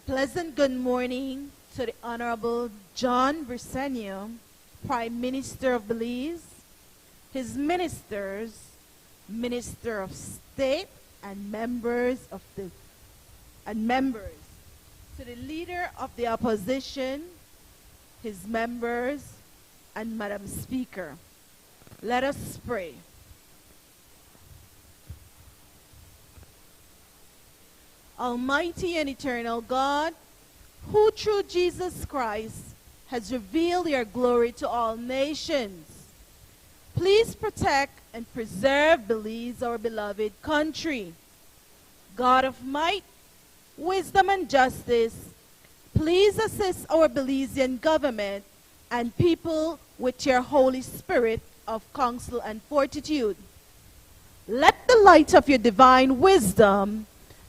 Pleasant good morning to the Honorable John Briceño, Prime Minister of Belize, his ministers, Minister of State, and members, to the Leader of the Opposition, his members, and Madam Speaker. Let us pray. Almighty and eternal God, who through Jesus Christ has revealed your glory to all nations, please protect and preserve Belize, our beloved country. God of might, wisdom, and justice, please assist our Belizean government and people with your Holy Spirit of counsel and fortitude. Let the light of your divine wisdom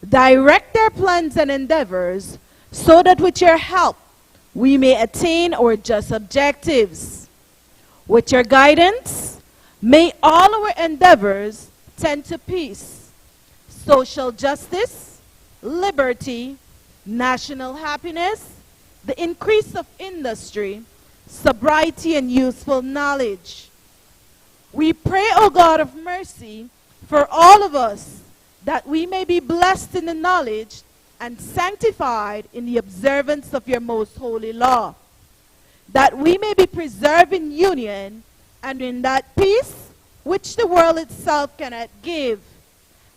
direct their plans and endeavors so that with your help we may attain our just objectives. With your guidance, may all our endeavors tend to peace, social justice, liberty, national happiness, the increase of industry, sobriety, and useful knowledge. We pray, O God of mercy, for all of us, that we may be blessed in the knowledge and sanctified in the observance of your most holy law, that we may be preserved in union and in that peace which the world itself cannot give.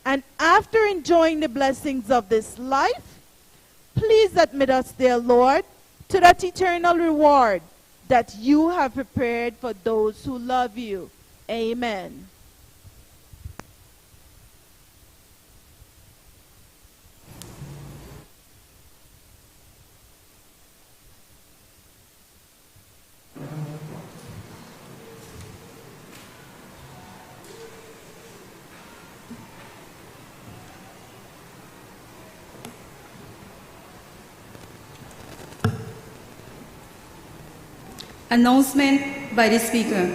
And after enjoying the blessings of this life, please admit us, dear Lord, to that eternal reward that you have prepared for those who love you. Amen. Announcement by the Speaker.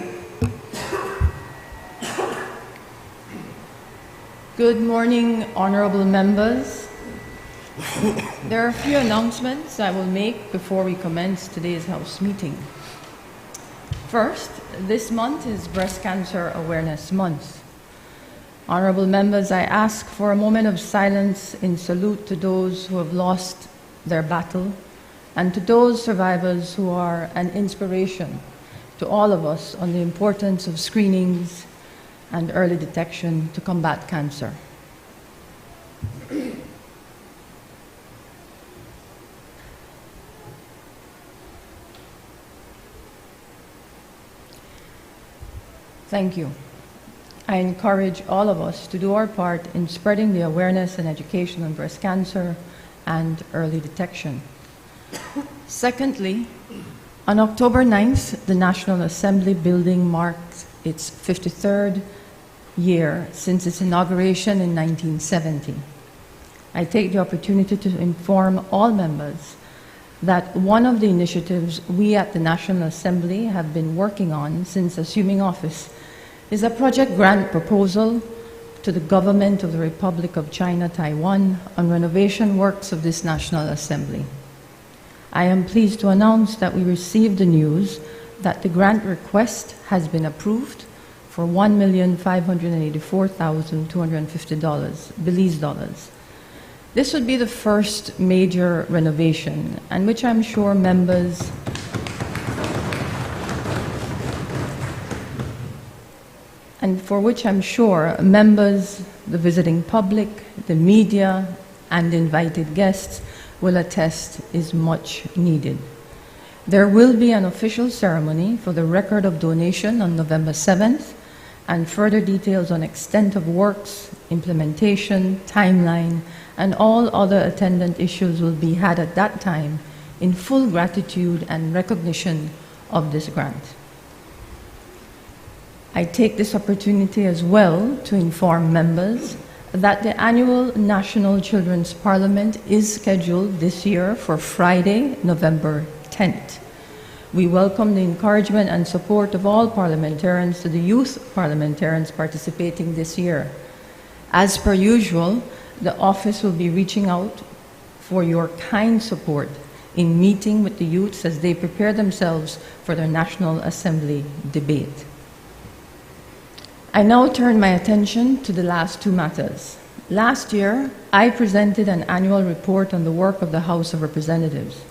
Good morning, honorable members. There are a few announcements I will make before we commence today's House meeting. First, this month is Breast Cancer Awareness Month. Honorable members, I ask for a moment of silence in salute to those who have lost their battle and to those survivors who are an inspiration to all of us on the importance of screenings and early detection to combat cancer. Thank you. I encourage all of us to do our part in spreading the awareness and education on breast cancer and early detection. Secondly, on October 9th, the National Assembly building marked its 53rd year since its inauguration in 1970. I take the opportunity to inform all members that one of the initiatives we at the National Assembly have been working on since assuming office is a project grant proposal to the Government of the Republic of China, Taiwan on renovation works of this National Assembly. I am pleased to announce that we received the news that the grant request has been approved for $1,584,250 Belize dollars. This would be the first major renovation, and which I'm sure members the visiting public, the media, and invited guests will attest is much needed. There will be an official ceremony for the record of donation on November 7th, and further details on extent of works, implementation, timeline, and all other attendant issues will be had at that time in full gratitude and recognition of this grant. I take this opportunity as well to inform members that the annual National Children's Parliament is scheduled this year for Friday, November 10th. We welcome the encouragement and support of all parliamentarians to the youth parliamentarians participating this year. As per usual, the office will be reaching out for your kind support in meeting with the youths as they prepare themselves for their National Assembly debate. I now turn my attention to the last two matters. Last year, I presented an annual report on the work of the House of Representatives.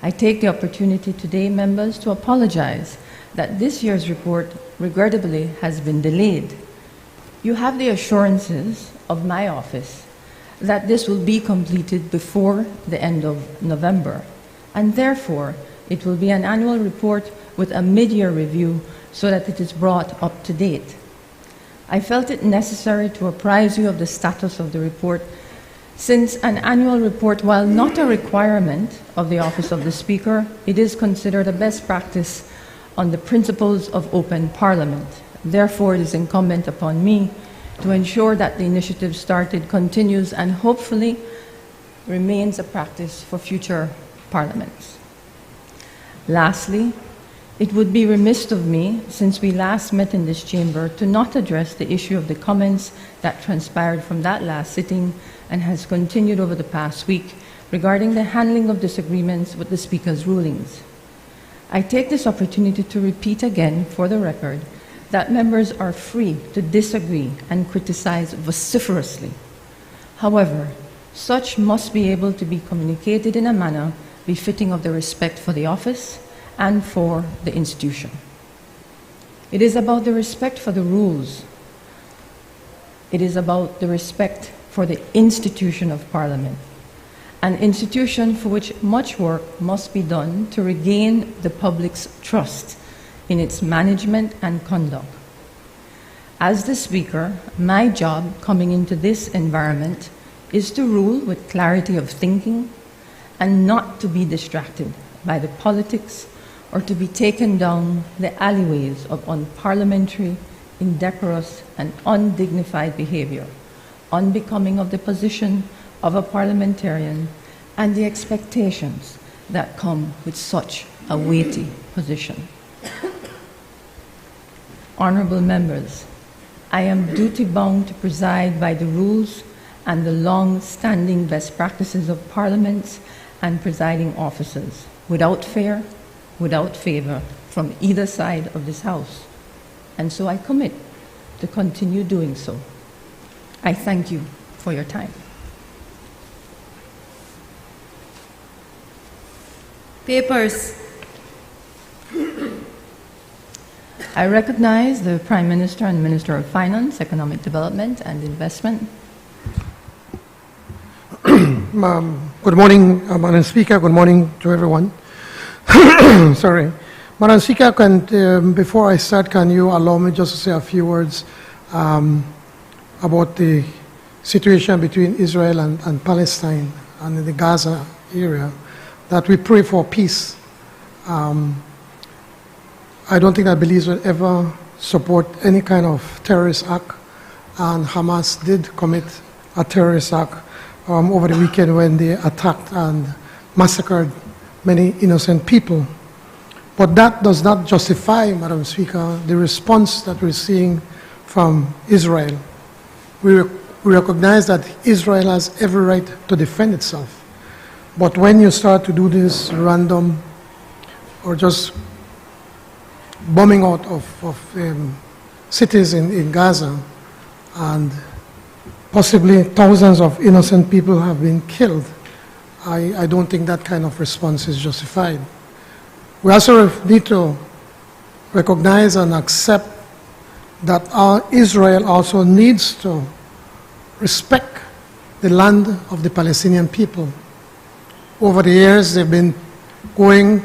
I take the opportunity today, members, to apologize that this year's report, regrettably, has been delayed. You have the assurances of my office that this will be completed before the end of November, and therefore, it will be an annual report with a mid-year review so that it is brought up to date. I felt it necessary to apprise you of the status of the report, since an annual report, while not a requirement of the Office of the Speaker, it is considered a best practice on the principles of open Parliament. Therefore, it is incumbent upon me to ensure that the initiative started continues and hopefully remains a practice for future parliaments. Lastly, it would be remiss of me, since we last met in this chamber, to not address the issue of the comments that transpired from that last sitting and has continued over the past week regarding the handling of disagreements with the Speaker's rulings. I take this opportunity to repeat again, for the record, that members are free to disagree and criticize vociferously. However, such must be able to be communicated in a manner befitting of the respect for the office and for the institution. It is about the respect for the rules. It is about the respect for the institution of Parliament, an institution for which much work must be done to regain the public's trust in its management and conduct. As the Speaker, my job coming into this environment is to rule with clarity of thinking and not to be distracted by the politics or to be taken down the alleyways of unparliamentary, indecorous, and undignified behavior, unbecoming of the position of a parliamentarian and the expectations that come with such a weighty position. Honorable members, I am duty-bound to preside by the rules and the long-standing best practices of parliaments and presiding officers, without fear, without favor, from either side of this House. And so I commit to continue doing so. I thank you for your time. Papers. I recognize the Prime Minister and Minister of Finance, Economic Development and Investment. Good morning, Madam Speaker. Good morning to everyone. Sorry. Madam Speaker, before I start, can you allow me just to say a few words about the situation between Israel and Palestine and in the Gaza area, that we pray for peace. I don't think that Belize will ever support any kind of terrorist act, and Hamas did commit a terrorist act over the weekend when they attacked and massacred many innocent people. But that does not justify, Madam Speaker, the response that we're seeing from Israel. We recognize that Israel has every right to defend itself. But when you start to do this random or just bombing out of cities in Gaza, and possibly thousands of innocent people have been killed, I don't think that kind of response is justified. We also need to recognize and accept that Israel also needs to respect the land of the Palestinian people. Over the years, they've been going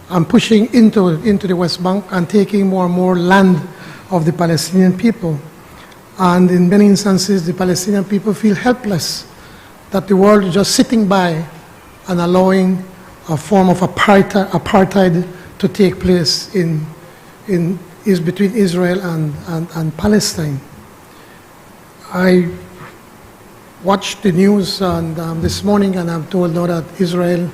and pushing into the West Bank and taking more and more land of the Palestinian people. And in many instances, the Palestinian people feel helpless that the world is just sitting by and allowing a form of apartheid to take place between Israel and Palestine. I watched the news this morning, and I'm told now that Israel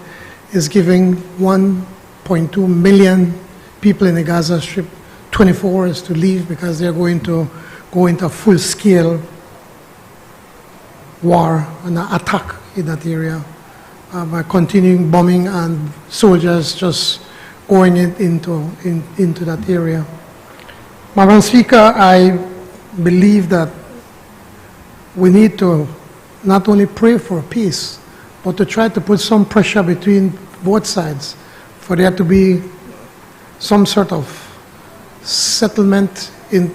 is giving 1.2 million people in the Gaza Strip 24 hours to leave because they're going to go into a full-scale war and attack in that area. by continuing bombing and soldiers just going into that area. Madam Speaker, I believe that we need to not only pray for peace, but to try to put some pressure between both sides for there to be some sort of settlement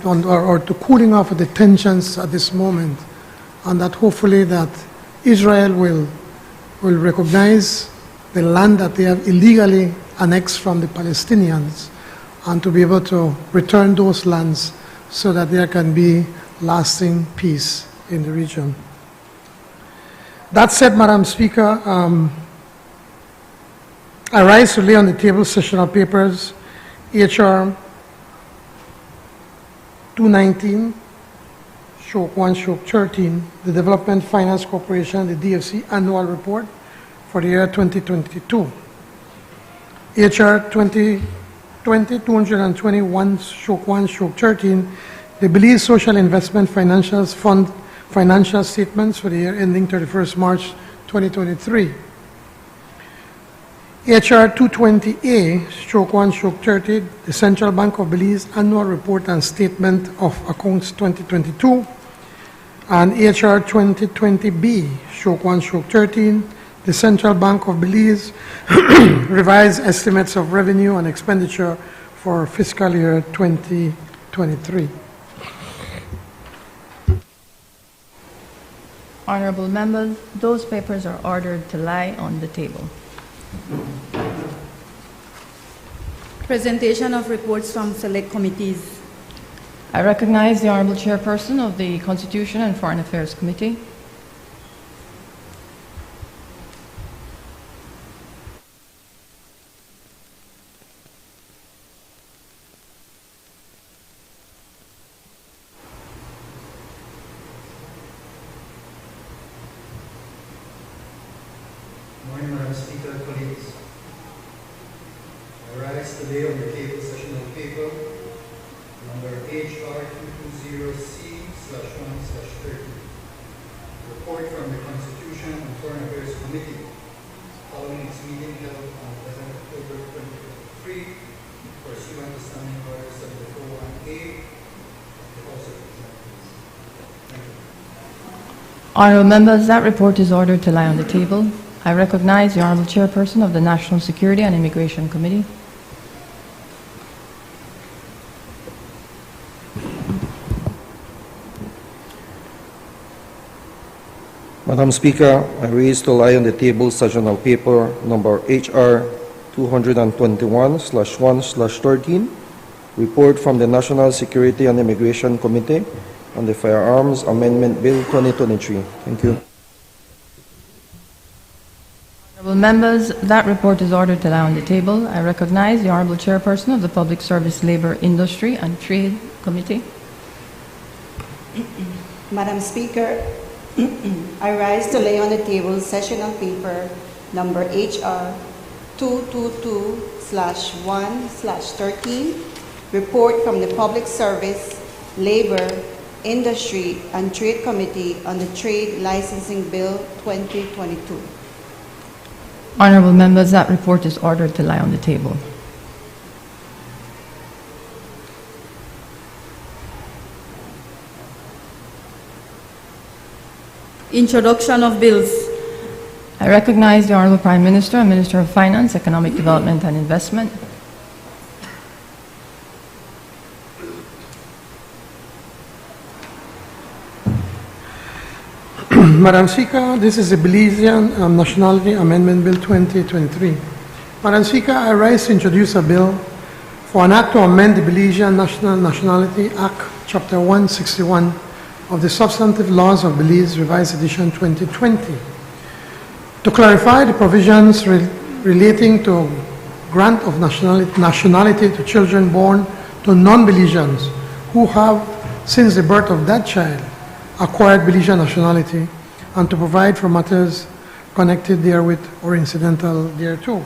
or to cooling off of the tensions at this moment, and that hopefully that Israel will recognize the land that they have illegally annexed from the Palestinians and to be able to return those lands so that there can be lasting peace in the region. That said, Madam Speaker, I rise to lay on the table sessional papers, HR 219/1/13, the Development Finance Corporation, the DFC Annual Report for the year 2022. HR 2020-221/1/13, the Belize Social Investment Financials Fund Financial Statements for the year ending 31st March 2023. HR 220A/1/30, the Central Bank of Belize Annual Report and Statement of Accounts 2022, and HR 2020B/1/13, the Central Bank of Belize Revised Estimates of Revenue and Expenditure for Fiscal Year 2023. Honorable members, those papers are ordered to lie on the table. Presentation of reports from select committees. I recognize the Honorable Chairperson of the Constitution and Foreign Affairs Committee. Morning, Madam Speaker, colleagues. I rise today on the table sessional paper number HR 220C/1/30. Report from the Constitution and Foreign Affairs Committee following its meeting held on 11 October 2023, pursuant to Standing Order 74-1A of the House of Representatives. Thank you. Honorable members, that report is ordered to lie on the table. I recognize the Honorable Chairperson of the National Security and Immigration Committee. Madam Speaker, I raise to lie on the table sessional paper number HR 221/1/13, report from the National Security and Immigration Committee on the Firearms Amendment Bill 2023. Thank you. Honorable members, that report is ordered to lie on the table. I recognize the Honorable Chairperson of the Public Service, Labor, Industry and Trade Committee. Madam Speaker, I rise to lay on the table sessional paper number HR 222/1/13, report from the Public Service, Labor, Industry and Trade Committee on the Trade Licensing Bill 2022. Honorable members, that report is ordered to lie on the table. Introduction of bills. I recognize the Honorable Prime Minister and Minister of Finance, Economic Development and Investment. Madam Speaker, this is the Belizean Nationality Amendment Bill 2023. Madam Speaker, I rise to introduce a bill for an act to amend the Belizean Nationality Act, Chapter 161 of the Substantive Laws of Belize, Revised Edition 2020, to clarify the provisions relating to grant of nationality to children born to non-Belizeans who have, since the birth of that child, acquired Belizean nationality, and to provide for matters connected therewith or incidental thereto.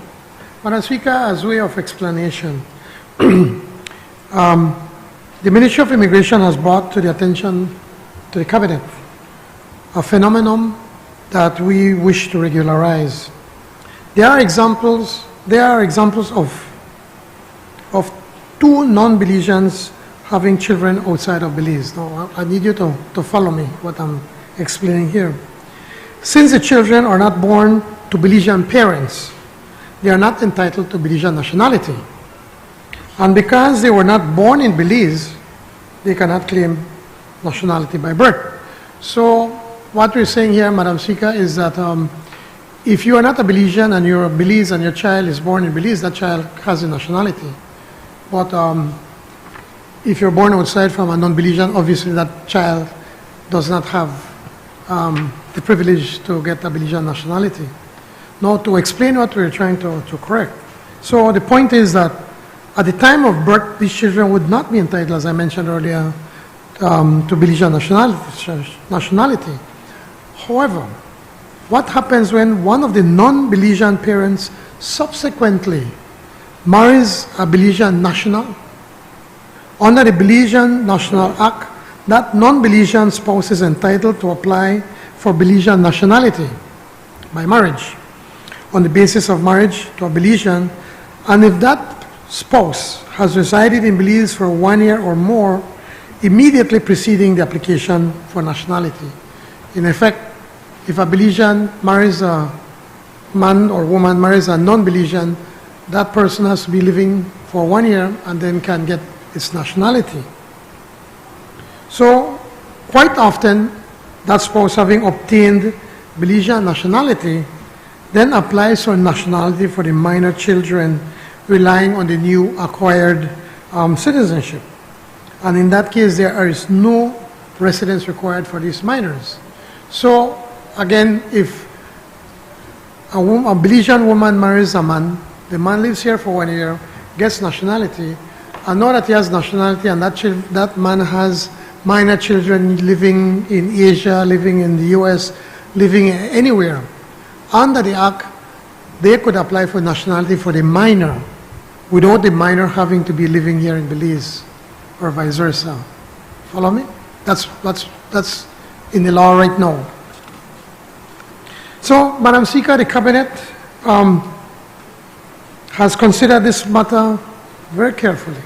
Madam Speaker, as way of explanation, the Ministry of Immigration has brought to the attention to the Cabinet a phenomenon that we wish to regularize. There are examples of two non-Belizeans having children outside of Belize. Now, I need you to follow me, what I'm explaining here. Since the children are not born to Belizean parents, they are not entitled to Belizean nationality. And because they were not born in Belize, they cannot claim nationality by birth. So what we're saying here, Madam Speaker, is that if you are not a Belizean and you're a Belize and your child is born in Belize, that child has a nationality. But if you're born outside from a non-Belizean, obviously that child does not have the privilege to get a Belizean nationality. Now, to explain what we're trying to correct. So the point is that at the time of birth, these children would not be entitled, as I mentioned earlier, to Belizean nationality. However, what happens when one of the non-Belizean parents subsequently marries a Belizean national? Under the Belizean National Act, that non-Belizean spouse is entitled to apply for Belizean nationality by marriage on the basis of marriage to a Belizean, and if that spouse has resided in Belize for 1 year or more, immediately preceding the application for nationality. In effect, if a Belizean marries a man or woman marries a non-Belizean, that person has to be living for 1 year and then can get its nationality. So, quite often, that spouse having obtained Belizean nationality then applies for nationality for the minor children, relying on the new acquired citizenship. And in that case, there is no residence required for these minors. So, again, if a Belizean woman marries a man, the man lives here for 1 year, gets nationality, and now that he has nationality and that man has minor children living in Asia, living in the US, living anywhere, under the Act, they could apply for nationality for the minor without the minor having to be living here in Belize or vice versa. Follow me? That's in the law right now. So, Madam Speaker, the Cabinet has considered this matter very carefully.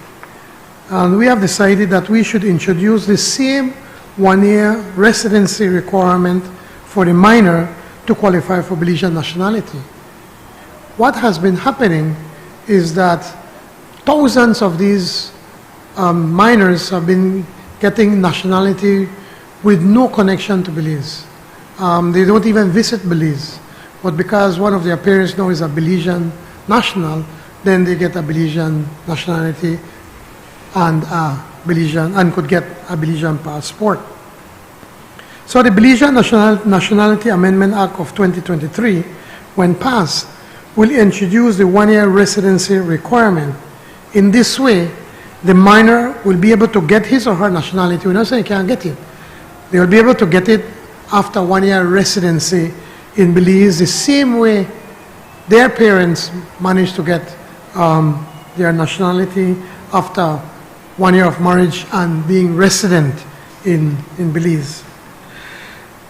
And we have decided that we should introduce the same 1 year residency requirement for the minor to qualify for Belizean nationality. What has been happening is that thousands of these minors have been getting nationality with no connection to Belize. They don't even visit Belize. But because one of their parents now is a Belizean national, then they get a Belizean nationality and could get a Belizean passport. So the Belizean Nationality Amendment Act of 2023, when passed, will introduce the 1 year residency requirement. In this way, the minor will be able to get his or her nationality. We're not saying he can't get it. They will be able to get it after 1 year residency in Belize, the same way their parents managed to get their nationality after 1 year of marriage and being resident in Belize.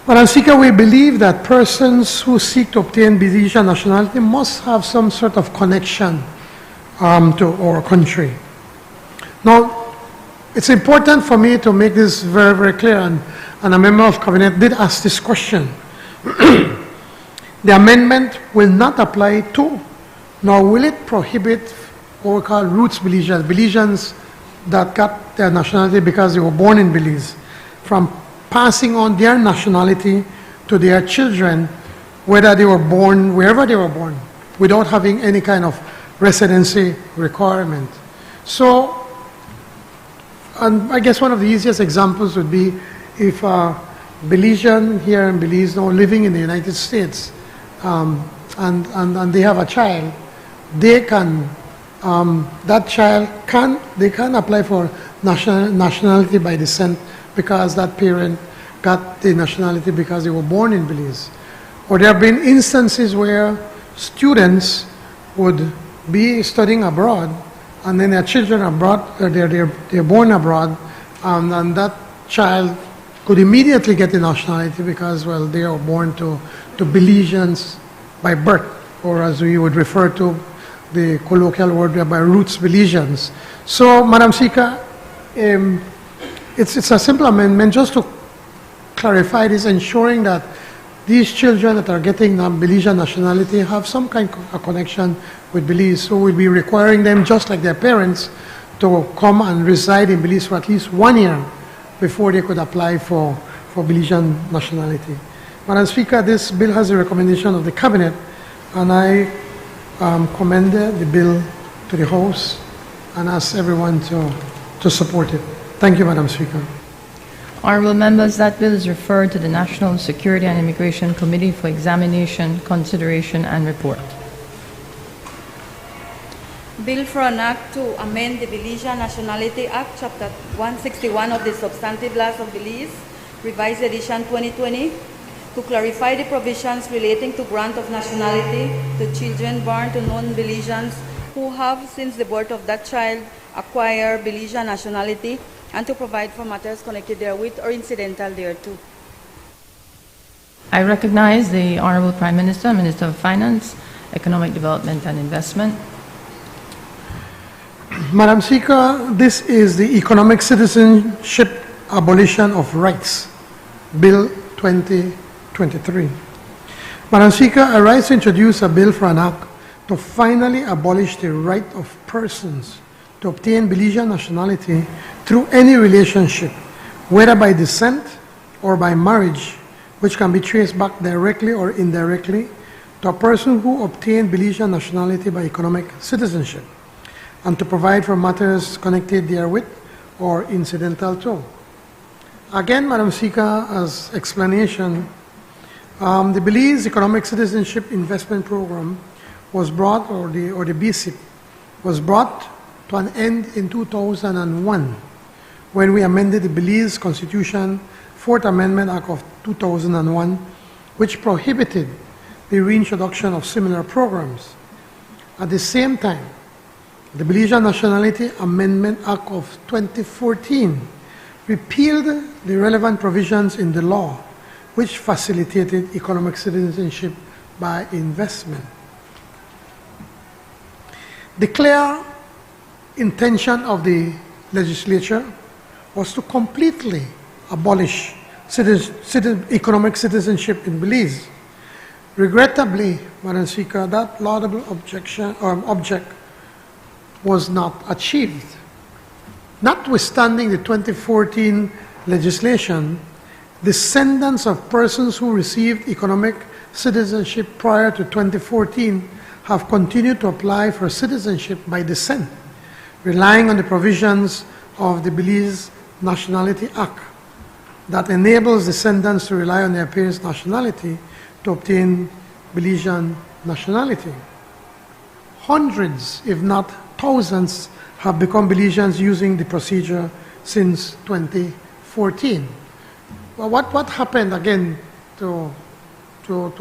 Madam Speaker, we believe that persons who seek to obtain Belizean nationality must have some sort of connection to our country. Now, it's important for me to make this very, very clear, and a member of Cabinet did ask this question. The amendment will not apply to, nor will it prohibit what we call roots Belizeans, Belizeans that got their nationality because they were born in Belize, from passing on their nationality to their children, whether they were born, wherever they were born, without having any kind of residency requirement. So, and I guess one of the easiest examples would be if a Belizean here in Belize now living in the United States, and they have a child, they can, that child they can apply for nationality by descent because that parent got the nationality because they were born in Belize. Or there have been instances where students would be studying abroad and then their children abroad, they're born abroad, and that child could immediately get the nationality because, well, they are born to Belizeans by birth. or as we would refer to the colloquial word by roots Belizeans. So, Madam Speaker, it's a simple amendment just to clarify this, ensuring that these children that are getting Belizean nationality have some kind of a connection with Belize. So we'll be requiring them, just like their parents, to come and reside in Belize for at least 1 year before they could apply for Belizean nationality. Madam Speaker, this bill has a recommendation of the Cabinet, and I commend the bill to the House and ask everyone to support it. Thank you, Madam Speaker. Honourable members, that bill is referred to the National Security and Immigration Committee for examination, consideration and report. Bill for an Act to amend the Belizean Nationality Act, Chapter 161 of the Substantive Laws of Belize, Revised Edition 2020, to clarify the provisions relating to grant of nationality to children born to non-Belizeans who have, since the birth of that child, acquired Belizean nationality, and to provide for matters connected therewith or incidental thereto. I recognize the Honourable Prime Minister, Minister of Finance, Economic Development and Investment. Madam Speaker, this is the Economic Citizenship Abolition of Rights, Bill 2023. Madam Speaker, I rise to introduce a bill for an act to finally abolish the right of persons to obtain Belizean nationality through any relationship, whether by descent or by marriage, which can be traced back directly or indirectly to a person who obtained Belizean nationality by economic citizenship, and to provide for matters connected therewith or incidental to. Again, Madam Speaker, as explanation, the Belize Economic Citizenship Investment Program was brought, or the BCIP, was brought to an end in 2001 when we amended the Belize Constitution, 4th Amendment Act of 2001, which prohibited the reintroduction of similar programs. At the same time, the Belizean Nationality Amendment Act of 2014 repealed the relevant provisions in the law which facilitated economic citizenship by investment. The clear intention of the legislature was to completely abolish economic citizenship in Belize. Regrettably, Madam Speaker, that laudable object was not achieved. Notwithstanding the 2014 legislation, descendants of persons who received economic citizenship prior to 2014 have continued to apply for citizenship by descent, relying on the provisions of the Belize Nationality Act that enables descendants to rely on their parents' nationality to obtain Belizean nationality. Hundreds, if not thousands, have become Belizeans using the procedure since 2014. Well, what happened, again, to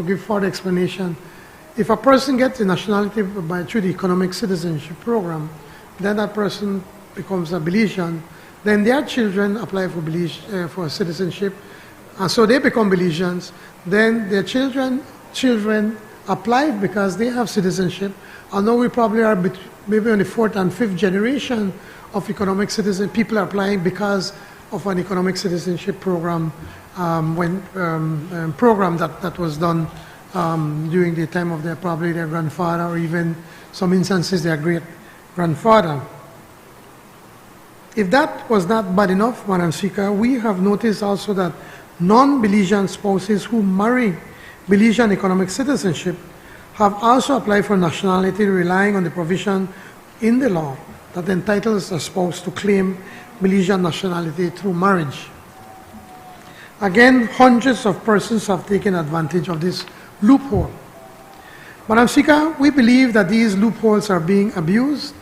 give further explanation, if a person gets the nationality through the economic citizenship program, then that person becomes a Belizean, then their children apply for citizenship, and so they become Belizeans, then their children apply because they have citizenship, although we probably are maybe on the 4th and 5th generation of economic citizen, people are applying because of an economic citizenship program, program that was done during the time of probably their grandfather, or even some instances their great-grandfather. If that was not bad enough, Madam Speaker, we have noticed also that non-Belizean spouses who marry Belizean economic citizenship have also applied for nationality, relying on the provision in the law that entitles a spouse to claim Belizean nationality through marriage. Again, hundreds of persons have taken advantage of this loophole. Madam Speaker, we believe that these loopholes are being abused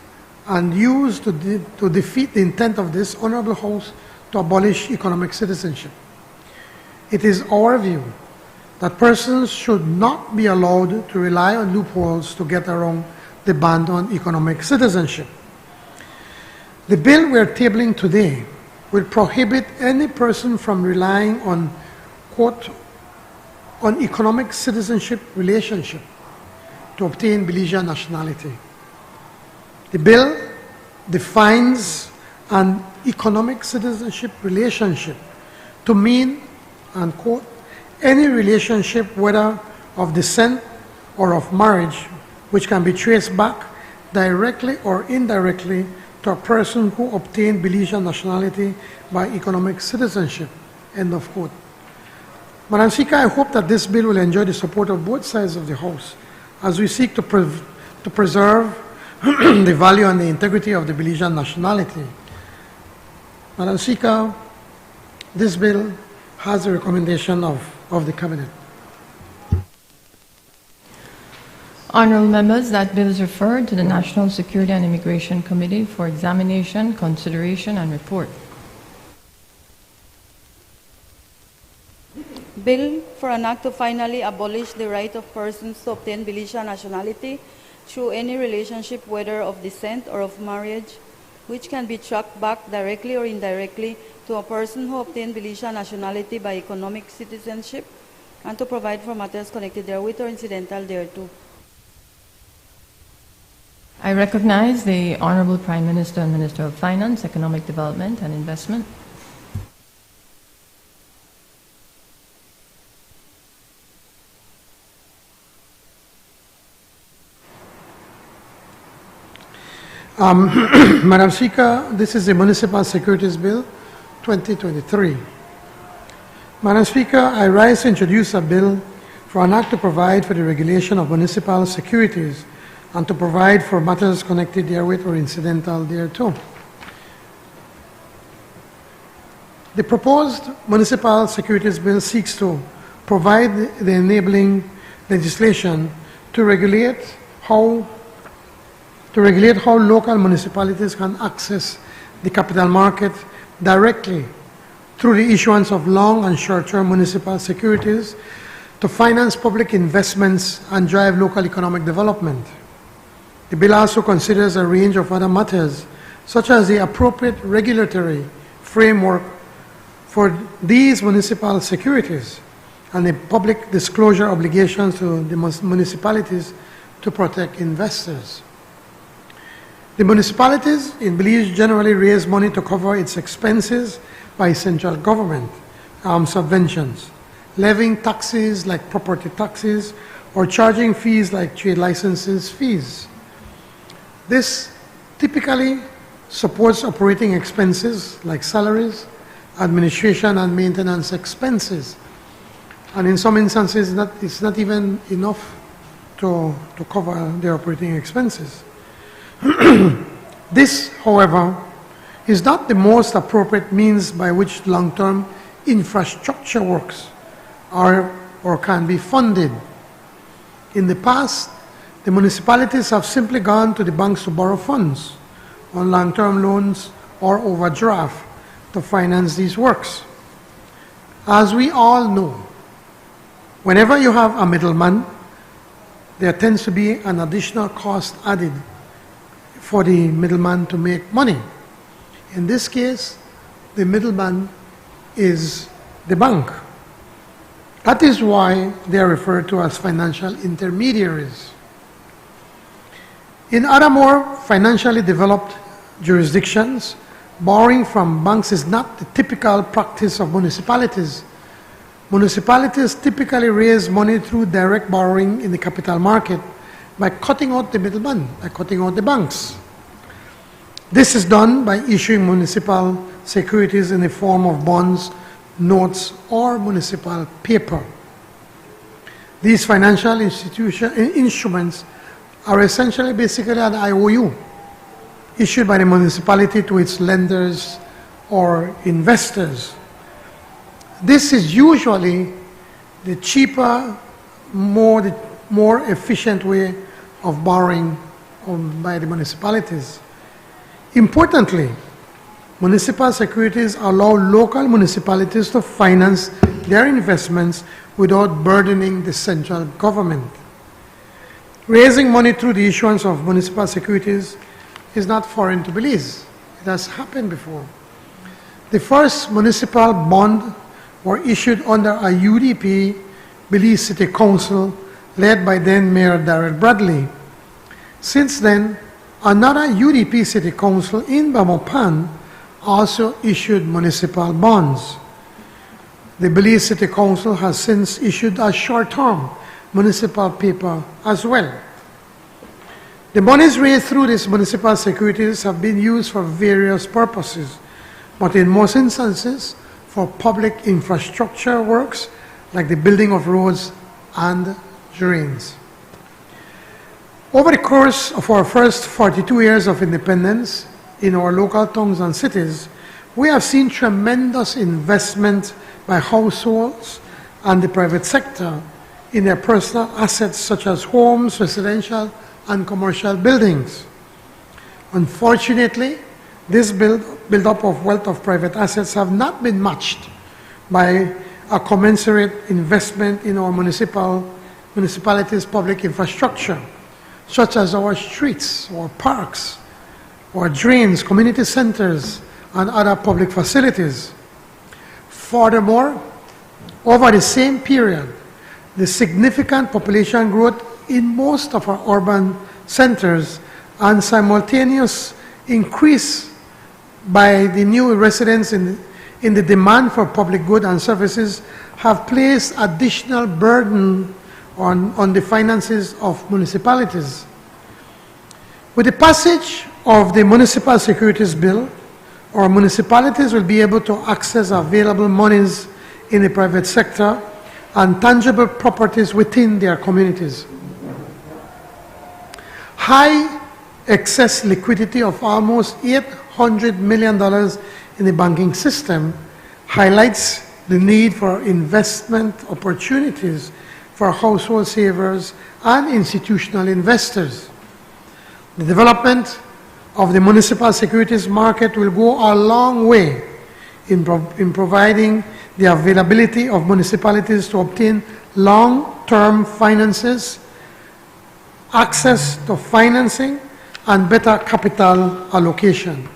and used to defeat the intent of this Honourable House to abolish economic citizenship. It is our view that persons should not be allowed to rely on loopholes to get around the ban on economic citizenship. The bill we are tabling today will prohibit any person from relying on, quote, on economic citizenship relationship to obtain Belizean nationality. The bill defines an economic citizenship relationship to mean, and quote, any relationship, whether of descent or of marriage, which can be traced back directly or indirectly to a person who obtained Belizean nationality by economic citizenship, end of quote. Madam Speaker, I hope that this bill will enjoy the support of both sides of the House as we seek to preserve the value and the integrity of the Belizean nationality. Madam Speaker, this bill has the recommendation of the Cabinet. Honourable members, that bill is referred to the National Security and Immigration Committee for examination, consideration and report. Bill for an act to finally abolish the right of persons to obtain Belizean nationality through any relationship, whether of descent or of marriage, which can be tracked back directly or indirectly to a person who obtained Belizean nationality by economic citizenship, and to provide for matters connected therewith or incidental thereto. I recognize the Honourable Prime Minister and Minister of Finance, Economic Development and Investment. Madam Speaker, this is the Municipal Securities Bill 2023. Madam Speaker, I rise to introduce a bill for an act to provide for the regulation of municipal securities and to provide for matters connected therewith or incidental thereto. The proposed Municipal Securities Bill seeks to provide the enabling legislation to regulate how local municipalities can access the capital market directly through the issuance of long and short-term municipal securities to finance public investments and drive local economic development. The bill also considers a range of other matters, such as the appropriate regulatory framework for these municipal securities and the public disclosure obligations to the municipalities to protect investors. The municipalities in Belize generally raise money to cover its expenses by central government subventions, levying taxes like property taxes or charging fees like trade licenses fees. This typically supports operating expenses like salaries, administration and maintenance expenses. And in some instances, it's not even enough to cover their operating expenses. This, however, is not the most appropriate means by which long-term infrastructure works or can be funded. In the past, the municipalities have simply gone to the banks to borrow funds on long-term loans or overdraft to finance these works. As we all know, whenever you have a middleman, there tends to be an additional cost added for the middleman to make money. In this case, the middleman is the bank. That is why they are referred to as financial intermediaries. In other more financially developed jurisdictions, borrowing from banks is not the typical practice of municipalities. Municipalities typically raise money through direct borrowing in the capital market by cutting out the middleman, by cutting out the banks. This is done by issuing municipal securities in the form of bonds, notes, or municipal paper. These financial instruments are essentially basically an IOU issued by the municipality to its lenders or investors. This is usually the cheaper, more efficient way of borrowing by the municipalities. Importantly, municipal securities allow local municipalities to finance their investments without burdening the central government. Raising money through the issuance of municipal securities is not foreign to Belize. It has happened before. The first municipal bond were issued under a UDP Belize City Council led by then Mayor Darrell Bradley. Since then, another UDP City Council in Belmopan also issued municipal bonds. The Belize City Council has since issued a short-term municipal paper as well. The monies raised through these municipal securities have been used for various purposes, but in most instances for public infrastructure works like the building of roads and drains. Over the course of our first 42 years of independence in our local towns and cities, we have seen tremendous investment by households and the private sector in their personal assets such as homes, residential, and commercial buildings. Unfortunately, this build-up of wealth of private assets have not been matched by a commensurate investment in our municipalities' public infrastructure, such as our streets, our parks, our drains, community centers, and other public facilities. Furthermore, over the same period, the significant population growth in most of our urban centers and simultaneous increase by the new residents in the demand for public goods and services have placed additional burden on the finances of municipalities. With the passage of the Municipal Securities Bill, our municipalities will be able to access available monies in the private sector and tangible properties within their communities. High excess liquidity of almost $800 million in the banking system highlights the need for investment opportunities for household savers and institutional investors. The development of the municipal securities market will go a long way in providing the availability of municipalities to obtain long-term finances, access to financing, and better capital allocation.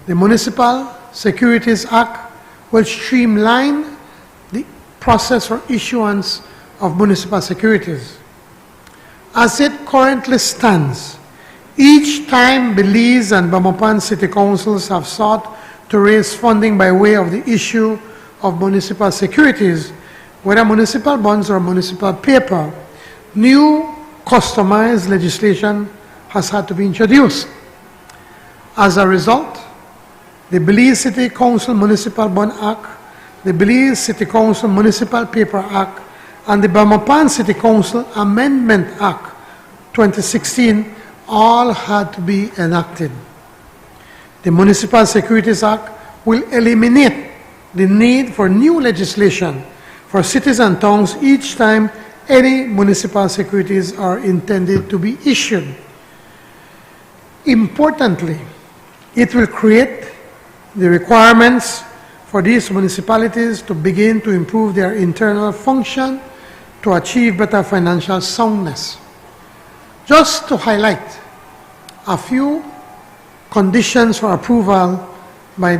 The Municipal Securities Act will streamline the process for issuance of municipal securities. As it currently stands, each time Belize and Belmopan City Councils have sought to raise funding by way of the issue of municipal securities, whether municipal bonds or municipal paper, new customized legislation has had to be introduced. As a result, the Belize City Council Municipal Bond Act, the Belize City Council Municipal Paper Act, and the Belmopan City Council Amendment Act 2016 all had to be enacted. The Municipal Securities Act will eliminate the need for new legislation for cities and towns each time any municipal securities are intended to be issued. Importantly, it will create the requirements for these municipalities to begin to improve their internal function to achieve better financial soundness. Just to highlight a few conditions for approval by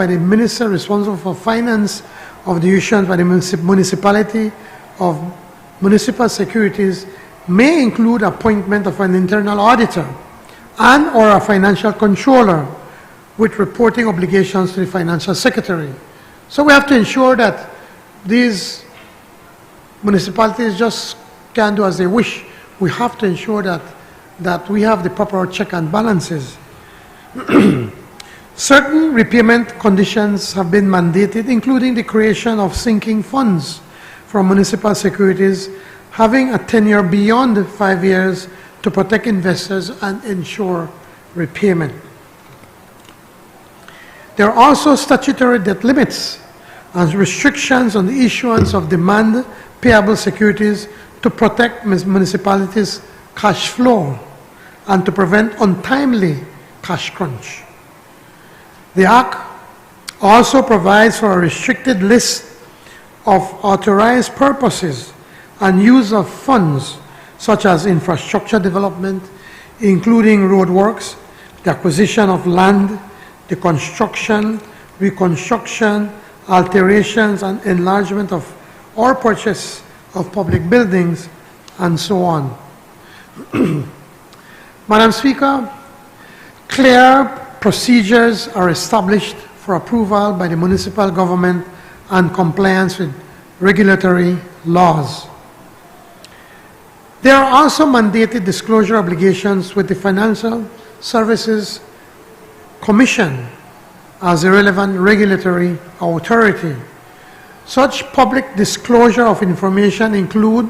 the minister responsible for finance of the issuance by the municipality of municipal securities may include appointment of an internal auditor and or a financial controller with reporting obligations to the financial secretary. So we have to ensure that these municipalities just can't do as they wish. We have to ensure that we have the proper check and balances. Certain repayment conditions have been mandated, including the creation of sinking funds for municipal securities having a tenure beyond 5 years to protect investors and ensure repayment. There are also statutory debt limits and restrictions on the issuance of demand payable securities to protect municipalities' cash flow and to prevent untimely cash crunch. The Act also provides for a restricted list of authorized purposes and use of funds such as infrastructure development, including roadworks, the acquisition of land, the construction, reconstruction, alterations and enlargement of or purchase of public buildings, and so on. Madam Speaker, clear procedures are established for approval by the municipal government and compliance with regulatory laws. There are also mandated disclosure obligations with the Financial Services Commission as a relevant regulatory authority. Such public disclosure of information include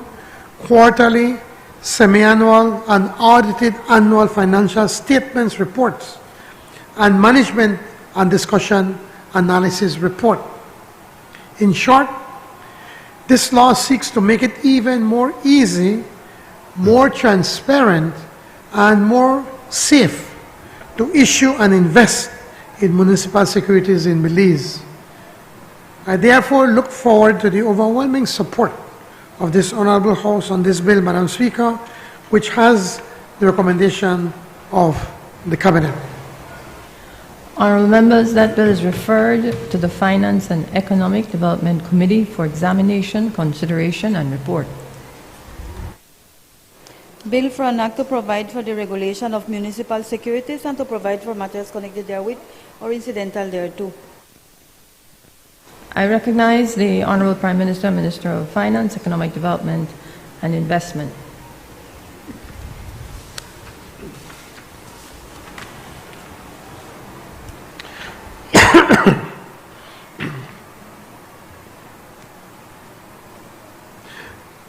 quarterly, semi-annual, and audited annual financial statements reports, and management and discussion analysis report. In short, this law seeks to make it even more easy, more transparent, and more safe to issue and invest in municipal securities in Belize. I therefore look forward to the overwhelming support of this Honorable House on this bill, Madam Speaker, which has the recommendation of the Cabinet. Honourable members, that bill is referred to the Finance and Economic Development Committee for examination, consideration, and report. Bill for an act to provide for the regulation of municipal securities and to provide for matters connected therewith or incidental thereto. I recognize the Honourable Prime Minister, Minister of Finance, Economic Development and Investment.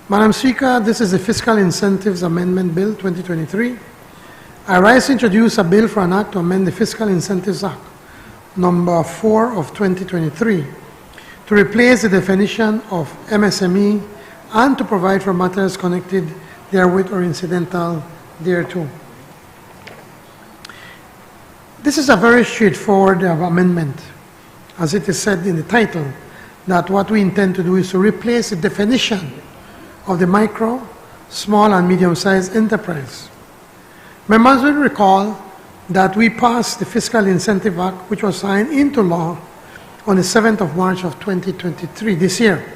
Madam Speaker, this is the Fiscal Incentives Amendment Bill 2023. I rise to introduce a bill for an act to amend the Fiscal Incentives Act, number 4 of 2023, to replace the definition of MSME and to provide for matters connected therewith or incidental thereto. This is a very straightforward amendment, as it is said in the title, that what we intend to do is to replace the definition of the micro, small, and medium-sized enterprise. Members will recall that we passed the Fiscal Incentive Act, which was signed into law on the 7th of March of 2023, this year.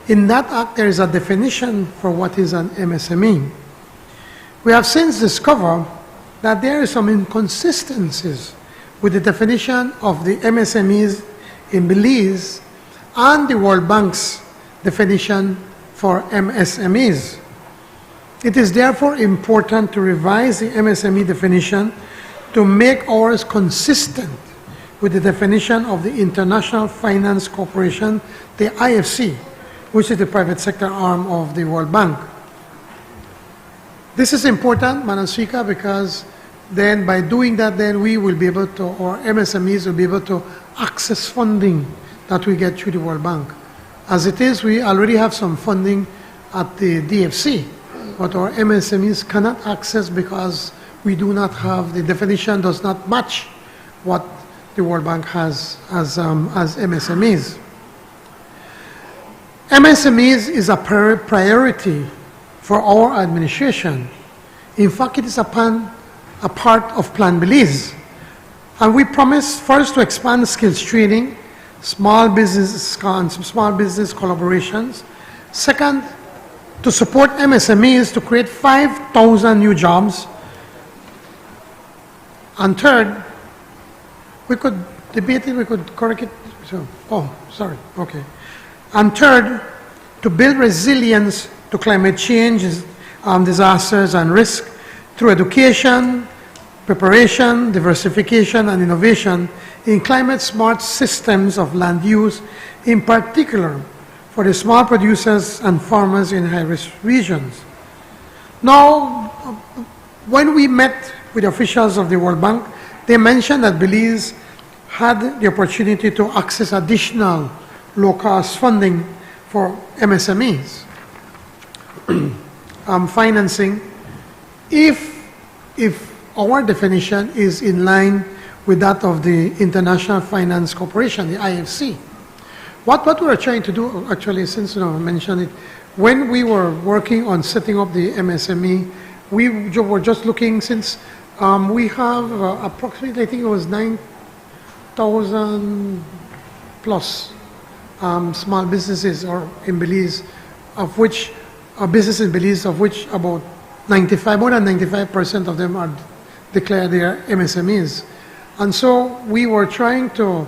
In that act, there is a definition for what is an MSME. We have since discovered that there are some inconsistencies with the definition of the MSMEs in Belize and the World Bank's definition for MSMEs. It is therefore important to revise the MSME definition to make ours consistent with the definition of the International Finance Corporation, the IFC, which is the private sector arm of the World Bank. This is important, Madam Speaker, because then by doing that, then we will be able to, or MSMEs will be able to access funding that we get through the World Bank. As it is, we already have some funding at the DFC, but our MSMEs cannot access because we do not have, the definition does not match what the World Bank has as MSMEs. MSMEs is a priority for our administration. In fact, it is a part of Plan Belize. And we promise first to expand skills training, small business collaborations. Second, to support MSMEs to create 5,000 new jobs. And third, we could debate it, we could correct it. So, oh, sorry, okay. And third, to build resilience to climate change, disasters and risk through education, preparation, diversification, and innovation in climate-smart systems of land use, in particular for the small producers and farmers in high-risk regions. Now, when we met with officials of the World Bank, they mentioned that Belize had the opportunity to access additional low-cost funding for MSMEs financing if our definition is in line with that of the International Finance Corporation, the IFC. What we are trying to do, actually, since I mentioned it, when we were working on setting up the MSME, we were just looking, since we have approximately, I think it was 9,000 plus small businesses or in Belize, of which businesses in Belize, of which about more than 95% of them are declared their MSMEs. And so we were trying to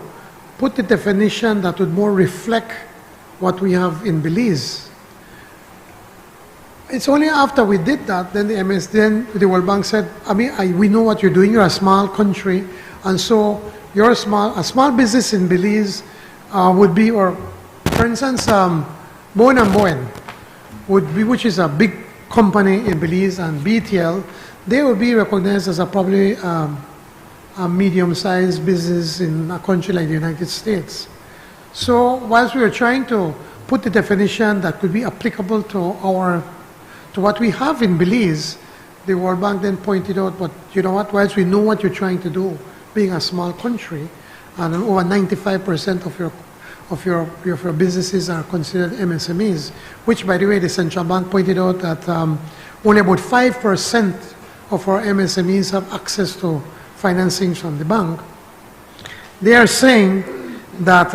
put the definition that would more reflect what we have in Belize. It's only after we did that, then the World Bank said, we know what you're doing, you're a small country, and so a small business in Belize would be, or for instance, Bowen & Bowen would be, which is a big company in Belize, and BTL, they would be recognized as probably a medium-sized business in a country like the United States. So whilst we were trying to put the definition that could be applicable to what we have in Belize, the World Bank then pointed out, but you know what, whilst we know what you're trying to do, being a small country, and over 95% of your businesses are considered MSMEs, which, by the way, the Central Bank pointed out that only about 5% of our MSMEs have access to financing from the bank. They are saying that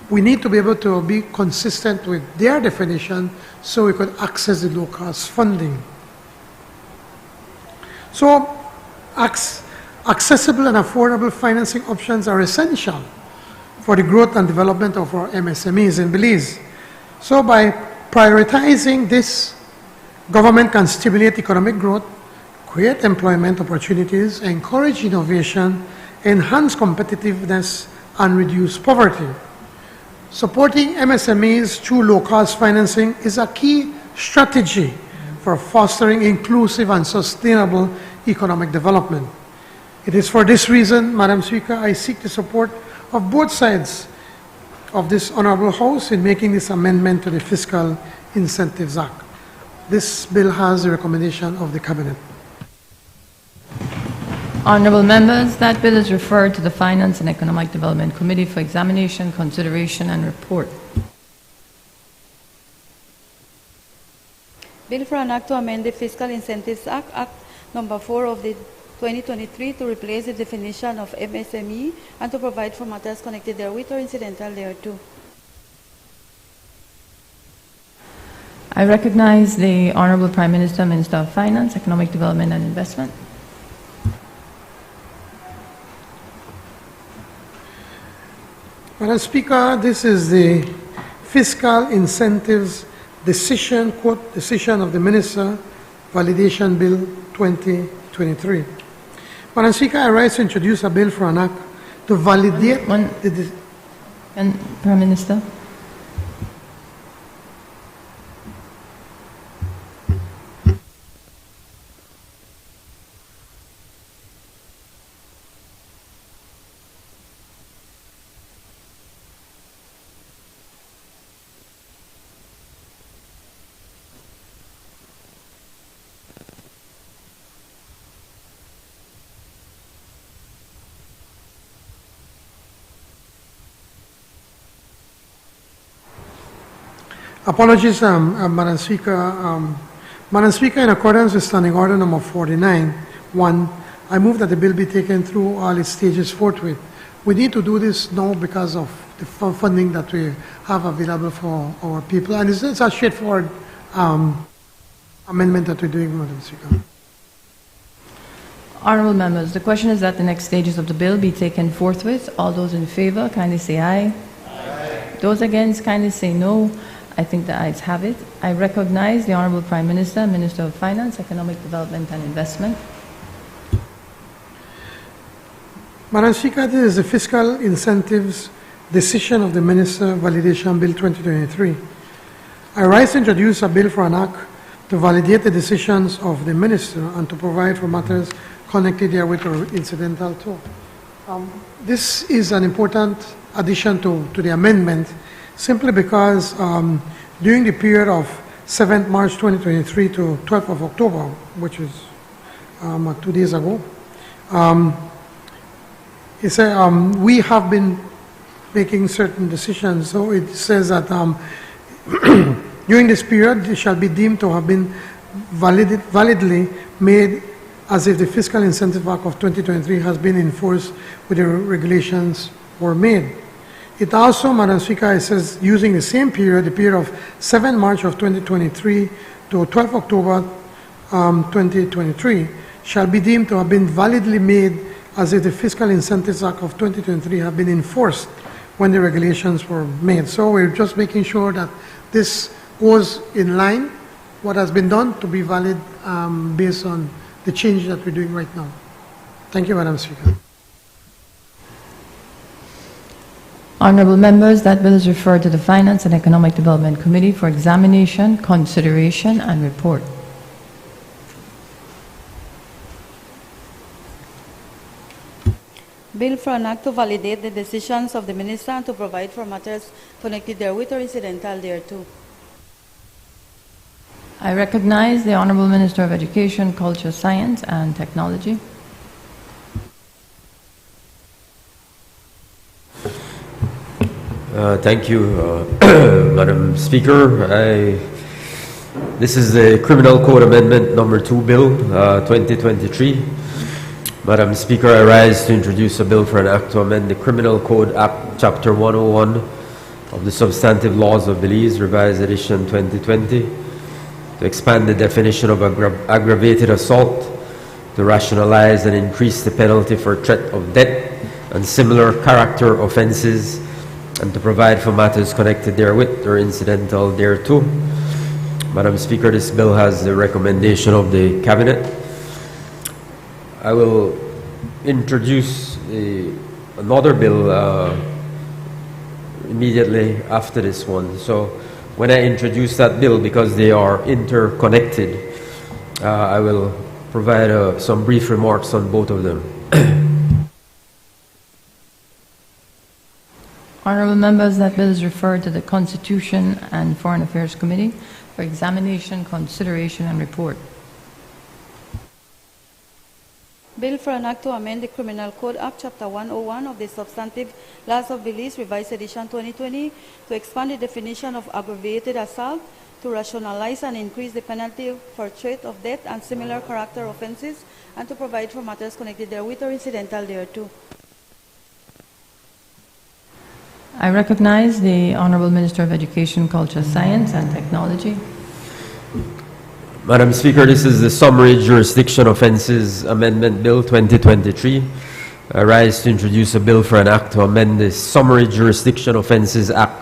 we need to be able to be consistent with their definition so we could access the low-cost funding. So accessible and affordable financing options are essential for the growth and development of our MSMEs in Belize. So by prioritizing this, government can stimulate economic growth, create employment opportunities, encourage innovation, enhance competitiveness, and reduce poverty. Supporting MSMEs through low-cost financing is a key strategy for fostering inclusive and sustainable economic development. It is for this reason, Madam Speaker, I seek the support of both sides of this Honorable House in making this amendment to the Fiscal Incentives Act. This bill has the recommendation of the Cabinet. Honourable members, that bill is referred to the Finance and Economic Development Committee for examination, consideration and report. Bill for an act to amend the Fiscal Incentives Act, Act number 4 of the 2023 to replace the definition of MSME and to provide for matters connected therewith or incidental thereto. I recognize the Honourable Prime Minister, Minister of Finance, Economic Development and Investment. Madam Speaker, this is the Fiscal Incentives Decision, quote, Decision of the Minister, Validation Bill 2023. Madam Speaker, I rise to introduce a bill for an act to validate Prime Minister. Apologies, Madam Speaker. Madam Speaker, in accordance with Standing Order number 49-1, I move that the bill be taken through all its stages forthwith. We need to do this now because of the funding that we have available for our people, and it's a straightforward amendment that we're doing, Madam Speaker. Honourable members, the question is that the next stages of the bill be taken forthwith. All those in favour, kindly say aye. Aye. Those against, kindly say no. I think the ayes have it. I recognize the Honourable Prime Minister, Minister of Finance, Economic Development and Investment. Madam Speaker, this is the Fiscal Incentives Decision of the Minister, Validation Bill 2023. I rise to introduce a bill for an act to validate the decisions of the Minister and to provide for matters connected therewith or incidental to. This is an important addition to the amendment, simply because during the period of 7th March 2023 to 12th of October, which is 2 days ago, we have been making certain decisions. So it says that during this period, it shall be deemed to have been validly made as if the Fiscal Incentive Act of 2023 has been enforced with the regulations were made. It also, Madam Speaker, it says using the same period, the period of 7 March of 2023 to 12 October 2023, shall be deemed to have been validly made as if the Fiscal Incentives Act of 2023 have been enforced when the regulations were made. So we're just making sure that this goes in line, what has been done, to be valid based on the change that we're doing right now. Thank you, Madam Speaker. Honorable members, that bill is referred to the Finance and Economic Development Committee for examination, consideration, and report. Bill for an act to validate the decisions of the minister and to provide for matters connected therewith or incidental thereto. I recognize the Honorable Minister of Education, Culture, Science, and Technology. Thank you, Madam Speaker. This is the Criminal Code Amendment number 2 Bill 2023. Madam Speaker, I rise to introduce a bill for an act to amend the Criminal Code Act, Chapter 101 of the Substantive Laws of Belize, Revised Edition 2020, to expand the definition of aggravated assault, to rationalize and increase the penalty for threat of death and similar character offences, and to provide for matters connected therewith or incidental thereto. Madam Speaker, this bill has the recommendation of the Cabinet. I will introduce another bill immediately after this one. So when I introduce that bill, because they are interconnected, I will provide some brief remarks on both of them. Honorable members, that bill is referred to the Constitution and Foreign Affairs Committee for examination, consideration, and report. Bill for an act to amend the Criminal Code Act, Chapter 101 of the Substantive Laws of Belize, Revised Edition 2020, to expand the definition of aggravated assault, to rationalize and increase the penalty for threat of death and similar character offences, and to provide for matters connected therewith or incidental thereto. I recognize the Honorable Minister of Education, Culture, Science, and Technology. Madam Speaker, this is the Summary Jurisdiction Offences Amendment Bill 2023. I rise to introduce a bill for an act to amend the Summary Jurisdiction Offences Act,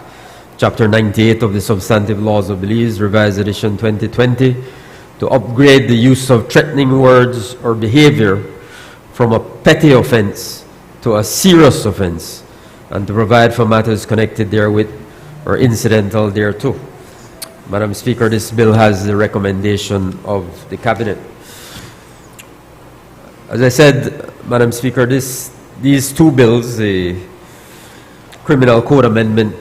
Chapter 98 of the Substantive Laws of Belize, Revised Edition 2020, to upgrade the use of threatening words or behavior from a petty offense to a serious offense, and to provide for matters connected therewith or incidental thereto. Madam Speaker, this bill has the recommendation of the Cabinet. As I said, Madam Speaker, these two bills, the Criminal Code Amendment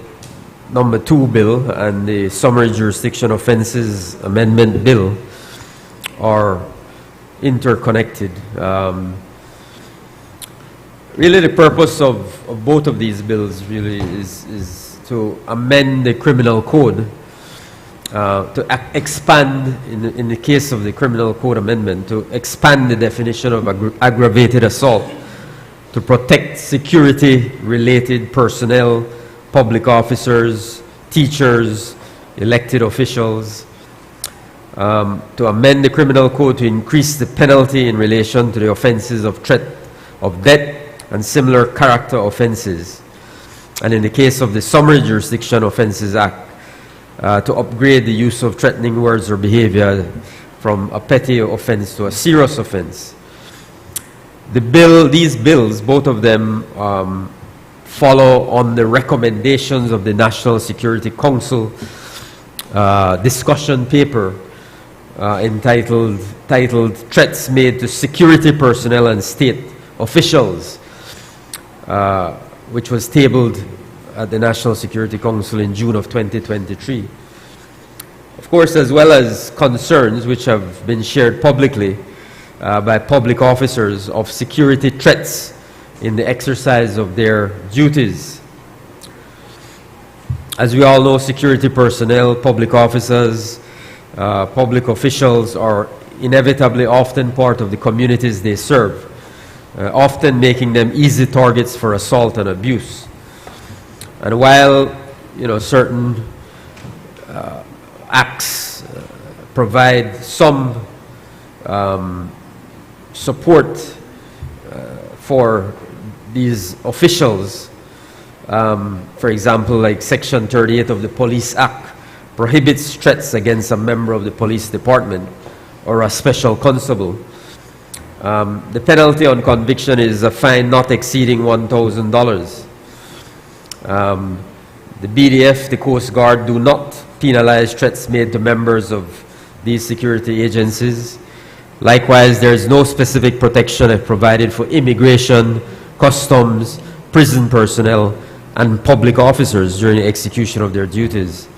number 2 Bill and the Summary Jurisdiction Offences Amendment Bill, are interconnected. Really, the purpose of both of these bills really is to amend the criminal code, to expand, in the case of the Criminal Code Amendment, to expand the definition of aggravated assault, to protect security-related personnel, public officers, teachers, elected officials, to amend the criminal code to increase the penalty in relation to the offences of threat of death and similar character offences, and in the case of the Summary Jurisdiction Offences Act, to upgrade the use of threatening words or behavior from a petty offense to a serious offense. These bills, both of them, follow on the recommendations of the National Security Council discussion paper titled Threats Made to Security Personnel and State Officials, which was tabled at the National Security Council in June of 2023. Of course, as well as concerns which have been shared publicly by public officers of security threats in the exercise of their duties. As we all know, security personnel, public officers, public officials are inevitably often part of the communities they serve, often making them easy targets for assault and abuse. And while, certain acts provide some support for these officials, for example, like Section 38 of the Police Act prohibits threats against a member of the police department or a special constable. The penalty on conviction is a fine not exceeding $1,000. The BDF, the Coast Guard, do not penalize threats made to members of these security agencies. Likewise, there is no specific protection provided for immigration, customs, prison personnel, and public officers during the execution of their duties.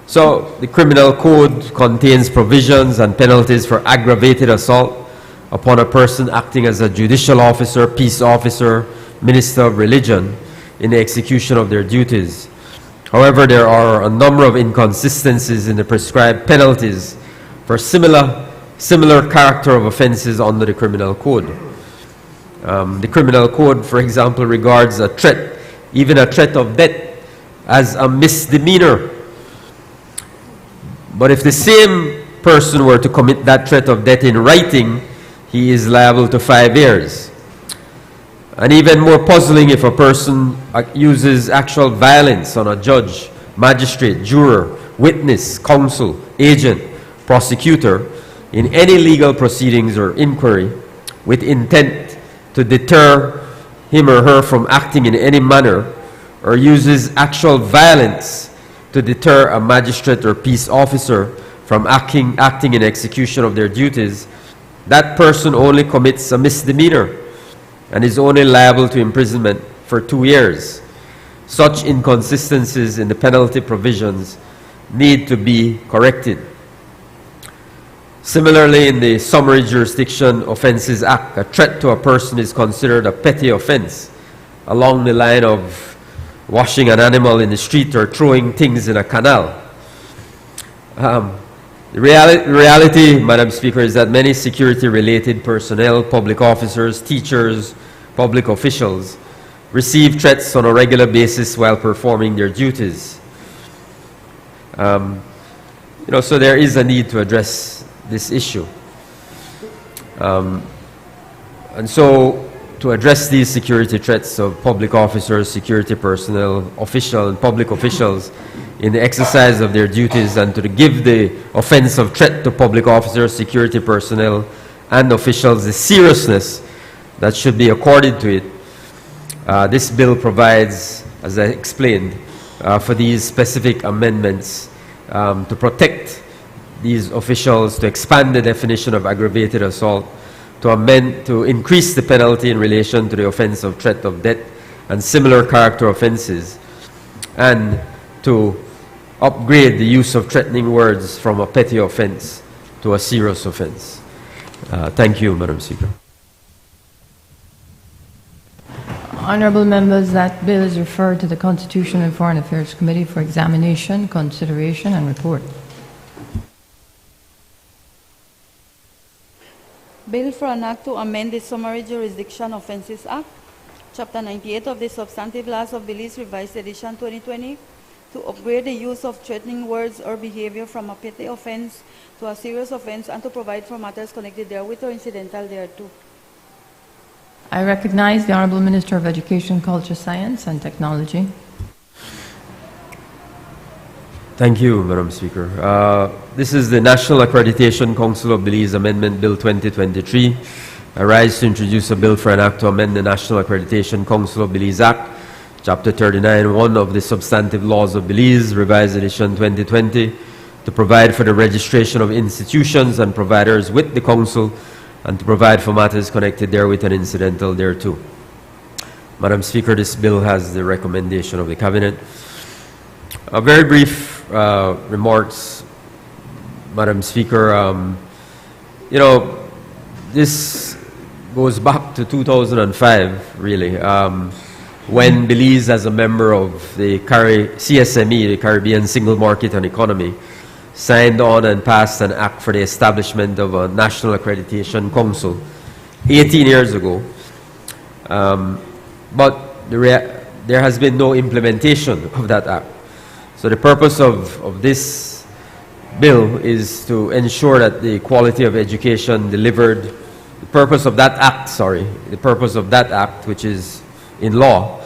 So the Criminal Code contains provisions and penalties for aggravated assault upon a person acting as a judicial officer, peace officer, minister of religion in the execution of their duties. However, there are a number of inconsistencies in the prescribed penalties for similar character of offenses under the Criminal Code. The Criminal Code, for example, regards a threat, even a threat of death, as a misdemeanor. But if the same person were to commit that threat of death in writing, he is liable to 5 years. And even more puzzling if a person uses actual violence on a judge, magistrate, juror, witness, counsel, agent, prosecutor in any legal proceedings or inquiry with intent to deter him or her from acting in any manner, or uses actual violence to deter a magistrate or peace officer from acting in execution of their duties, that person only commits a misdemeanor and is only liable to imprisonment for 2 years. Such inconsistencies in the penalty provisions need to be corrected. Similarly, in the Summary Jurisdiction Offences Act, a threat to a person is considered a petty offense, along the line of washing an animal in the street or throwing things in a canal. The reality, Madam Speaker, is that many security-related personnel, public officers, teachers, public officials, receive threats on a regular basis while performing their duties. So there is a need to address this issue. And so, to address these security threats of public officers, security personnel, official and public officials in the exercise of their duties, and to give the offense of threat to public officers, security personnel, and officials the seriousness that should be accorded to it, this bill provides, as I explained, for these specific amendments to protect these officials, to expand the definition of aggravated assault, to increase the penalty in relation to the offense of threat of death and similar character offenses, and to upgrade the use of threatening words from a petty offense to a serious offense. Thank you, Madam Speaker. Honourable members, that bill is referred to the Constitution and Foreign Affairs Committee for examination, consideration, and report. Bill for an Act to amend the Summary Jurisdiction Offences Act, Chapter 98 of the Substantive Laws of Belize, Revised Edition 2020, to upgrade the use of threatening words or behavior from a petty offense to a serious offense, and to provide for matters connected therewith or incidental thereto. I recognize the Honourable Minister of Education, Culture, Science and Technology. Thank you, Madam Speaker. This is the National Accreditation Council of Belize Amendment Bill 2023. I rise to introduce a bill for an act to amend the National Accreditation Council of Belize Act, Chapter 39(1) of the Substantive Laws of Belize, Revised Edition 2020, to provide for the registration of institutions and providers with the Council, and to provide for matters connected therewith and incidental thereto. Madam Speaker, this bill has the recommendation of the Cabinet. A very brief remarks, Madam Speaker. This goes back to 2005, really, when Belize, as a member of the CSME, the Caribbean Single Market and Economy, signed on and passed an act for the establishment of a National Accreditation Council 18 years ago. But there has been no implementation of that act. So the purpose of this bill is to ensure that the quality of education delivered, the purpose of that act, which is in law,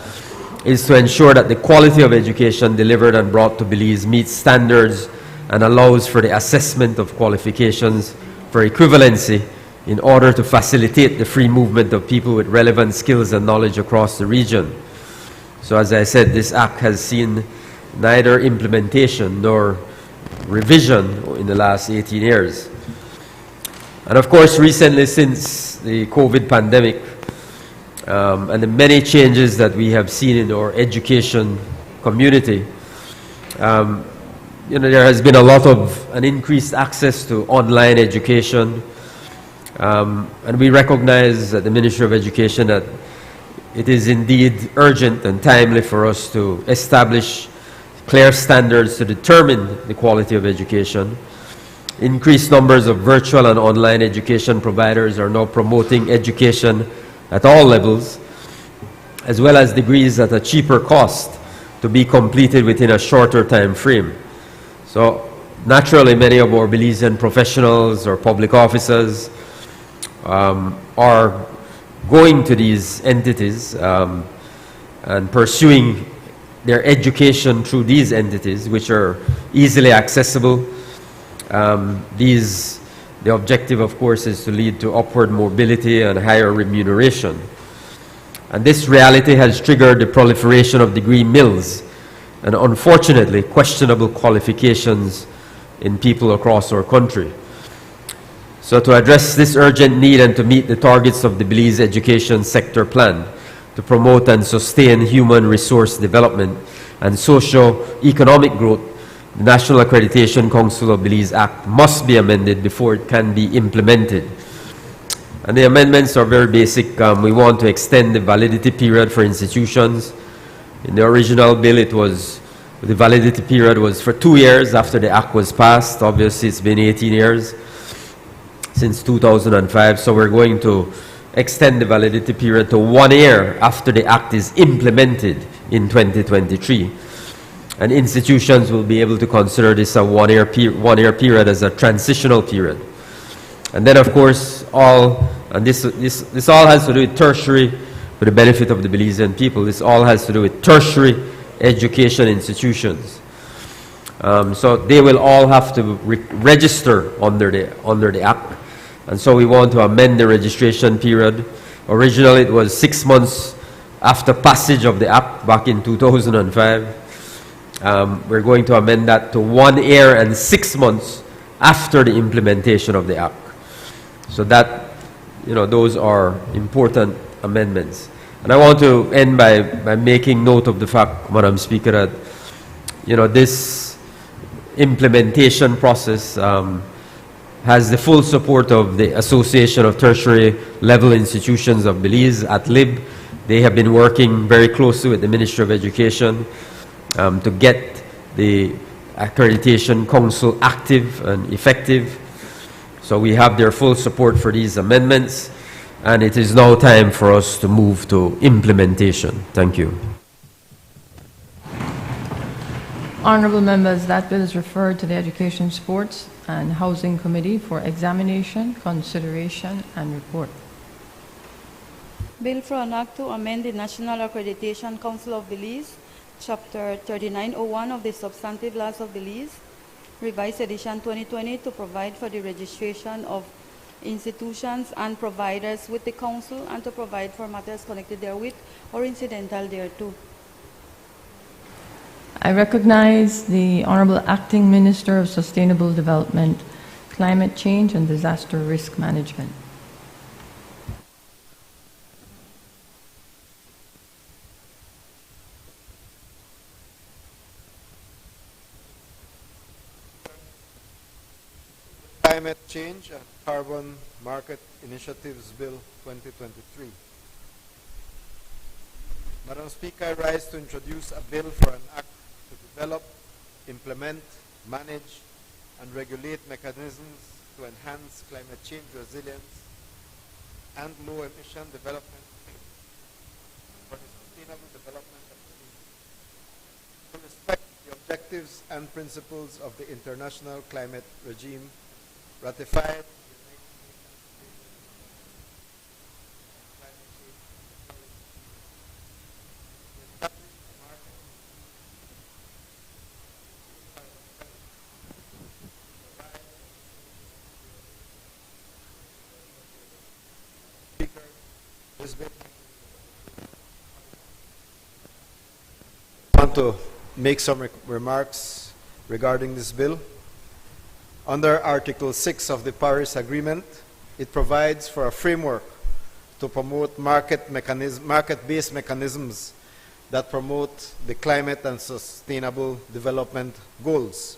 is to ensure that the quality of education delivered and brought to Belize meets standards and allows for the assessment of qualifications for equivalency in order to facilitate the free movement of people with relevant skills and knowledge across the region. So as I said, this act has seen neither implementation nor revision in the last 18 years. And of course, recently, since the COVID pandemic, and the many changes that we have seen in our education community, there has been a lot of an increased access to online education, and we recognize at the Ministry of Education that it is indeed urgent and timely for us to establish clear standards to determine the quality of education. Increased numbers of virtual and online education providers are now promoting education at all levels, as well as degrees at a cheaper cost to be completed within a shorter time frame. So naturally, many of our Belizean professionals or public officers are going to these entities and pursuing their education through these entities, which are easily accessible. The objective, of course, is to lead to upward mobility and higher remuneration. And this reality has triggered the proliferation of degree mills and, unfortunately, questionable qualifications in people across our country. So to address this urgent need and to meet the targets of the Belize Education Sector Plan to promote and sustain human resource development and socio-economic growth, the National Accreditation Council of Belize Act must be amended before it can be implemented. And the amendments are very basic. We want to extend the validity period for institutions. In the original bill, the validity period was for 2 years after the Act was passed. Obviously, it's been 18 years since 2005, so we're going to extend the validity period to 1 year after the Act is implemented in 2023. And institutions will be able to consider this a one-year period as a transitional period. And then, of course, this all has to do with tertiary, for the benefit of the Belizean people. This all has to do with tertiary education institutions. So they will all have to register under the Act. And so we want to amend the registration period. Originally, it was 6 months after passage of the Act back in 2005. We're going to amend that to 1 year and 6 months after the implementation of the Act. So that, those are important amendments. And I want to end by making note of the fact, Madam Speaker, that, this implementation process has the full support of the Association of Tertiary Level Institutions of Belize, ATLIB. They have been working very closely with the Ministry of Education to get the Accreditation Council active and effective. So we have their full support for these amendments, and it is now time for us to move to implementation. Thank you. Honourable members, that bill is referred to the Education, Sports and Housing Committee for examination, consideration and report. Bill for an act to amend the National Accreditation Council of Belize, Chapter 3901 of the Substantive Laws of Belize, Revised Edition 2020, to provide for the registration of institutions and providers with the Council and to provide for matters connected therewith or incidental thereto. I recognize the Honourable Acting Minister of Sustainable Development, Climate Change and Disaster Risk Management. Climate Change and Carbon Market Initiatives Bill 2023. Madam Speaker, I rise to introduce a bill for an act to develop, implement, manage, and regulate mechanisms to enhance climate change resilience and low-emission development for the sustainable development of to respect the objectives and principles of the international climate regime ratified I want to make some remarks regarding this bill. Under Article 6 of the Paris Agreement, it provides for a framework to promote market-based mechanisms that promote the climate and sustainable development goals,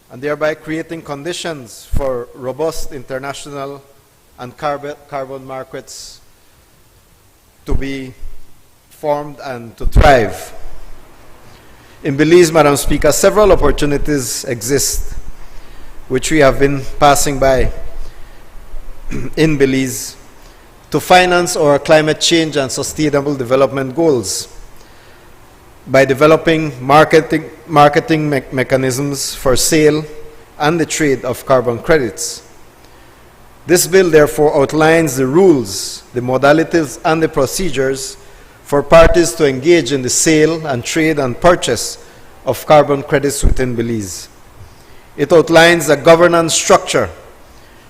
and thereby creating conditions for robust international and carbon markets to be formed and to thrive. In Belize, Madam Speaker, several opportunities exist which we have been passing by in Belize to finance our climate change and sustainable development goals by developing marketing mechanisms for sale and the trade of carbon credits. This bill therefore outlines the rules, the modalities, and the procedures for parties to engage in the sale and trade and purchase of carbon credits within Belize. It outlines a governance structure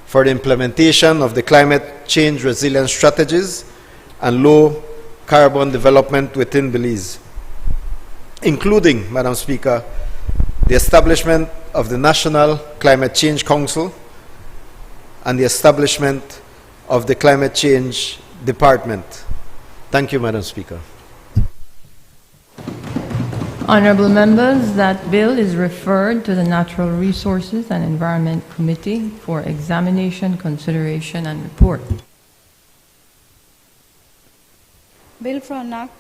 for the implementation of the climate change resilience strategies and low carbon development within Belize, including, Madam Speaker, the establishment of the National Climate Change Council and the establishment of the Climate Change Department. Thank you, Madam Speaker. Honorable members, that bill is referred to the Natural Resources and Environment Committee for examination, consideration, and report. Bill for an act,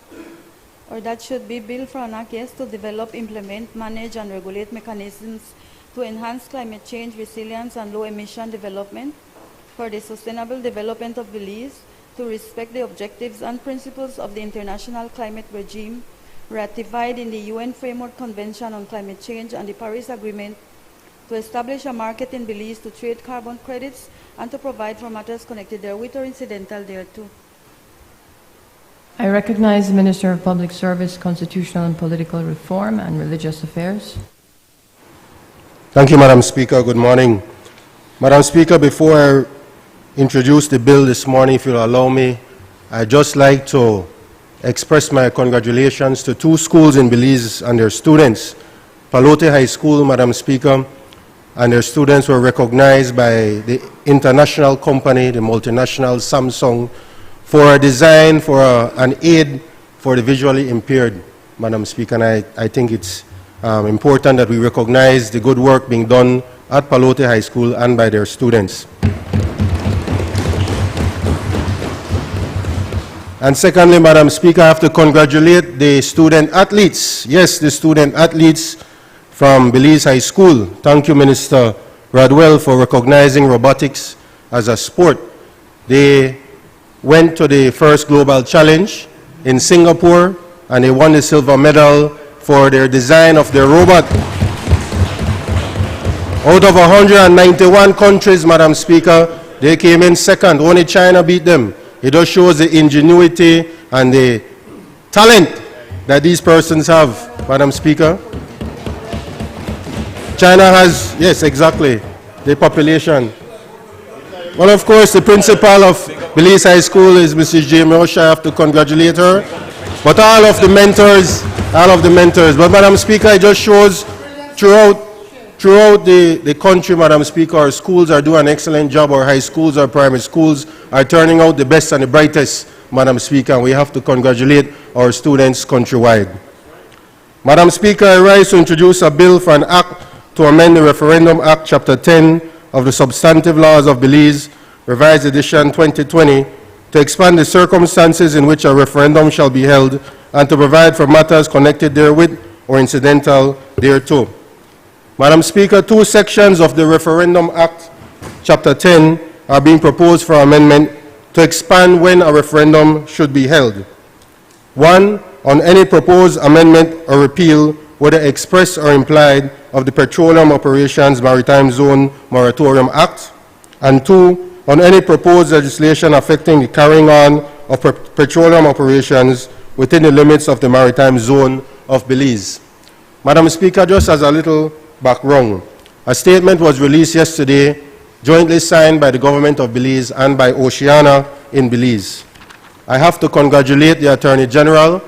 or that should be bill for an act, yes, to develop, implement, manage, and regulate mechanisms to enhance climate change resilience and low emission development for the sustainable development of Belize, to respect the objectives and principles of the international climate regime ratified in the UN Framework Convention on Climate Change and the Paris Agreement, to establish a market in Belize to trade carbon credits and to provide for matters connected therewith or incidental thereto. I recognize the Minister of Public Service, Constitutional and Political Reform and Religious Affairs. Thank you, Madam Speaker. Good morning. Madam Speaker, before I introduce the bill this morning, if you'll allow me, I'd just like to express my congratulations to two schools in Belize and their students. Palote High School, Madam Speaker, and their students were recognized by the international company, the multinational Samsung, for a design for an aid for the visually impaired, Madam Speaker. And I think it's important that we recognize the good work being done at Palote High School and by their students. And secondly, Madam Speaker, I have to congratulate the student athletes. Yes, the student athletes from Belize High School. Thank you, Minister Radwell, for recognizing robotics as a sport. They went to the first Global Challenge in Singapore, and they won the silver medal for their design of their robot. Out of 191 countries, Madam Speaker, they came in second. Only China beat them. It just shows the ingenuity and the talent that these persons have, Madam Speaker. China has, yes, exactly, the population. Well, of course, the principal of Belize High School is Mrs. J. Roche. I have to congratulate her. But all of the mentors. But, Madam Speaker, it just shows throughout the country, Madam Speaker, our schools are doing an excellent job. Our high schools, our primary schools are turning out the best and the brightest, Madam Speaker, and we have to congratulate our students countrywide. Madam Speaker, I rise to introduce a bill for an act to amend the Referendum Act, Chapter 10 of the Substantive Laws of Belize, Revised Edition 2020, to expand the circumstances in which a referendum shall be held and to provide for matters connected therewith or incidental thereto. Madam Speaker, two sections of the Referendum Act, Chapter 10, are being proposed for amendment to expand when a referendum should be held. One, on any proposed amendment or repeal, whether express or implied, of the Petroleum Operations Maritime Zone Moratorium Act, and 2, on any proposed legislation affecting the carrying on of petroleum operations within the limits of the Maritime Zone of Belize. Madam Speaker, just as a little background, a statement was released yesterday, jointly signed by the government of Belize and by Oceana in Belize. I have to congratulate the Attorney General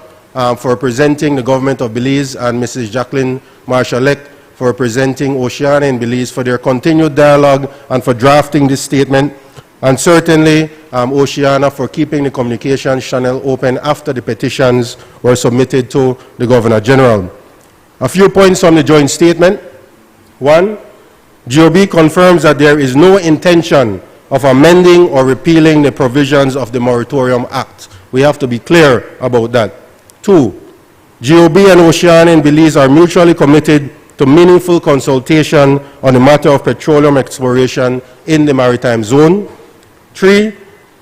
for representing the government of Belize and Mrs. Jacqueline Marshall-Leck for representing Oceana in Belize for their continued dialogue and for drafting this statement, and certainly Oceana for keeping the communication channel open after the petitions were submitted to the Governor General. A few points from the joint statement. 1, GOB confirms that there is no intention of amending or repealing the provisions of the Moratorium Act. We have to be clear about that. 2, GOB and Oceana in Belize are mutually committed to meaningful consultation on the matter of petroleum exploration in the Maritime Zone. 3,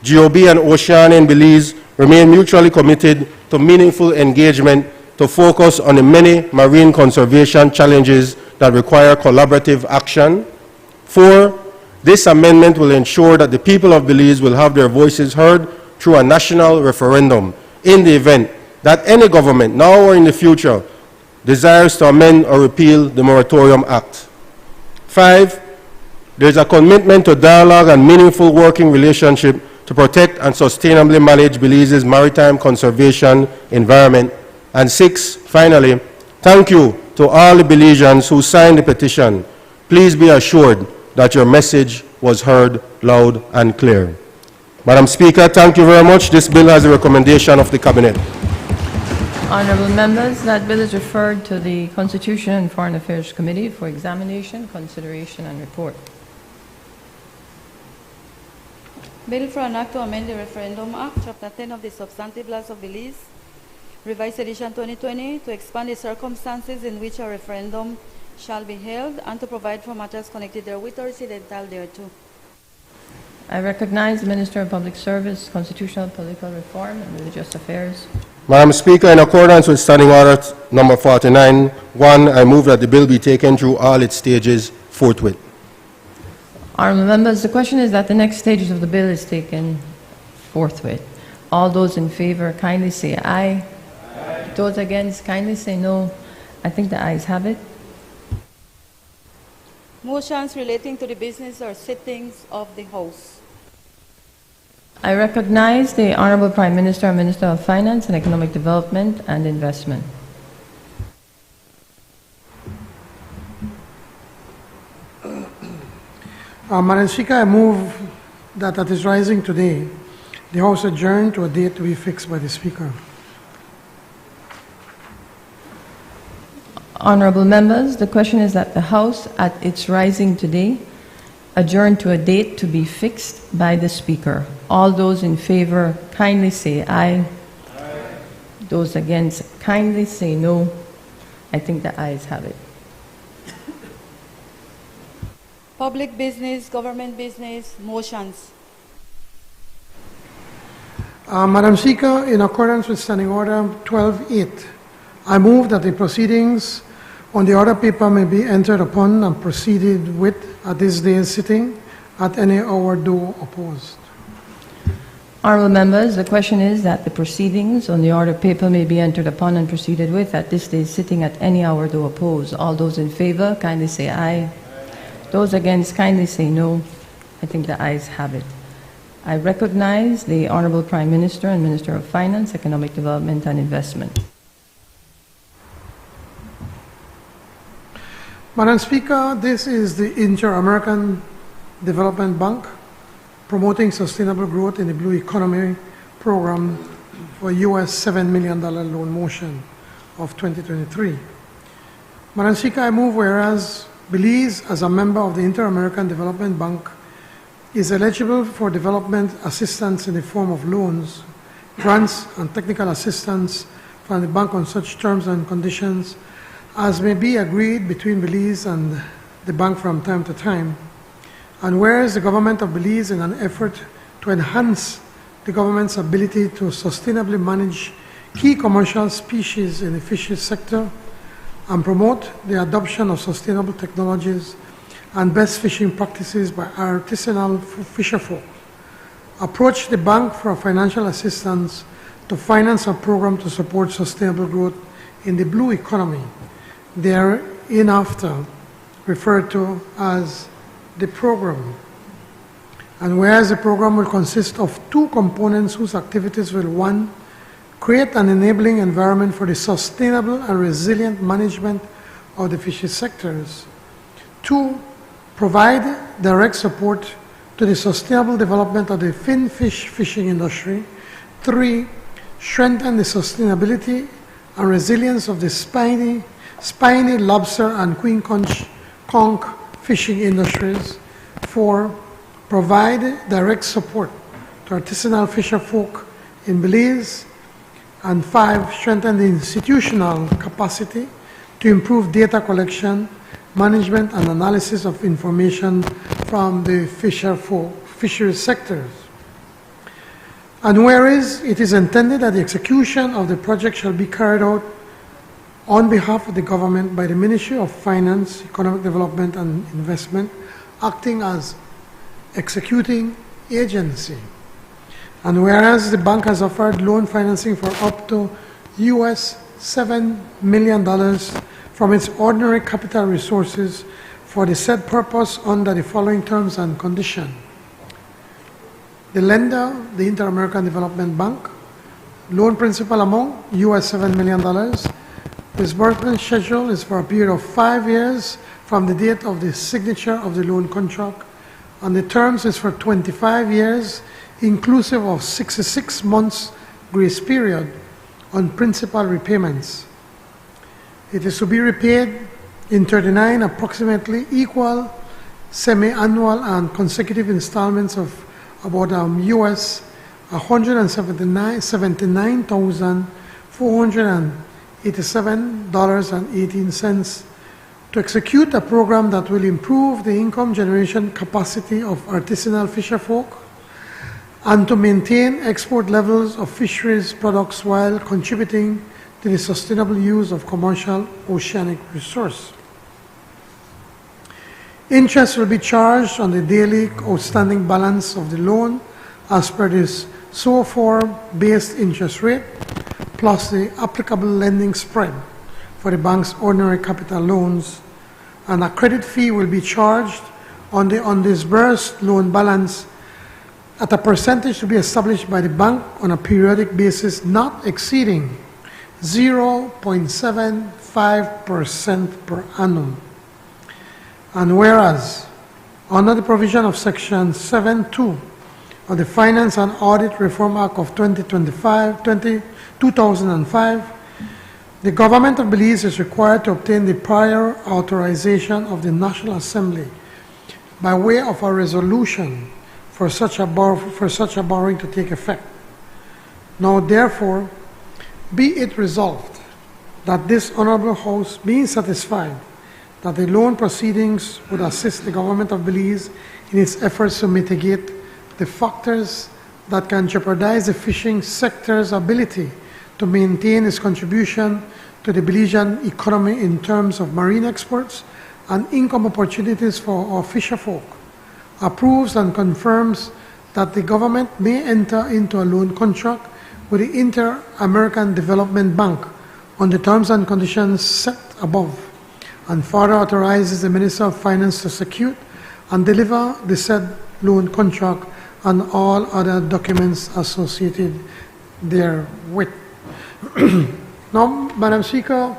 GOB and Oceana in Belize remain mutually committed to meaningful engagement to focus on the many marine conservation challenges that require collaborative action. 4, this amendment will ensure that the people of Belize will have their voices heard through a national referendum in the event that any government, now or in the future, desires to amend or repeal the Moratorium Act. 5, there is a commitment to dialogue and meaningful working relationship to protect and sustainably manage Belize's maritime conservation environment. And 6, finally, thank you to all the Belizeans who signed the petition. Please be assured that your message was heard loud and clear. Madam Speaker, thank you very much. This bill has a recommendation of the Cabinet. Honourable members, that bill is referred to the Constitution and Foreign Affairs Committee for examination, consideration and report. Bill for an Act to amend the Referendum Act, Chapter 10 of the Substantive Laws of Belize, Revised Edition 2020, to expand the circumstances in which a referendum shall be held and to provide for matters connected therewith or incidental thereto. I recognize the Minister of Public Service, Constitutional Political Reform and Religious Affairs. Madam Speaker, in accordance with Standing Order number 49-1, I move that the bill be taken through all its stages forthwith. Honourable members, the question is that the next stages of the bill is taken forthwith. All those in favour kindly say aye. Aye. Those against kindly say no. I think the ayes have it. Motions relating to the business or sittings of the House. I recognize the Honourable Prime Minister and Minister of Finance and Economic Development and Investment. Madam Speaker, I move that at its rising today, the House adjourn to a date to be fixed by the Speaker. Honourable members, the question is that the House, at its rising today, adjourn to a date to be fixed by the Speaker. All those in favour kindly say aye. Aye. Those against kindly say no. I think the ayes have it. Public business, government business, motions. Madam Speaker, in accordance with Standing Order 12.8, I move that the proceedings on the order paper may be entered upon and proceeded with at this day's sitting at any hour though opposed. Honourable members, the question is that the proceedings on the order paper may be entered upon and proceeded with at this day's sitting at any hour though opposed. All those in favour kindly say aye. Those against kindly say no. I think the ayes have it. I recognize the Honourable Prime Minister and Minister of Finance, Economic Development and Investment. Madam Speaker, this is the Inter-American Development Bank promoting sustainable growth in the blue economy program for US $7 million loan motion of 2023. Madam Speaker, I move whereas Belize, as a member of the Inter-American Development Bank, is eligible for development assistance in the form of loans, grants, and technical assistance from the bank on such terms and conditions as may be agreed between Belize and the bank from time to time. And whereas the government of Belize, in an effort to enhance the government's ability to sustainably manage key commercial species in the fisheries sector and promote the adoption of sustainable technologies and best fishing practices by artisanal fisherfolk. Approach the bank for financial assistance to finance a program to support sustainable growth in the blue economy, thereafter referred to as the program. And whereas the program will consist of two components whose activities will, one, create an enabling environment for the sustainable and resilient management of the fisheries sectors. Two, provide direct support to the sustainable development of the finfish fishing industry. Three, strengthen the sustainability and resilience of the spiny lobster and queen conch fishing industries. Four, provide direct support to artisanal fisherfolk in Belize. And five, strengthen the institutional capacity to improve data collection, management, and analysis of information from the fisheries sectors. And whereas it is intended that the execution of the project shall be carried out on behalf of the government by the Ministry of Finance, Economic Development and Investment, acting as executing agency. And whereas the bank has offered loan financing for up to US $7 million from its ordinary capital resources for the said purpose under the following terms and conditions. The lender, the Inter-American Development Bank, loan principal amount US $7 million. Disbursement schedule is for a period of 5 years from the date of the signature of the loan contract, and the terms is for 25 years, inclusive of 66 months grace period on principal repayments. It is to be repaid in 39 approximately equal semi-annual and consecutive installments of about US $179,487.18 to execute a program that will improve the income generation capacity of artisanal fisherfolk and to maintain export levels of fisheries products while contributing to the sustainable use of commercial oceanic resource. Interest will be charged on the daily outstanding balance of the loan as per this SOFR-based interest rate plus the applicable lending spread for the bank's ordinary capital loans, and a credit fee will be charged on the undisbursed loan balance at a percentage to be established by the bank on a periodic basis not exceeding 0.75% per annum. And whereas, under the provision of Section 7.2 of the Finance and Audit Reform Act of 2005, the government of Belize is required to obtain the prior authorization of the National Assembly by way of a resolution for such a borrowing to take effect. Now, therefore, be it resolved that this Honorable House, being satisfied that the loan proceedings would assist the government of Belize in its efforts to mitigate the factors that can jeopardize the fishing sector's ability to maintain its contribution to the Belizean economy in terms of marine exports and income opportunities for our fisherfolk, approves and confirms that the government may enter into a loan contract with the Inter-American Development Bank on the terms and conditions set above, and further authorizes the Minister of Finance to execute and deliver the said loan contract and all other documents associated therewith. Now, Madam Speaker,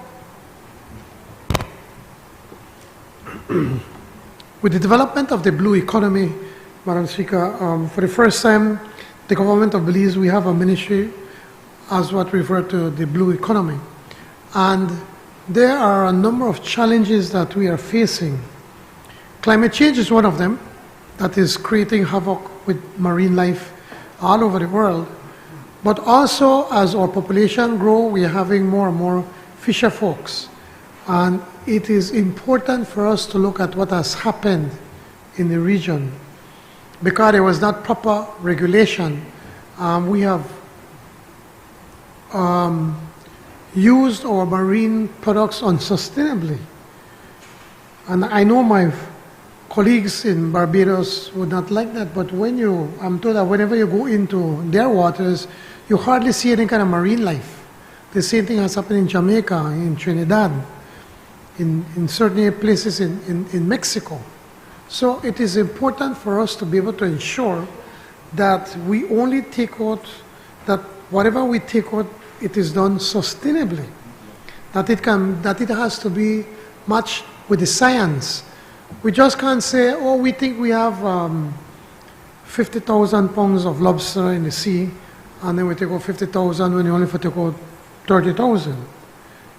with the development of the blue economy, Madam Speaker, for the first time, the government of Belize, we have a ministry as what we refer to the blue economy. And there are a number of challenges that we are facing. Climate change is one of them that is creating havoc with marine life all over the world. But also, as our population grows, we are having more and more fisher folks. And it is important for us to look at what has happened in the region. Because there was not proper regulation, we have used our marine products unsustainably. And I know my colleagues in Barbados would not like that, but I'm told that whenever you go into their waters, you hardly see any kind of marine life. The same thing has happened in Jamaica, in Trinidad, in certain places in Mexico. So it is important for us to be able to ensure that we only take out, that whatever we take out, it is done sustainably. That it has to be matched with the science. We just can't say, oh, we think we have 50,000 pounds of lobster in the sea, and then we take out 50,000 when you only take out 30,000.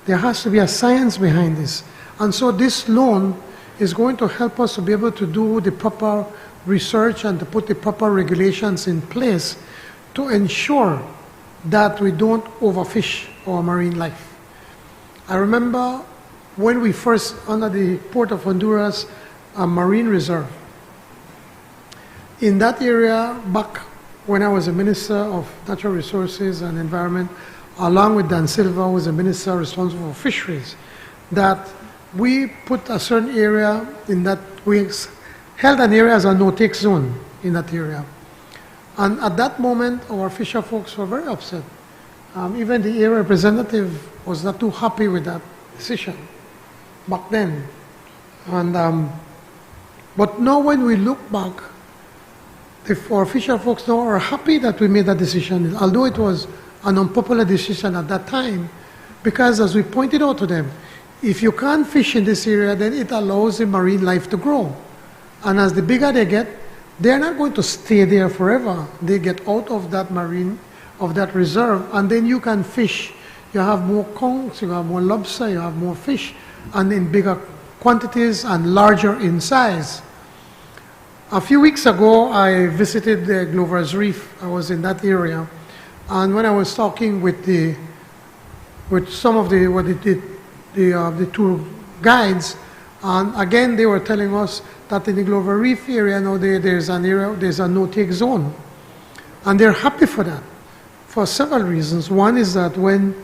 There has to be a science behind this. And so this loan is going to help us to be able to do the proper research and to put the proper regulations in place to ensure that we don't overfish our marine life. I remember when we first, under the Port of Honduras, a marine reserve. In that area, back when I was a Minister of Natural Resources and Environment, along with Dan Silva, who was a minister responsible for fisheries, that we put a certain area in that, we held an area as a no-take zone in that area. And at that moment, our fisher folks were very upset. Even the area representative was not too happy with that decision back then. And, but now when we look back, our fisher folks now are happy that we made that decision, although it was an unpopular decision at that time, because as we pointed out to them, if you can't fish in this area, then it allows the marine life to grow. And as the bigger they get, they're not going to stay there forever. They get out of that marine, of that reserve, and then you can fish. You have more conchs, you have more lobster, you have more fish, and in bigger quantities and larger in size. A few weeks ago, I visited the Glover's Reef. I was in that area. And when I was talking with some of the tour guides, and again they were telling us that in the Glover Reef area now there's a no-take zone, and they're happy for that for several reasons. One is that when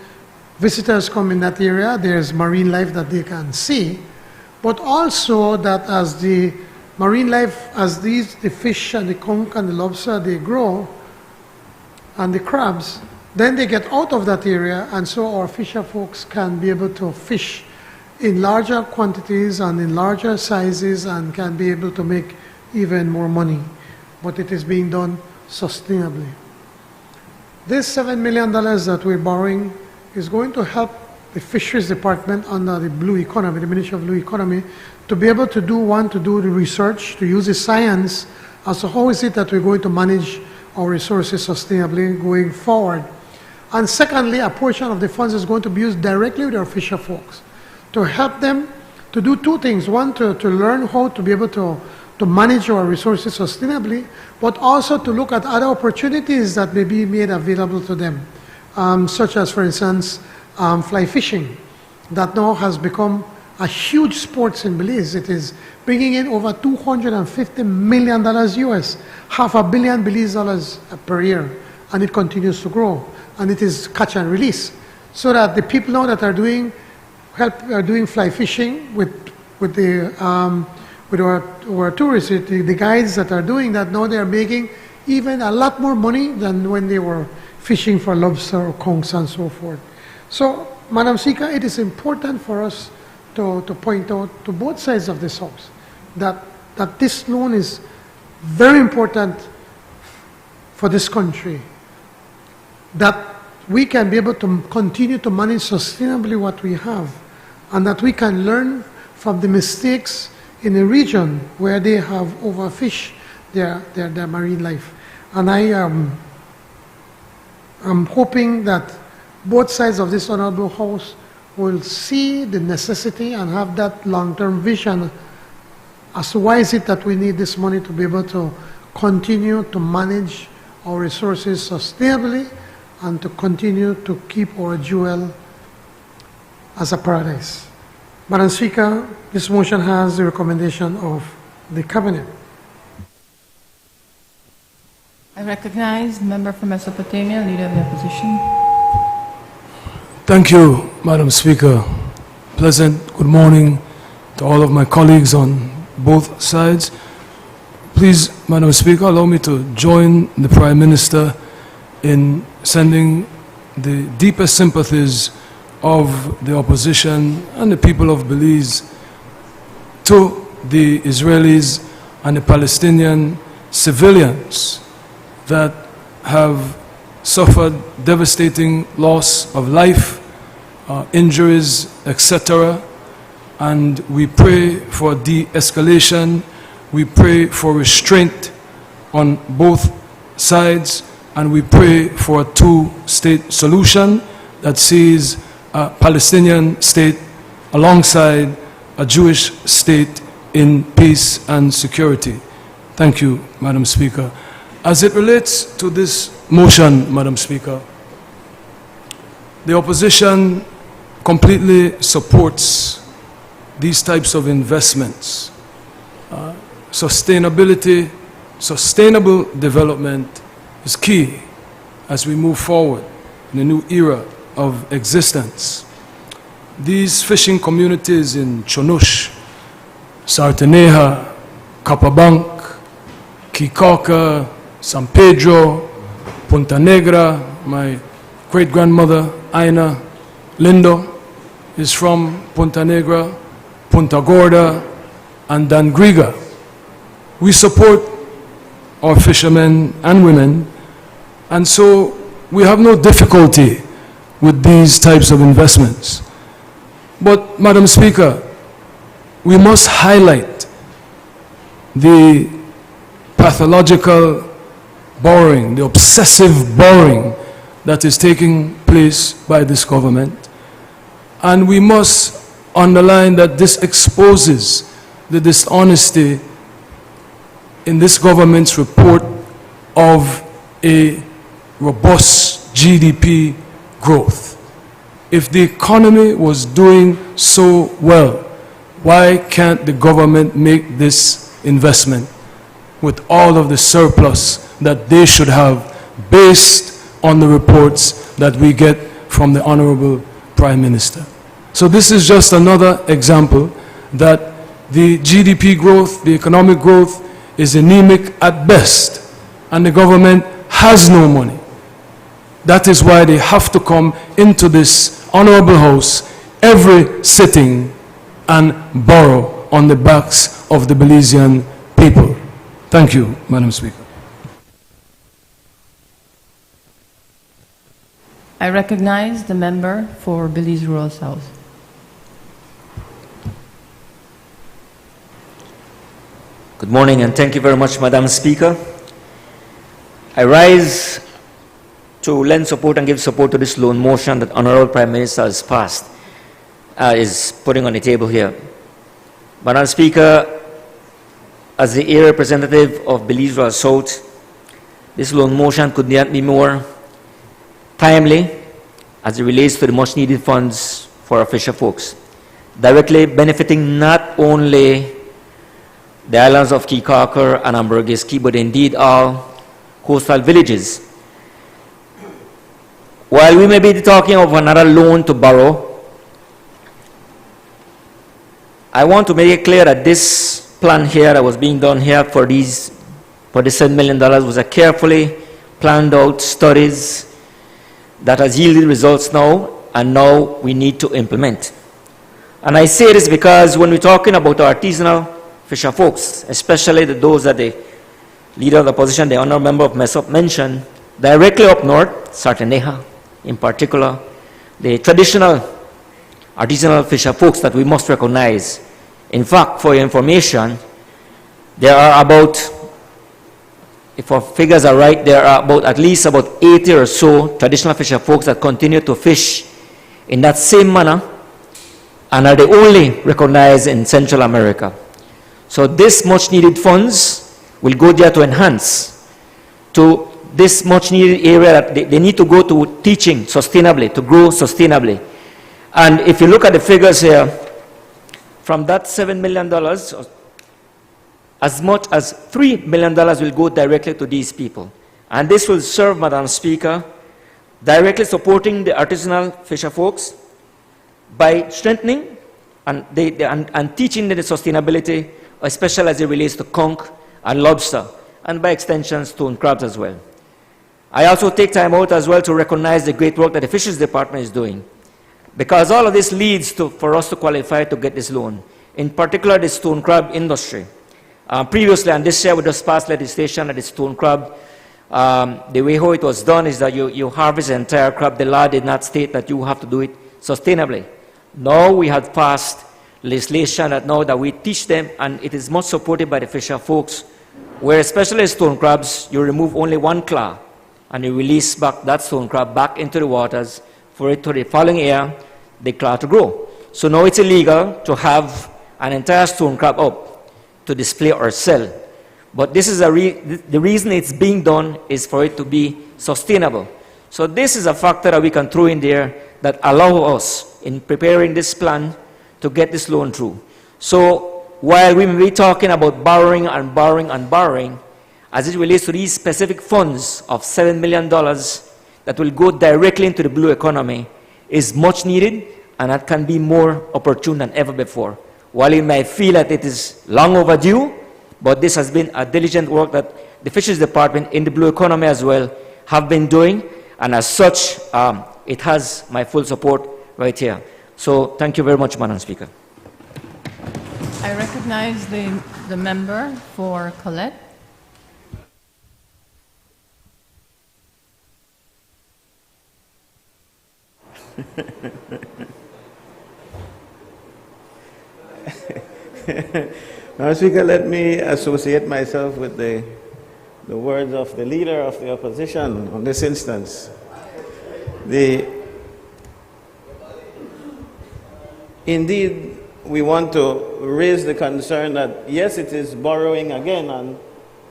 visitors come in that area, there's marine life that they can see, but also that as the marine life, as the fish and the conch and the lobster, they grow, and the crabs, then they get out of that area, and so our fisher folks can be able to fish in larger quantities and in larger sizes and can be able to make even more money. But it is being done sustainably. This $7 million that we're borrowing is going to help the Fisheries Department under the Blue Economy, the Ministry of Blue Economy, to be able to do the research, to use the science as to how is it that we're going to manage our resources sustainably going forward. And secondly, a portion of the funds is going to be used directly with our fisher folks to help them to do two things. One, to learn how to be able to manage our resources sustainably, but also to look at other opportunities that may be made available to them, such as, for instance, fly fishing, that now has become a huge sport in Belize. It is bringing in over $250 million US, $500 million Belize dollars per year, and it continues to grow. And it is catch and release, so that the people now that are doing fly fishing with our tourists, the guides that are doing that, now they are making even a lot more money than when they were fishing for lobster or conchs and so forth. So, Madam Speaker, it is important for us to point out to both sides of this house that this loan is very important for this country, that we can be able to continue to manage sustainably what we have, and that we can learn from the mistakes in a region where they have overfished their marine life. And I am hoping that both sides of this honorable house will see the necessity and have that long-term vision as to why is it that we need this money to be able to continue to manage our resources sustainably and to continue to keep our jewel as a paradise. Madam Speaker, this motion has the recommendation of the Cabinet. I recognize the member from Mesopotamia, Leader of the Opposition. Thank you, Madam Speaker. Pleasant good morning to all of my colleagues on both sides. Please, Madam Speaker, allow me to join the Prime Minister in sending the deepest sympathies of the opposition and the people of Belize to the Israelis and the Palestinian civilians that have suffered devastating loss of life, injuries, etc. And we pray for de-escalation, we pray for restraint on both sides, and we pray for a two-state solution that sees a Palestinian state alongside a Jewish state in peace and security. Thank you, Madam Speaker. As it relates to this motion, Madam Speaker, the opposition completely supports these types of investments. Sustainable development is key as we move forward in a new era of existence. These fishing communities in Chonush, Sarteneja, Capabanc, Kikaka, San Pedro, Punta Negra, my great-grandmother, Aina Lindo, is from Punta Negra, Punta Gorda, and Dangriga. We support our fishermen and women, and so we have no difficulty with these types of investments. But, Madam Speaker, we must highlight the pathological borrowing, the obsessive borrowing that is taking place by this government. And we must underline that this exposes the dishonesty in this government's report of a robust GDP growth. If the economy was doing so well, why can't the government make this investment with all of the surplus that they should have based on the reports that we get from the Honorable Prime Minister? So this is just another example that the GDP growth, the economic growth, is anemic at best, and the government has no money. That is why they have to come into this Honorable House every sitting and borrow on the backs of the Belizean people. Thank you, Madam Speaker. I recognize the member for Belize Rural South. Good morning, and thank you very much, Madam Speaker. I rise to lend support and give support to this loan motion that Honorable Prime Minister has passed, is putting on the table here. Madam Speaker, as the area representative of Belize Rural South, this loan motion could not be more timely as it relates to the much needed funds for our fisher folks, directly benefiting not only the islands of Kikakar and Ambergis Key, but indeed all coastal villages. While we may be talking of another loan to borrow, I want to make it clear that this plan here that was being done here for the $7 million was a carefully planned out studies that has yielded results now, and now we need to implement. And I say this because when we're talking about our artisanal fisher folks, especially those that the leader of the opposition, the honourable member of MESOP, mentioned, directly up north, Sarteneja in particular, the traditional artisanal fisher folks that we must recognize. In fact, for your information, there are about, if our figures are right, there are about at least about 80 or so traditional fisher folks that continue to fish in that same manner and are the only recognized in Central America. So this much needed funds will go there to enhance to this much needed area that they need to go to teaching sustainably, to grow sustainably. And if you look at the figures here, from that $7 million, as much as $3 million will go directly to these people. And this will serve, Madam Speaker, directly supporting the artisanal fisher folks by strengthening and teaching them the sustainability, especially as it relates to conch and lobster, and by extension, stone crabs as well. I also take time out as well to recognize the great work that the Fisheries Department is doing, because all of this leads for us to qualify to get this loan, in particular the stone crab industry. Previously, and this year we just passed legislation that the stone crab, the way how it was done is that you harvest the entire crab. The law did not state that you have to do it sustainably. Now we have passed legislation that now that we teach them, and it is much supported by the fisher folks, where especially stone crabs, you remove only one claw, and you release back that stone crab back into the waters for it to the following year, the claw to grow. So now it's illegal to have an entire stone crab up to display or sell. But this is the reason it's being done is for it to be sustainable. So this is a factor that we can throw in there that allow us in preparing this plan to get this loan through. So while we may be talking about borrowing and borrowing and borrowing, as it relates to these specific funds of $7 million that will go directly into the blue economy is much needed, and that can be more opportune than ever before. While you may feel that it is long overdue, but this has been a diligent work that the Fisheries Department in the blue economy as well have been doing, and as such, it has my full support right here. So thank you very much, Madam Speaker. I recognize the member for Colette. Madam Speaker, let me associate myself with the words of the leader of the opposition on this instance. Indeed, we want to raise the concern that, yes, it is borrowing again, and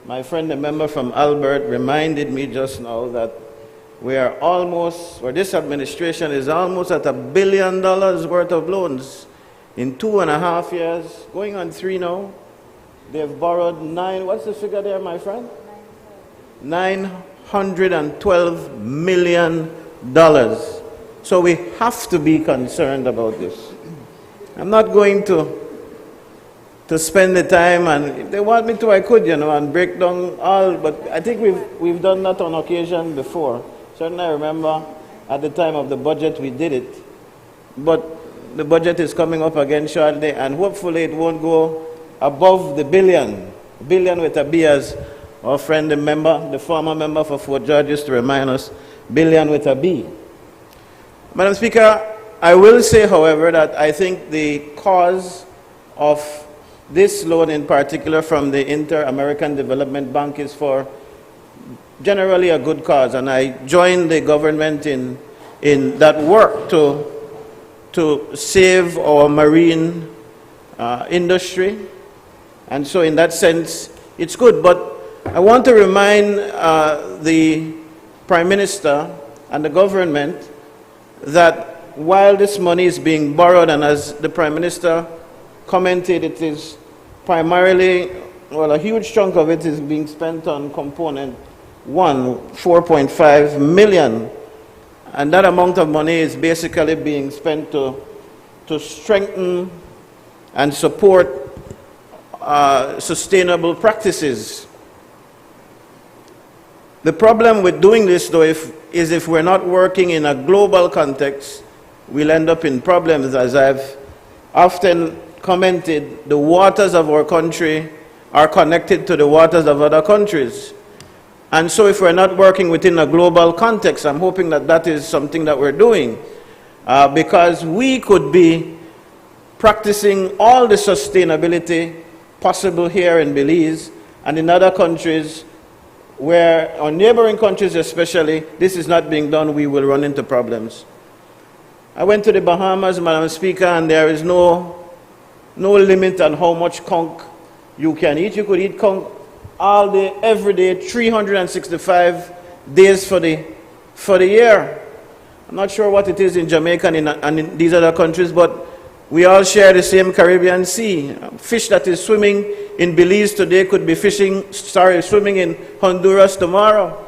my friend, the member from Albert, reminded me just now that we are almost, or this administration is almost at $1 billion worth of loans. In 2.5 years, going on 3 now, they've borrowed what's the figure there, my friend? $912 million. So we have to be concerned about this. I'm not going to spend the time, and if they want me to, I could, and break down all, but I think we've done that on occasion before. Certainly I remember at the time of the budget we did it, but the budget is coming up again shortly, and hopefully it won't go above the billion with a B, as our friend, the former member for Fort George used to remind us, billion with a B. Madam Speaker, I will say, however, that I think the cause of this loan in particular from the Inter-American Development Bank is for generally a good cause, and I join the government in that work to save our marine industry, and so in that sense it's good. But I want to remind the Prime Minister and the government that while this money is being borrowed, and as the Prime Minister commented, it is primarily, well, a huge chunk of it is being spent on component 1, 4.5 million. And that amount of money is basically being spent to strengthen and support sustainable practices. The problem with doing this, though, is if we're not working in a global context, we'll end up in problems. As I've often commented, the waters of our country are connected to the waters of other countries. And so if we're not working within a global context, I'm hoping that that is something that we're doing, because we could be practicing all the sustainability possible here in Belize and in other countries where, or neighboring countries especially, this is not being done, we will run into problems. I went to the Bahamas, Madam Speaker, and there is no limit on how much conch you can eat. You could eat conch all day, every day, 365 days for the year. I'm not sure what it is in Jamaica and in these other countries, but we all share the same Caribbean Sea. Fish that is swimming in Belize today could be swimming in Honduras tomorrow.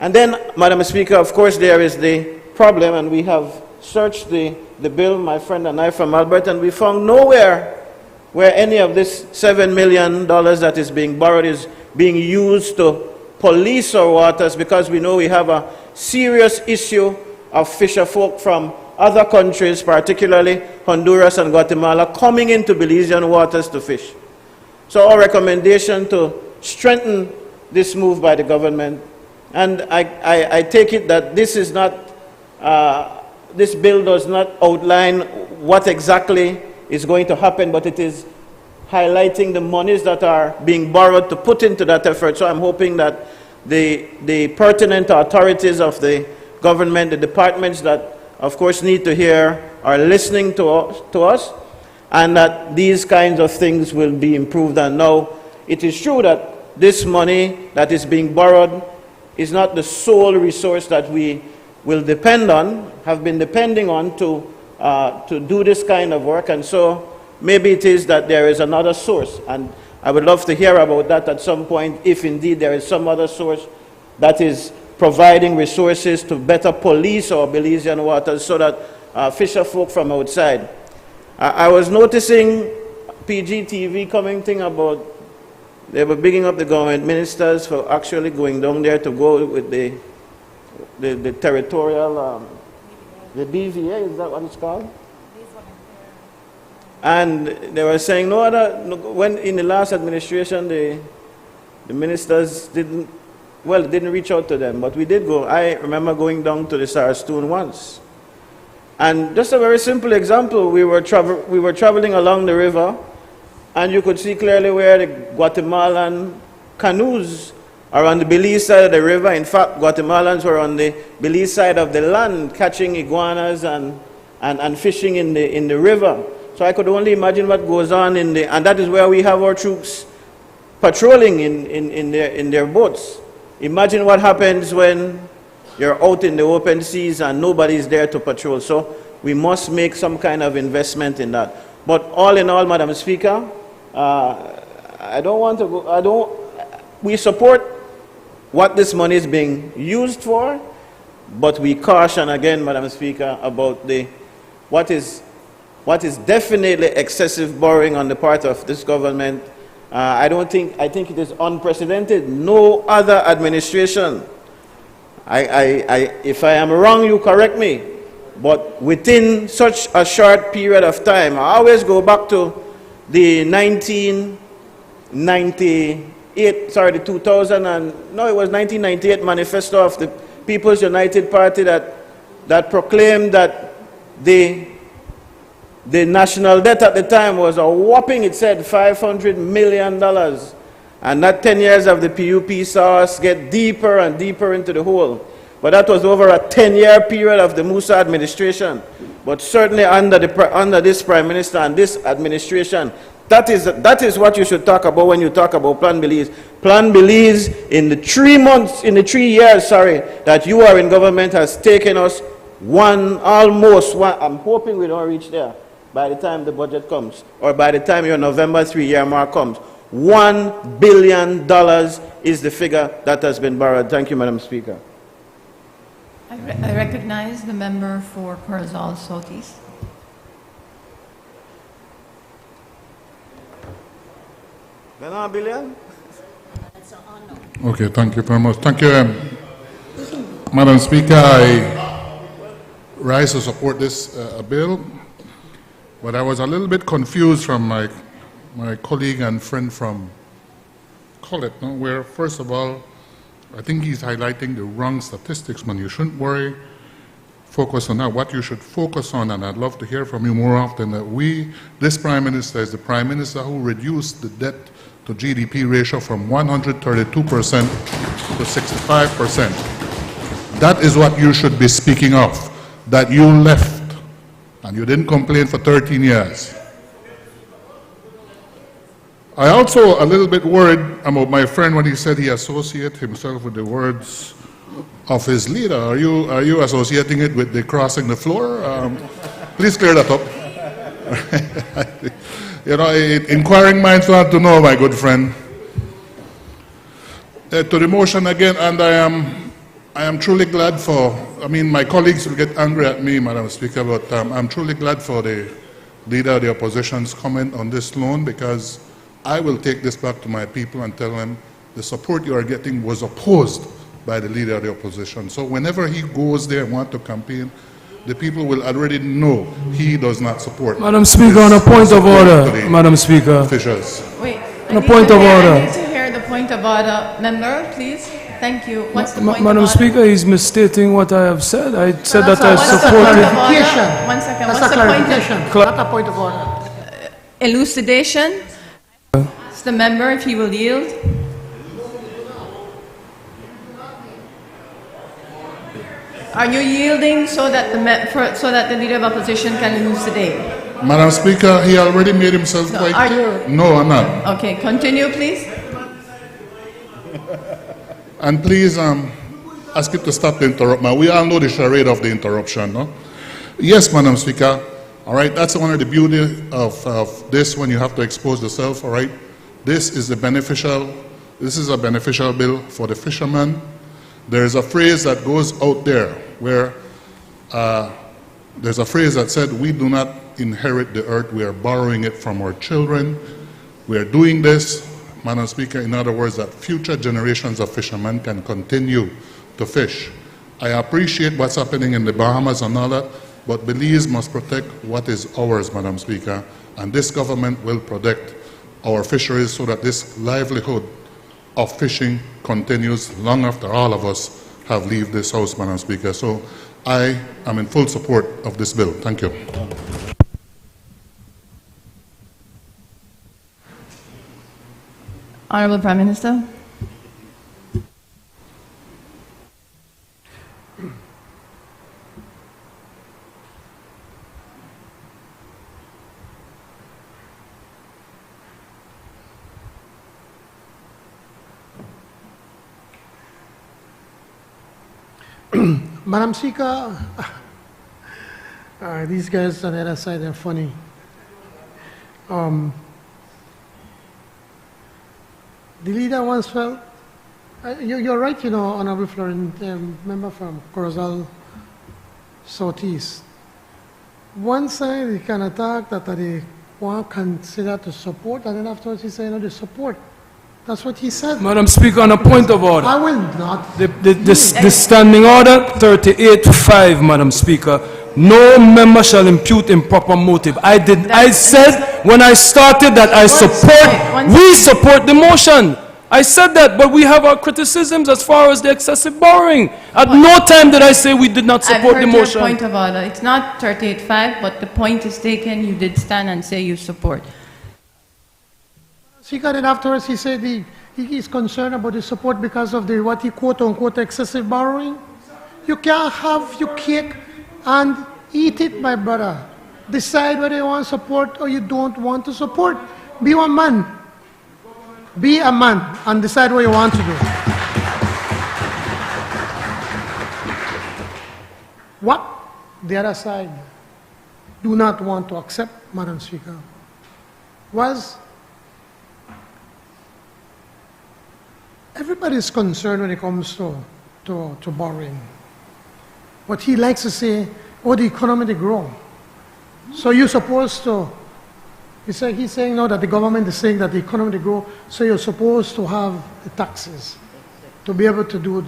And then, Madam Speaker, of course, there is the problem, and we have searched the bill, my friend and I, from Albert, and we found nowhere where any of this $7 million that is being borrowed is being used to police our waters, because we know we have a serious issue of fisher folk from other countries, particularly Honduras and Guatemala, coming into Belizean waters to fish. So our recommendation to strengthen this move by the government, and I take it that this is not, this bill does not outline what exactly is going to happen, but it is highlighting the monies that are being borrowed to put into that effort. So I'm hoping that the pertinent authorities of the government, the departments that of course need to hear, are listening to us, and that these kinds of things will be improved. And now it is true that this money that is being borrowed is not the sole resource that we will depend on, have been depending on to do this kind of work. And so maybe it is that there is another source, and I would love to hear about that at some point, if indeed there is some other source that is providing resources to better police our Belizean waters so that fisher folk from outside. I was noticing PGTV coming thing about, they were bigging up the government ministers for actually going down there to go with the territorial, the BVA, is that what it's called? And they were saying when in the last administration the ministers didn't reach out to them, but we did go. I remember going down to the Sarastone once. And just a very simple example, we were traveling along the river, and you could see clearly where the Guatemalan canoes are on the Belize side of the river. In fact, Guatemalans were on the Belize side of the land catching iguanas and fishing in the river. So I could only imagine what goes on and that is where we have our troops patrolling in their boats. Imagine what happens when you're out in the open seas and nobody's there to patrol. So we must make some kind of investment in that. But all in all, Madam Speaker, we support what this money is being used for, but we caution again, Madam Speaker, about what is definitely excessive borrowing on the part of this government. I think it is unprecedented. No other administration, if I am wrong, you correct me, but within such a short period of time, I always go back to the 1998 manifesto of the People's United Party that proclaimed that the national debt at the time was a whopping, it said, $500 million. And that 10 years of the PUP saw us get deeper and deeper into the hole. But that was over a 10-year period of the Musa administration. But certainly under this Prime Minister and this administration, that is what you should talk about when you talk about Plan Belize. Plan Belize in the 3 years, that you are in government has taken us almost one, I'm hoping we don't reach there by the time the budget comes, or by the time your November 3-year mark comes. $1 billion is the figure that has been borrowed. Thank you, Madam Speaker. I recognize the member for Corazal Southeast. $1 billion? Okay, thank you very much. Thank you, Madam Speaker. I rise to support this bill, but I was a little bit confused from my colleague and friend from Collett, where first of all, I think he's highlighting the wrong statistics, man. You shouldn't worry, focus on that. What you should focus on, and I'd love to hear from you more often, that this Prime Minister is the Prime Minister who reduced the debt to GDP ratio from 132% to 65%. That is what you should be speaking of, that you left and you didn't complain for 13 years. I also a little bit worried about my friend when he said he associates himself with the words of his leader. Are you associating it with the crossing the floor? Please clear that up. Inquiring minds want to know, my good friend. To the motion again, and I am I am truly glad for, my colleagues will get angry at me, Madam Speaker, but I'm truly glad for the Leader of the Opposition's comment on this loan, because I will take this back to my people and tell them the support you are getting was opposed by the Leader of the Opposition. So whenever he goes there and wants to campaign, the people will already know he does not support. Madam Speaker, on a point of order, Madam Speaker. Officials. Wait, on a point of order. I need to hear the point of order. Member, please. Thank you. What's the point Madam of order? Speaker, he's misstating what I have said. I said that I What's the supported. point of order? One second. That's What's a the point clarification, of not a point of order. elucidation? It's the member, if he will yield. Are you yielding so that the Leader of Opposition can elucidate? Madam Speaker, he already made himself quite clear. No, I'm not. Okay, continue, please. And please ask it to stop the interruption. We all know the charade of the interruption, no? Yes, Madam Speaker. All right, that's one of the beauty of this when you have to expose yourself, all right? This is a beneficial bill for the fishermen. There is a phrase that goes out there where there's a phrase that said, we do not inherit the earth, we are borrowing it from our children. We are doing this, Madam Speaker, in other words, that future generations of fishermen can continue to fish. I appreciate what's happening in the Bahamas and all that, but Belize must protect what is ours, Madam Speaker, and this government will protect our fisheries so that this livelihood of fishing continues long after all of us have left this house, Madam Speaker. So I am in full support of this bill. Thank you. Honorable Prime Minister. Madam Speaker, these guys on the other side are funny. The leader once felt, you're right, Honorable Florent, member from Corozal Southeast. One side he can attack that they want to consider to support, and then afterwards he said, the support. That's what he said. Madam Speaker, on a point of order. I will not. The standing order 38-5, Madam Speaker. No member shall impute improper motive. I said when I started that we support the motion. I said that, but we have our criticisms as far as the excessive borrowing. At no time did I say we did not support the motion. Your point of order. It's not 38-5, but the point is taken. You did stand and say you support. Speaker, then afterwards he said he is concerned about the support because of the what he quote-unquote excessive borrowing. You can't have your cake and eat it, my brother. Decide whether you want support or you don't want to support. Be one man. Be a man and decide what you want to do. What the other side do not want to accept, Madam Speaker, was everybody is concerned when it comes to borrowing. But he likes to say, oh, the economy to grow. So you're supposed to, he's saying now that the government is saying that the economy to grow, so you're supposed to have the taxes to be able to do it.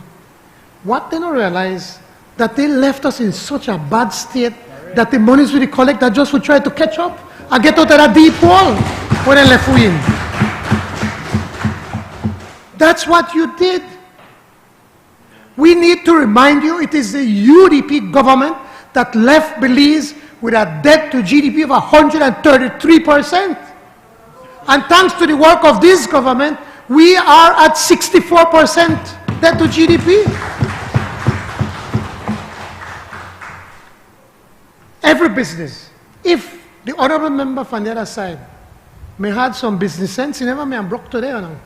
What they don't realize, that they left us in such a bad state that the monies we collect that just would try to catch up and get out of that deep hole where they left we in. That's what you did. We need to remind you it is the UDP government that left Belize with a debt to GDP of 133%. And thanks to the work of this government, we are at 64% debt to GDP. Every business, if the honorable member from the other side may had some business sense, he never may have broke today, you know.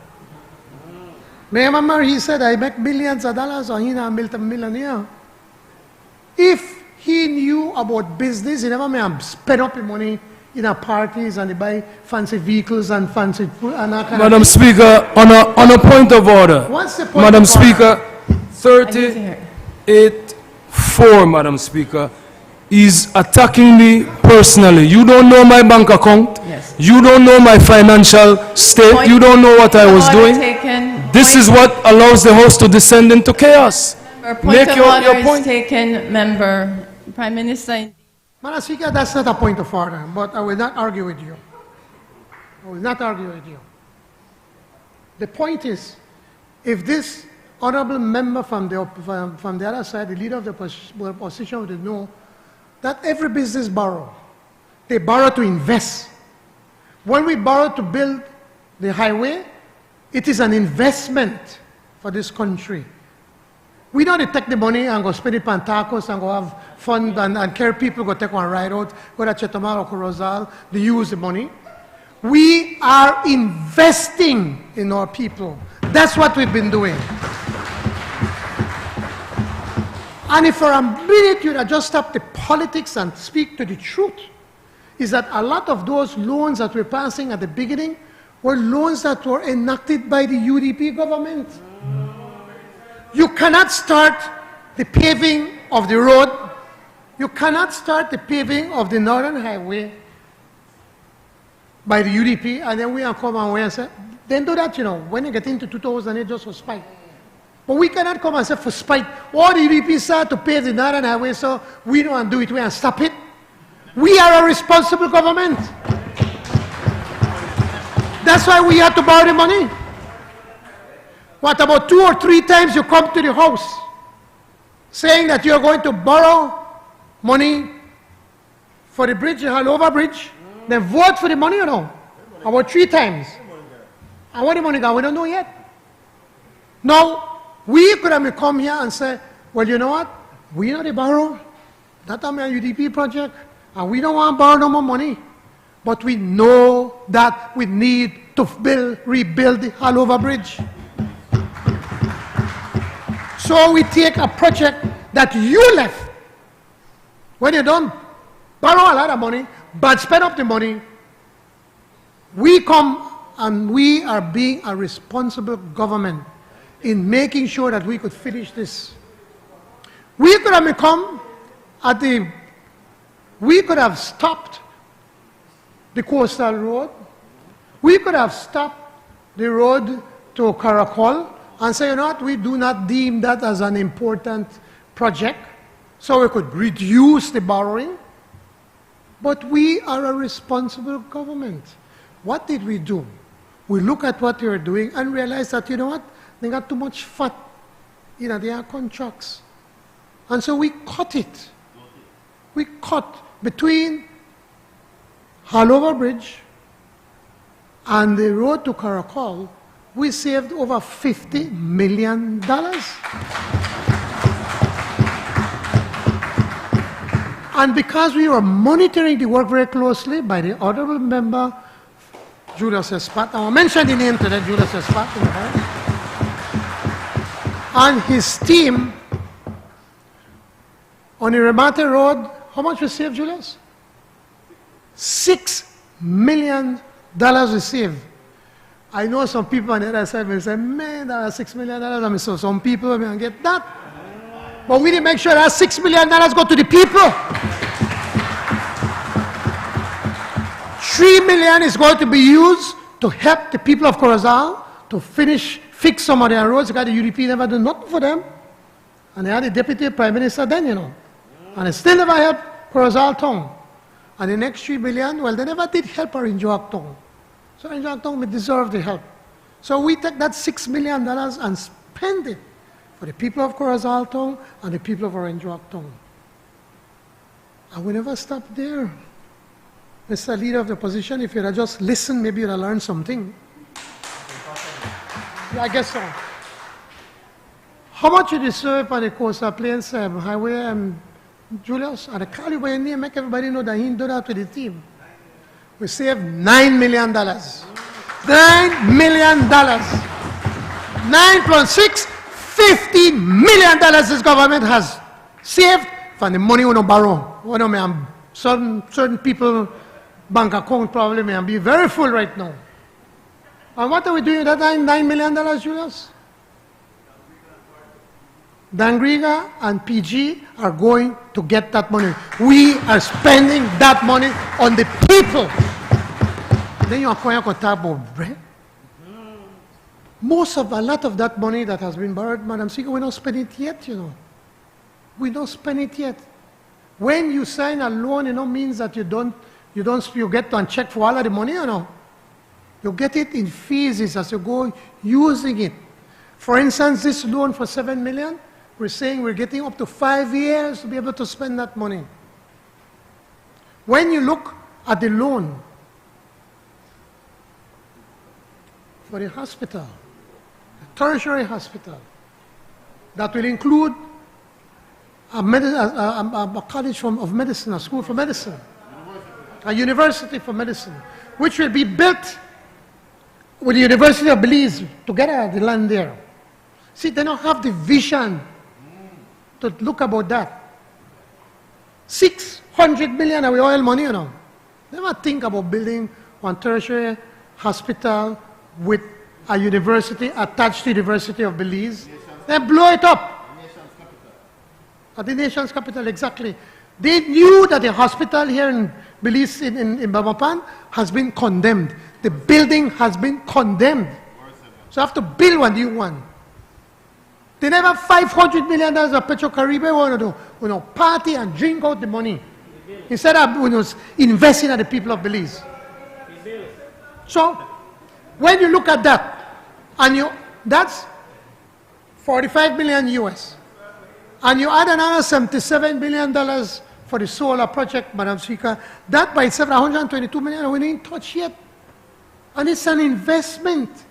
May I remember he said, I make billions of dollars, or he now built a millionaire. If he knew about business, he never may have spent up his money in our parties and they buy fancy vehicles and fancy food and that kind Madam of Speaker, on a point of order. What's the point Madam of Speaker, order? 30 84, Madam Speaker, is attacking me personally. You don't know my bank account. Yes. You don't know my financial state. You don't know what I was doing. This is what allows the House to descend into chaos. Point of order is taken, Member. Prime Minister. Madam Speaker, that's not a point of order, but I will not argue with you. I will not argue with you. The point is, if this honorable member from the other side, the leader of the opposition, would know that every business borrow. They borrow to invest. When we borrow to build the highway, it is an investment for this country. We don't take the money and go spend it on tacos and go have fun and care people, go take one ride out, go to Chetumal or Corozal, they use the money. We are investing in our people. That's what we've been doing. And if for a minute you just stop the politics and speak to the truth, is that a lot of those loans that we're passing at the beginning were loans that were enacted by the UDP government. You cannot start the paving of the road. You cannot start the paving of the Northern Highway by the UDP, and then we are come and say, then do that, when you get into 2008, just for spite. But we cannot come and say for spite, all the UDP start to pave the Northern Highway, so we don't do it, we and stop it. We are a responsible government. That's why we have to borrow the money. What about 2 or 3 times you come to the House saying that you're going to borrow money for the bridge, the Halover Bridge, then vote for the money or no? About 3 times. And where the money go? We don't know yet. Now, we could have come here and say, well, you know what? We know the borrow. That's a UDP project. And we don't want to borrow no more money. But we know that we need to rebuild the Halover Bridge. So we take a project that you left. When you don't borrow a lot of money, but spend up the money, we come and we are being a responsible government in making sure that we could finish this. We could have become we could have stopped the coastal road. We could have stopped the road to Caracol and say, you know what, we do not deem that as an important project, so we could reduce the borrowing. But we are a responsible government. What did we do? We look at what they are doing and realize that, you know what, they got too much fat in their contracts. And so we cut it. We cut between Halover Bridge and the road to Caracol, we saved over $50 million. And because we were monitoring the work very closely by the honorable member, Julius Espat, I will mention the name today, Julius Espat, and his team on the Remate Road, how much we saved, Julius? $6 million we saved. I know some people on the other side will say, man, that was $6 million. I mean, so some people will get that. But we need to make sure that $6 million go to the people. $3 million is going to be used to help the people of Corozal to fix some of their roads because the UDP never do nothing for them. And they had the deputy prime minister then, And they still never helped Corozal town. And the next $3 million, well, they never did help Orange town. So Orange town may deserve the help. So we take that $6 million and spend it for the people of Corozal town and the people of Orange town. And we never stop there. Mr. Leader of the opposition, if you'd have just listened, maybe you'd have learned something. Yeah, I guess so. How much you deserve on the Coastal Plains Highway, Julius? And I call you by your name, make everybody know that he did that with the team. We saved $9 million. $9 million. 9 plus 6, $50 million this government has saved from the money we don't borrow. Certain people bank account probably may be very full right now. And what are we doing with that $9 million, Julius? Dangriga and PG are going to get that money. We are spending that money on the people. Then you are going to talk about bread. A lot of that money that has been borrowed, Madam Speaker, we don't spend it yet, you know. We don't spend it yet. When you sign a loan, means that you get to check for all of the money, you know. You get it in phases as you go using it. For instance, this loan for $7 million, we're saying we're getting up to 5 years to be able to spend that money. When you look at the loan for the hospital, a tertiary hospital, that will include a college of medicine, a school for medicine, a university for medicine, which will be built with the University of Belize together, the land there. See, they don't have the vision to look about that. 600 million of oil money, you know. They never think about building one tertiary hospital with a university attached to the University of Belize. They blow it up. At the nation's capital, exactly. They knew that the hospital here in Belize, in Bamapan, has been condemned. The building has been condemned. So I have to build one new one. They never have $500 million of Petro-Caribbean want to do, party and drink out the money. Instead of investing in the people of Belize. So, when you look at that, and that's 45 million US, and you add another $77 billion for the solar project, Madam Speaker, that by itself, 122 million, we didn't touch yet. And it's an investment.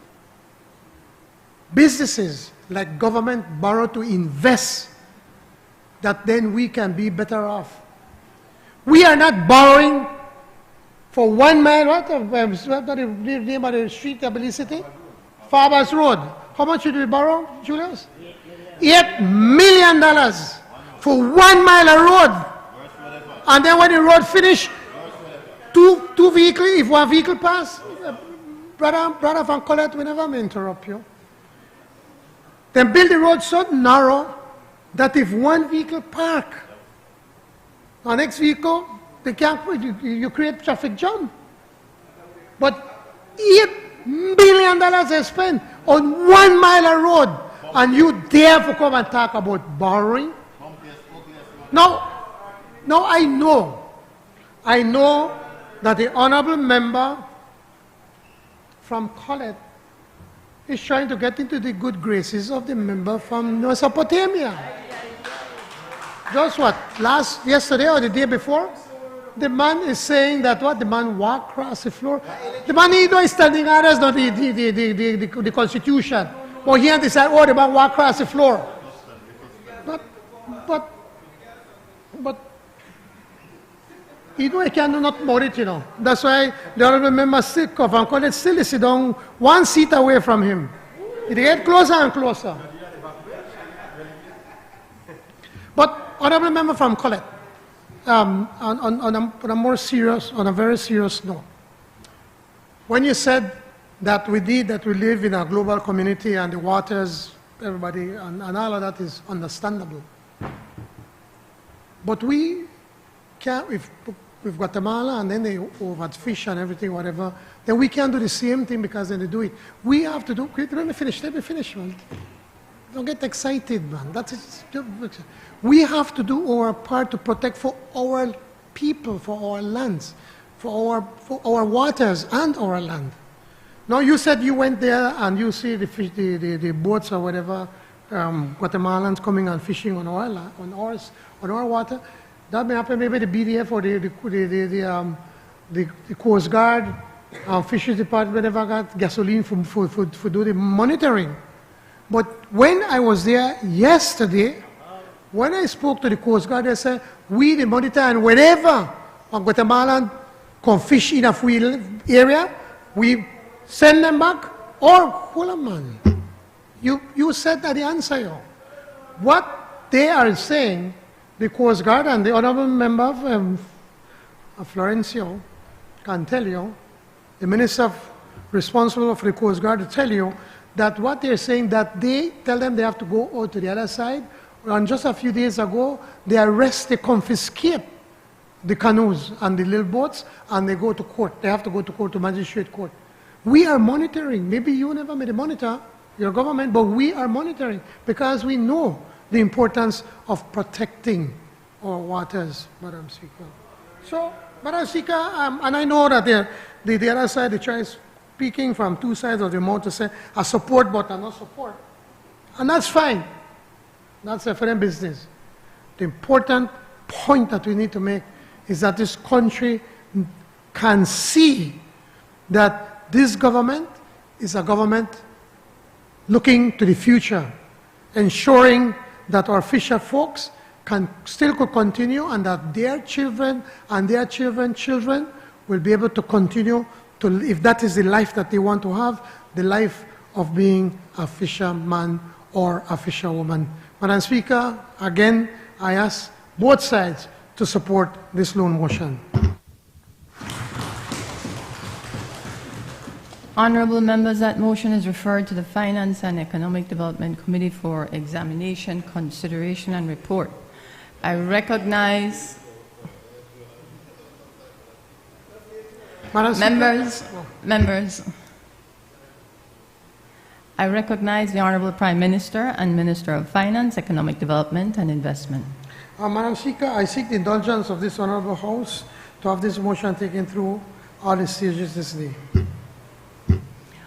Businesses like government borrow to invest, that then we can be better off. We are not borrowing for 1 mile, what the name of the street of Belize City? Farbers Road. How much should we borrow, Julius? $8 million for 1 mile of road. And then when the road finish, two vehicles, if one vehicle pass, Brother Van Colette, we never may interrupt you. Then build the road so narrow that if one vehicle park, the next vehicle, they can't, you create traffic jam. But $8 million they spend on 1 mile of road, and you dare to come and talk about borrowing? Now I know that the honorable member from Colette is trying to get into the good graces of the member from Mesopotamia. Just what? Yesterday or the day before? The man is saying that what? The man walked across the floor. The man is standing others, not the Constitution. Or here they say, oh, the man walked across the floor. But I can do not more it, That's why the honorable member Van Colette still sit down 1 seat away from him. It gets closer and closer. But honorable member from Colette, on a very serious note, when you said that we live in a global community and the waters, everybody, and all of that is understandable. But we can't, with Guatemala, and then they overfish and everything, whatever, then we can't do the same thing because then they do it. We have to do, let me finish, man. Don't get excited, man. We have to do our part to protect for our people, for our lands, for our waters and our land. Now you said you went there and you see the fish, the boats or whatever, Guatemalans coming and fishing on our land, on our water. That may happen maybe the BDF or the Coast Guard, Fisheries Department, whatever got gasoline for do the monitoring. But when I was there yesterday, when I spoke to the Coast Guard, they said, we the monitor, and whenever a Guatemalan can fish in a free area, we send them back, or hold on, man. You said that the answer, yo. What they are saying, the Coast Guard and the honorable member of Florencio can tell you, the minister responsible for the Coast Guard to tell you that what they're saying, that they tell them they have to go out to the other side And just a few days ago, they confiscate the canoes and the little boats, and they go to court. They have to go to court, to magistrate court. We are monitoring. Maybe you never made a monitor, your government, but we are monitoring because we know the importance of protecting our waters, Madam Speaker. So, Madam Speaker, and I know that the other side, they try speaking from two sides of the mouth to say, I support, but I not support. And that's fine. That's a different business. The important point that we need to make is that this country can see that this government is a government looking to the future, ensuring that our fisher folks could continue, and that their children and their children's children will be able to continue to, if that is the life that they want to have, the life of being a fisherman or a fisherwoman. Madam Speaker, again, I ask both sides to support this loan motion. Honorable members, that motion is referred to the Finance and Economic Development Committee for examination, consideration, and report. I recognize members. I recognize the Honorable Prime Minister and Minister of Finance, Economic Development, and Investment. Madam Speaker, I seek the indulgence of this Honorable House to have this motion taken through all the stages this day.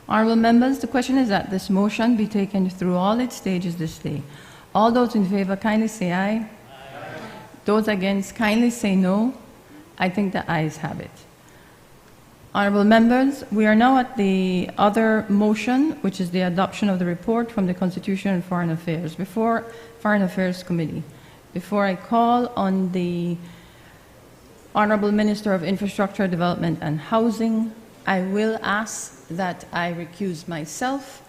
Honorable members, the question is that this motion be taken through all its stages this day. All those in favor kindly say aye. Aye. Those against kindly say no. I think the ayes have it. Honorable members, we are now at the other motion, which is the adoption of the report from the Constitution and Foreign Affairs Committee. Before I call on the Honorable Minister of Infrastructure, Development and Housing, I will ask that I recuse myself,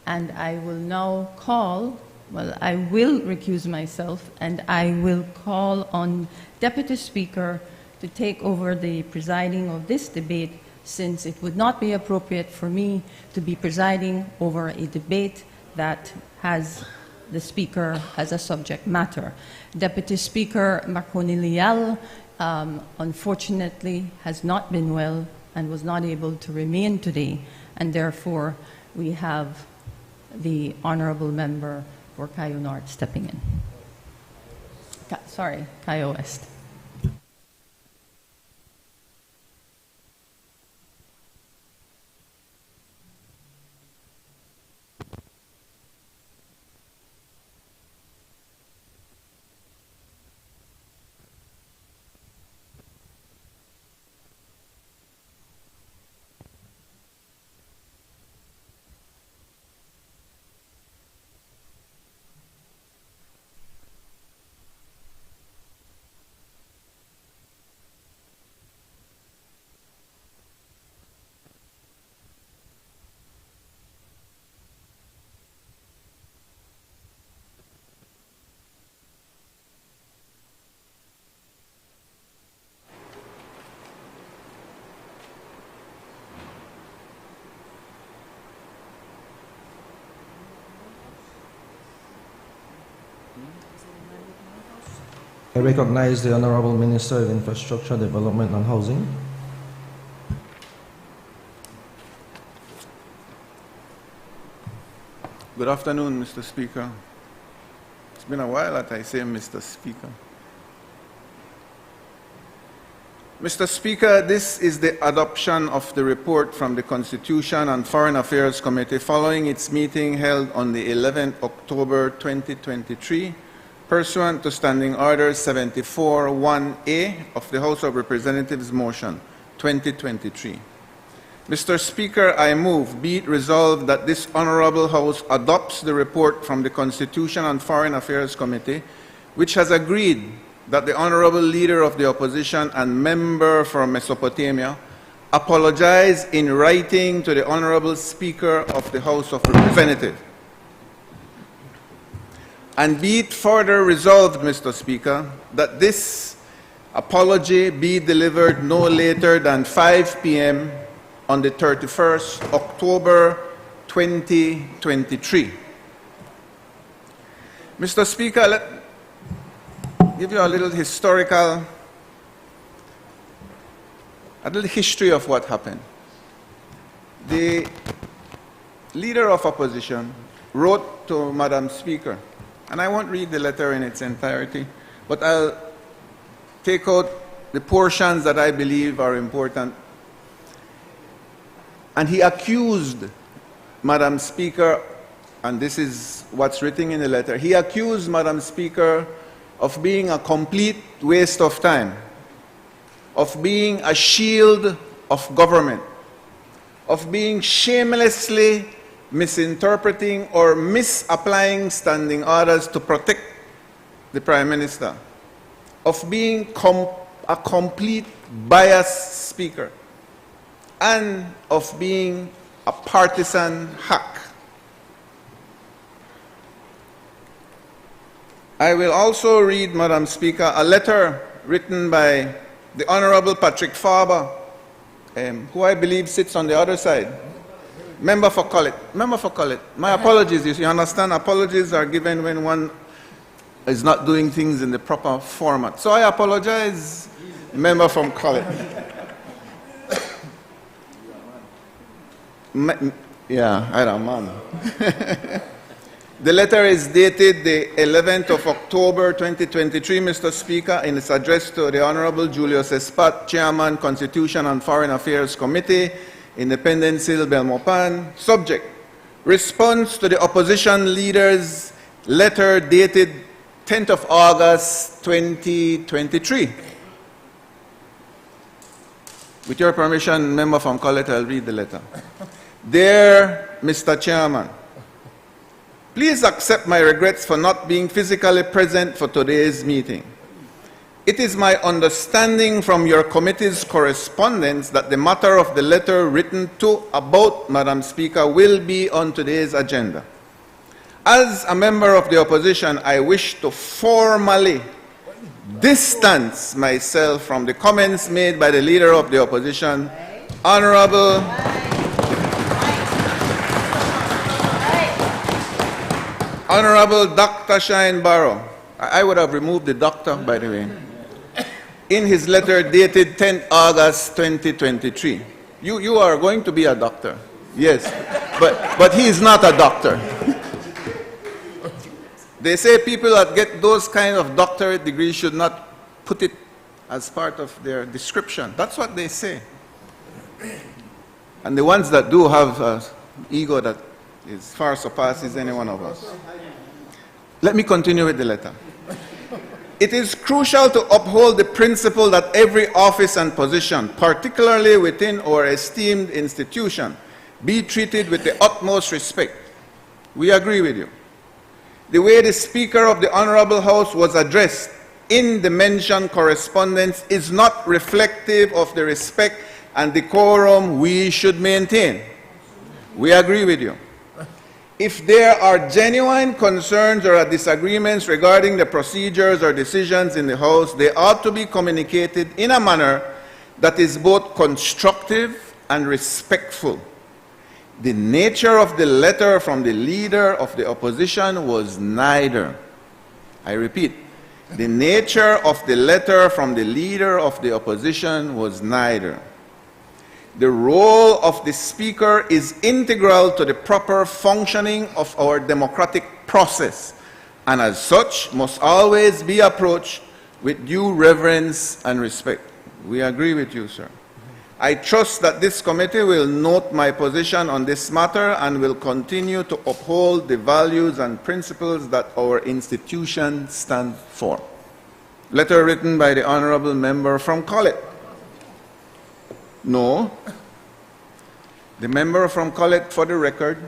and I will now call, I will recuse myself, and I will call on Deputy Speaker to take over the presiding of this debate, since it would not be appropriate for me to be presiding over a debate that has the Speaker as a subject matter. Deputy Speaker Marconi Leal, unfortunately, has not been well and was not able to remain today, and therefore we have the Honorable Member for Cayo North stepping in. Cayo West. I recognize the Honorable Minister of Infrastructure, Development and Housing. Good afternoon, Mr. Speaker. It's been a while that I say Mr. Speaker. Mr. Speaker, this is the adoption of the report from the Constitution and Foreign Affairs Committee following its meeting held on the 11th October 2023, pursuant to Standing Order 74-1A of the House of Representatives Motion 2023. Mr. Speaker, I move, be it resolved that this Honorable House adopts the report from the Constitution and Foreign Affairs Committee, which has agreed that the Honorable Leader of the Opposition and Member for Mesopotamia apologize in writing to the Honorable Speaker of the House of Representatives. And be it further resolved, Mr. Speaker, that this apology be delivered no later than 5 p.m. on the 31st October 2023. Mr. Speaker, let me give you a little history of what happened. The leader of opposition wrote to Madam Speaker, and I won't read the letter in its entirety, but I'll take out the portions that I believe are important. And he accused Madam Speaker, and this is what's written in the letter, he accused Madam Speaker of being a complete waste of time, of being a shield of government, of being shamelessly misinterpreting or misapplying standing orders to protect the Prime Minister, of being a complete biased speaker, and of being a partisan hack. I will also read, Madam Speaker, a letter written by the Honorable Patrick Farber, who I believe sits on the other side. Member for Collett. Member for Collett. My apologies, you understand, apologies are given when one is not doing things in the proper format. So I apologize, member from Collett. Yeah, I don't know. The letter is dated the 11th of October 2023, Mr. Speaker, and it's addressed to the Honorable Julius Espat, Chairman, Constitution and Foreign Affairs Committee, Independence Hill, Belmopan. Subject: response to the opposition leader's letter dated 10th of August 2023. With your permission, member from Collett, I'll read the letter. Dear Mr. Chairman, please accept my regrets for not being physically present for today's meeting. It is my understanding from your committee's correspondence that the matter of the letter written to about Madam Speaker will be on today's agenda. As a member of the opposition, I wish to formally distance myself from the comments made by the leader of the opposition, Honorable Dr. Shine Barrow. I would have removed the doctor, by the way. In his letter dated 10th August 2023. You are going to be a doctor. Yes, but he is not a doctor. They say people that get those kind of doctorate degrees should not put it as part of their description. That's what they say. And the ones that do have an ego that is far surpasses any one of us. Let me continue with the letter. It is crucial to uphold the principle that every office and position, particularly within our esteemed institution, be treated with the utmost respect. We agree with you. The way the Speaker of the Honorable House was addressed in the mentioned correspondence is not reflective of the respect and decorum we should maintain. We agree with you. If there are genuine concerns or disagreements regarding the procedures or decisions in the House, they ought to be communicated in a manner that is both constructive and respectful. The nature of the letter from the leader of the opposition was neither. I repeat, the nature of the letter from the leader of the opposition was neither. The role of the Speaker is integral to the proper functioning of our democratic process, and as such must always be approached with due reverence and respect. We agree with you, sir. I trust that this committee will note my position on this matter and will continue to uphold the values and principles that our institution stands for. Letter written by the Honorable Member from Collett. No, the member from Collett, for the record,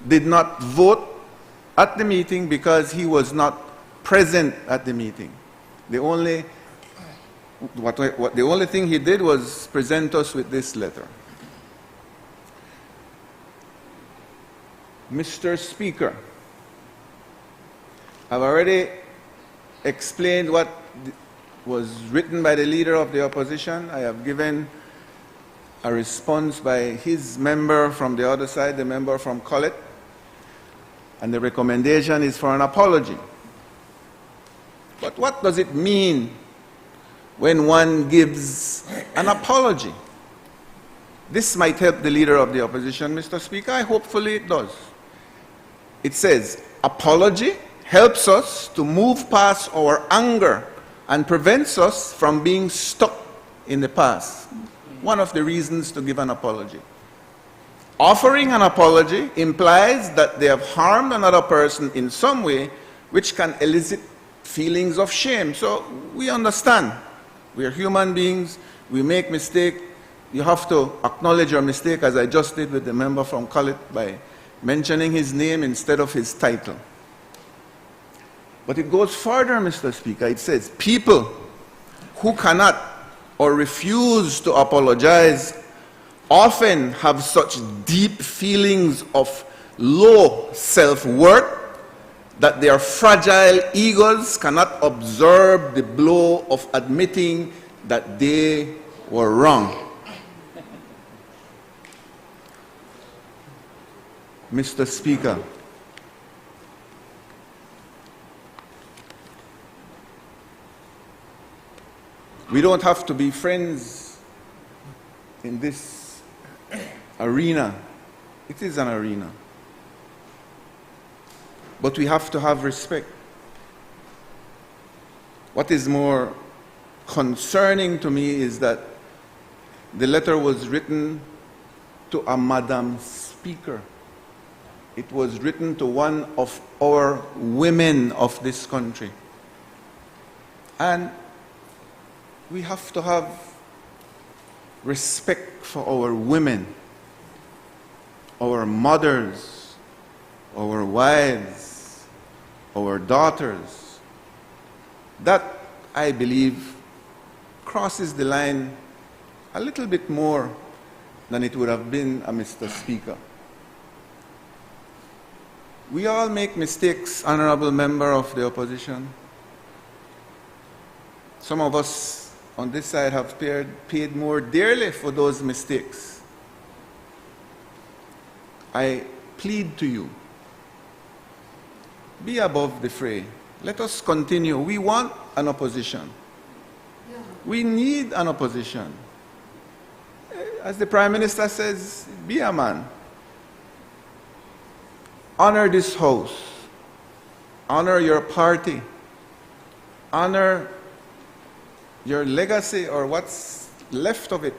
did not vote at the meeting because he was not present at the meeting. The only thing he did was present us with this letter. Mr. Speaker, I've already explained what was written by the leader of the opposition. I have given a response by his member from the other side, the member from Collett, and the recommendation is for an apology. But what does it mean when one gives an apology? This might help the leader of the opposition, Mr. Speaker. Hopefully it does. It says, apology helps us to move past our anger and prevents us from being stuck in the past. One of the reasons to give an apology. Offering an apology implies that they have harmed another person in some way which can elicit feelings of shame. So we understand. We are human beings. We make mistakes. You have to acknowledge your mistake, as I just did with the member from Collett by mentioning his name instead of his title. But it goes further, Mr. Speaker. It says, people who cannot or refuse to apologize often have such deep feelings of low self-worth that their fragile egos cannot absorb the blow of admitting that they were wrong. Mr. Speaker, we don't have to be friends in this arena. It is an arena. But we have to have respect. What is more concerning to me is that the letter was written to a Madam Speaker. It was written to one of our women of this country. And we have to have respect for our women, our mothers, our wives, our daughters. That, I believe, crosses the line a little bit more than it would have been a Mr. Speaker. We all make mistakes, honorable member of the opposition. Some of us on this side have paid more dearly for those mistakes. I plead to you, be above the fray. Let us continue. We want an opposition. We need an opposition. As the Prime Minister says, be a man. Honor this house. Honor your party. Honor your legacy, or what's left of it,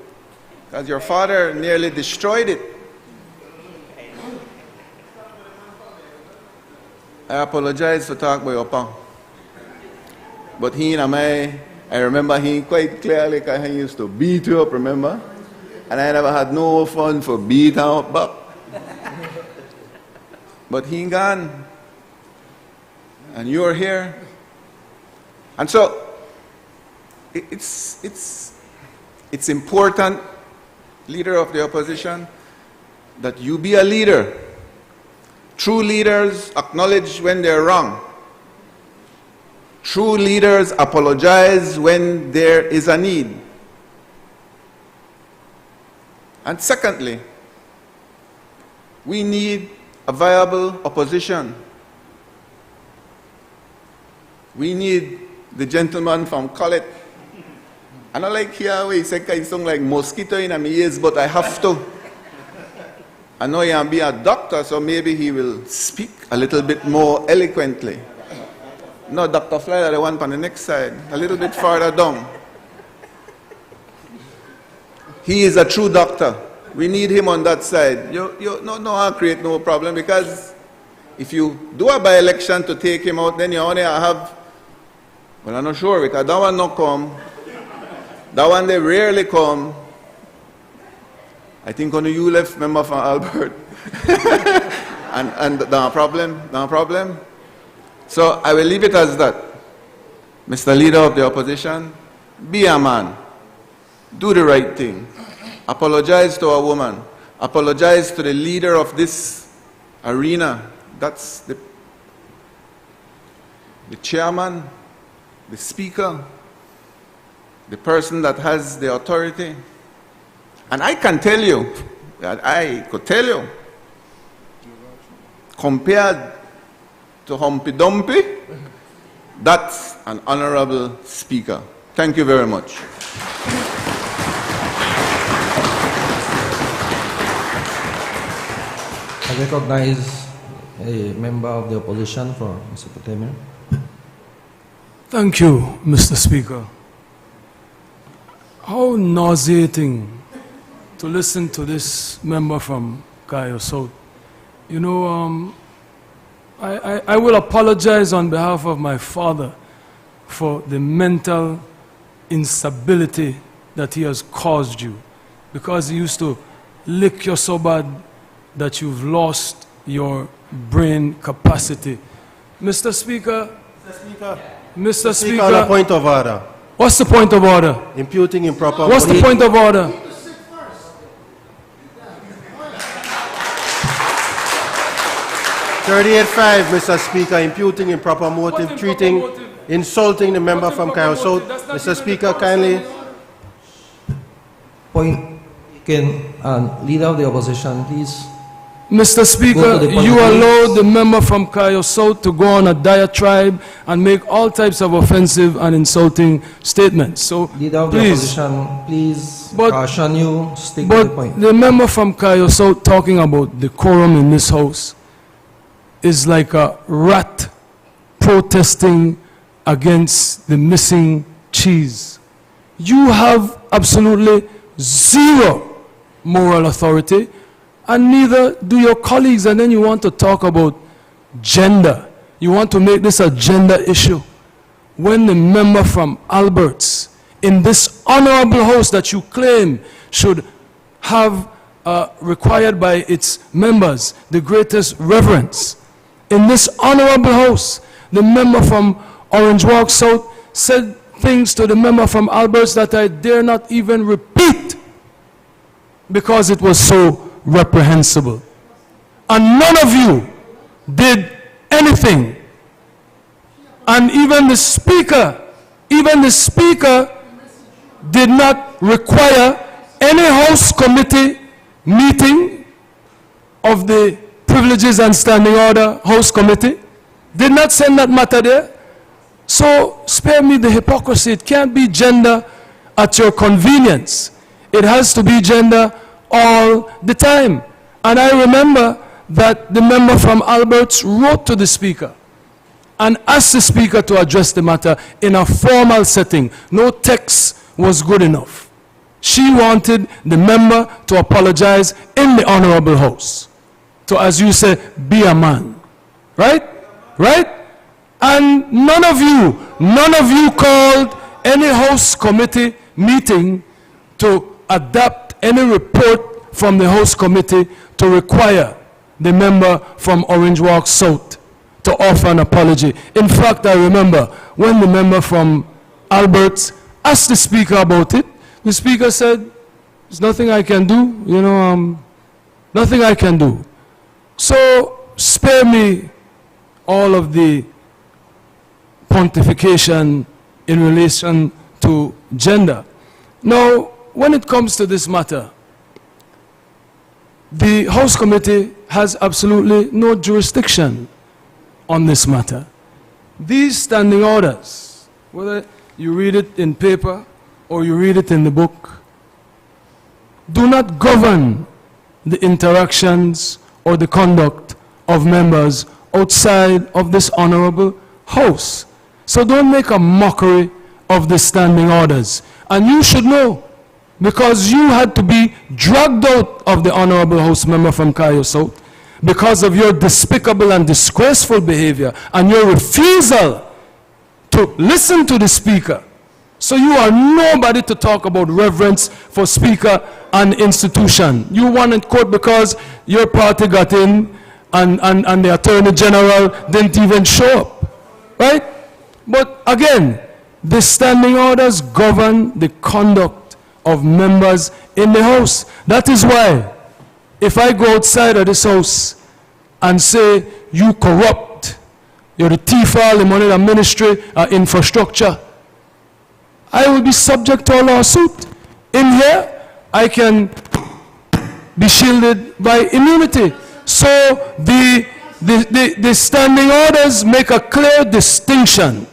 because your father nearly destroyed it. I apologize for talking about your pa. But he and I remember he quite clearly, because he used to beat you up, remember? And I never had no fun for beating up back. But he gone. And you're here. And so, it's important, leader of the opposition, that you be a leader. True leaders acknowledge when they're wrong. True leaders apologize when there is a need. And secondly, we need a viable opposition. We need the gentleman from Collett. I don't like here where he said he sound like mosquito in my ears, but I have to. I know he'll be a doctor, so maybe he will speak a little bit more eloquently. No, Dr. Fly, the one on the next side, a little bit farther down. He is a true doctor. We need him on that side. I'll create no problem, because if you do a by-election to take him out, then you only have, well, I'm not sure, because that one not come. That one they rarely come. I think only you left, member from Albert. and no problem. So I will leave it as that. Mr. Leader of the Opposition, be a man. Do the right thing. Apologize to a woman. Apologize to the leader of this arena. That's the chairman, the speaker, the person that has the authority. And I can tell you, compared to Humpy Dumpy, That's an honorable speaker. Thank you very much. I recognize a member of the opposition for Mr. Potemir. Thank you, Mr. Speaker. How nauseating to listen to this member from Cayo South. You know, I will apologize on behalf of my father for the mental instability that he has caused you, because he used to lick you so bad that you've lost your brain capacity. Mr. Speaker, Mr. Speaker, on a point of order. What's the point of order? Imputing improper. What's the point of order? (38.5), Mr. Speaker, imputing improper motive, treating, insulting the member from Cayo South. Mr. Speaker, kindly. Point, Leader of the opposition, please. Mr. Speaker, you allowed the member from Cayo South to go on a diatribe and make all types of offensive and insulting statements. So, Leader of the opposition, please caution you, stick to the point. But the member from Cayo South talking about decorum in this house is like a rat protesting against the missing cheese. You have absolutely zero moral authority, and neither do your colleagues. And then you want to talk about gender. You want to make this a gender issue. When the member from Alberts, in this honorable house that you claim should have required by its members the greatest reverence, in this honorable house, the member from Orange Walk South said things to the member from Alberts that I dare not even repeat because it was so reprehensible. And none of you did anything. And even the speaker did not require any House committee meeting of the Privileges and Standing Order House Committee. Did not send that matter there. So spare me the hypocrisy. It can't be gender at your convenience. It has to be gender all the time. And I remember that the member from Alberts wrote to the speaker and asked the speaker to address the matter in a formal setting. No text was good enough. She wanted the member to apologize in the honorable house. To, as you say, be a man. Right? Right? And none of you called any House committee meeting to adapt any report from the House committee to require the member from Orange Walk South to offer an apology. In fact, I remember when the member from Alberts asked the speaker about it, the speaker said, there's nothing I can do, you know, nothing I can do. So spare me all of the pontification in relation to gender. Now, when it comes to this matter, the House Committee has absolutely no jurisdiction on this matter. These standing orders, whether you read it in paper or you read it in the book, do not govern the interactions or the conduct of members outside of this honorable house. So don't make a mockery of the standing orders. And you should know, because you had to be dragged out of the honorable house member from Cayo South because of your despicable and disgraceful behavior and your refusal to listen to the speaker. So you are nobody to talk about reverence for speaker and institution. You won in court because your party got in and the Attorney General didn't even show up, right? But again, the standing orders govern the conduct of members in the House. That is why, if I go outside of this House and say, you corrupt, you're the thief of all the money, the ministry, infrastructure, I will be subject to a lawsuit. In here, I can be shielded by immunity. So the standing orders make a clear distinction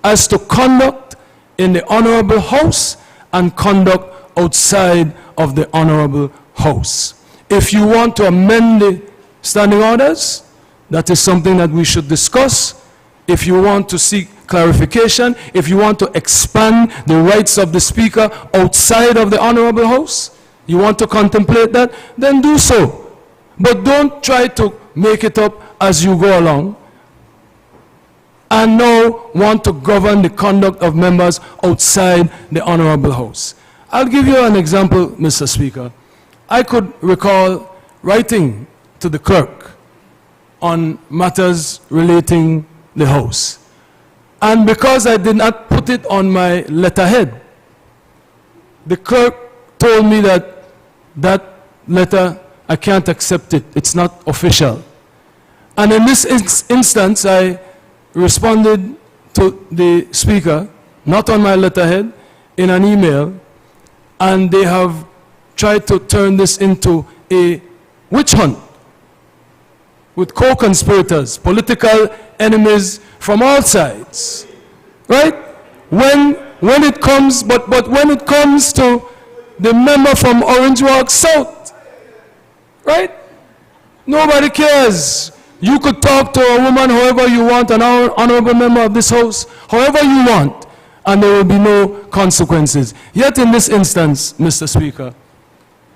as to conduct in the Honorable House and conduct outside of the Honorable House. If you want to amend the standing orders, that is something that we should discuss. If you want to seek clarification, if you want to expand the rights of the Speaker outside of the Honorable House, you want to contemplate that, then do so. But don't try to make it up as you go along and now want to govern the conduct of members outside the Honorable House. I'll give you an example, Mr. Speaker. I could recall writing to the clerk on matters relating the House. And because I did not put it on my letterhead, the clerk told me that that letter, I can't accept it. It's not official. And in this instance, I responded to the Speaker, not on my letterhead, in an email, and they have tried to turn this into a witch hunt with co-conspirators, political enemies from all sides, right? When it comes, but when it comes to the member from Orange Walk South, right? Nobody cares. You could talk to a woman however you want, an honorable member of this House, however you want, and there will be no consequences. Yet in this instance, Mr. Speaker,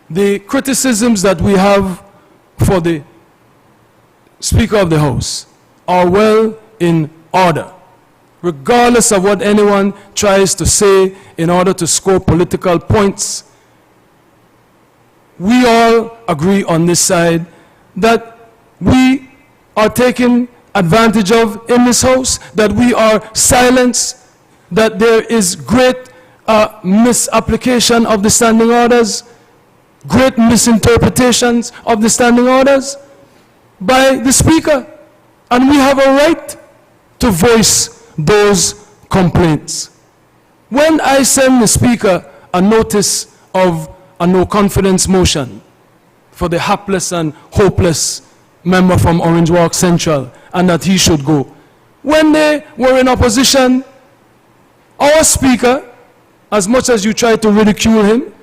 the criticisms that we have for the Speaker of the House are well in order, regardless of what anyone tries to say in order to score political points. We all agree on this side that we are taken advantage of in this House, that we are silenced, that there is great misapplication of the standing orders, great misinterpretations of the standing orders by the Speaker. And we have a right to voice those complaints. When I send the Speaker a notice of a no-confidence motion for the hapless and hopeless member from Orange Walk Central, and that he should go, when they were in opposition, our Speaker, as much as you tried to ridicule him,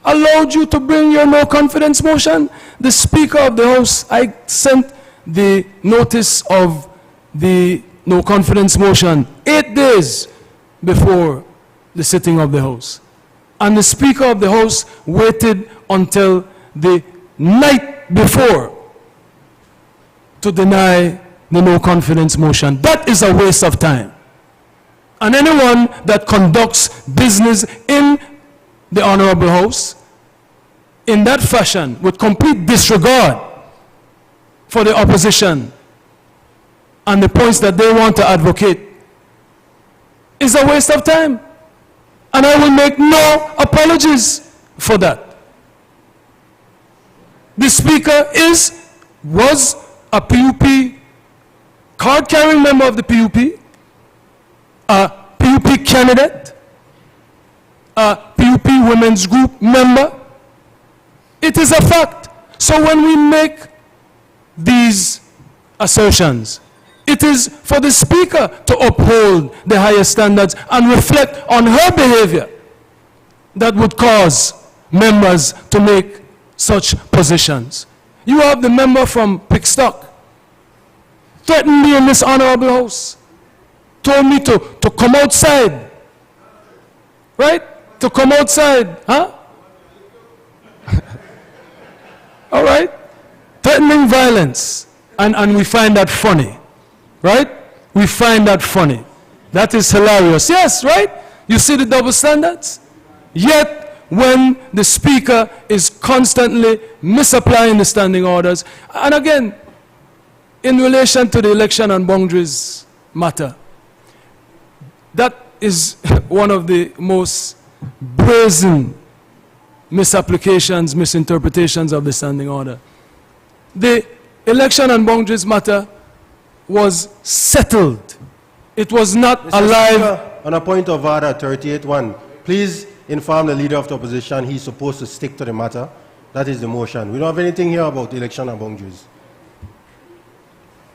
allowed you to bring your no-confidence motion. The Speaker of the House, I sent the notice of the no-confidence motion 8 days before the sitting of the House. And the Speaker of the House waited until the night before to deny the no-confidence motion. That is a waste of time. And anyone that conducts business in the Honorable House in that fashion, with complete disregard for the opposition and the points that they want to advocate, is a waste of time. And I will make no apologies for that. The Speaker was a PUP, card-carrying member of the PUP, a PUP candidate, a PUP women's group member. It is a fact. So when we make these assertions, it is for the Speaker to uphold the highest standards and reflect on her behavior that would cause members to make such positions. You have the member from Pickstock threatened me in this Honorable House, told me to come outside, right? To come outside, huh? All right? Threatening violence, and we find that funny, right? We find that funny. That is hilarious. Yes, right? You see the double standards? Yet, when the Speaker is constantly misapplying the standing orders, and again, in relation to the election and boundaries matter, that is one of the most brazen misapplications, misinterpretations of the standing order. The election and boundaries matter was settled. It was not Mr. alive. Speaker, on a point of order, 38.1, please inform the Leader of the Opposition he's supposed to stick to the matter. That is the motion. We don't have anything here about election and boundaries.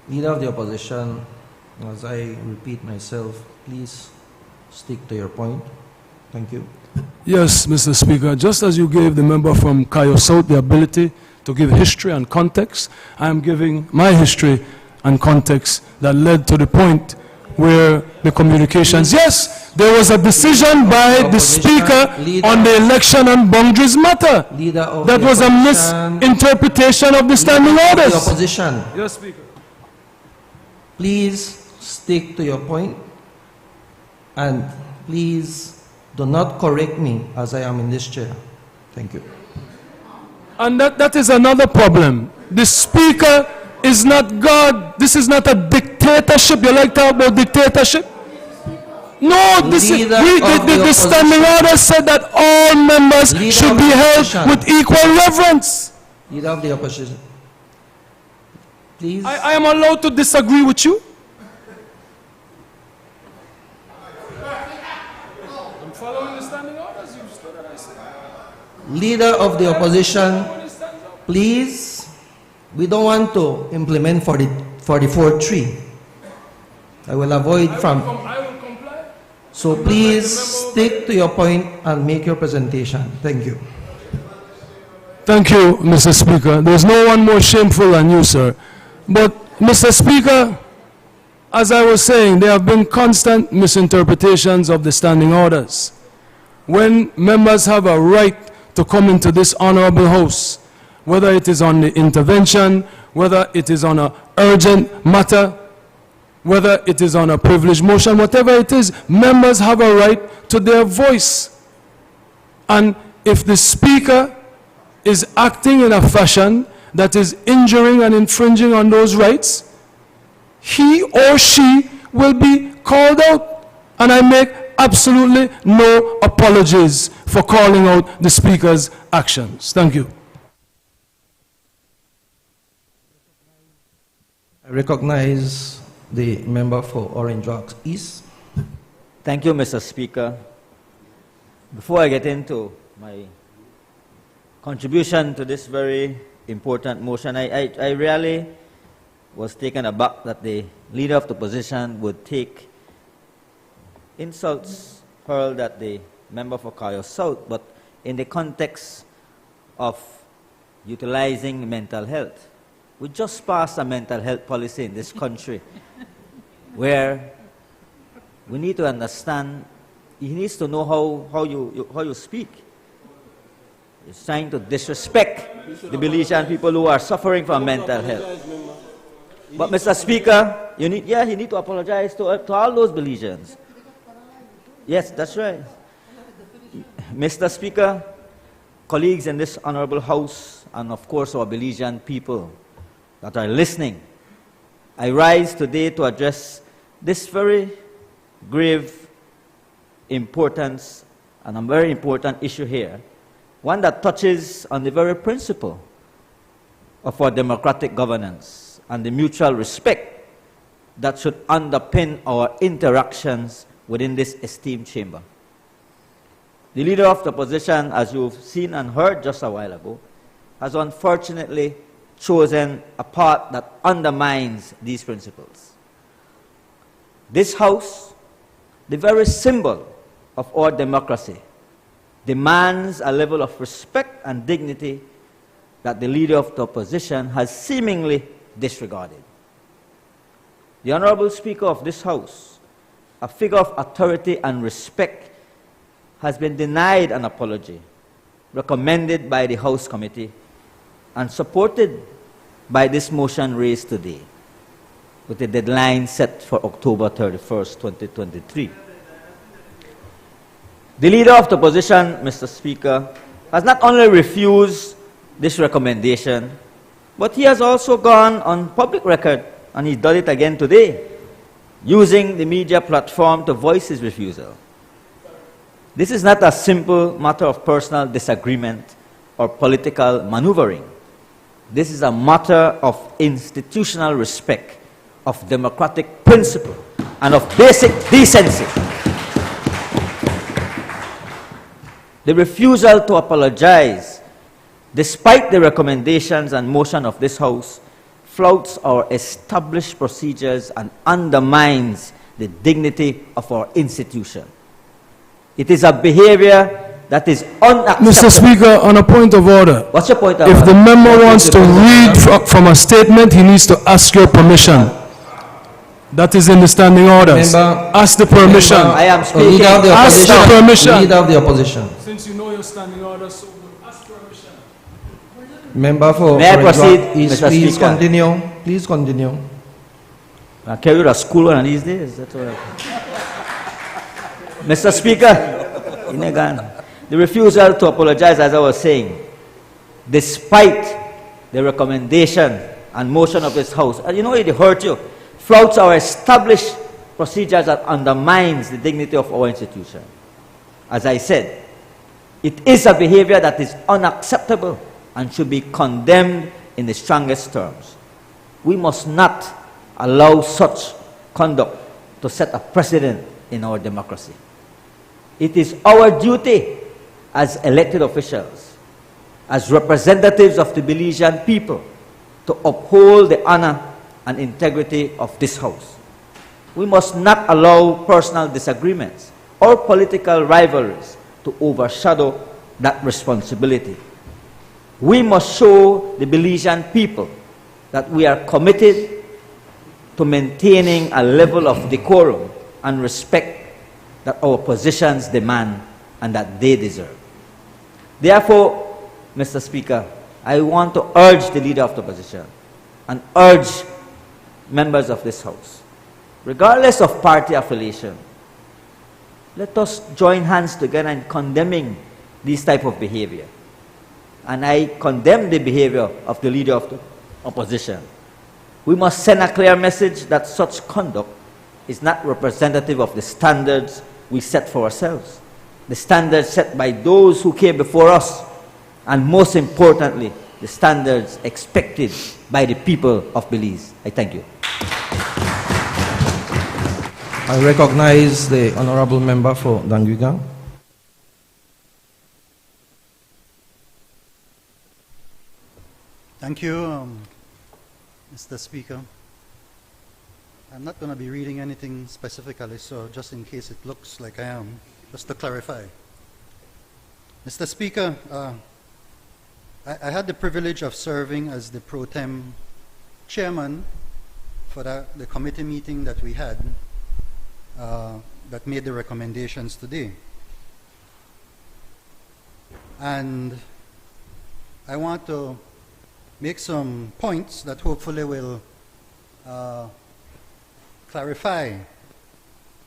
Leader of the Opposition, As I repeat myself, please stick to your point. Thank you. Yes, Mr. Speaker, just as you gave the member from Cayo South the ability to give history and context, I am giving my history and context that led to the point where the communications, yes, there was a decision by the Speaker on the election and boundaries matter. That was a misinterpretation of the standing orders. The opposition. Yes, Speaker. Please stick to your point, and please do not correct me as I am in this chair. Thank you. And that is another problem. The Speaker is not God. This is not a dictatorship. You like to talk about dictatorship? No, this is, the standing order said that all members should be held with equal reverence. Leader of the opposition. Please. I am allowed to disagree with you. I'm following the standing orders. You said that I said. Leader of the opposition, please. We don't want to implement 44.3. I will avoid from. So please stick to your point and make your presentation. Thank you. Thank you, Mr. Speaker. There's no one more shameful than you, sir. But, Mr. Speaker, as I was saying, there have been constant misinterpretations of the standing orders. When members have a right to come into this honorable house, whether it is on the intervention, whether it is on an urgent matter, whether it is on a privileged motion, whatever it is, members have a right to their voice. And if the Speaker is acting in a fashion that is injuring and infringing on those rights, he or she will be called out. And I make absolutely no apologies for calling out the Speaker's actions. Thank you. I recognize the member for Orange Walk East. Thank you, Mr. Speaker. Before I get into my contribution to this very important motion, I really was taken aback that the leader of the opposition would take insults hurled at the member for Cayo South, but in the context of utilizing mental health. We just passed a mental health policy in this country where we need to understand, he needs to know how you speak. It's trying to disrespect the Belizean people who are suffering from mental health. But Mr. Speaker, you need to apologize to all those Belizeans. Yes, that's right. Mr. Speaker, colleagues in this honorable house, and of course our Belizean people that are listening, I rise today to address this very grave importance and a very important issue here, one that touches on the very principle of our democratic governance and the mutual respect that should underpin our interactions within this esteemed chamber. The leader of the opposition, as you've seen and heard just a while ago, has unfortunately chosen a path that undermines these principles. This House, the very symbol of our democracy, demands a level of respect and dignity that the leader of the opposition has seemingly disregarded. The Honorable Speaker of this House, a figure of authority and respect, has been denied an apology recommended by the House Committee and supported by this motion raised today, with the deadline set for October 31st, 2023. The leader of the opposition, Mr. Speaker, has not only refused this recommendation, but he has also gone on public record, and he's done it again today, using the media platform to voice his refusal. This is not a simple matter of personal disagreement or political maneuvering. This is a matter of institutional respect, of democratic principle, and of basic decency. The refusal to apologize, despite the recommendations and motion of this House, flouts our established procedures and undermines the dignity of our institution. It is a behavior that is unacceptable. Mr. Speaker, on a point of order. What's your point of order? If the member wants to read from a statement, he needs to ask your permission. That is in the standing orders. Ask the permission. I am speaking. Ask the permission. Leader of the opposition. Since you know your standing orders, so ask permission. Member for May I proceed, Mr. please Speaker? continue. Please continue. I carry you to school one of these days. That's all right. Mr. Speaker, the refusal to apologize, as I was saying, despite the recommendation and motion of this House, and you know it hurt you, flouts our established procedures that undermines the dignity of our institution. As I said, it is a behavior that is unacceptable and should be condemned in the strongest terms. We must not allow such conduct to set a precedent in our democracy. It is our duty as elected officials, as representatives of the Belizean people, to uphold the honor and integrity of this House. We must not allow personal disagreements or political rivalries to overshadow that responsibility. We must show the Belizean people that we are committed to maintaining a level of decorum and respect that our positions demand and that they deserve. Therefore, Mr. Speaker, I want to urge the Leader of the Opposition and urge members of this House, regardless of party affiliation, let us join hands together in condemning this type of behavior. And I condemn the behavior of the Leader of the Opposition. We must send a clear message that such conduct is not representative of the standards we set for ourselves, the standards set by those who came before us, and most importantly, the standards expected by the people of Belize. I thank you. I recognize the honorable member for Danguigang. Thank you, Mr. Speaker. I'm not going to be reading anything specifically, so just in case it looks like I am, just to clarify. Mr. Speaker, I had the privilege of serving as the pro tem chairman for the committee meeting that we had that made the recommendations today. And I want to make some points that hopefully will clarify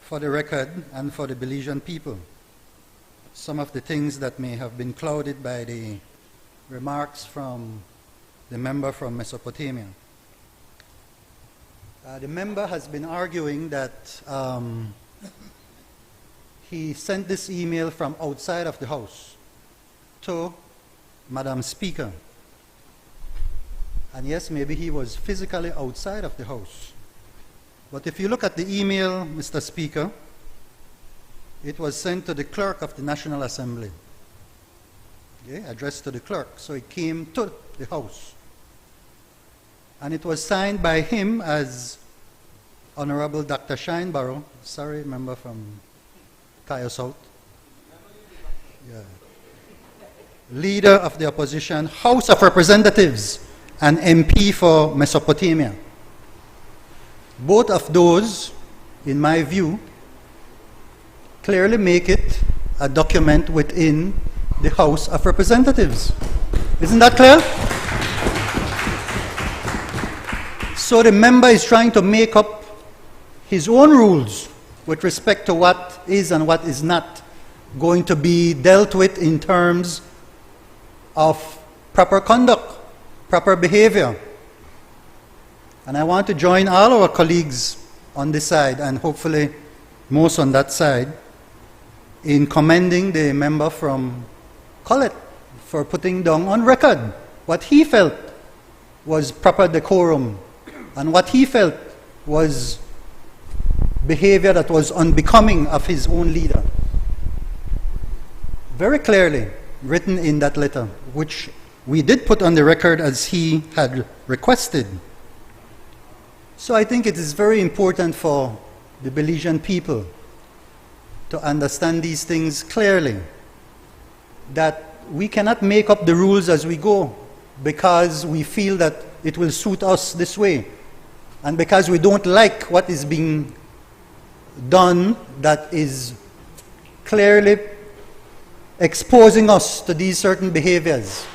for the record and for the Belizean people some of the things that may have been clouded by the remarks from the member from Mesopotamia. The member has been arguing that he sent this email from outside of the House to Madam Speaker. And yes, maybe he was physically outside of the House. But if you look at the email, Mr. Speaker, it was sent to the clerk of the National Assembly. Okay, addressed to the clerk. So it came to the House. And it was signed by him as Honorable Dr. Shineborough, sorry, member from Cayo South. Yeah. Leader of the opposition, House of Representatives, and MP for Mesopotamia. Both of those, in my view, clearly make it a document within the House of Representatives. Isn't that clear? So the member is trying to make up his own rules with respect to what is and what is not going to be dealt with in terms of proper conduct, proper behavior. And I want to join all our colleagues on this side, and hopefully most on that side, in commending the member from Collet for putting down on record what he felt was proper decorum and what he felt was behavior that was unbecoming of his own leader. Very clearly written in that letter, which we did put on the record as he had requested. So I think it is very important for the Belizean people to understand these things clearly, that we cannot make up the rules as we go because we feel that it will suit us this way, and because we don't like what is being done that is clearly exposing us to these certain behaviors.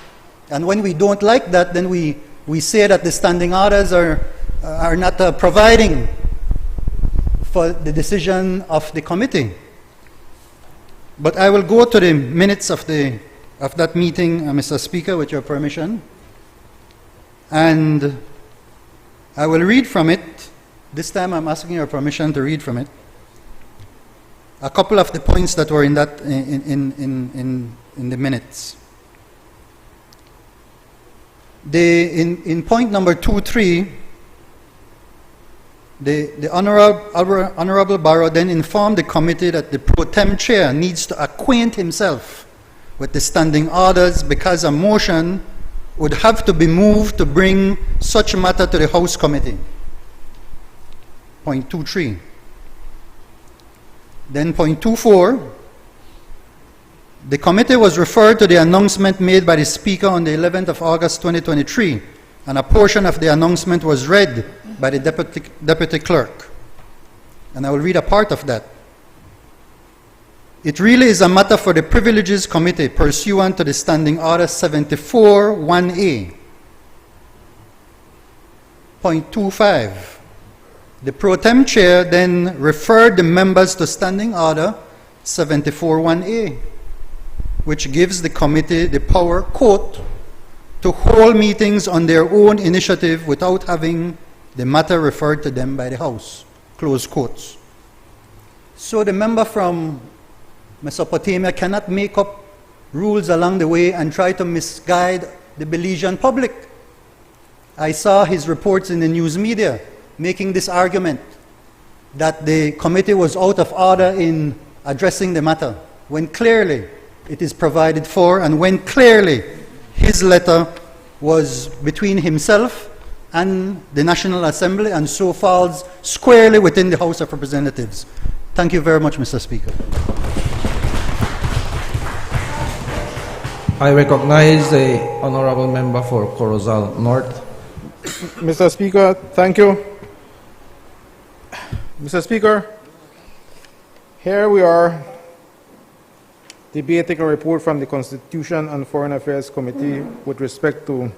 And when we don't like that, then we say that the standing orders are not providing for the decision of the committee. But I will go to the minutes of that meeting, Mr. Speaker, with your permission. And I will read from it. This time I'm asking your permission to read from it a couple of the points that were in that in the minutes. In point number 2.3, the Honorable Barrow then informed the committee that the pro tem chair needs to acquaint himself with the standing orders because a motion would have to be moved to bring such matter to the House Committee. Point 2.3. Then point 2.4, the committee was referred to the announcement made by the Speaker on the 11th of August 2023, and a portion of the announcement was read by the Deputy Clerk. And I will read a part of that. It really is a matter for the Privileges Committee pursuant to the Standing Order 74-1A. Point 2.5. The Pro Tem Chair then referred the members to Standing Order 74-1A, which gives the committee the power, quote, to hold meetings on their own initiative without having the matter referred to them by the House, close quotes. So the member from Mesopotamia cannot make up rules along the way and try to misguide the Belizean public. I saw his reports in the news media making this argument that the committee was out of order in addressing the matter, when clearly it is provided for, and when clearly his letter was between himself and the National Assembly, and so falls squarely within the House of Representatives. Thank you very much, Mr. Speaker. I recognize the Honorable Member for Corozal North. Mr. Speaker, thank you. Mr. Speaker, here we are debating a report from the Constitution and Foreign Affairs Committee with respect to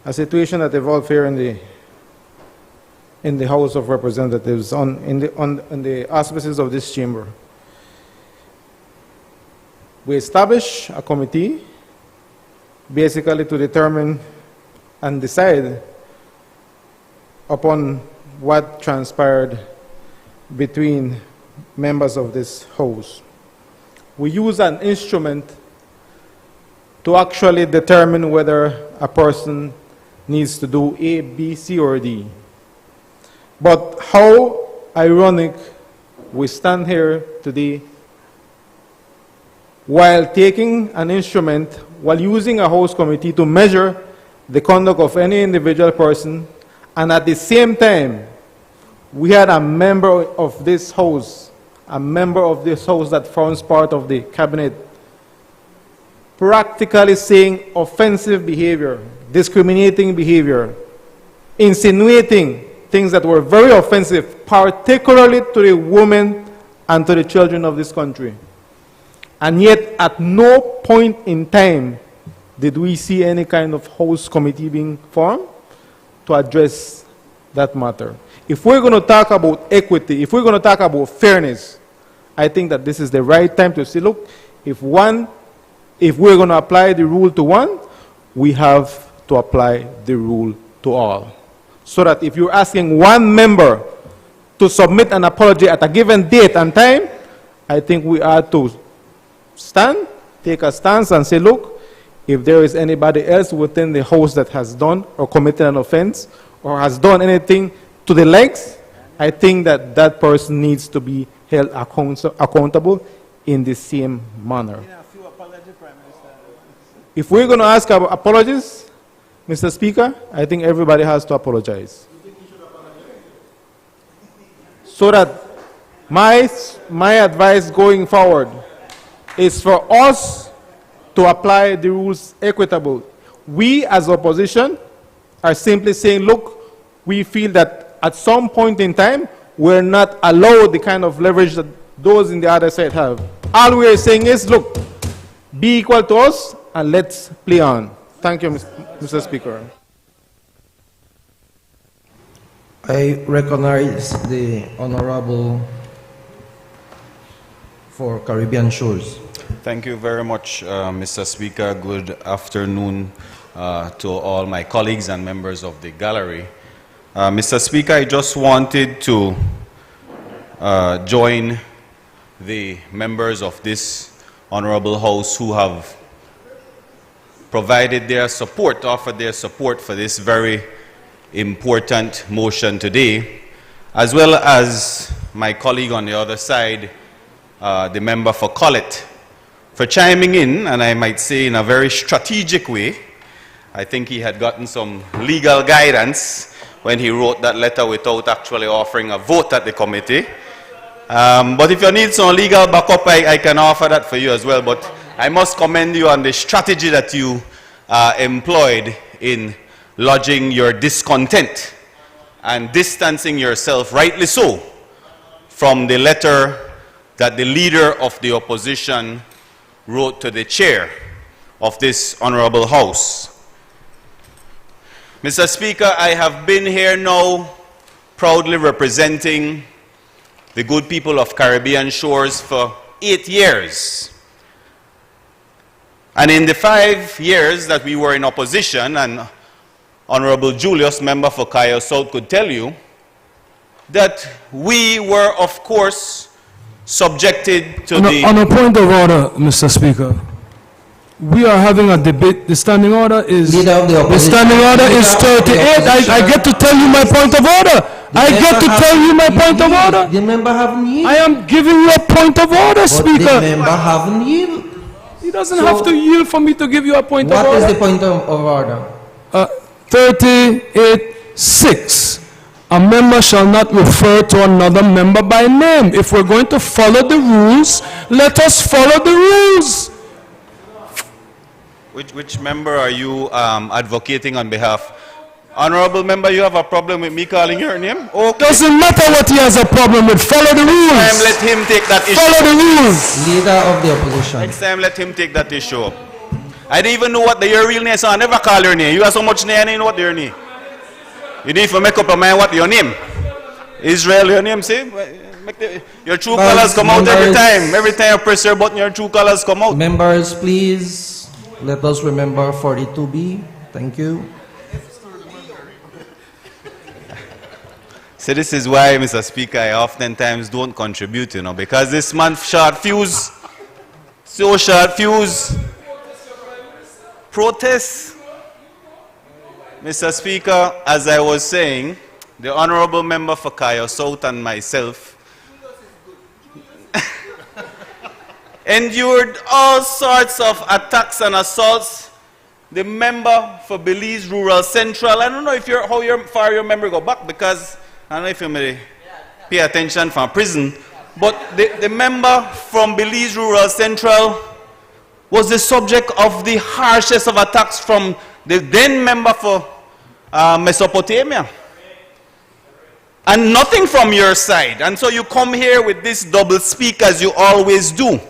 a situation that evolved here in the House of Representatives in the auspices of this chamber. We established a committee basically to determine and decide upon what transpired between members of this House. We use an instrument to actually determine whether a person needs to do A, B, C, or D. But how ironic we stand here today while taking an instrument, while using a House committee to measure the conduct of any individual person, and at the same time, we had a member of this House that forms part of the cabinet, practically saying offensive behavior, discriminating behavior, insinuating things that were very offensive, particularly to the women and to the children of this country. And yet, at no point in time did we see any kind of House committee being formed to address that matter. If we're going to talk about equity, if we're going to talk about fairness, I think that this is the right time to say, look, if we're going to apply the rule to one, we have to apply the rule to all. So that if you're asking one member to submit an apology at a given date and time, I think we ought to take a stance and say, look, if there is anybody else within the House that has done or committed an offense or has done anything to the likes, I think that that person needs to be held accountable in the same manner. If we're going to ask about apologies, Mr. Speaker, I think everybody has to apologize. So that my advice going forward is for us to apply the rules equitable. We as opposition are simply saying, look, we feel that at some point in time, we're not allowed the kind of leverage that those in the other side have. All we're saying is, look, be equal to us and let's play on. Thank you, Mr. Speaker. I recognize the Honorable for Caribbean Shores. Thank you very much, Mr. Speaker. Good afternoon to all my colleagues and members of the gallery. Mr. Speaker, I just wanted to join the members of this Honorable House who have provided their support, offered their support for this very important motion today, as well as my colleague on the other side, the member for Collett, for chiming in, and I might say in a very strategic way. I think he had gotten some legal guidance when he wrote that letter without actually offering a vote at the committee. But if you need some legal backup, I can offer that for you as well. But I must commend you on the strategy that you employed in lodging your discontent and distancing yourself, rightly so, from the letter that the leader of the opposition wrote to the chair of this honorable House. Mr. Speaker, I have been here now proudly representing the good people of Caribbean Shores for 8 years. And in the 5 years that we were in opposition, and Honorable Julius, member for Cayo South, could tell you that we were, of course, subjected to On a point of order, Mr. Speaker, we are having a debate. The standing order is the standing order is 38. I get to tell you my point of order. I get to tell you my point of order. The member haven't yielded. I am giving you a point of order, Speaker. The member haven't yielded. He doesn't have to yield for me to give you a point of order. What is the point of order? 38(6). A member shall not refer to another member by name. If we're going to follow the rules, let us follow the rules. Which member are you advocating on behalf? Honorable member, you have a problem with me calling your name? Okay. Doesn't matter what he has a problem with. Follow the rules. Next time, let him take that issue. Follow the rules. Leader of the opposition. Next time, let him take that issue up. I didn't even know what your real name is, so I never call your name. You have so much name, I didn't know what your name. You need to make up your mind what your name. Israel, your name, see? Your true colors come out every time. Every time you press your button, your true colors come out. Members, please, let us remember 42B. Thank you. So this is why, Mr. Speaker, I oftentimes don't contribute, you know, because this man short fuse, so short fuse. Protest. Mr. Speaker, as I was saying, the honorable member for Cayo South and myself endured all sorts of attacks and assaults. The member for Belize Rural Central, I don't know if how far your memory go back, because I don't know if you may pay attention from prison, but the member from Belize Rural Central was the subject of the harshest of attacks from the then member for Mesopotamia. And nothing from your side. And so you come here with this double speak as you always do.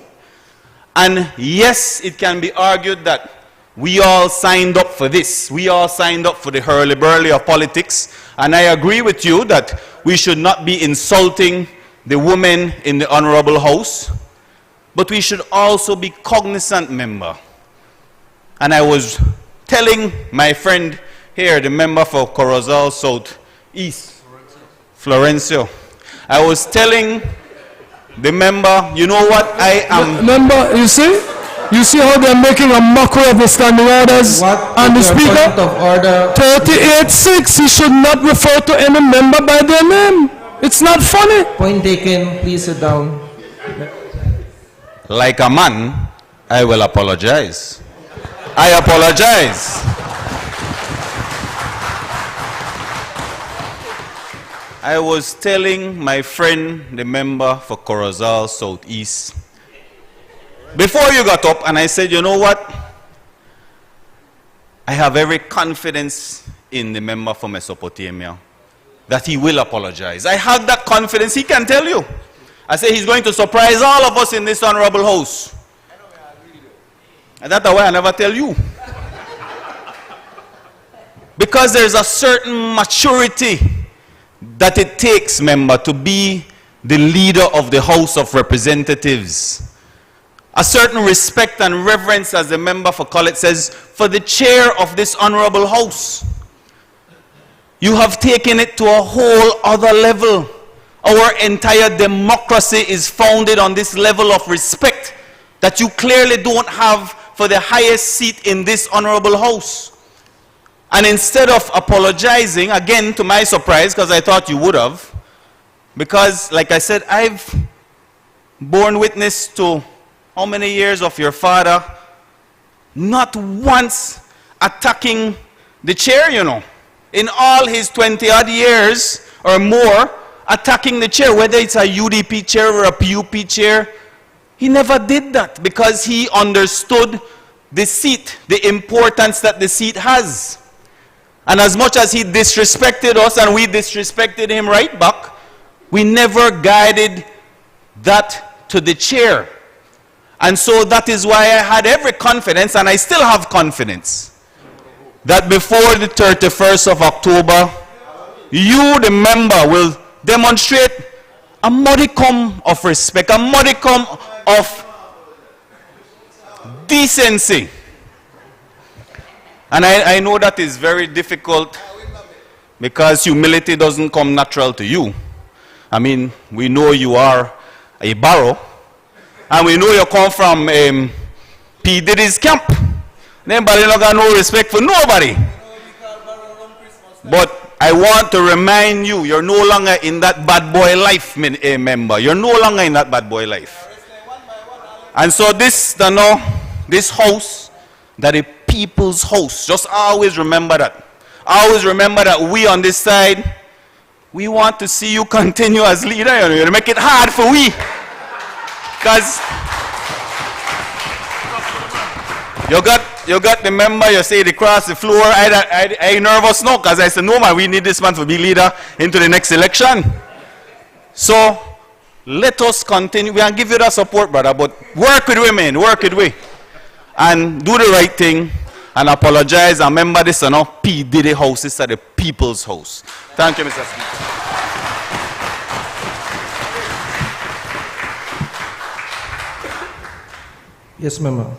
And yes, it can be argued that we all signed up for this. We all signed up for the hurly-burly of politics. And I agree with you that we should not be insulting the women in the Honorable House. But we should also be cognizant, member. And I was telling my friend here, the member for Corozal South East, Florencio. I was telling the member, you know what, I am... Member, you see how they're making a mockery of the standing orders and the Speaker? 38(6), he should not refer to any member by their name. It's not funny. Point taken, please sit down. Like a man, I will apologize. I apologize. I was telling my friend, the member for Corozal Southeast, before you got up, and I said, you know what? I have every confidence in the member for Mesopotamia that he will apologize. I have that confidence, he can tell you. I say he's going to surprise all of us in this honorable house. And that's why I never tell you. Because there's a certain maturity that it takes, member, to be the leader of the House of Representatives. A certain respect and reverence, as the member for College says, for the chair of this honorable house. You have taken it to a whole other level. Our entire democracy is founded on this level of respect that you clearly don't have for the highest seat in this honorable house. And instead of apologizing, again to my surprise, because I thought you would have, because like I said, I've borne witness to how many years of your father not once attacking the chair, you know. In all his 20-odd years or more, attacking the chair, whether it's a UDP chair or a PUP chair, he never did that because he understood the seat, the importance that the seat has. And as much as he disrespected us and we disrespected him right back, we never guided that to the chair. And so that is why I had every confidence, and I still have confidence, that before the 31st of October, you, the member, will demonstrate a modicum of respect, a modicum of decency. And I know that is very difficult because humility doesn't come natural to you. I mean, we know you are a barrow, and we know you come from P. Diddy's camp. Nobody not got no respect for nobody. But I want to remind you, you're no longer in that bad boy life, member. You're no longer in that bad boy life. And so this house, that a people's house, just always remember that. Always remember that we on this side, we want to see you continue as leader. You make it hard for we. Because you got the member, you say they cross the floor. I nervous now because I said, no man, we need this man to be leader into the next election. So let us continue. We can give you that support, brother, but work with women, work with we. And do the right thing and apologize. And remember this is not P. Diddy house, this is the people's house. Thank you, Mr. Speaker. Yes, member.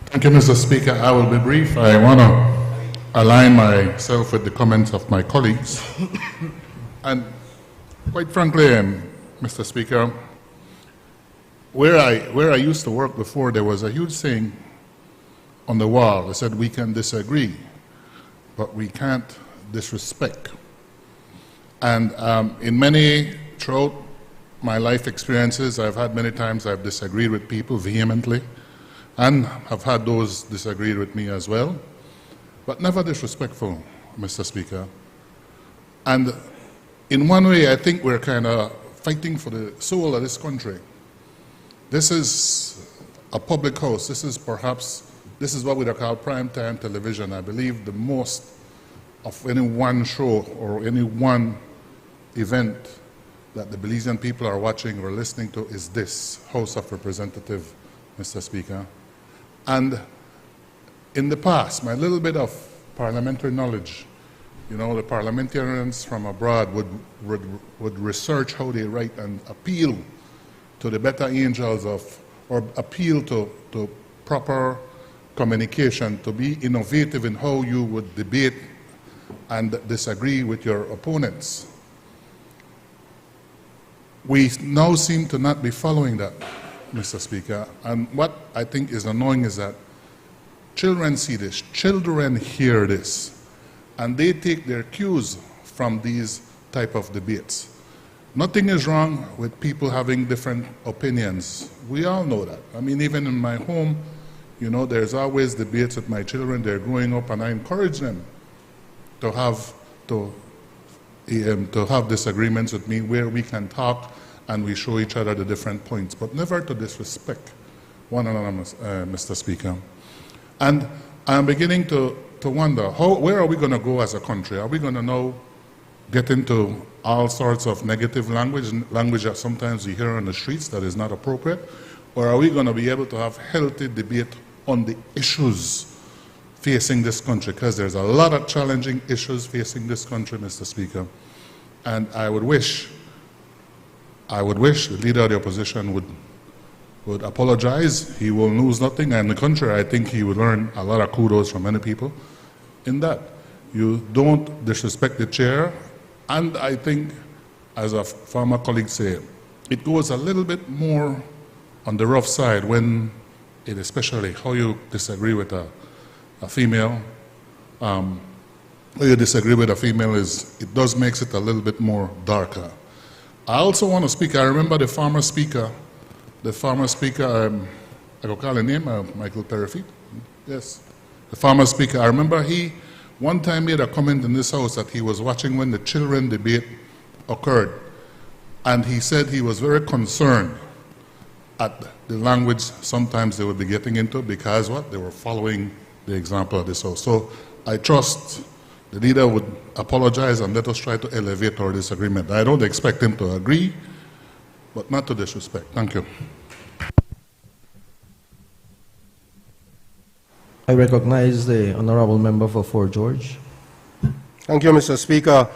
Thank you, Mr. Speaker. I will be brief. I want to align myself with the comments of my colleagues. And quite frankly, Mr. Speaker, where I used to work before, there was a huge saying on the wall that said, we can disagree, but we can't disrespect. And throughout my life experiences, I've had many times I've disagreed with people vehemently, and have had those disagreed with me as well, but never disrespectful, Mr. Speaker. And in one way, I think we're kind of fighting for the soul of this country. This is a public house. This is what we call primetime television. I believe the most of any one show or any one event that the Belizean people are watching or listening to is this House of Representatives, Mr. Speaker. And in the past, my little bit of parliamentary knowledge, you know, the parliamentarians from abroad would research how they write and appeal to the better angels or appeal to proper communication, to be innovative in how you would debate and disagree with your opponents. We now seem to not be following that, Mr. Speaker. And what I think is annoying is that children see this, children hear this, and they take their cues from these type of debates. Nothing is wrong with people having different opinions. We all know that. I mean, even in my home, you know, there's always debates with my children. They're growing up, and I encourage them to to have disagreements with me where we can talk and we show each other the different points, but never to disrespect one another, Mr. Speaker. And I'm beginning to wonder, where are we going to go as a country? Are we going to now get into all sorts of negative language that sometimes we hear on the streets that is not appropriate? Or are we going to be able to have healthy debate on the issues facing this country? Because there's a lot of challenging issues facing this country, Mr. Speaker. And I would wish the leader of the opposition would apologize. He will lose nothing, and the country, I think he would earn a lot of kudos from many people in that. You don't disrespect the chair, and I think, as a former colleague said, it goes a little bit more on the rough side when it, especially how you disagree with a female. How you disagree with a female it does makes it a little bit more darker. I also want to speak, I remember the former speaker, I will call his name, Michael Perifit. Yes. The former speaker, I remember he one time made a comment in this house that he was watching when the children debate occurred. And he said he was very concerned at the language sometimes they would be getting into because what? They were following the example of this house. So I trust the leader would apologize and let us try to elevate our disagreement. I don't expect him to agree, but not to disrespect. Thank you. I recognize the honorable member for Fort George. Thank you, Mr. Speaker.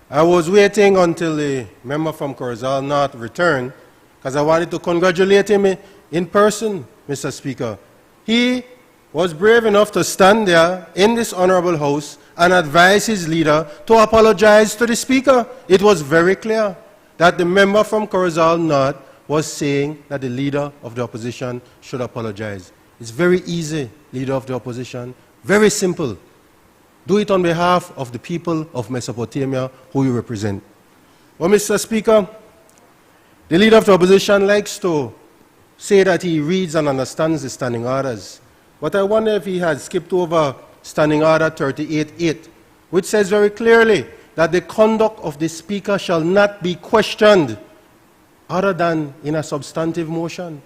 I was waiting until the member from Corozal North returned because I wanted to congratulate him in person, Mr. Speaker. He was brave enough to stand there in this honorable house and advise his leader to apologize to the Speaker. It was very clear that the member from Corozal North was saying that the leader of the opposition should apologize. It's very easy, leader of the opposition, very simple. Do it on behalf of the people of Mesopotamia who you represent. Well, Mr. Speaker, the leader of the opposition likes to say that he reads and understands the standing orders. But I wonder if he had skipped over Standing Order 38.8, which says very clearly that the conduct of the Speaker shall not be questioned other than in a substantive motion.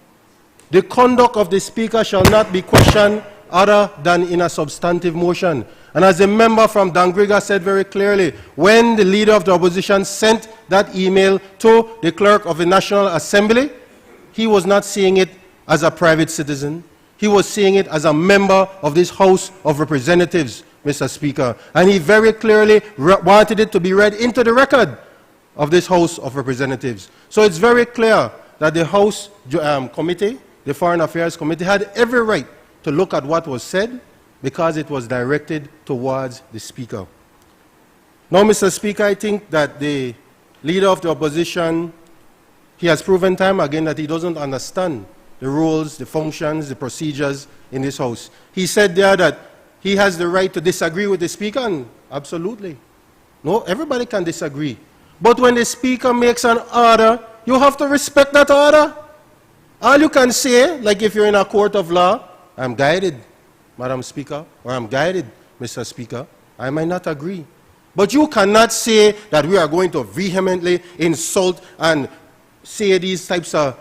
The conduct of the Speaker shall not be questioned other than in a substantive motion. And as the member from Dangriga said very clearly, when the leader of the opposition sent that email to the clerk of the National Assembly, he was not seeing it as a private citizen. He was seeing it as a member of this House of Representatives, Mr. Speaker. And he very clearly wanted it to be read into the record of this House of Representatives. So it's very clear that the House Committee, the Foreign Affairs Committee, had every right to look at what was said because it was directed towards the Speaker. Now, Mr. Speaker, I think that the leader of the opposition, he has proven time again that he doesn't understand the rules, the functions, the procedures in this House. He said there that he has the right to disagree with the Speaker, and absolutely. No, everybody can disagree. But when the Speaker makes an order, you have to respect that order. All you can say, like if you're in a court of law, I'm guided, Madam Speaker, or I'm guided, Mr. Speaker. I might not agree. But you cannot say that we are going to vehemently insult and say these types of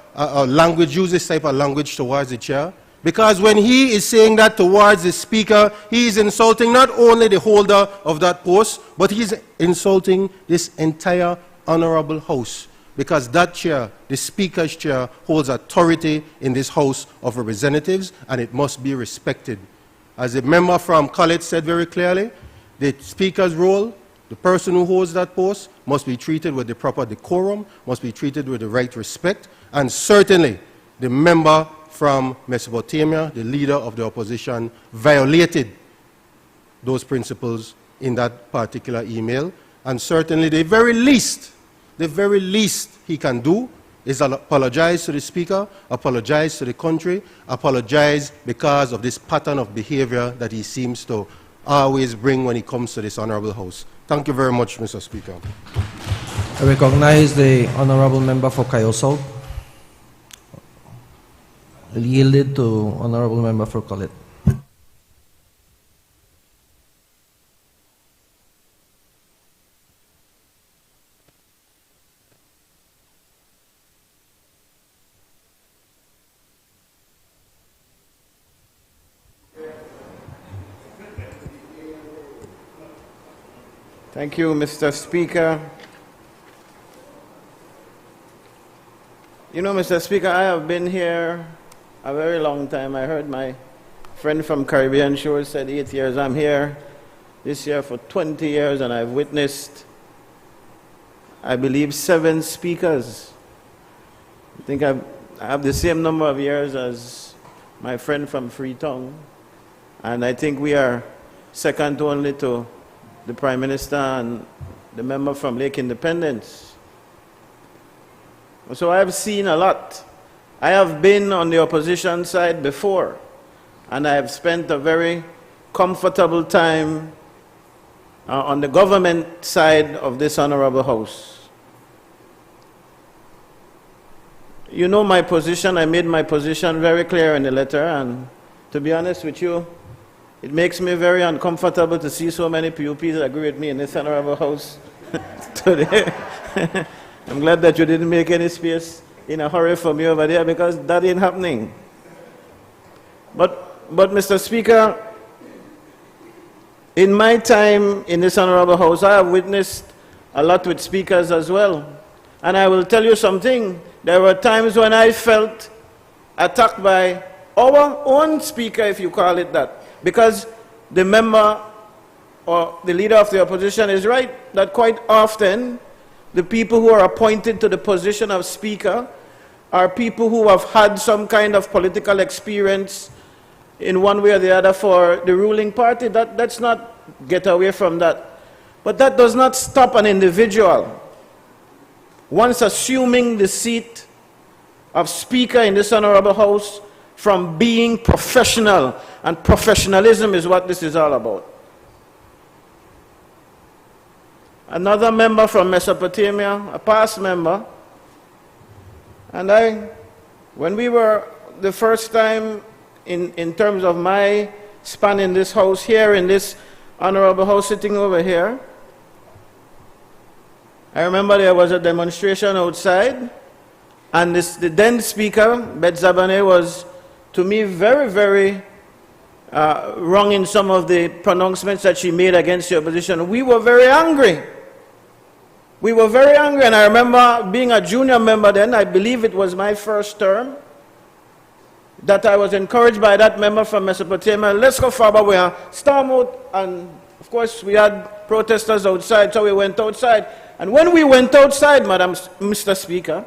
language, use this type of language towards the chair. Because when he is saying that towards the Speaker, he is insulting not only the holder of that post, but he's insulting this entire honorable House. Because that chair, the Speaker's chair, holds authority in this House of Representatives, and it must be respected. As a member from College said very clearly, the Speaker's role, the person who holds that post, must be treated with the proper decorum, must be treated with the right respect, and certainly the member from Mesopotamia, the leader of the opposition, violated those principles in that particular email, and certainly the very least he can do is apologize to the Speaker, apologize to the country, apologize because of this pattern of behavior that he seems to always bring when he comes to this honorable House. Thank you very much, Mr. Speaker. I recognize the honorable member for Kayo. Yielded to honorable member for Colette. Thank you, Mr. Speaker. You know, Mr. Speaker, I have been here a very long time. I heard my friend from Caribbean Shores said 8 years. I'm here this year for 20 years, and I've witnessed, I believe, 7 speakers. I think I have the same number of years as my friend from Freetown, and I think we are second only to the Prime Minister and the member from Lake Independence. So I've seen a lot. I have been on the opposition side before, and I have spent a very comfortable time on the government side of this honorable house. You know my position. I made my position very clear in the letter, and to be honest with you, it makes me very uncomfortable to see so many PUPs agree with me in this honorable house today. I'm glad that you didn't make any space in a hurry for me over there, because that ain't happening. But Mr. Speaker, in my time in this honorable house, I have witnessed a lot with speakers as well. And I will tell you something. There were times when I felt attacked by our own speaker, if you call it that, because the member or the leader of the opposition is right that quite often the people who are appointed to the position of speaker are people who have had some kind of political experience in one way or the other for the ruling party. Let's not get away from that. But that does not stop an individual, once assuming the seat of speaker in this honorable house, from being professional. And professionalism is what this is all about. Another member from Mesopotamia, a past member, and when we were the first time in terms of my span in this house, here in this honorable house sitting over here, I remember there was a demonstration outside, and the then speaker, Bet Zabane, was to me very, very wrong in some of the pronouncements that she made against the opposition. We were very angry. We were very angry, and I remember being a junior member then, I believe it was my first term, that I was encouraged by that member from Mesopotamia, let's go forward, we are storm out, and of course we had protesters outside, so we went outside. And when we went outside, Mr. Speaker,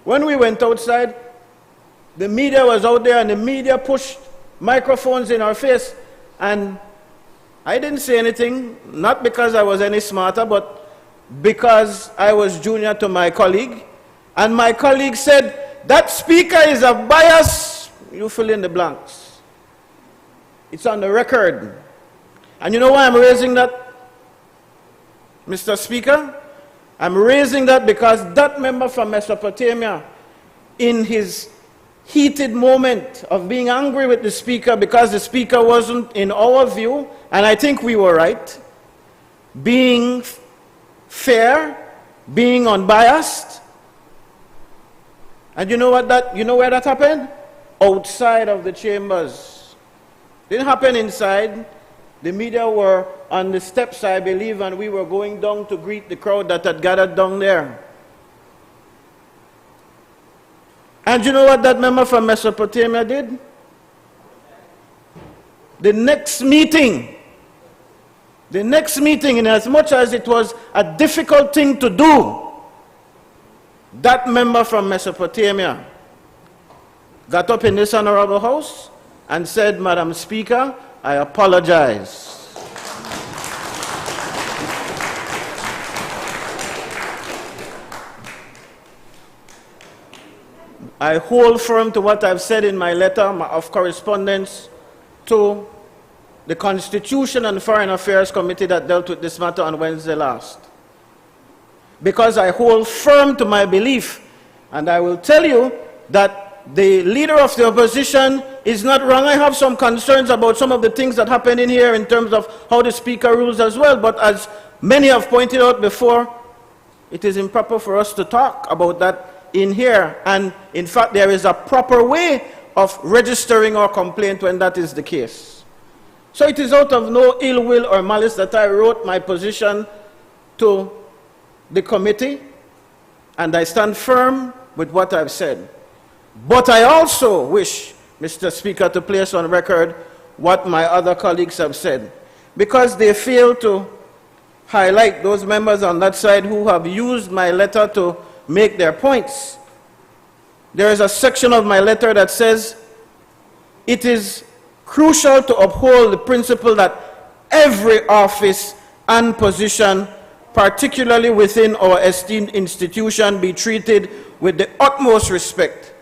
when we went outside, the media was out there, and the media pushed microphones in our face, and I didn't say anything, not because I was any smarter, but because I was junior to my colleague, and my colleague said, that speaker is a bias. You fill in the blanks. It's on the record. And you know why I'm raising that, Mr. Speaker? I'm raising that because that member from Mesopotamia, in his heated moment of being angry with the speaker because the speaker wasn't, in our view, and I think we were right, being fair, being unbiased. And you know where that happened? Outside of the chambers. Didn't happen inside. The media were on the steps, I believe, and we were going down to greet the crowd that had gathered down there. And you know what that member from Mesopotamia did? The next meeting, in as much as it was a difficult thing to do, that member from Mesopotamia got up in this honorable house and said, Madam Speaker, I apologize. I hold firm to what I've said in my letter of correspondence to the Constitution and Foreign Affairs Committee that dealt with this matter on Wednesday last. Because I hold firm to my belief, and I will tell you that the leader of the opposition is not wrong. I have some concerns about some of the things that happen in here in terms of how the speaker rules as well, but as many have pointed out before, it is improper for us to talk about that in here, and in fact there is a proper way of registering our complaint when that is the case. So it is out of no ill will or malice that I wrote my position to the committee, and I stand firm with what I've said. But I also wish, Mr. Speaker, to place on record what my other colleagues have said, because they fail to highlight those members on that side who have used my letter to make their points. There is a section of my letter that says, it is crucial to uphold the principle that every office and position, particularly within our esteemed institution, be treated with the utmost respect.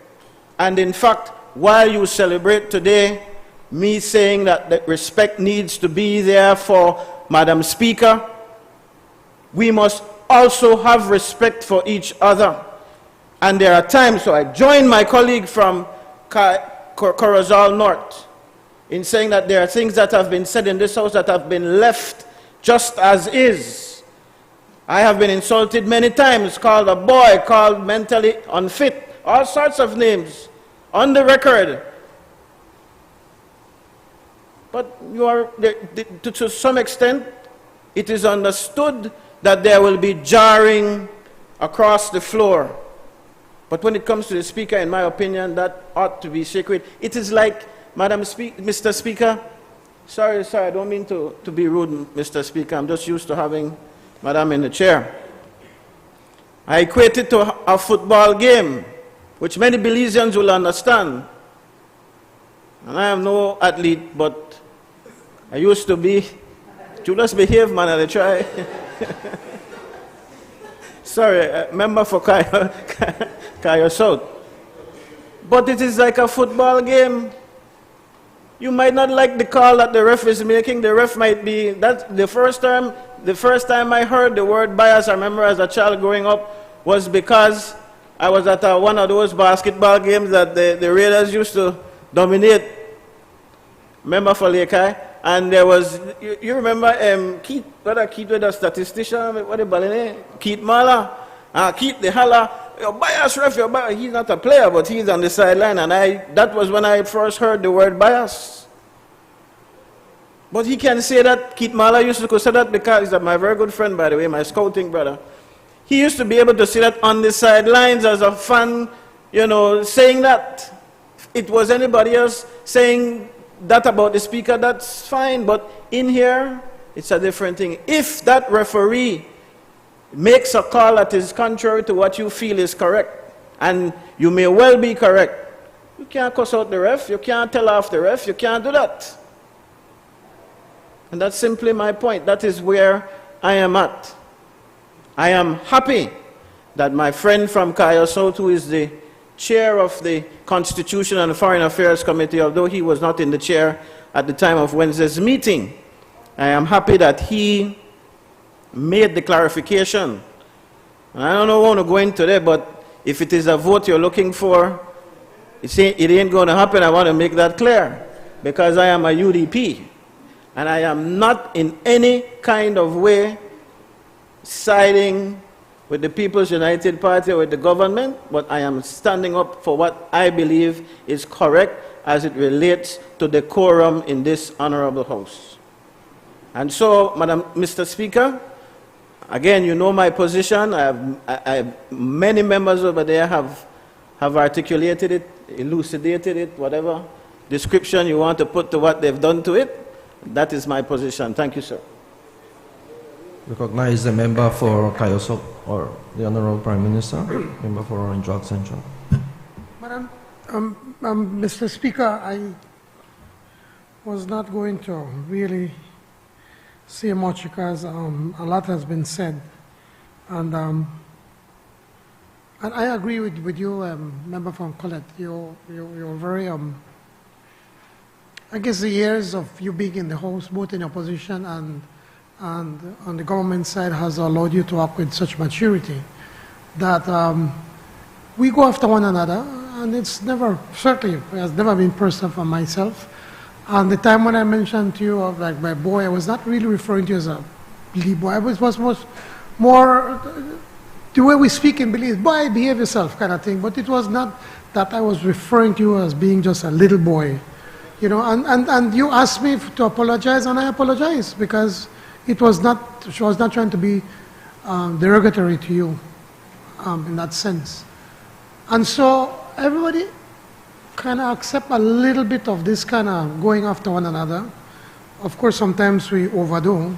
And in fact, while you celebrate today me saying that the respect needs to be there for Madam Speaker, we must also have respect for each other. And there are times, so I join my colleague from Corozal North in saying that there are things that have been said in this house that have been left just as is. I have been insulted many times, called a boy, called mentally unfit, all sorts of names on the record. But you are, to some extent, it is understood that there will be jarring across the floor. But when it comes to the Speaker, in my opinion, that ought to be sacred. It is like, Mr. Speaker, sorry, I don't mean to be rude, Mr. Speaker. I'm just used to having Madam in the chair. I equate it to a football game, which many Belizeans will understand. And I am no athlete, but I used to be. Julius behave, man, I try. Sorry, member for Kaya South. But it is like a football game. You might not like the call that the ref is making. The ref might be, that's the first time I heard the word bias, I remember as a child growing up, was because I was at one of those basketball games that the Raiders used to dominate. Remember for Lekai? And there was, you remember Keith, brother Keith was a statistician, what the ball name? Keith Mala. Keith the holla, your bias ref, your bias. He's not a player, but he's on the sideline, and that was when I first heard the word bias. But he can say that, Keith Mala used to say that because he's my very good friend, by the way, my scouting brother. He used to be able to say that on the sidelines as a fan, you know, saying that. It was anybody else saying that about the Speaker, that's fine, but in here, it's a different thing. If that referee makes a call that is contrary to what you feel is correct, and you may well be correct, you can't cuss out the ref, you can't tell off the ref, you can't do that. And that's simply my point. That is where I am at. I am happy that my friend from Kaya South, who is the chair of the Constitution and Foreign Affairs Committee, although he was not in the chair at the time of Wednesday's meeting, I am happy that he made the clarification. And I don't want to go into that, but if it is a vote you're looking for, it ain't going to happen. I want to make that clear, because I am a UDP, and I am not in any kind of way siding with the People's United Party or with the government, but I am standing up for what I believe is correct as it relates to the quorum in this honorable house. And so, Mr. Speaker, again, you know my position. Many members over there have articulated it, elucidated it, whatever description you want to put to what they've done to it. That is my position. Thank you, sir. Recognize the member for Kayosok, or the Honorable Prime Minister, member for Orange Walk Central. Madam, Mr. Speaker, I was not going to really say much because a lot has been said, and I agree with you, member from Colette. You're very I guess the years of you being in the House, both in opposition and on the government side, has allowed you to act with such maturity that we go after one another, and it's never, certainly, it has never been personal for myself. And the time when I mentioned to you of like my boy, I was not really referring to you as a Belize boy. It was more the way we speak in Belize, boy, behave yourself kind of thing. But it was not that I was referring to you as being just a little boy. You know, and you asked me to apologize, and I apologize because she was not trying to be derogatory to you in that sense. And so everybody kind of accept a little bit of this kind of going after one another. Of course, sometimes we overdo,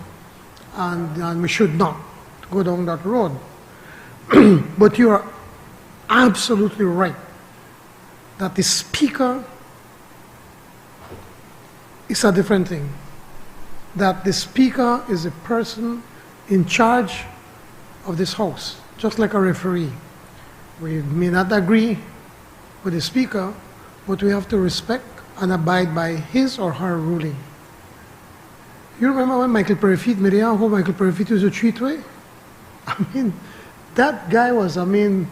and we should not go down that road. But you are absolutely right that the speaker is a different thing. That the speaker is a person in charge of this house, just like a referee. We may not agree with the speaker, but we have to respect and abide by his or her ruling. You remember when Michael Perifit, how Michael Perifit used to treat way? I mean, that guy was, I mean,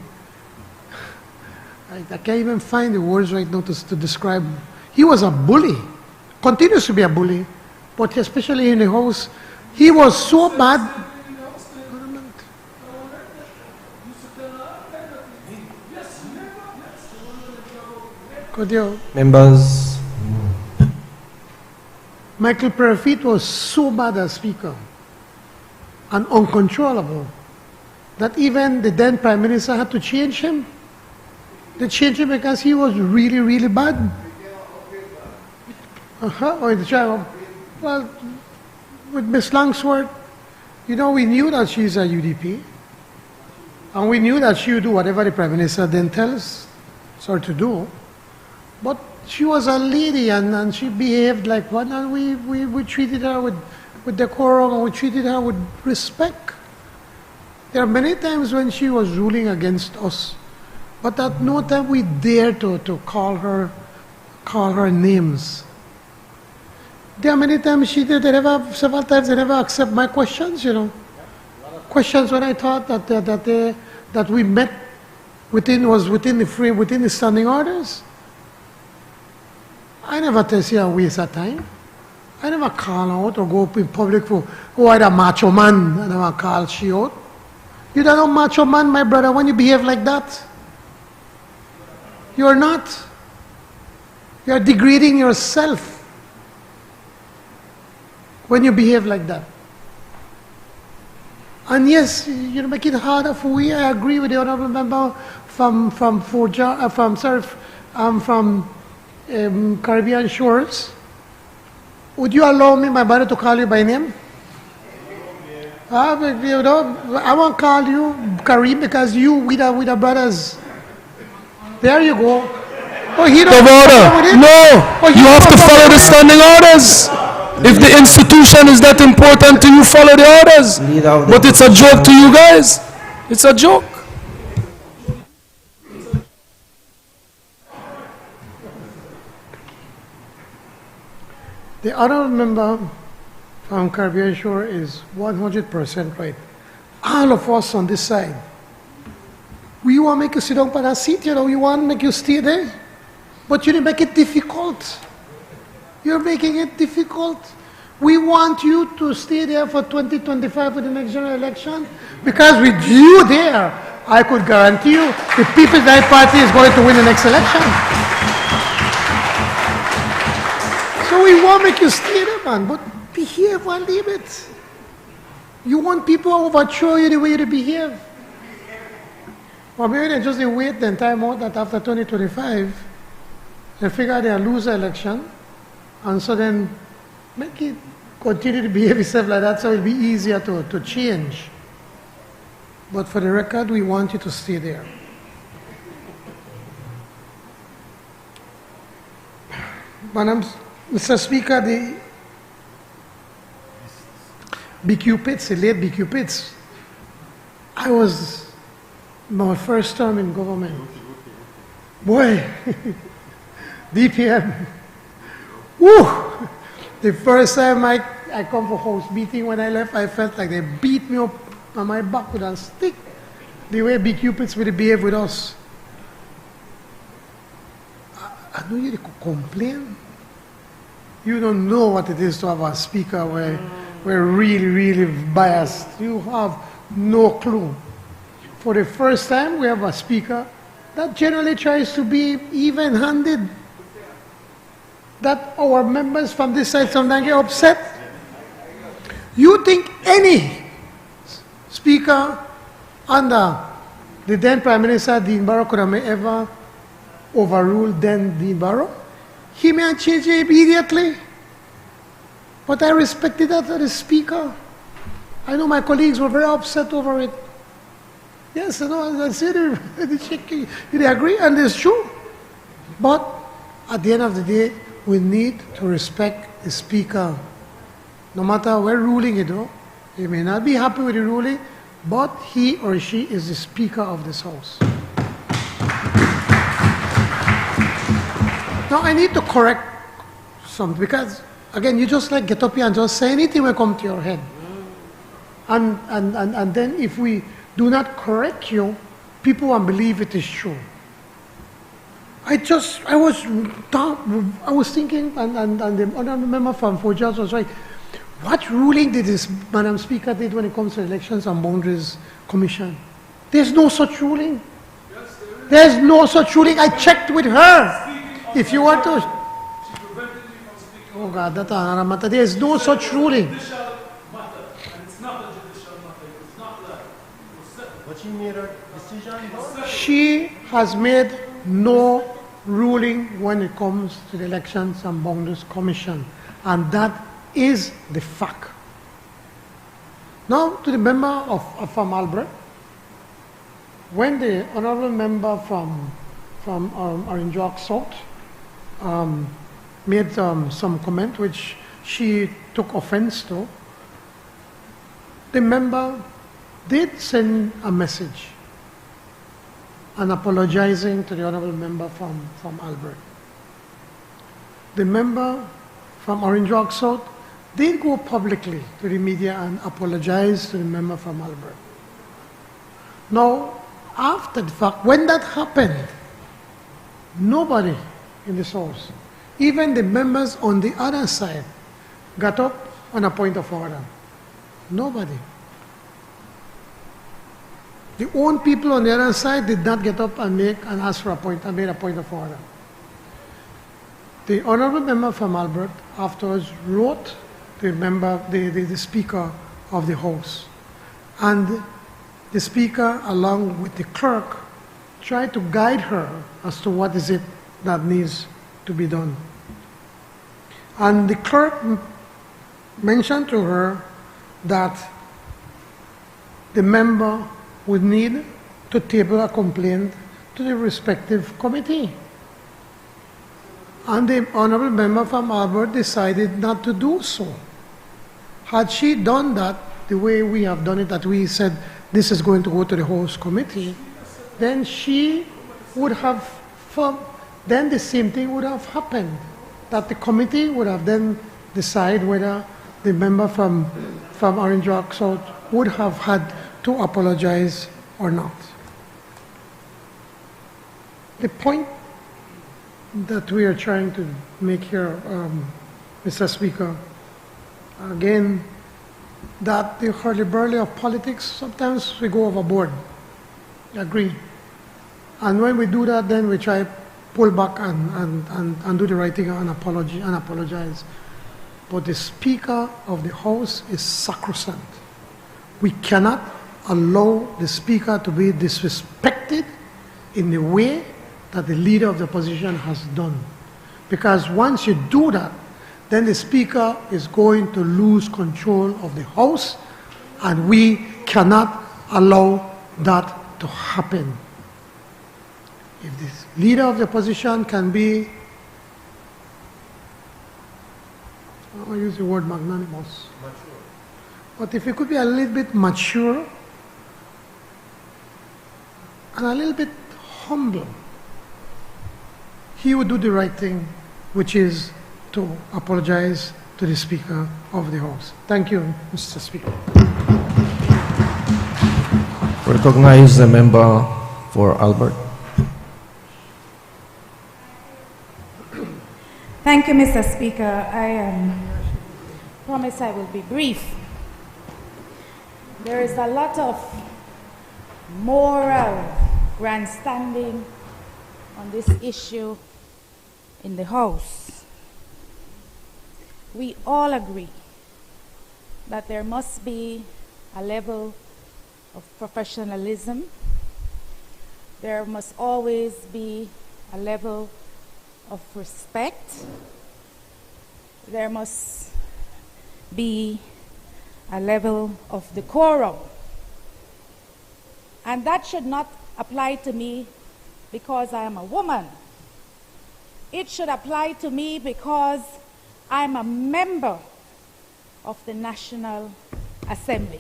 I can't even find the words right now to describe. He was a bully, continues to be a bully, but especially in the house, he was so bad. Members. Michael Perifit was so bad as speaker and uncontrollable that even the then Prime Minister had to change him. They changed him because he was really, really bad. Well, with Miss Langsworth, you know, we knew that she's a UDP, and we knew that she would do whatever the Prime Minister then tells her to do. But she was a lady, and she behaved like one, and we treated her with decorum, and we treated her with respect. There are many times when she was ruling against us, but at no time we dared to call her names. There are many times several times they never accept my questions, you know. Questions when I thought that we met within the standing orders. I never tell you a waste of time. I never call out or go up in public for, oh, I'm a macho man. I never call she out. You don't know macho man, my brother, when you behave like that. You're not. You're degrading yourself when you behave like that. And yes, you make it harder for we. I agree with the honorable member from Caribbean Shores. Would you allow me, my brother, to call you by name? You know, I won't call you Karim because we the brothers. There you go. Oh, he don't order. No, you have to follow the standing orders. If the institution is that important to you, follow the orders. But it's a joke to you guys. It's a joke. The honorable member from Caribbean Shore is 100% right. All of us on this side, we want to make you sit down on a seat, you know, we want to make you stay there. But you make it difficult. You're making it difficult. We want you to stay there for 2025 for the next general election, because with you there, I could guarantee you the People's United Party is going to win the next election. So we won't make you stay there, man, but behave and leave it. You want people to overthrow you the way you behave. Or maybe they just wait the time out that after 2025, they figure they'll lose the election, and so then make it continue to behave itself like that so it'll be easier to change. But for the record, we want you to stay there. Mr. Speaker, the BQ Pitts, the late BQ Pitts, I was my first term in government. Boy, DPM. Woo! The first time I come for house meeting, when I left, I felt like they beat me up on my back with a stick. The way BQ Pitts would behave with us. I know you could complain. You don't know what it is to have a speaker where we're really, really biased. You have no clue. For the first time, we have a speaker that generally tries to be even-handed. that our members from this side sometimes get upset? You think any speaker under the then Prime Minister Dean Barrow could have ever overruled then Dean Barrow? He may have changed it immediately. But I respected that as a speaker. I know my colleagues were very upset over it. Yes, I know, I said they agree, and it's true. But at the end of the day, we need to respect the speaker. No matter what ruling you do, you may not be happy with the ruling, but he or she is the speaker of this house. Now I need to correct something, because again, you just like get up here and just say anything will come to your head. And then if we do not correct you, people won't believe it is true. I was thinking, and the other member from Fojas was right. What ruling did this Madam Speaker did when it comes to Elections and Boundaries Commission? There's no such ruling. There's no such ruling. I checked with her. If you want to, oh God, that's another matter. There's no such ruling. She has made no ruling when it comes to the Elections and Boundaries Commission, and that is the fact. Now to the member from Albert, when the honourable member from Orange Walk South made some comment which she took offense to, the member did send a message and apologizing to the honourable member from Albert. The member from Orange Walk South did go publicly to the media and apologize to the member from Albert. Now, after the fact, when that happened, nobody in this house, even the members on the other side, got up on a point of order. Nobody. The own people on the other side did not get up and ask for a point and made a point of order. The honourable member from Albert afterwards wrote the Speaker of the House, and the Speaker, along with the clerk, tried to guide her as to what is it that needs to be done. And the clerk mentioned to her that the member would need to table a complaint to the respective committee. And the honourable member from Albert decided not to do so. Had she done that the way we have done it, that we said this is going to go to the host committee, then she would have, then the same thing would have happened, that the committee would have then decided whether the member from Orange Walk South would have had to apologize or not. The point that we are trying to make here, Mr. Speaker, again, that the hurly-burly of politics, sometimes we go overboard. I agree. And when we do that, then we try pull back and do the right thing and apologize. But the Speaker of the House is sacrosanct. We cannot allow the Speaker to be disrespected in the way that the Leader of the Opposition has done. Because once you do that, then the Speaker is going to lose control of the House, and we cannot allow that to happen. If the Leader of the Opposition can be, I'll use the word magnanimous, but if he could be a little bit mature and a little bit humble, he would do the right thing, which is to apologize to the Speaker of the House. Thank you, Mr. Speaker. Recognize the member for Albert. Thank you, Mr. Speaker. I promise I will be brief. There is a lot of moral grandstanding on this issue in the House. we all agree that there must be a level of professionalism. There must always be a level of respect. There must be a level of decorum. And that should not apply to me because I am a woman. It should apply to me because I'm a member of the National Assembly.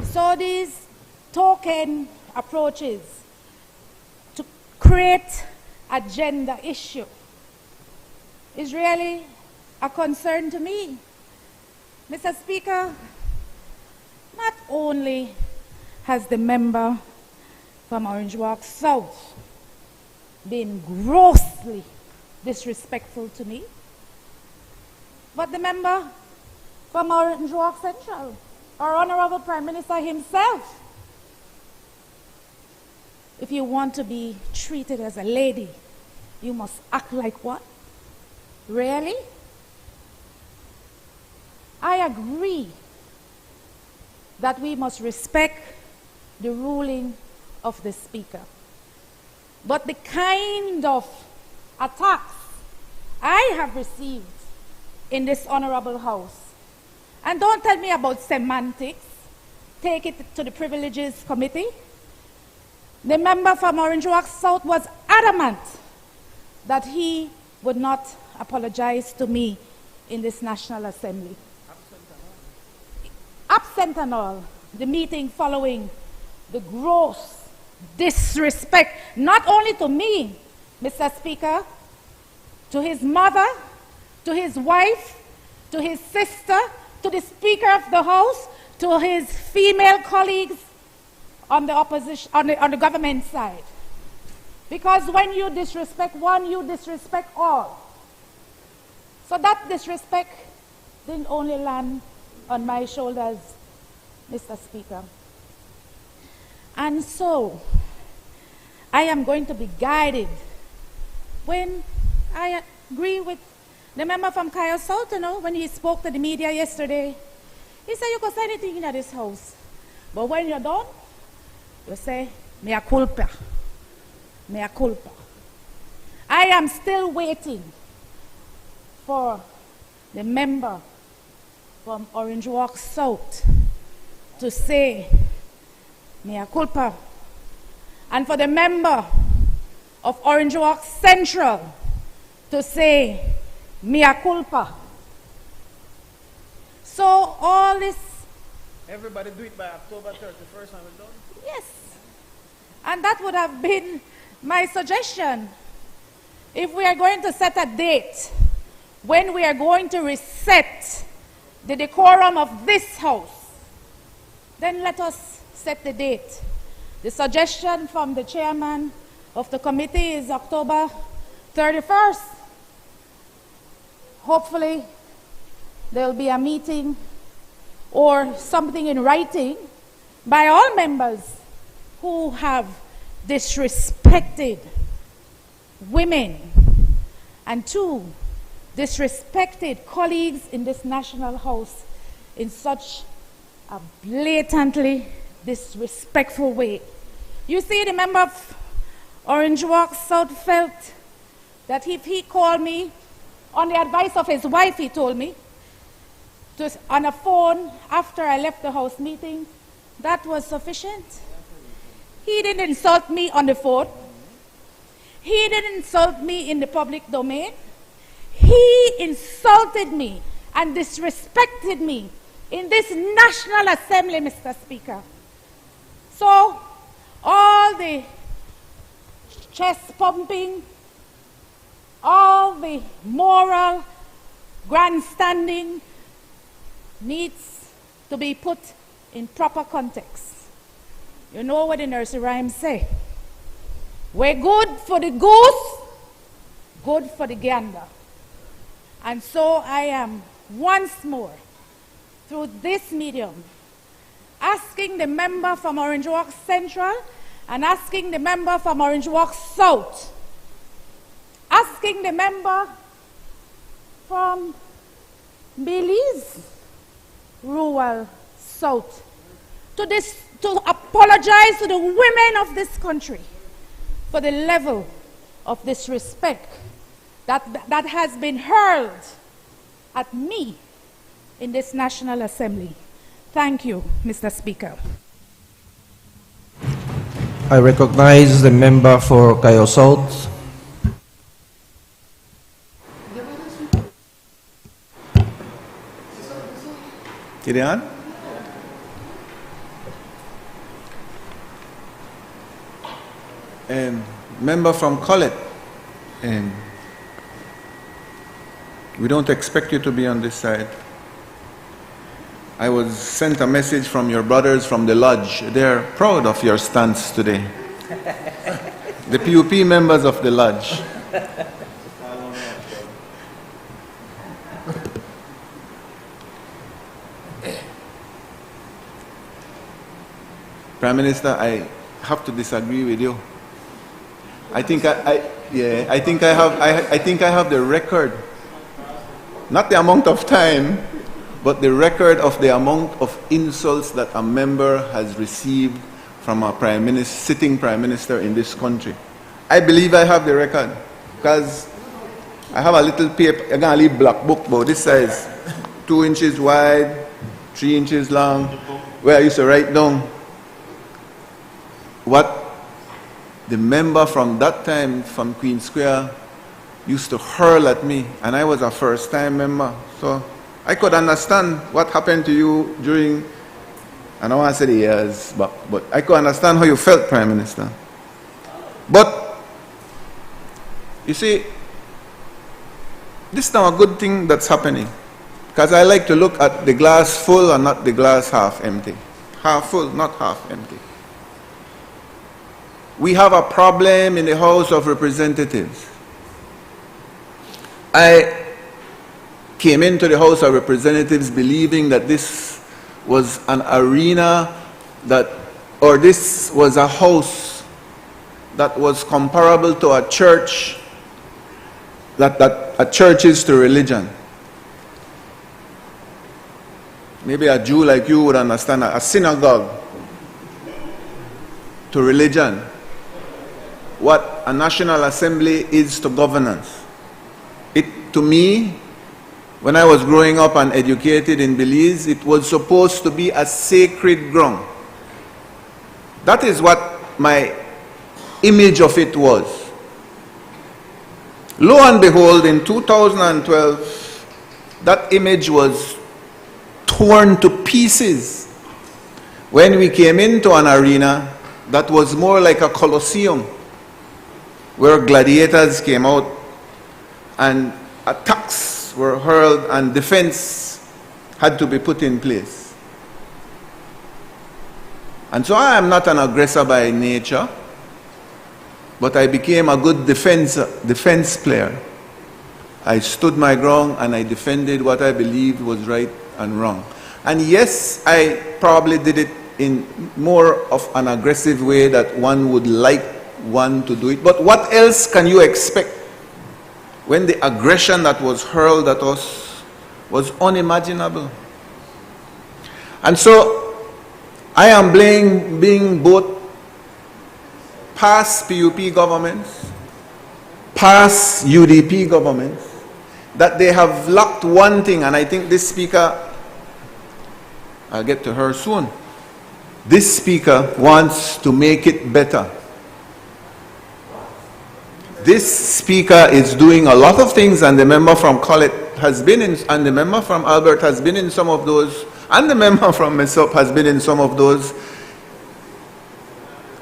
So these token approaches to create a gender issue is really a concern to me. Mr. Speaker, not only has the member from Orange Walk South been grossly disrespectful to me, but the member from Orange Walk Central, our Honorable Prime Minister himself. If you want to be treated as a lady, you must act like what? Really? I agree that we must respect the ruling of the Speaker. But the kind of attacks I have received in this honorable House, and don't tell me about semantics, take it to the Privileges Committee. The member from Orange Walk South was adamant that he would not apologize to me in this National Assembly. Absent and all, the meeting following the gross disrespect, not only to me, Mr. Speaker, to his mother, to his wife, to his sister, to the Speaker of the House, to his female colleagues on the opposition, on the government side. Because when you disrespect one, you disrespect all. So that disrespect didn't only land on my shoulders, Mr. Speaker. And so, I am going to be guided. When I agree with the member from Kyle South, when he spoke to the media yesterday, he said, you can say anything in this house. But when you're done, you say, mea culpa. Mea culpa. I am still waiting for the member from Orange Walk South to say, mea culpa. And for the member of Orange Walk Central to say, mea culpa. So all this... Everybody do it by October 31st and we're done? Yes. And that would have been my suggestion. If we are going to set a date when we are going to reset the decorum of this House, then let us set the date. The suggestion from the chairman of the committee is October 31st. Hopefully, there will be a meeting or something in writing by all members who have disrespected women and two, disrespected colleagues in this national house in such a blatantly disrespectful way. You see, the member of Orange Walk South felt that if he called me, on the advice of his wife, he told me, on a phone after I left the House meeting, that was sufficient. He didn't insult me on the phone. He didn't insult me in the public domain. He insulted me and disrespected me in this National Assembly, Mr. Speaker. So, all the chest pumping, all the moral grandstanding needs to be put in proper context. You know what the nursery rhymes say? We're good for the goose, good for the gander. And so I am once more, through this medium, asking the member from Orange Walk Central and asking the member from Orange Walk South, asking the member from Belize, rural South, to apologize to the women of this country for the level of disrespect that has been hurled at me in this National Assembly. Thank you, Mr. Speaker. I recognize the member for Cayo South. Gideon? Member from Collet, we don't expect you to be on this side. I was sent a message from your brothers from the lodge. They're proud of your stance today. The PUP members of the lodge. Prime Minister, I have to disagree with you. I think I have the record, not the amount of time, but the record of the amount of insults that a member has received from a sitting prime minister in this country. I believe I have the record because I have a little paper, a little black book about this size, 2 inches wide, 3 inches long, where I used to write down what the member from that time from Queen Square used to hurl at me, and I was a first-time member, so I could understand what happened to you during, I don't want to say the years, but I could understand how you felt, Prime Minister. But, you see, this is now a good thing that's happening, because I like to look at the glass full and not the glass half empty. Half full, not half empty. We have a problem in the House of Representatives. I came into the House of Representatives believing that this was an arena this was a house that was comparable to a church, that a church is to religion. Maybe a Jew like you would understand a synagogue to religion. What a National Assembly is to governance. To me, when I was growing up and educated in Belize, it was supposed to be a sacred ground. That is what my image of it was. Lo and behold, in 2012, that image was torn to pieces when we came into an arena that was more like a Colosseum, where gladiators came out and attacks were hurled and defense had to be put in place. And so I am not an aggressor by nature, but I became a good defense player. I stood my ground and I defended what I believed was right and wrong. And yes, I probably did it in more of an aggressive way that one would like one to do it. But what else can you expect when the aggression that was hurled at us was unimaginable? And so I am blaming both past PUP governments, past UDP governments, that they have lacked one thing, and I think this speaker, I'll get to her soon, this speaker wants to make it better. This speaker is doing a lot of things, and the member from Collet has been in, and the member from Albert has been in some of those, and the member from Municipal has been in some of those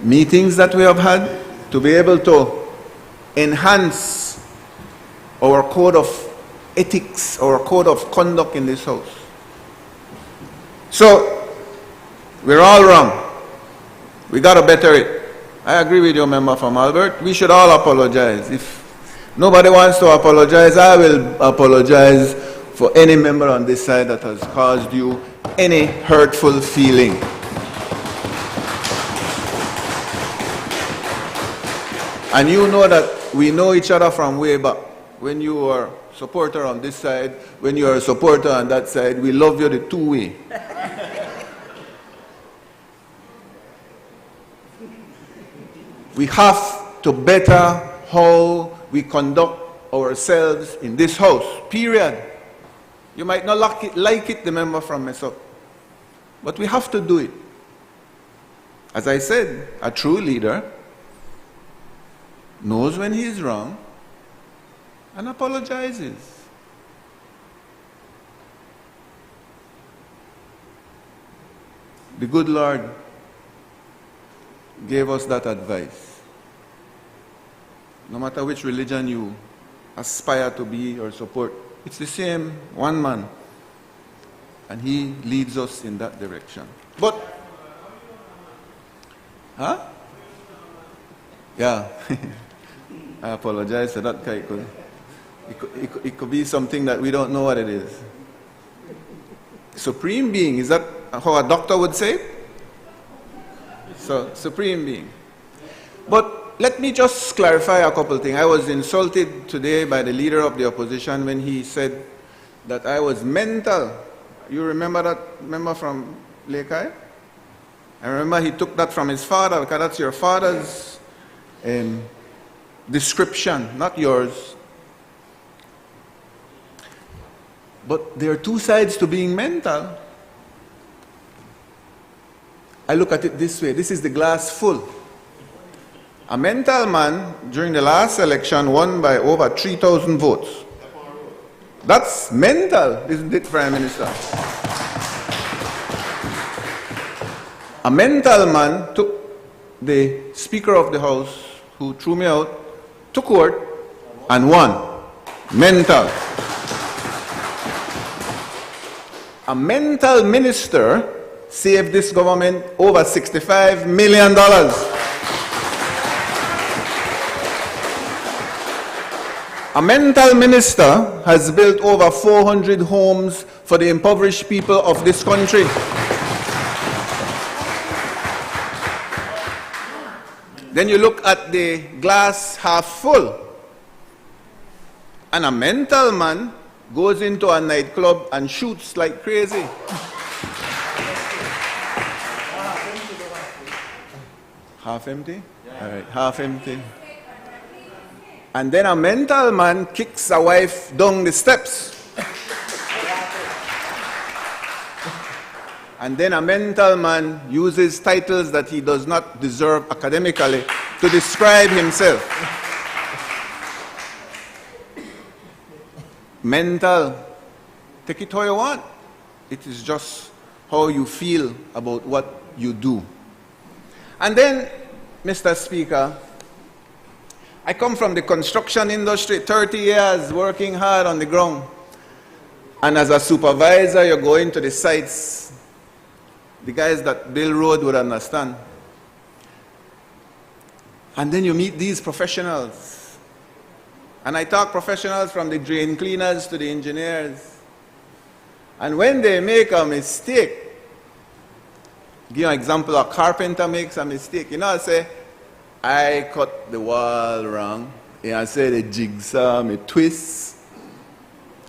meetings that we have had to be able to enhance our code of ethics, our code of conduct in this house. So, we're all wrong. We got to better it. I agree with your member from Albert. We should all apologize. If nobody wants to apologize, I will apologize for any member on this side that has caused you any hurtful feeling. And you know that we know each other from way back when you were supporter on this side when you're a supporter on that side. We love you the two-way. We have to better how we conduct ourselves in this house, period. You might not like it, the member from Mesa, but we have to do it. As I said, a true leader knows when he is wrong and apologizes. The good Lord gave us that advice. No matter which religion you aspire to be or support, it's the same one man, and he leads us in that direction. But, yeah, I apologize for that. It could be something that we don't know what it is. Supreme being, is that how a doctor would say it? So, supreme being. But let me just clarify a couple things. I was insulted today by the leader of the opposition when he said that I was mental. You remember that member from Lekai? I remember he took that from his father, because that's your father's description, not yours. But there are two sides to being mental. I look at it this way. This is the glass full. A mental man, during the last election, won by over 3,000 votes. That's mental, isn't it, Prime Minister? A mental man took the Speaker of the House, who threw me out, to court and won. Mental. A mental minister saved this government over $65 million. A mental minister has built over 400 homes for the impoverished people of this country. Then you look at the glass half full, and a mental man goes into a nightclub and shoots like crazy. Half empty? All right, half empty. And then a mental man kicks a wife down the steps. And then a mental man uses titles that he does not deserve academically to describe himself. Mental, take it how you want. It is just how you feel about what you do. And then, Mr. Speaker, I come from the construction industry, 30 years working hard on the ground. And as a supervisor, you're going to the sites. The guys that build road would understand. And then you meet these professionals. And I talk professionals from the drain cleaners to the engineers. And when they make a mistake, give you an example, a carpenter makes a mistake. You know, I say, I cut the wall wrong. And I say the jigsaw, me twist.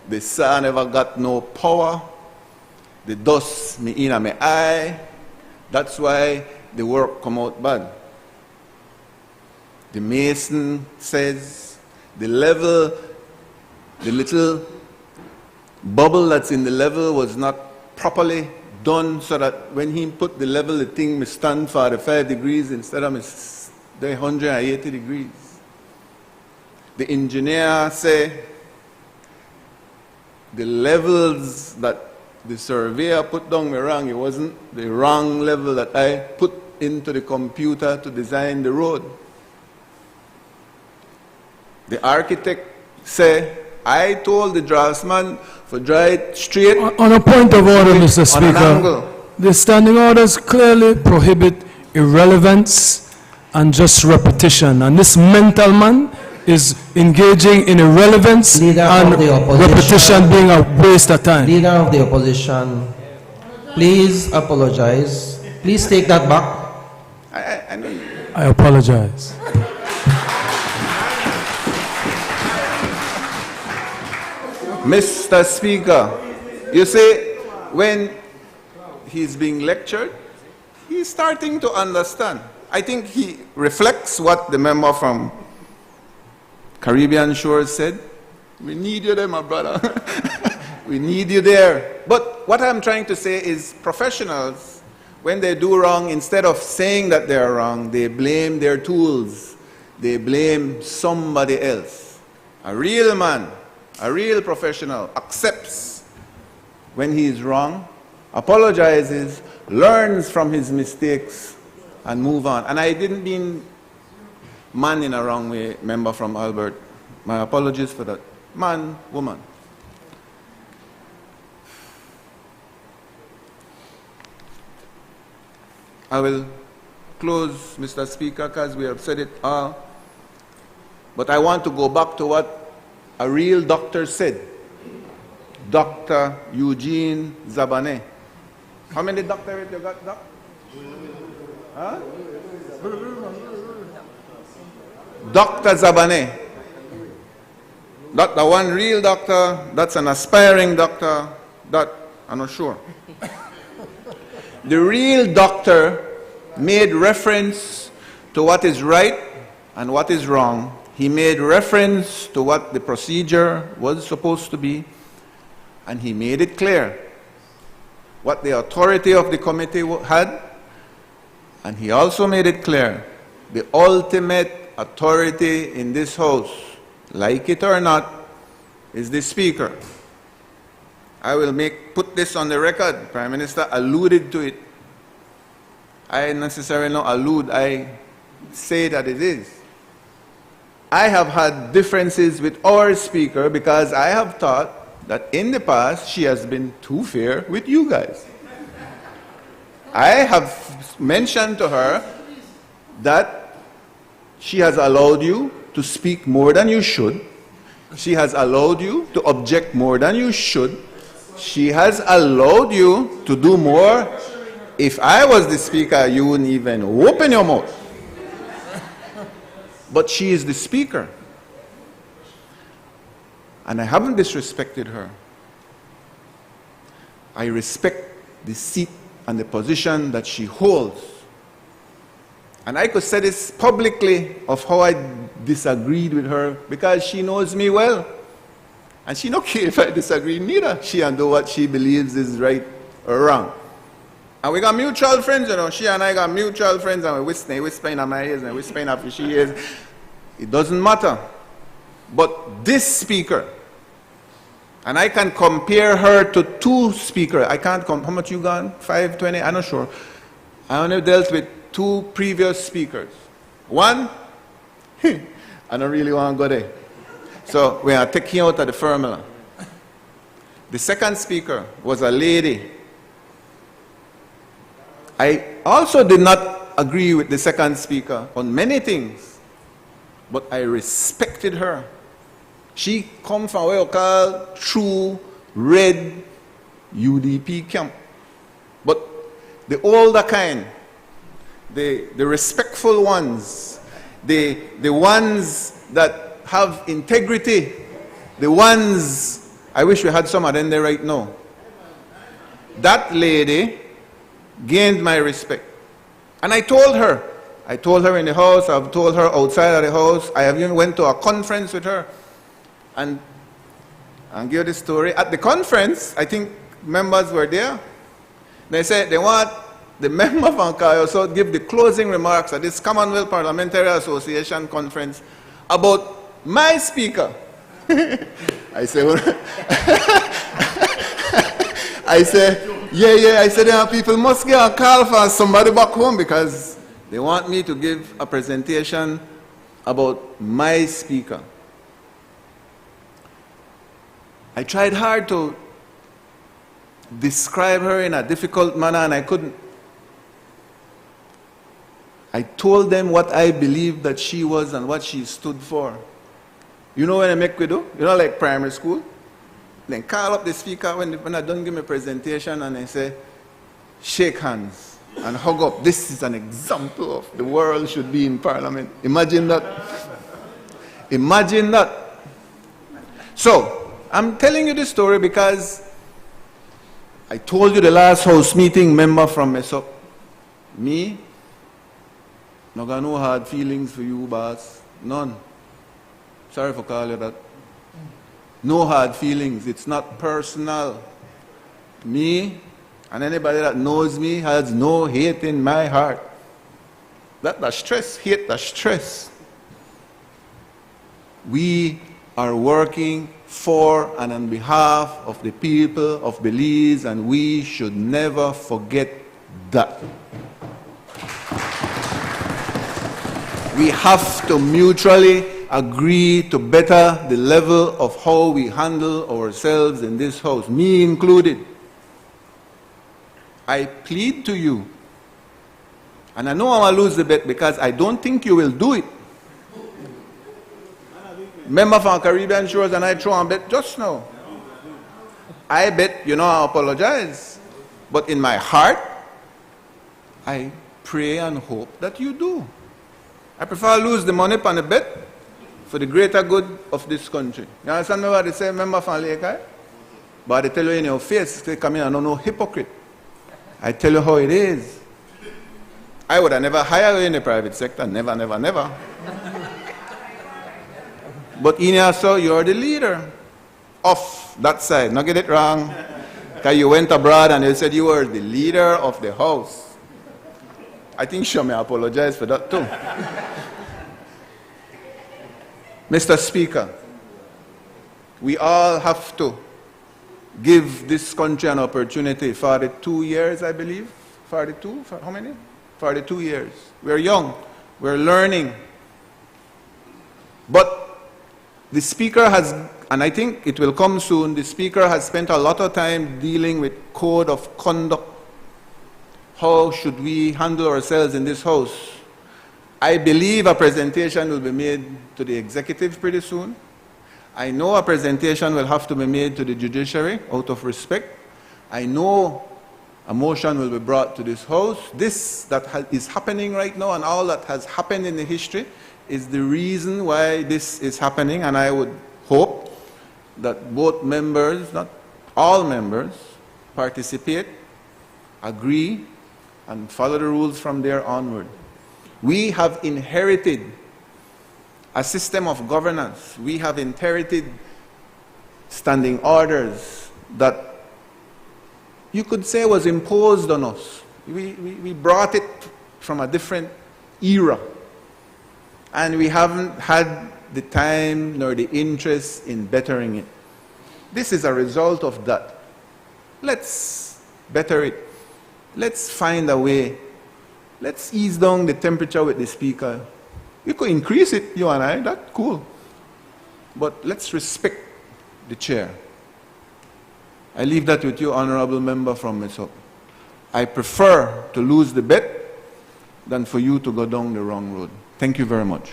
The saw never got no power. The dust me in my eye. That's why the work come out bad. The mason says the level, the little bubble that's in the level was not properly done, so that when he put the level, the thing may stand 45 degrees instead of 180 degrees. The engineer say the levels that the surveyor put down were wrong. It wasn't the wrong level that I put into the computer to design the road. The architect say, I told the draftsman for draw it straight. On a point of order, Mr. Speaker, the standing orders clearly prohibit irrelevance and just repetition. And this mental man is engaging in irrelevance and repetition being a waste of time. Leader of the opposition, please apologize. Please take that back. I apologize. Mr. Speaker, you see, when he's being lectured, he's starting to understand. I think he reflects what the member from Caribbean Shores said. We need you there, my brother. We need you there. But what I'm trying to say is professionals, when they do wrong, instead of saying that they're wrong, they blame their tools. They blame somebody else. A real man, a real professional accepts when he is wrong, apologizes, learns from his mistakes, and move on. And I didn't mean man in a wrong way, member from Albert. My apologies for that. Man, woman. I will close, Mr. Speaker, because we have said it all. But I want to go back to what a real doctor said. Dr. Eugene Zabane. How many doctorates you got, Doc? Huh? Dr. Zabane. Not the one real doctor, that's an aspiring doctor, that I'm not sure. The real doctor made reference to what is right and what is wrong. He made reference to what the procedure was supposed to be, and he made it clear what the authority of the committee had, and he also made it clear the ultimate authority in this house, like it or not, is the Speaker. I will put this on the record. Prime Minister alluded to it. I necessarily not allude, I say that it is. I have had differences with our Speaker because I have thought that in the past she has been too fair with you guys. I have mentioned to her that she has allowed you to speak more than you should. She has allowed you to object more than you should. She has allowed you to do more. If I was the Speaker, you wouldn't even open your mouth. But she is the Speaker. And I haven't disrespected her. I respect the seat and the position that she holds. And I could say this publicly of how I disagreed with her because she knows me well. And she don't care if I disagree neither. She and do what she believes is right or wrong. And we got mutual friends, you know. She and I got mutual friends, and we whispering in my ears and whispering after she ears. It doesn't matter. But this Speaker, and I can compare her to two speakers. I can't how much you got? 520? I'm not sure. I only dealt with two previous speakers. One, I don't really want to go there. So we are taking out of the formula. The second speaker was a lady. I also did not agree with the second speaker on many things, but I respected her. She come from what you call true red UDP camp. But the older kind, the respectful ones, the ones that have integrity, the ones, I wish we had some of them there right now. That lady gained my respect. And I told her in the house, I've told her outside of the house, I have even went to a conference with her. And I'll give you the story. At the conference, I think members were there. They said they want the member from Cayo South give the closing remarks at this Commonwealth Parliamentary Association conference about my speaker. I say, I said, people must get a call for somebody back home because they want me to give a presentation about my speaker. I tried hard to describe her in a difficult manner and I couldn't. I told them what I believed that she was and what she stood for. You know when I make we do? You know, like primary school? Then call up the speaker when I don't give me a presentation and I say, shake hands and hug up. This is an example of the world should be in Parliament. Imagine that. Imagine that. So, I'm telling you this story because I told you the last House meeting member from Mesop. Me, not got no hard feelings for you, boss. None. Sorry for calling you that. No hard feelings. It's not personal. Me and anybody that knows me has no hate in my heart. That's stress. Hate, that's stress. We are working for and on behalf of the people of Belize, and we should never forget that. We have to mutually agree to better the level of how we handle ourselves in this house, me included. I plead to you, and I know I will lose the bet because I don't think you will do it. Member from Caribbean Shores and I throw and bet just now. I bet, I apologize. But in my heart, I pray and hope that you do. I prefer lose the money on the bet for the greater good of this country. You understand me what they say, member from Lake? But they tell you in your face, they come in and no hypocrite. I tell you how it is. I would have never hired you in the private sector. Never, never, never. But in here, so you're the leader of that side. Not get it wrong. Because you went abroad and they said you were the leader of the house. I think she may apologize for that too. Mr. Speaker, we all have to give this country an opportunity. 42 years, I believe. 42? How many? 42 years. We're young. We're learning. But the Speaker has, and I think it will come soon, the Speaker has spent a lot of time dealing with code of conduct. How should we handle ourselves in this house? I believe a presentation will be made to the executive pretty soon. I know a presentation will have to be made to the judiciary out of respect. I know a motion will be brought to this house. This that is happening right now and all that has happened in the history is the reason why this is happening, and I would hope that both members, not all members, participate, agree, and follow the rules from there onward. We have inherited a system of governance. We have inherited standing orders that you could say was imposed on us. We brought it from a different era. And we haven't had the time nor the interest in bettering it. This is a result of that. Let's better it. Let's find a way. Let's ease down the temperature with the Speaker. We could increase it, you and I, that's cool. But let's respect the chair. I leave that with you, Honorable Member from Mesop. I prefer to lose the bet than for you to go down the wrong road. Thank you very much.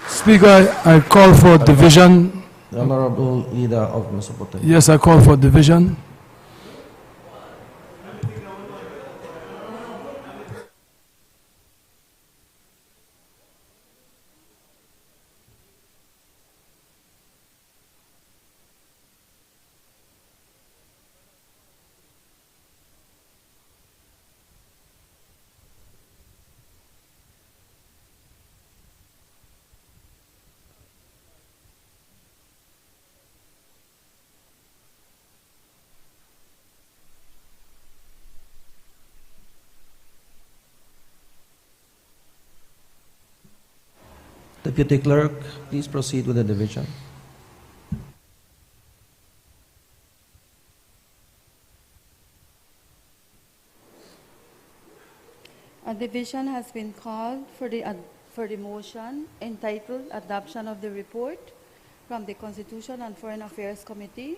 Speaker, I call for division. The Honorable Leader of Mesopotamia. Yes, I call for division. Deputy Clerk, please proceed with the division. A division has been called for the motion entitled Adoption of the Report from the Constitution and Foreign Affairs Committee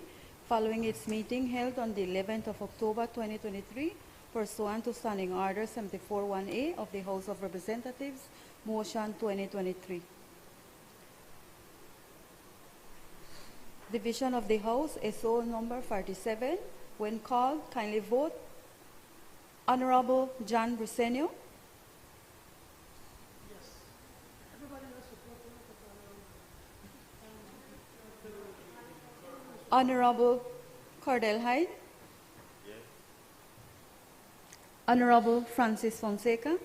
following its meeting held on the 11th of October 2023 pursuant to Standing Order 74-1A of the House of Representatives, Motion 2023. Division of the House, SO number 47. When called, kindly vote. Honorable John Briceño. Honorable Cordell Hyde. Honorable Francis Fonseca.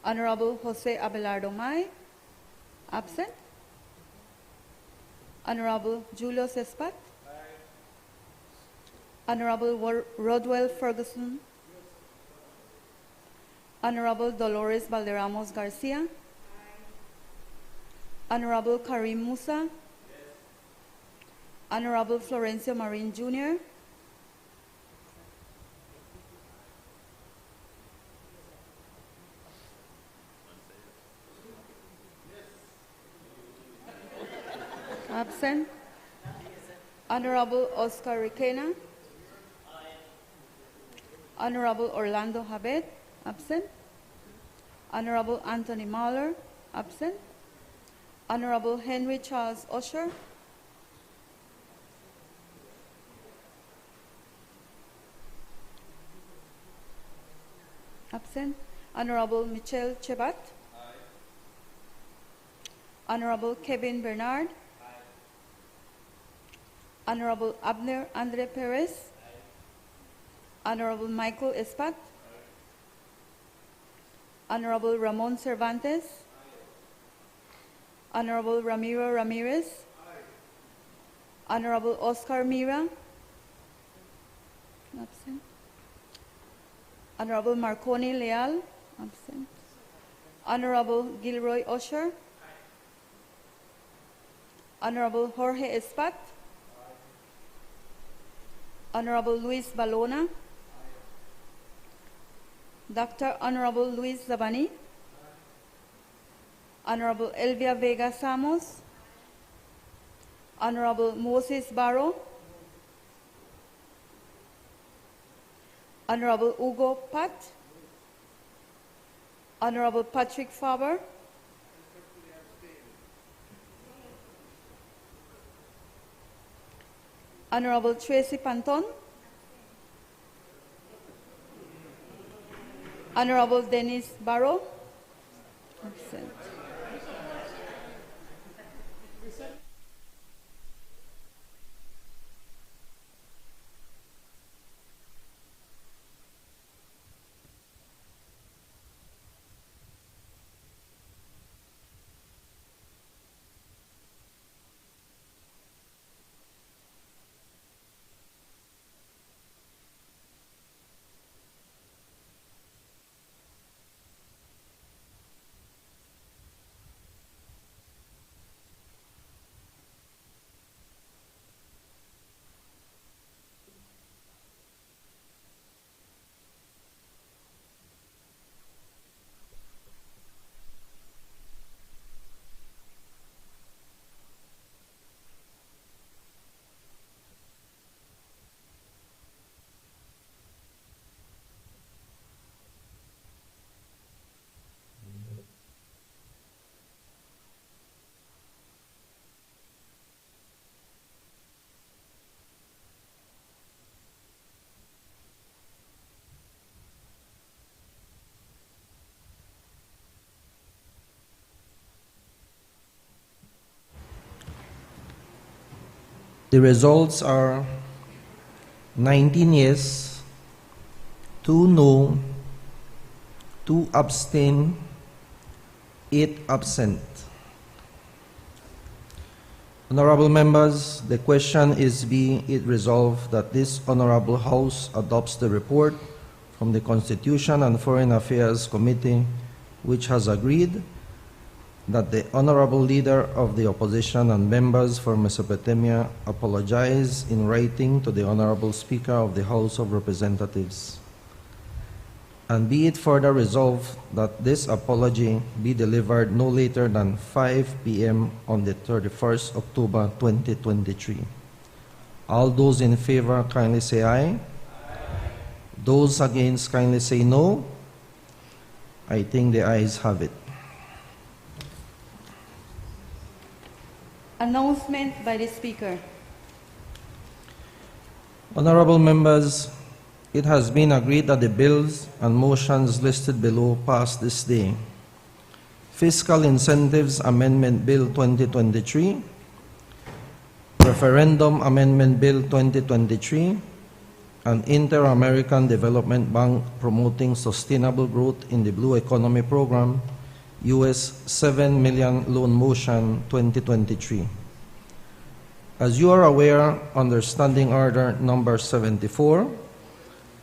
Honorable Jose Abelardo May. Absent. Honorable Julius Espat. Honorable Rodwell Ferguson. Honorable Dolores Valderramos Garcia. Honorable Karim Musa. Honorable Florencio Marin Jr. Absent. Honorable Oscar Requena. Honorable Orlando Habet. Absent. Honorable Anthony Mahler. Absent. Honorable Henry Charles Usher. Absent. Honorable Michelle Chebat. Honorable Kevin Bernard. Honorable Abner Andre Perez. Honorable Michael Espat. Honorable Ramon Cervantes. Honorable Ramiro Ramirez. Honorable Oscar Mira. Absent. Honorable Marconi Leal. Absent. Honorable Gilroy Usher. Honorable Jorge Espat. Honorable Luis Balona. Dr. Honorable Luis Zabani. Honorable Elvia Vega Samos. Honorable Moses Barrow. Honorable Hugo Pat. Honorable Patrick Faber. Honorable Tracy Panton. Honorable Dennis Barrow. Absent. The results are 19 yes, 2 no, 2 abstain, 8 absent. Honorable members, the question is be it resolved that this Honorable House adopts the report from the Constitution and Foreign Affairs Committee, which has agreed that the Honorable Leader of the Opposition and members for Mesopotamia apologize in writing to the Honorable Speaker of the House of Representatives. And be it further resolved that this apology be delivered no later than 5 p.m. on the 31st October 2023. All those in favor kindly say aye. Aye. Those against kindly say no. I think the ayes have it. Announcement by the Speaker. Honorable members, it has been agreed that the bills and motions listed below pass this day. Fiscal Incentives Amendment Bill 2023, Referendum Amendment Bill 2023, an Inter-American Development Bank promoting sustainable growth in the Blue Economy Program, US $7 million loan motion 2023. As you are aware, under Standing Order number 74,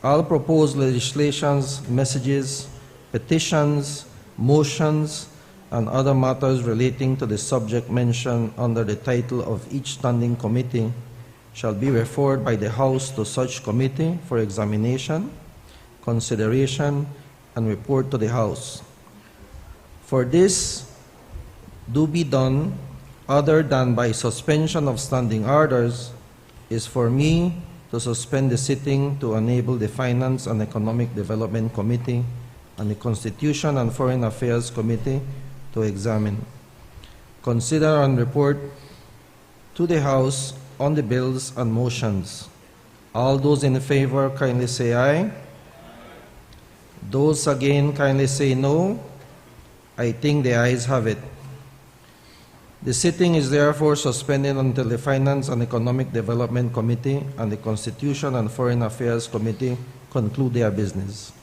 all proposed legislations, messages, petitions, motions, and other matters relating to the subject mentioned under the title of each standing committee shall be referred by the House to such committee for examination, consideration, and report to the House. For this do be done other than by suspension of standing orders is for me to suspend the sitting to enable the Finance and Economic Development Committee and the Constitution and Foreign Affairs Committee to examine, consider, and report to the House on the bills and motions. All those in favor kindly say aye. Those again kindly say no. I think the ayes have it. The sitting is therefore suspended until the Finance and Economic Development Committee and the Constitution and Foreign Affairs Committee conclude their business.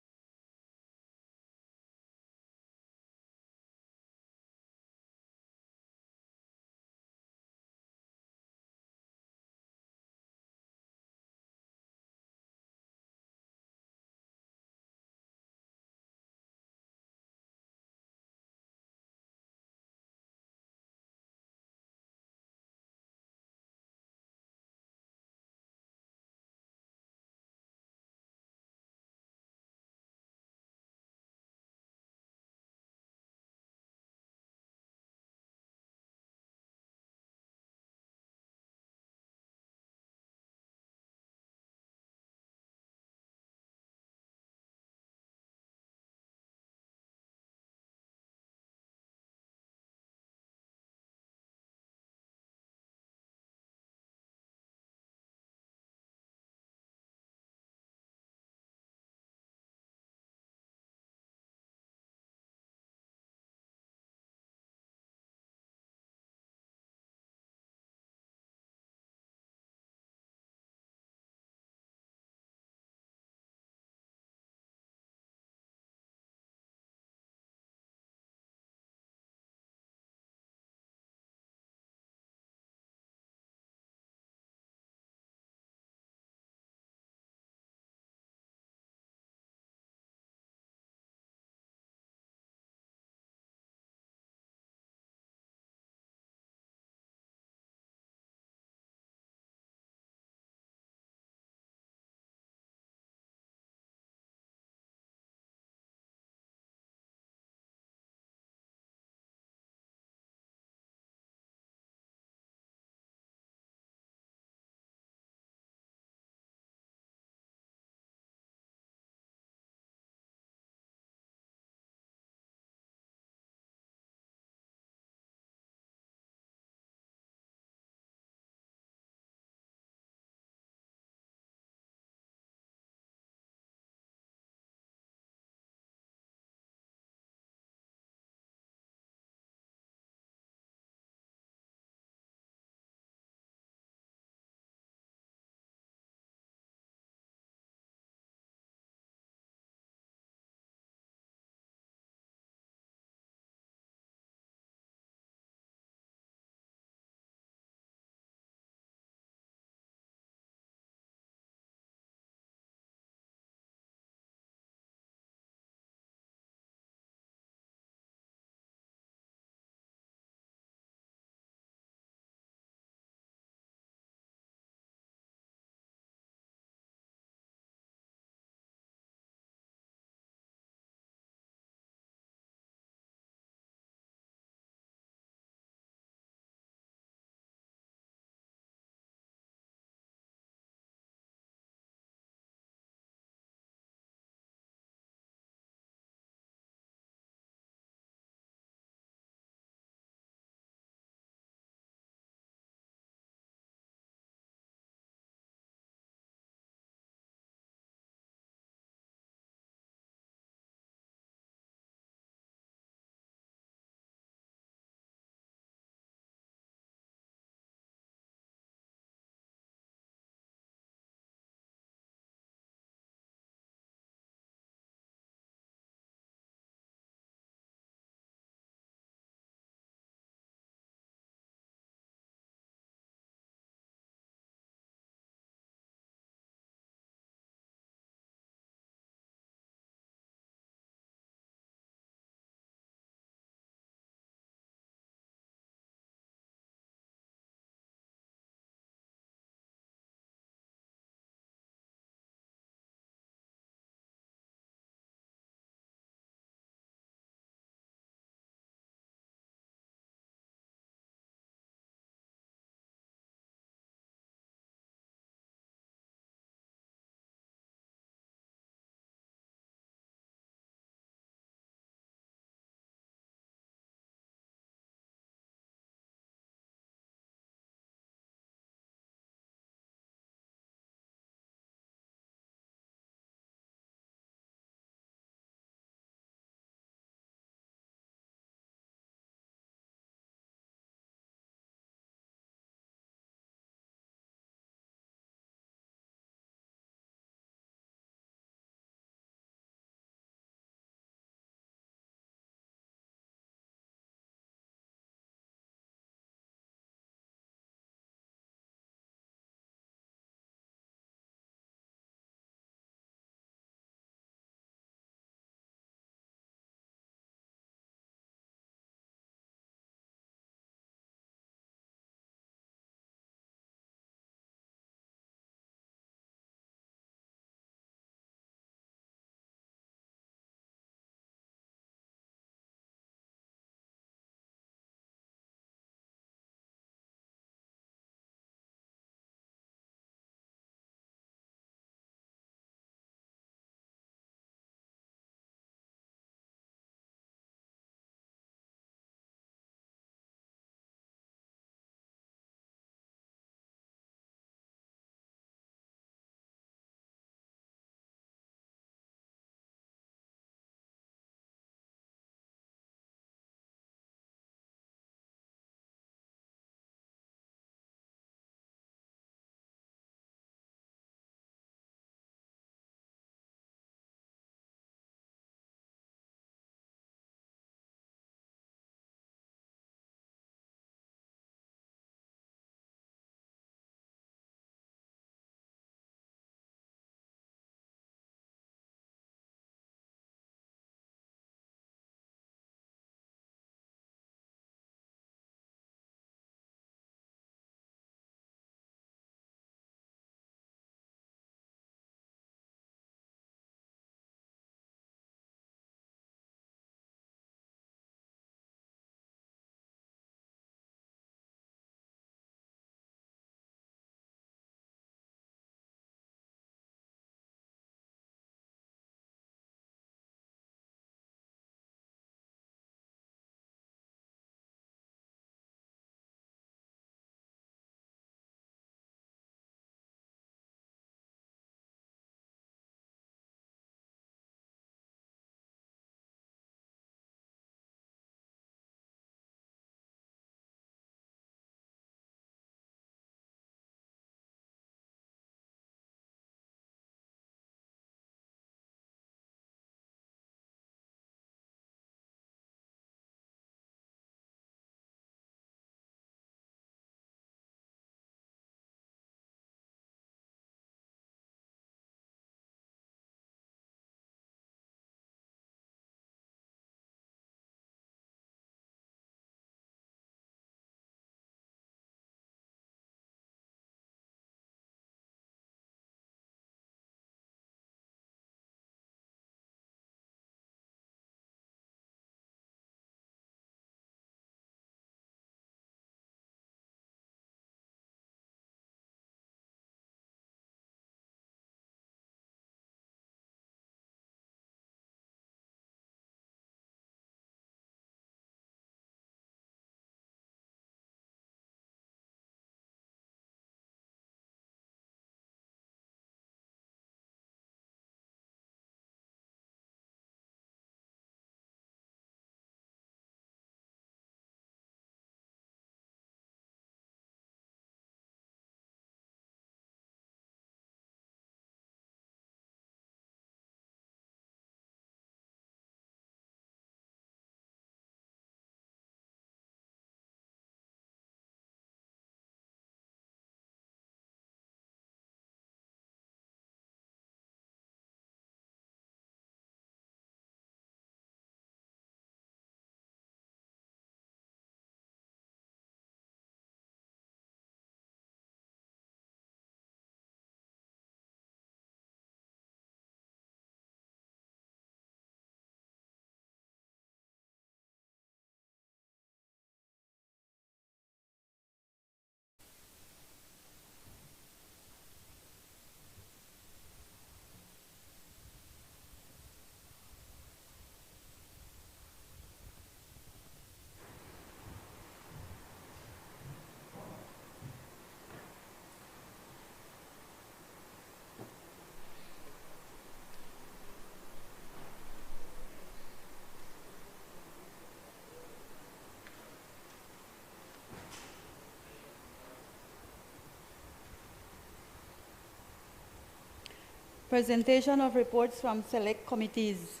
Presentation of reports from select committees.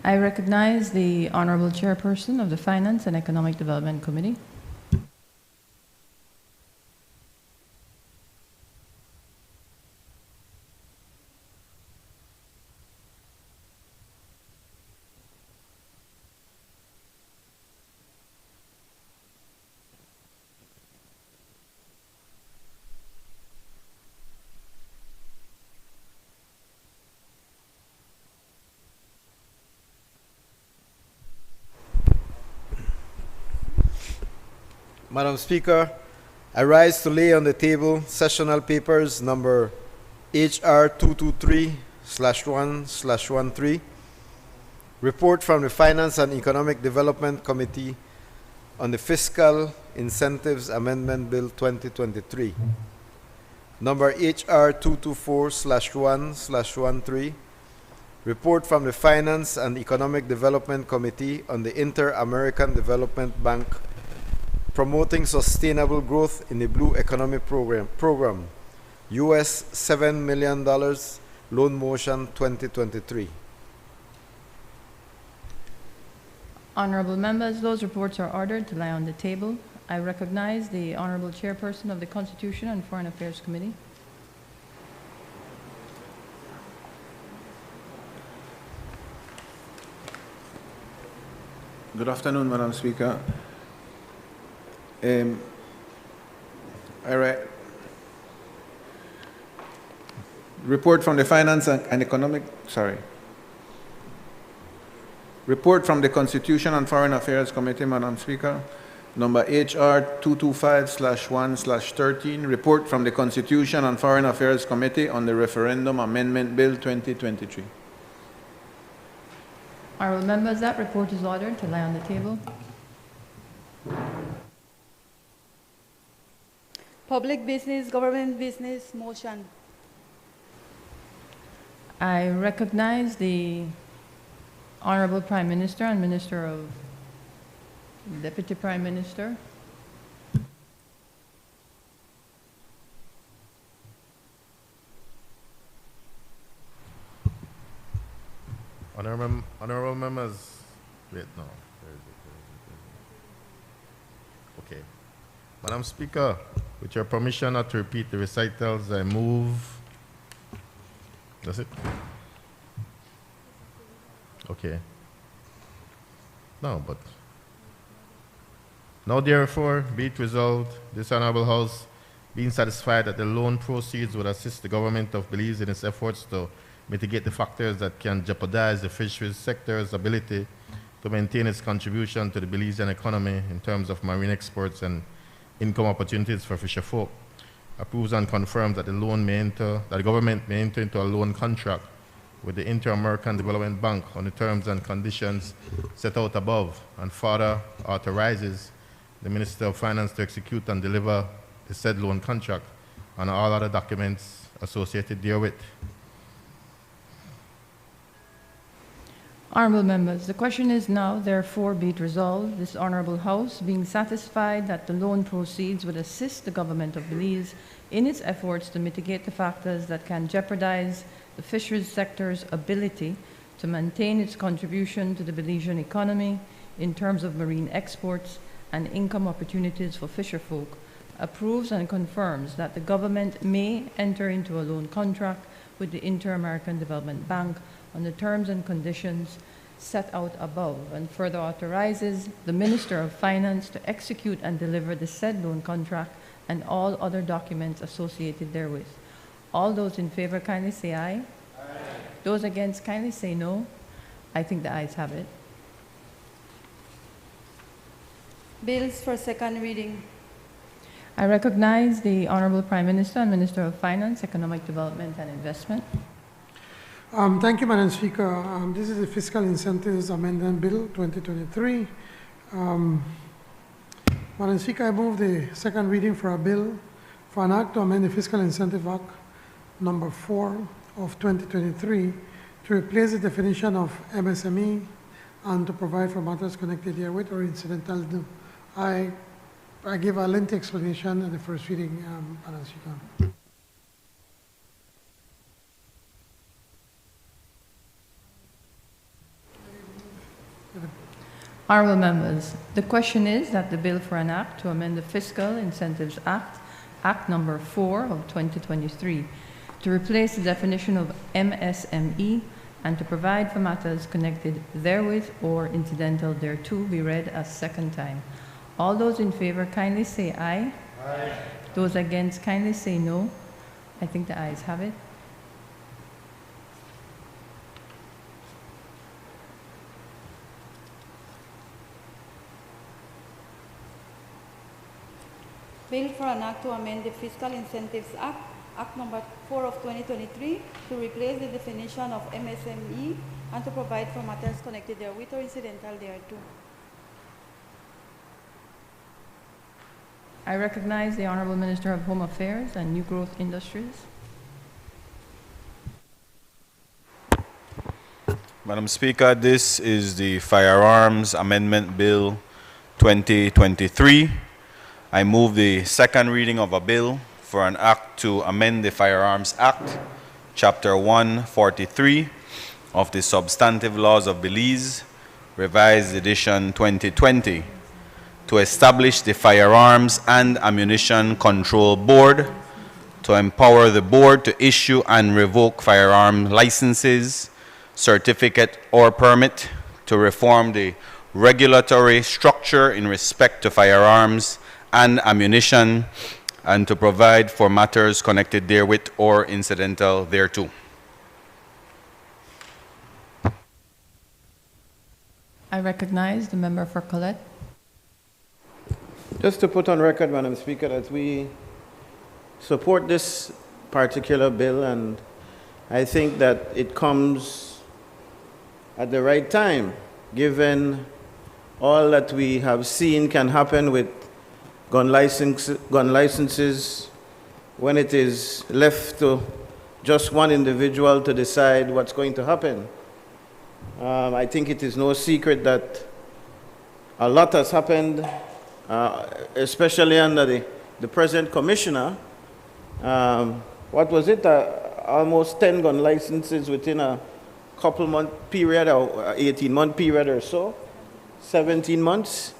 I recognize the Honorable Chairperson of the Finance and Economic Development Committee. Madam Speaker, I rise to lay on the table sessional papers number HR 223/1/13, report from the Finance and Economic Development Committee on the Fiscal Incentives Amendment Bill 2023, number HR 224/1/13, report from the Finance and Economic Development Committee on the Inter-American Development Bank Promoting Sustainable Growth in the Blue Economy Program, US $7 million Loan Motion 2023. Honorable members, those reports are ordered to lie on the table. I recognize the Honorable Chairperson of the Constitution and Foreign Affairs Committee. Good afternoon, Madam Speaker. All right. Report from the Finance and Economic, Report from the Constitution and Foreign Affairs Committee, Madam Speaker. Number HR 225/1/13, report from the Constitution and Foreign Affairs Committee on the Referendum Amendment Bill 2023. Honorable members, that report is ordered to lie on the table. Public business, government business, motion. I recognize the Honorable Prime Minister and Minister of Deputy Prime Minister. Honorable members, wait, no. Okay. Madam Speaker, with your permission not to repeat the recitals, I move. That's it? Okay. No, but. Now therefore, be it resolved, this Honorable House, being satisfied that the loan proceeds would assist the government of Belize in its efforts to mitigate the factors that can jeopardize the fisheries sector's ability to maintain its contribution to the Belizean economy in terms of marine exports and income opportunities for fisher folk, approves and confirms that the government may enter into a loan contract with the Inter-American Development Bank on the terms and conditions set out above, and further authorizes the Minister of Finance to execute and deliver the said loan contract and all other documents associated therewith. Honorable members, the question is now, therefore, be it resolved, this Honorable House, being satisfied that the loan proceeds would assist the government of Belize in its efforts to mitigate the factors that can jeopardize the fisheries sector's ability to maintain its contribution to the Belizean economy in terms of marine exports and income opportunities for fisherfolk, approves and confirms that the government may enter into a loan contract with the Inter-American Development Bank on the terms and conditions set out above, and further authorizes the Minister of Finance to execute and deliver the said loan contract and all other documents associated therewith. All those in favor kindly say aye. Aye. Those against kindly say no. I think the ayes have it. Bills for second reading. I recognize the Honorable Prime Minister and Minister of Finance, Economic Development and Investment. Thank you, Madam Speaker. This is the Fiscal Incentives Amendment Bill 2023. Madam Speaker, I move the second reading for a bill for an act to amend the Fiscal Incentive Act number 4 of 2023 to replace the definition of MSME and to provide for matters connected herewith or incidental to. I give a lengthy explanation at the first reading, Madam Speaker. Honourable members, the question is that the bill for an act to amend the Fiscal Incentives Act, Act number 4 of 2023, to replace the definition of MSME and to provide for matters connected therewith or incidental thereto be read a second time. All those in favor kindly say aye. Aye. Those against kindly say no. I think the ayes have it. Bill for an act to amend the Fiscal Incentives Act, Act number 4 of 2023, to replace the definition of MSME and to provide for matters connected therewith or incidental thereto. I recognize the Honourable Minister of Home Affairs and New Growth Industries. Madam Speaker, this is the Firearms Amendment Bill 2023. I move the second reading of a bill for an act to amend the Firearms Act, Chapter 143 of the Substantive Laws of Belize, Revised Edition 2020, to establish the Firearms and Ammunition Control Board, to empower the board to issue and revoke firearm licenses, certificate, or permit, to reform the regulatory structure in respect to firearms and ammunition, and to provide for matters connected therewith or incidental thereto. I recognize the member for Colette. Just to put on record, Madam Speaker, that we support this particular bill, and I think that it comes at the right time, given all that we have seen can happen with gun licenses when it is left to just one individual to decide what's going to happen. I think it is no secret that a lot has happened, especially under the present commissioner. What was it? Almost 10 gun licenses within a couple-month period, or 18-month period or so, 17 months.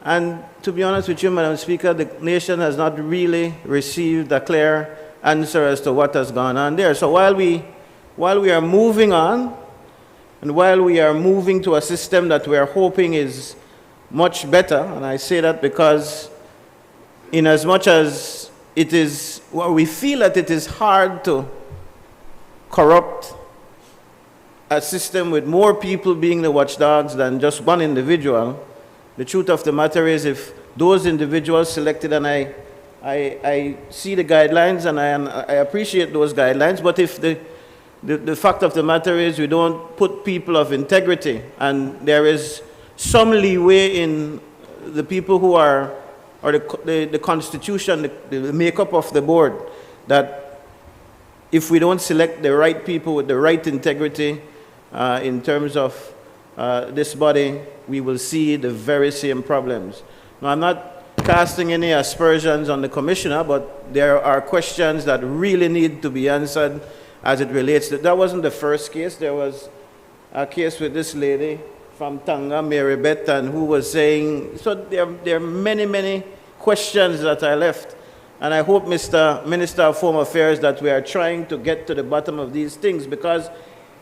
And to be honest with you, Madam Speaker, the nation has not really received a clear answer as to what has gone on there. So while we are moving on, and while we are moving to a system that we are hoping is much better, and I say that because in as much as it is, well, we feel that it is hard to corrupt a system with more people being the watchdogs than just one individual. The truth of the matter is, if those individuals selected, and I see the guidelines and I appreciate those guidelines, but if the fact of the matter is we don't put people of integrity, and there is some leeway in the people who are, or the constitution, the makeup of the board, that if we don't select the right people with the right integrity in terms of this body, we will see the very same problems. Now, I'm not casting any aspersions on the commissioner, but there are questions that really need to be answered as it relates to, that wasn't the first case. There was a case with this lady from Tanga, Mary Beth, and who was saying, so there are many, many questions that are left. And I hope, Mr. Minister of Home Affairs, that we are trying to get to the bottom of these things, because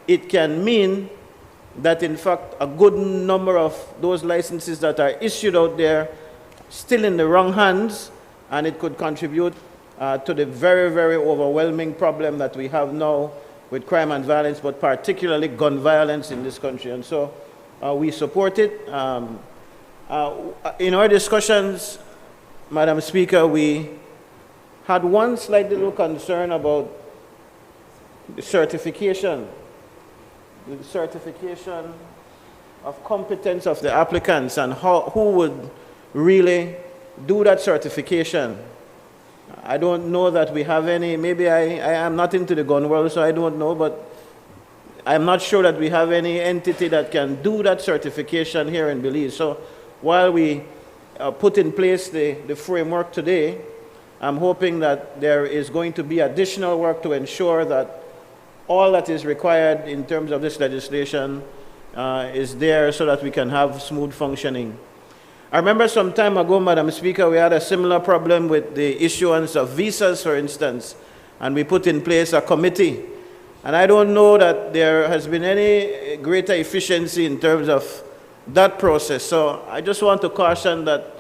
it can mean that, in fact, a good number of those licenses that are issued out there still in the wrong hands, and it could contribute to the very, very overwhelming problem that we have now with crime and violence, but particularly gun violence in this country. And so we support it. In our discussions, Madam Speaker, we had one slight little concern about the certification of competence of the applicants, and who would really do that certification. I don't know that we have any, maybe I am not into the gun world, so I don't know, but I'm not sure that we have any entity that can do that certification here in Belize. So while we put in place the framework today, I'm hoping that there is going to be additional work to ensure that all that is required in terms of this legislation is there so that we can have smooth functioning. I remember some time ago, Madam Speaker, we had a similar problem with the issuance of visas, for instance, and we put in place a committee. And I don't know that there has been any greater efficiency in terms of that process. So I just want to caution that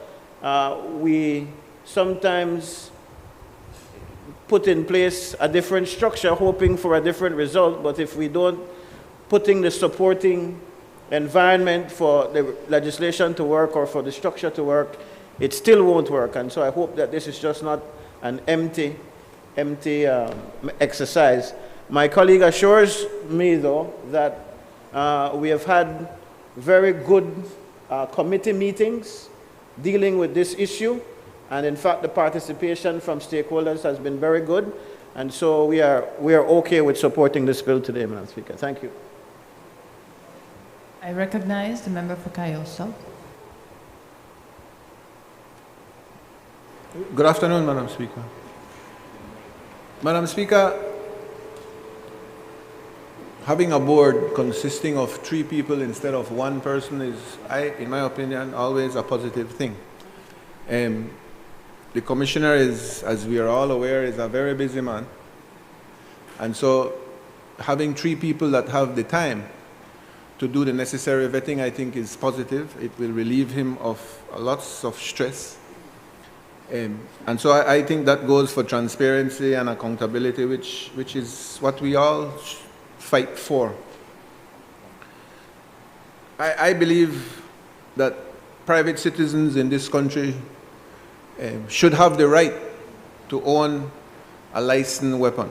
we sometimes put in place a different structure hoping for a different result, but if we don't putting the supporting environment for the legislation to work or for the structure to work, it still won't work. And so I hope that this is just not an empty exercise. My colleague assures me, though, that we have had very good committee meetings dealing with this issue. And in fact, the participation from stakeholders has been very good. And so we are okay with supporting this bill today, Madam Speaker. Thank you. I recognize the member for Cayo South. Good afternoon, Madam Speaker. Madam Speaker, having a board consisting of 3 people instead of 1 person is, in my opinion, always a positive thing. The commissioner is, as we are all aware, is a very busy man. And so having 3 people that have the time to do the necessary vetting, I think, is positive. It will relieve him of lots of stress. And so I think that goes for transparency and accountability, which is what we all fight for. I believe that private citizens in this country should have the right to own a licensed weapon.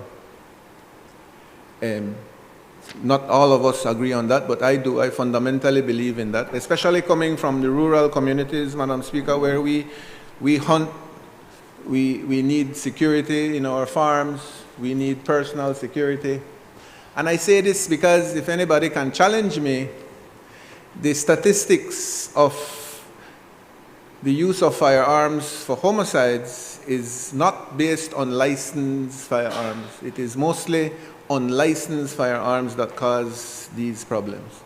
Not all of us agree on that, but I do. I fundamentally believe in that, especially coming from the rural communities, Madam Speaker, where we hunt, we need security in our farms, we need personal security. And I say this because if anybody can challenge me, the statistics of the use of firearms for homicides is not based on licensed firearms. It is mostly unlicensed firearms that cause these problems.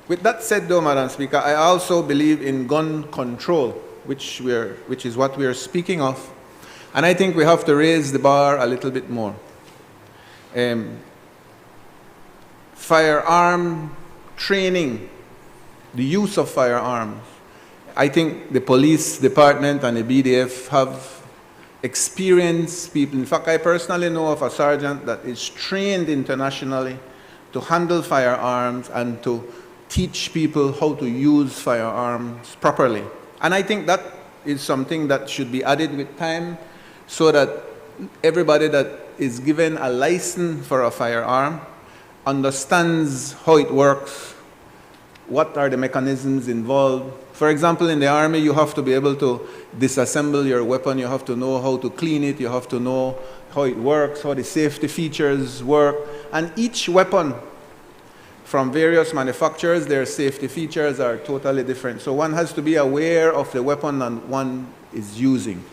With that said, though, Madam Speaker, I also believe in gun control, which is what we are speaking of. And I think we have to raise the bar a little bit more. Firearm training, the use of firearms. I think the police department and the BDF have experienced people. In fact, I personally know of a sergeant that is trained internationally to handle firearms and to teach people how to use firearms properly. And I think that is something that should be added with time so that everybody that is given a license for a firearm understands how it works, what are the mechanisms involved. For example, in the Army, you have to be able to disassemble your weapon, you have to know how to clean it, you have to know how it works, how the safety features work. And each weapon from various manufacturers, their safety features are totally different. So one has to be aware of the weapon that one is using.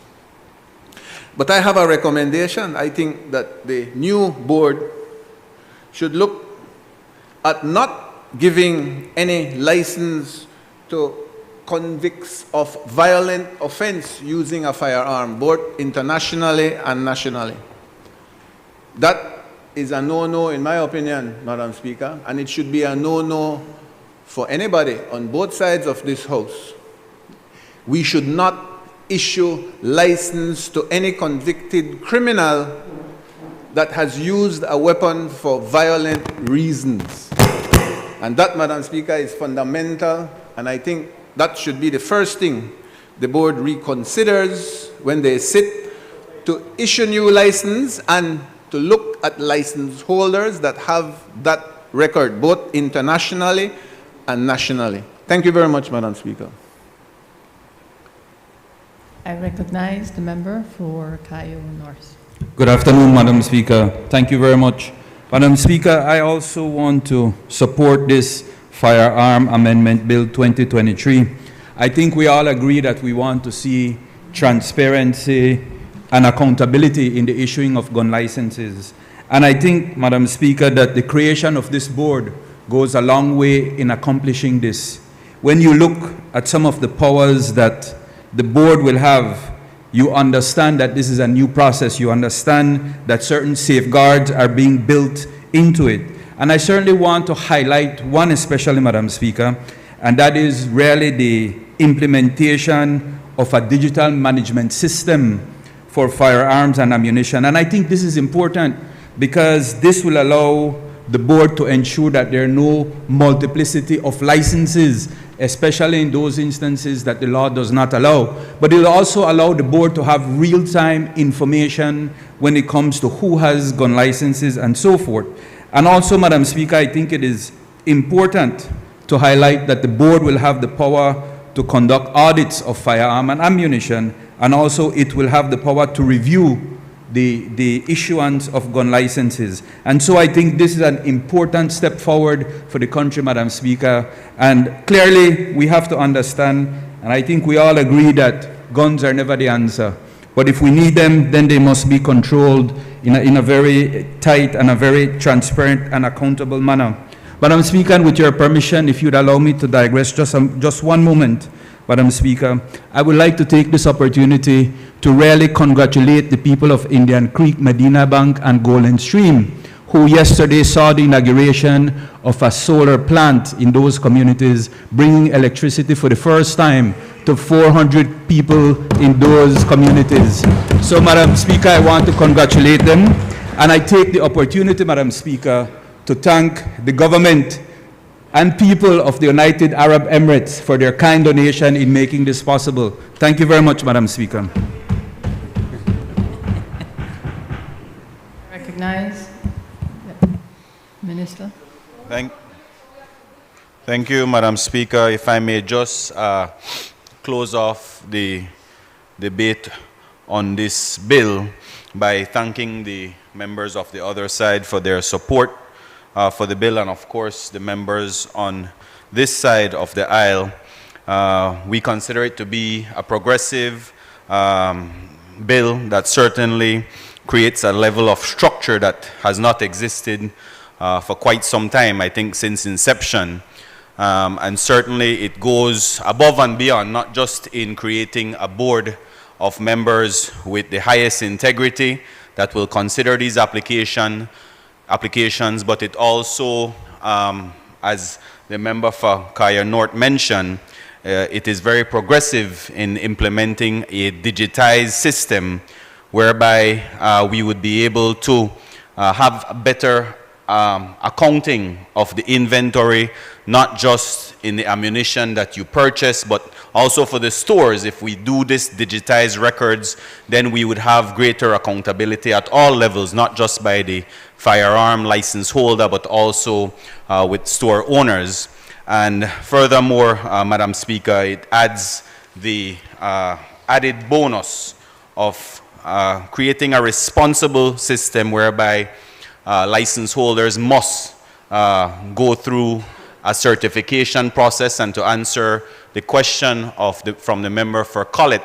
But I have a recommendation. I think that the new board should look at not giving any license to convicts of violent offense using a firearm, both internationally and nationally. That is a no-no, in my opinion, Madam Speaker, and it should be a no-no for anybody on both sides of this House. We should not issue license to any convicted criminal that has used a weapon for violent reasons. And that, Madam Speaker, is fundamental, and I think that should be the first thing the board reconsiders when they sit to issue new license and to look at license holders that have that record, both internationally and nationally. Thank you very much, Madam Speaker. I recognize the member for Cayo North. Good afternoon, Madam Speaker. Thank you very much. Madam Speaker, I also want to support this Firearm Amendment Bill 2023. I think we all agree that we want to see transparency and accountability in the issuing of gun licenses. And I think, Madam Speaker, that the creation of this board goes a long way in accomplishing this. When you look at some of the powers that the board will have, you understand that this is a new process. You understand that certain safeguards are being built into it. And I certainly want to highlight one especially, Madam Speaker, and that is really the implementation of a digital management system for firearms and ammunition. And I think this is important because this will allow the board to ensure that there are no multiplicity of licenses, especially in those instances that the law does not allow. But it will also allow the board to have real-time information when it comes to who has gun licenses and so forth. And also, Madam Speaker, I think it is important to highlight that the board will have the power to conduct audits of firearm and ammunition, and also it will have the power to review the issuance of gun licenses. And so I think this is an important step forward for the country, Madam Speaker. And clearly, we have to understand, and I think we all agree that guns are never the answer. But if we need them, then they must be controlled in a very tight and a very transparent and accountable manner. Madam Speaker, with your permission, if you'd allow me to digress just one moment, Madam Speaker, I would like to take this opportunity to really congratulate the people of Indian Creek, Medina Bank, and Golden Stream, who yesterday saw the inauguration of a solar plant in those communities, bringing electricity for the first time to 400 people in those communities. So, Madam Speaker, I want to congratulate them, and I take the opportunity, Madam Speaker, to thank the government and people of the United Arab Emirates for their kind donation in making this possible. Thank you very much, Madam Speaker. Recognize Minister. Thank you, Madam Speaker. If I may just close off the debate on this bill by thanking the members of the other side for their support for the bill, and of course the members on this side of the aisle. We consider it to be a progressive bill that certainly creates a level of structure that has not existed for quite some time, I think since inception. And certainly it goes above and beyond, not just in creating a board of members with the highest integrity that will consider these applications, but it also, as the member for Kaya North mentioned, it is very progressive in implementing a digitized system whereby we would be able to have a better accounting of the inventory, not just in the ammunition that you purchase, but also for the stores. If we do this digitized records, then we would have greater accountability at all levels, not just by the firearm license holder, but also with store owners. And furthermore, Madam Speaker, it adds the added bonus of creating a responsible system whereby license holders must go through a certification process. And to answer the question from the member for Collett,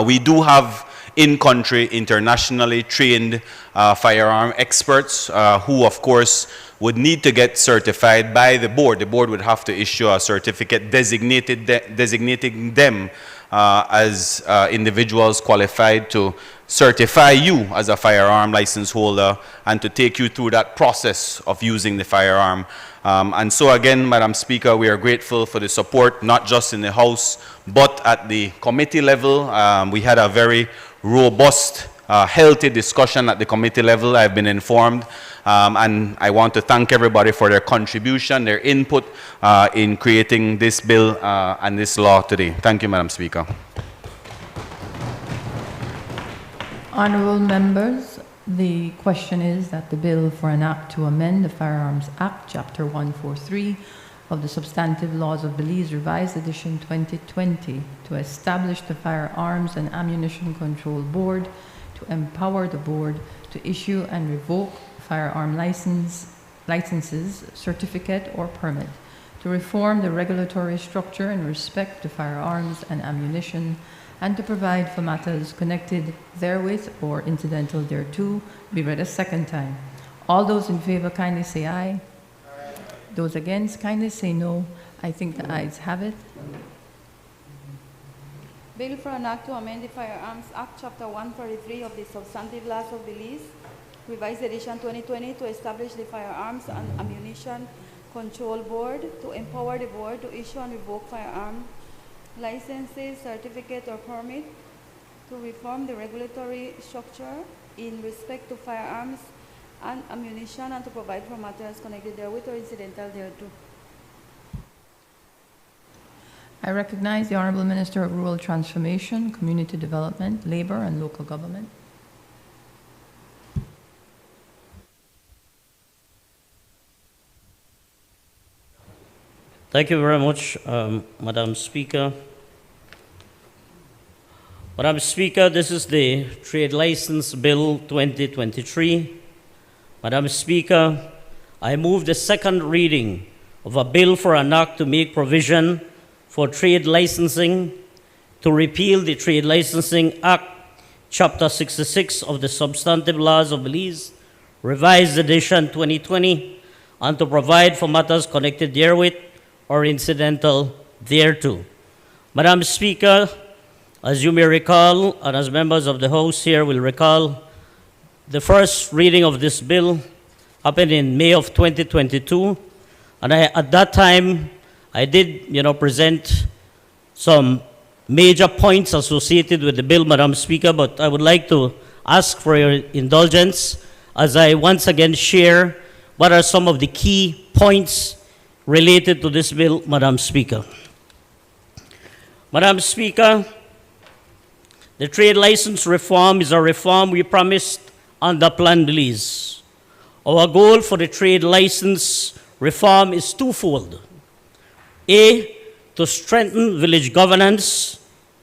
we do have in-country, internationally trained firearm experts who, of course, would need to get certified by the board. The board would have to issue a certificate designating them as individuals qualified to certify you as a firearm license holder and to take you through that process of using the firearm. And so again, Madam Speaker, we are grateful for the support, not just in the House, but at the committee level. We had a very robust, healthy discussion at the committee level, I've been informed. And I want to thank everybody for their contribution, their input in creating this bill and this law today. Thank you, Madam Speaker. Honourable members, the question is that the bill for an act to amend the Firearms Act, Chapter 143 of the Substantive Laws of Belize, Revised Edition 2020, to establish the Firearms and Ammunition Control Board, to empower the board to issue and revoke firearm licenses, certificate, or permit, to reform the regulatory structure in respect to firearms and ammunition, and to provide for matters connected therewith or incidental thereto, be read a second time. All those in favor kindly say aye. Those against, kindly say no. I think the ayes have it. Bill for an act to amend the Firearms Act, Chapter 143 of the Substantive Laws of Belize, Revised Edition 2020, to establish the Firearms and Ammunition Control Board, to empower the board to issue and revoke firearm licenses, certificate, or permit, to reform the regulatory structure in respect to firearms and ammunition, and to provide for matters connected therewith or incidental thereto. I recognize the Honorable Minister of Rural Transformation, Community Development, Labor and Local Government. Thank you very much, Madam Speaker. Madam Speaker, this is the Trade License Bill 2023. Madam Speaker, I move the second reading of a bill for an act to make provision for trade licensing, to repeal the Trade Licensing Act, Chapter 66 of the Substantive Laws of Belize, Revised Edition 2020, and to provide for matters connected therewith or incidental thereto. Madam Speaker, as you may recall, and as members of the House here will recall, the first reading of this bill happened in May of 2022, and at that time, I did, present some major points associated with the bill, Madam Speaker, but I would like to ask for your indulgence as I once again share what are some of the key points related to this bill, Madam Speaker. Madam Speaker, the trade license reform is a reform we promised under Plan Belize. Our goal for the trade license reform is twofold. A, to strengthen village governance.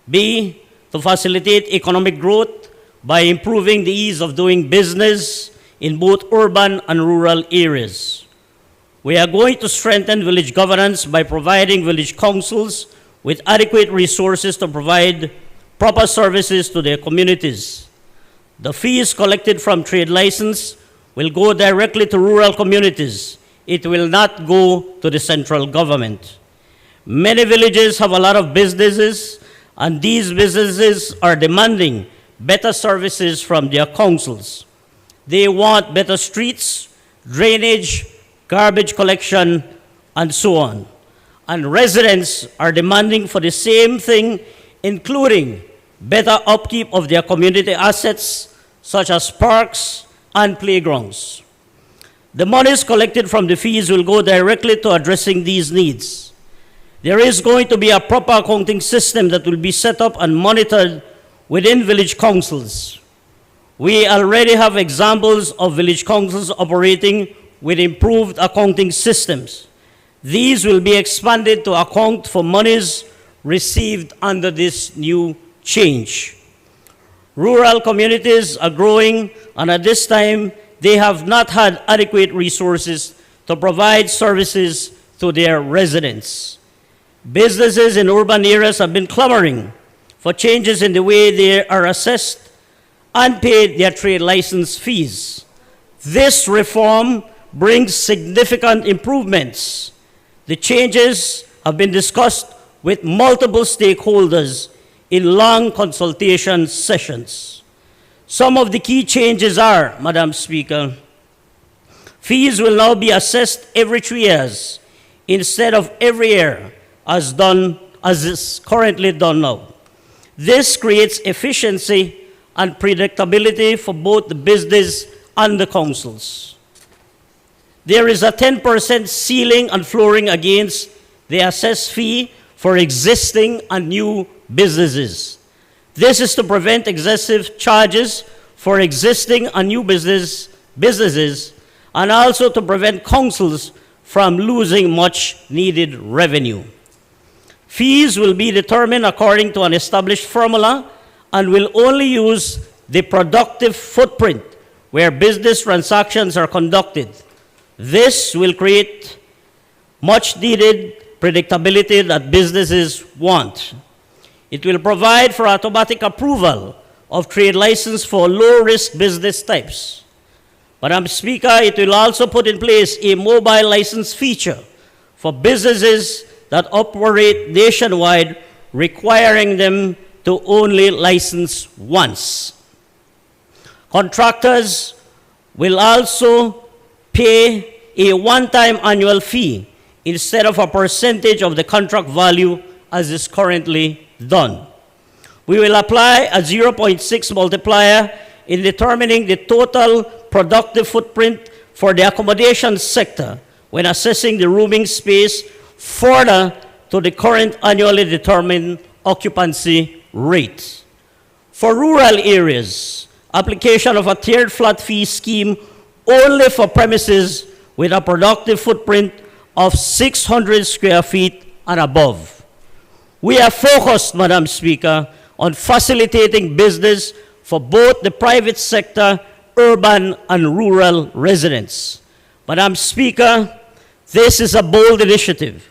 B, to facilitate economic growth by improving the ease of doing business in both urban and rural areas. We are going to strengthen village governance by providing village councils with adequate resources to provide proper services to their communities. The fees collected from trade license will go directly to rural communities. It will not go to the central government. Many villages have a lot of businesses, and these businesses are demanding better services from their councils. They want better streets, drainage, garbage collection, and so on. And residents are demanding for the same thing, including better upkeep of their community assets, such as parks and playgrounds. The monies collected from the fees will go directly to addressing these needs. There is going to be a proper accounting system that will be set up and monitored within village councils. We already have examples of village councils operating with improved accounting systems. These will be expanded to account for monies received under this new change. Rural communities are growing, and at this time, they have not had adequate resources to provide services to their residents. Businesses in urban areas have been clamoring for changes in the way they are assessed and paid their trade license fees. This reform brings significant improvements. The changes have been discussed with multiple stakeholders in long consultation sessions. Some of the key changes are, Madam Speaker, fees will now be assessed every 3 years instead of every year as is currently done now. This creates efficiency and predictability for both the business and the councils. There is a 10% ceiling and flooring against the assessed fee for existing and new businesses. This is to prevent excessive charges for existing and new businesses, and also to prevent councils from losing much needed revenue. Fees will be determined according to an established formula and will only use the productive footprint where business transactions are conducted. This will create much needed predictability that businesses want. It will provide for automatic approval of trade license for low-risk business types. Madam Speaker, it will also put in place a mobile license feature for businesses that operate nationwide, requiring them to only license once. Contractors will also pay a one-time annual fee instead of a percentage of the contract value as is currently done. We will apply a 0.6 multiplier in determining the total productive footprint for the accommodation sector when assessing the rooming space further to the current annually determined occupancy rate. For rural areas, application of a tiered flat fee scheme only for premises with a productive footprint of 600 square feet and above. We are focused, Madam Speaker, on facilitating business for both the private sector, urban and rural residents. Madam Speaker, this is a bold initiative.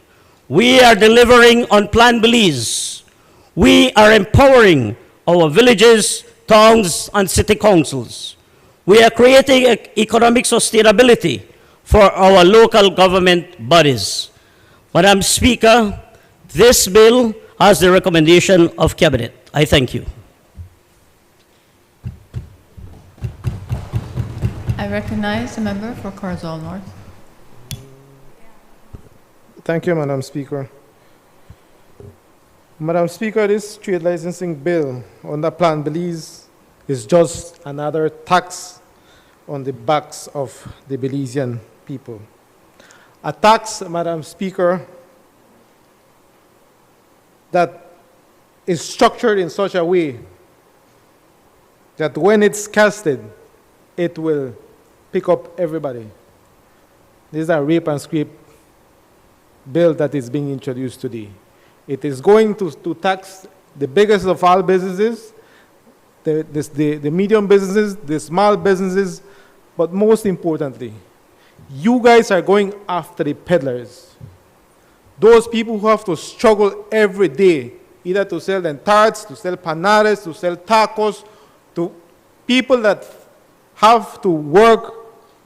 We are delivering on Plan Belize. We are empowering our villages, towns, and city councils. We are creating economic sustainability for our local government bodies. Madam Speaker, this bill has the recommendation of Cabinet. I thank you. I recognize the member for Corzall North. Thank you, Madam Speaker. Madam Speaker, this trade licensing bill under Plan Belize is just another tax on the backs of the Belizean people. A tax, Madam Speaker, that is structured in such a way that when it's casted, it will pick up everybody. This is a rape and scrape bill that is being introduced today. It is going to tax the biggest of all businesses, the medium businesses, the small businesses, but most importantly, you guys are going after the peddlers. Those people who have to struggle every day, either to sell them tarts, to sell panades, to sell tacos, to people that have to work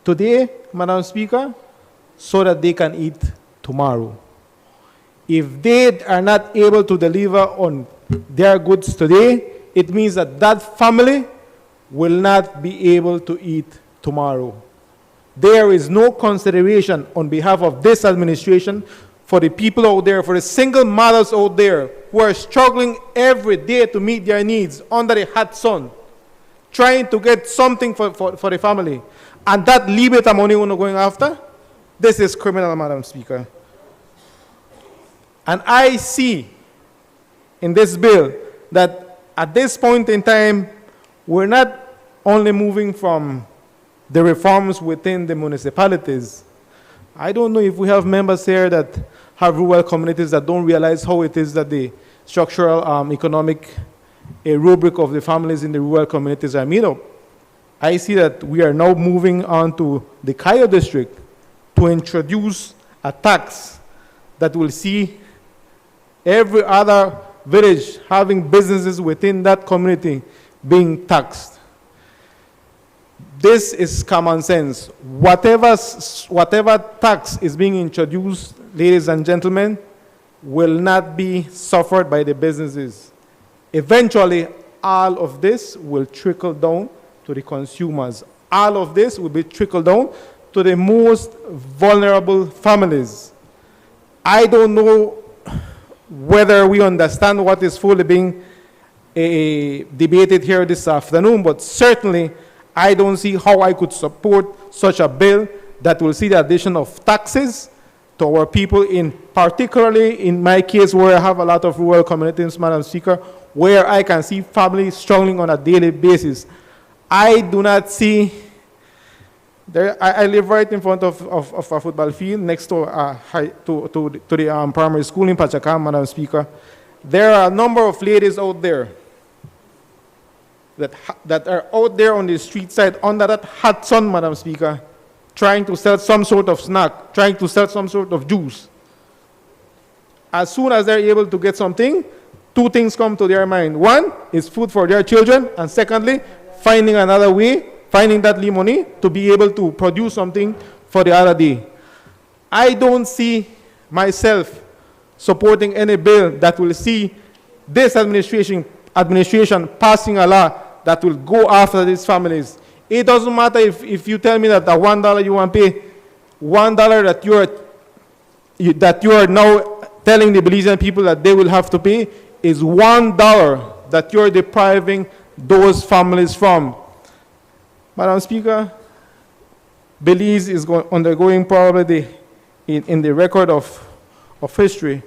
today, Madam Speaker, so that they can eat tomorrow. If they are not able to deliver on their goods today, it means that that family will not be able to eat tomorrow. There is no consideration on behalf of this administration for the people out there, for the single mothers out there who are struggling every day to meet their needs under the hot sun, trying to get something for the family. And that libeta money we're not going after, this is criminal, Madam Speaker. And I see in this bill that at this point in time, we're not only moving from the reforms within the municipalities. I don't know if we have members here that have rural communities that don't realize how it is that the structural economic rubric of the families in the rural communities are made up. I see that we are now moving on to the Cayo district to introduce a tax that will see every other village having businesses within that community being taxed. This is common sense. Whatever tax is being introduced, ladies and gentlemen, will not be suffered by the businesses. Eventually, all of this will trickle down to the consumers. All of this will be trickled down to the most vulnerable families. I don't know whether we understand what is fully being debated here this afternoon, but certainly I don't see how I could support such a bill that will see the addition of taxes to our people, particularly in my case where I have a lot of rural communities, Madam Speaker, where I can see families struggling on a daily basis. I do not see, I live right in front of a football field next to the primary school in Pachacam, Madam Speaker. There are a number of ladies out there that are out there on the street side under that hot sun, Madam Speaker, trying to sell some sort of snack, trying to sell some sort of juice. As soon as they're able to get something, two things come to their mind. One is food for their children, and secondly, finding another way finding that money to be able to produce something for the other day. I don't see myself supporting any bill that will see this administration passing a law that will go after these families. It doesn't matter if you tell me that the $1 you want to pay, $1 that you are now telling the Belizean people that they will have to pay is $1 that you're depriving those families from. Madam Speaker, Belize is undergoing probably in the record of history,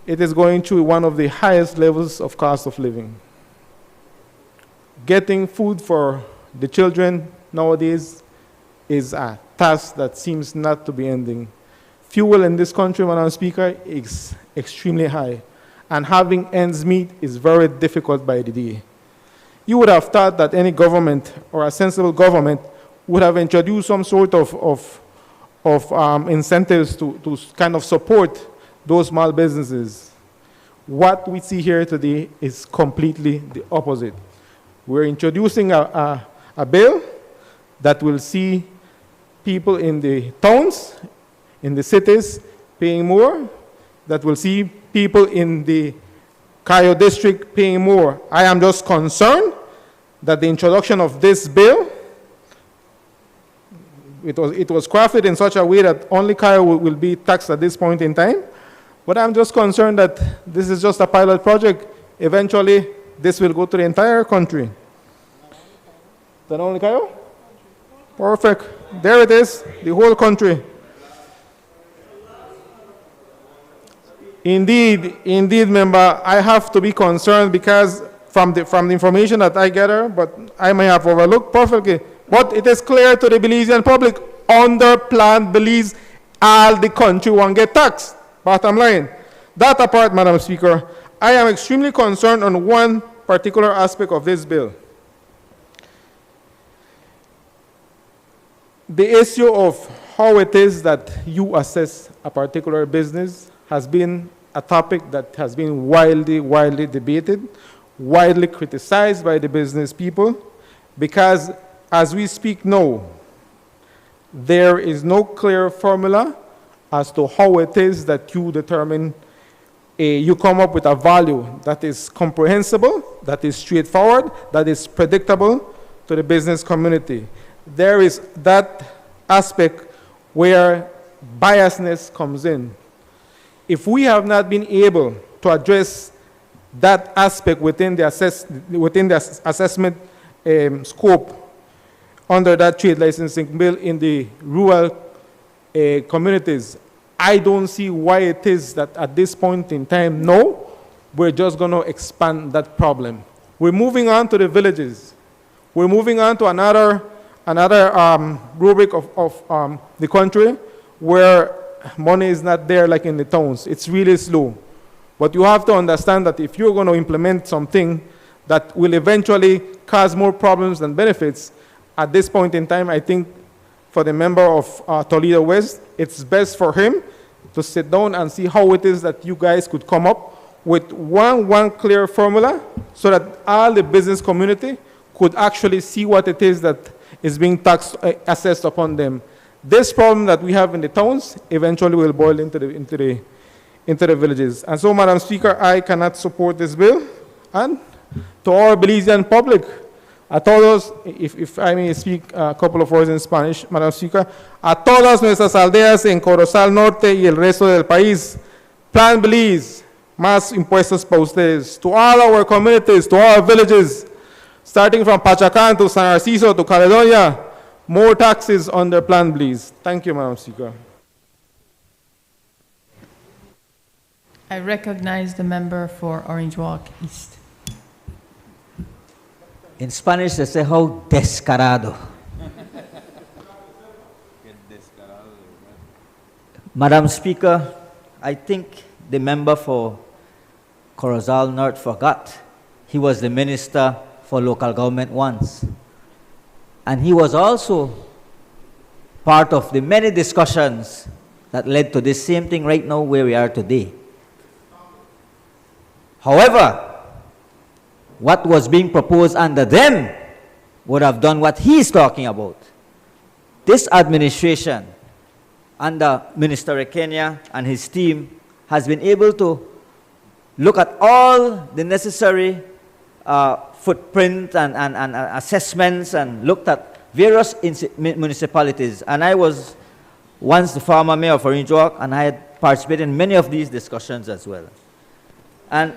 it is going through one of the highest levels of cost of living. Getting food for the children nowadays is a task that seems not to be ending. Fuel in this country, Madam Speaker, is extremely high, and having ends meet is very difficult by the day. You would have thought that any government or a sensible government would have introduced some sort of incentives to kind of support those small businesses. What we see here today is completely the opposite. We're introducing a bill that will see people in the towns, in the cities, paying more, that will see people in the Cayo district paying more. I am just concerned that the introduction of this bill, it was crafted in such a way that only Cayo will be taxed at this point in time. But I'm just concerned that this is just a pilot project. Eventually, this will go to the entire country. Is that only Cayo? Perfect. There it is, the whole country. Indeed, member, I have to be concerned because from the information that I gather, but I may have overlooked perfectly, but it is clear to the Belizean public, under Plan Belize, all the country won't get taxed. Bottom line. That apart, Madam Speaker, I am extremely concerned on one particular aspect of this bill. The issue of how it is that you assess a particular business has been a topic that has been widely debated, widely criticized by the business people, because as we speak now, there is no clear formula as to how it is that you determine, you come up with a value that is comprehensible, that is straightforward, that is predictable to the business community. There is that aspect where biasness comes in. If we have not been able to address that aspect within the assessment scope under that trade licensing bill in the rural communities, I don't see why it is that at this point in time, no, we're just going to expand that problem. We're moving on to the villages. We're moving on to another rubric of the country where money is not there like in the towns. It's really slow. But you have to understand that if you're going to implement something that will eventually cause more problems than benefits, at this point in time, I think for the member of Toledo West, it's best for him to sit down and see how it is that you guys could come up with one clear formula so that all the business community could actually see what it is that is being taxed, assessed upon them. This problem that we have in the towns eventually will boil into the villages. And so, Madam Speaker, I cannot support this bill. And to our Belizean public, a todos, if I may speak a couple of words in Spanish, Madam Speaker, a todas nuestras aldeas en Corozal Norte y el resto del país, Plan Belize, más impuestos para ustedes. To all our communities, to our villages, starting from Pachacan to San Narciso to Caledonia, more taxes under Plan Belize. Thank you, Madam Speaker. I recognize the member for Orange Walk East. In Spanish, they say, how descarado. Madam Speaker, I think the member for Corozal North forgot he was the minister for local government once. And he was also part of the many discussions that led to this same thing right now where we are today. However, what was being proposed under them would have done what he's talking about. This administration, under Minister Rekenya and his team, has been able to look at all the necessary footprint and assessments and looked at various municipalities. And I was once the former mayor of Orange Walk, and I had participated in many of these discussions as well. And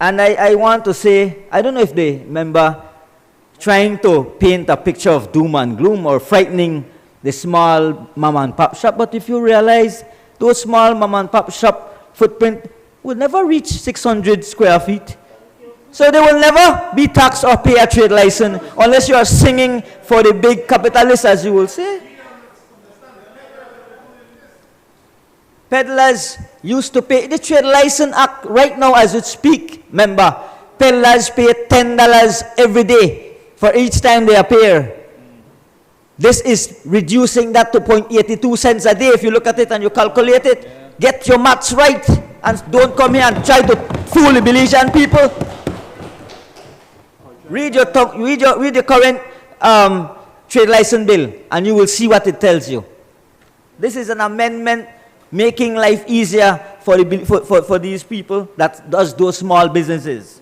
I want to say, I don't know if they remember trying to paint a picture of doom and gloom or frightening the small mom and pop shop, but if you realize those small mom and pop shop footprint will never reach 600 square feet. So they will never be taxed or pay a trade license unless you are singing for the big capitalists, as you will say. Peddlers used to pay, the Trade License Act right now as we speak, member, peddlers pay $10 every day for each time they appear. This is reducing that to 0.82 cents a day if you look at it and you calculate it. Yeah. Get your maths right and don't come here and try to fool the Belizean people. Read the current trade license bill and you will see what it tells you. This is an amendment making life easier for these people that does those small businesses.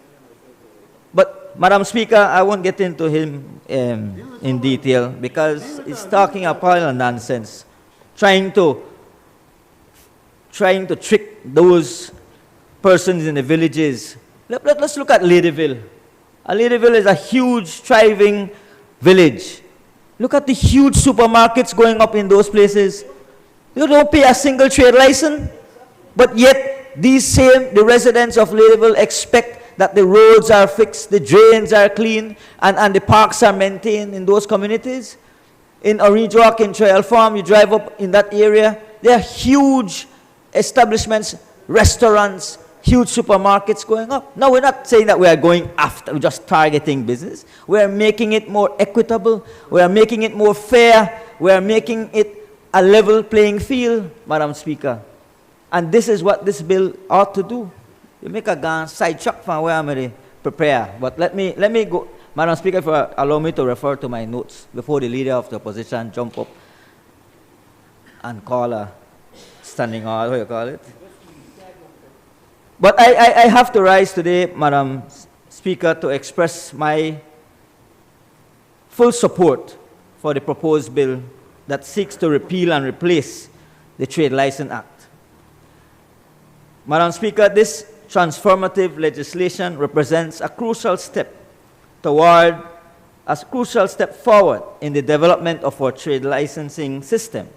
But, Madam Speaker, I won't get into him in detail because he's talking a pile of nonsense, trying to trick those persons in the villages. Let's look at Ladyville. Ladyville is a huge, thriving village. Look at the huge supermarkets going up in those places. You don't pay a single trade license, but yet the residents of Ladyville expect that the roads are fixed, the drains are clean, and the parks are maintained in those communities. In Orange Walk, in Trail Farm, you drive up in that area, there are huge establishments, restaurants, huge supermarkets going up. Now, we're not saying that we are going after, we're just targeting business. We are making it more equitable. We are making it more fair. We are making it a level playing field, Madam Speaker. And this is what this bill ought to do. You make a sidetrack from where I'm ready prepare. But let me go, Madam Speaker, if you allow me to refer to my notes before the leader of the opposition jump up and call a standing order, what you call it? But I have to rise today, Madam Speaker, to express my full support for the proposed bill that seeks to repeal and replace the Trade License Act. Madam Speaker, this transformative legislation represents a crucial step forward in the development of our trade licensing system,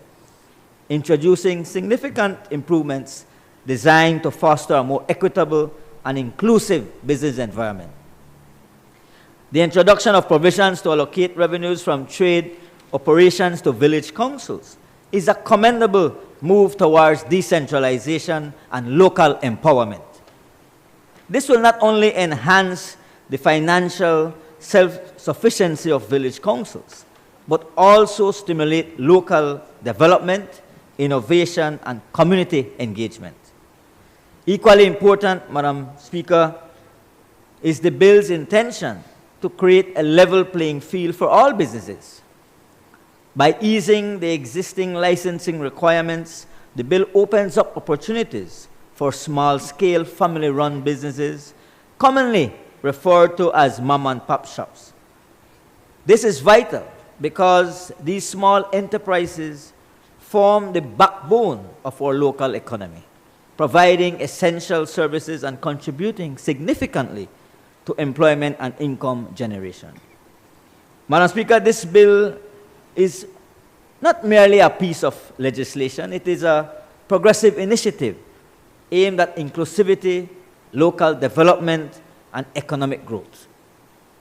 introducing significant improvements designed to foster a more equitable and inclusive business environment. The introduction of provisions to allocate revenues from trade operations to village councils is a commendable move towards decentralization and local empowerment. This will not only enhance the financial self-sufficiency of village councils, but also stimulate local development, innovation, and community engagement. Equally important, Madam Speaker, is the bill's intention to create a level playing field for all businesses. By easing the existing licensing requirements, the bill opens up opportunities for small-scale family-run businesses, commonly referred to as mom-and-pop shops. This is vital because these small enterprises form the backbone of our local economy, providing essential services and contributing significantly to employment and income generation. Madam Speaker, this bill is not merely a piece of legislation, it is a progressive initiative aimed at inclusivity, local development, and economic growth.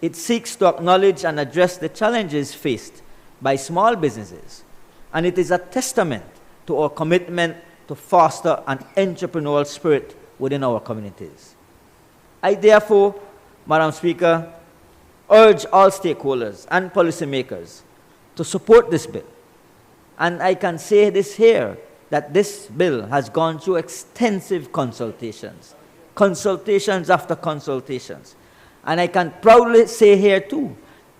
It seeks to acknowledge and address the challenges faced by small businesses, and it is a testament to our commitment to foster an entrepreneurial spirit within our communities. I therefore, Madam Speaker, urge all stakeholders and policymakers to support this bill. And I can say this here, that this bill has gone through extensive consultations after consultations. And I can proudly say here too,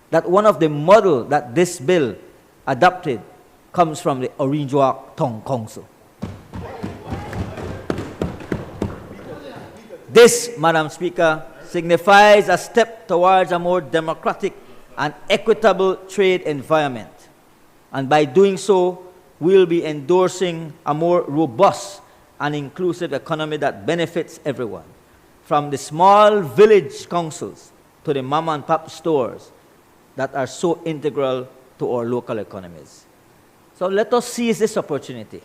that one of the model that this bill adopted comes from the Orinjoak Town Council. This, Madam Speaker, signifies a step towards a more democratic and equitable trade environment. And by doing so, we'll be endorsing a more robust and inclusive economy that benefits everyone, from the small village councils to the mom and pop stores that are so integral to our local economies. So let us seize this opportunity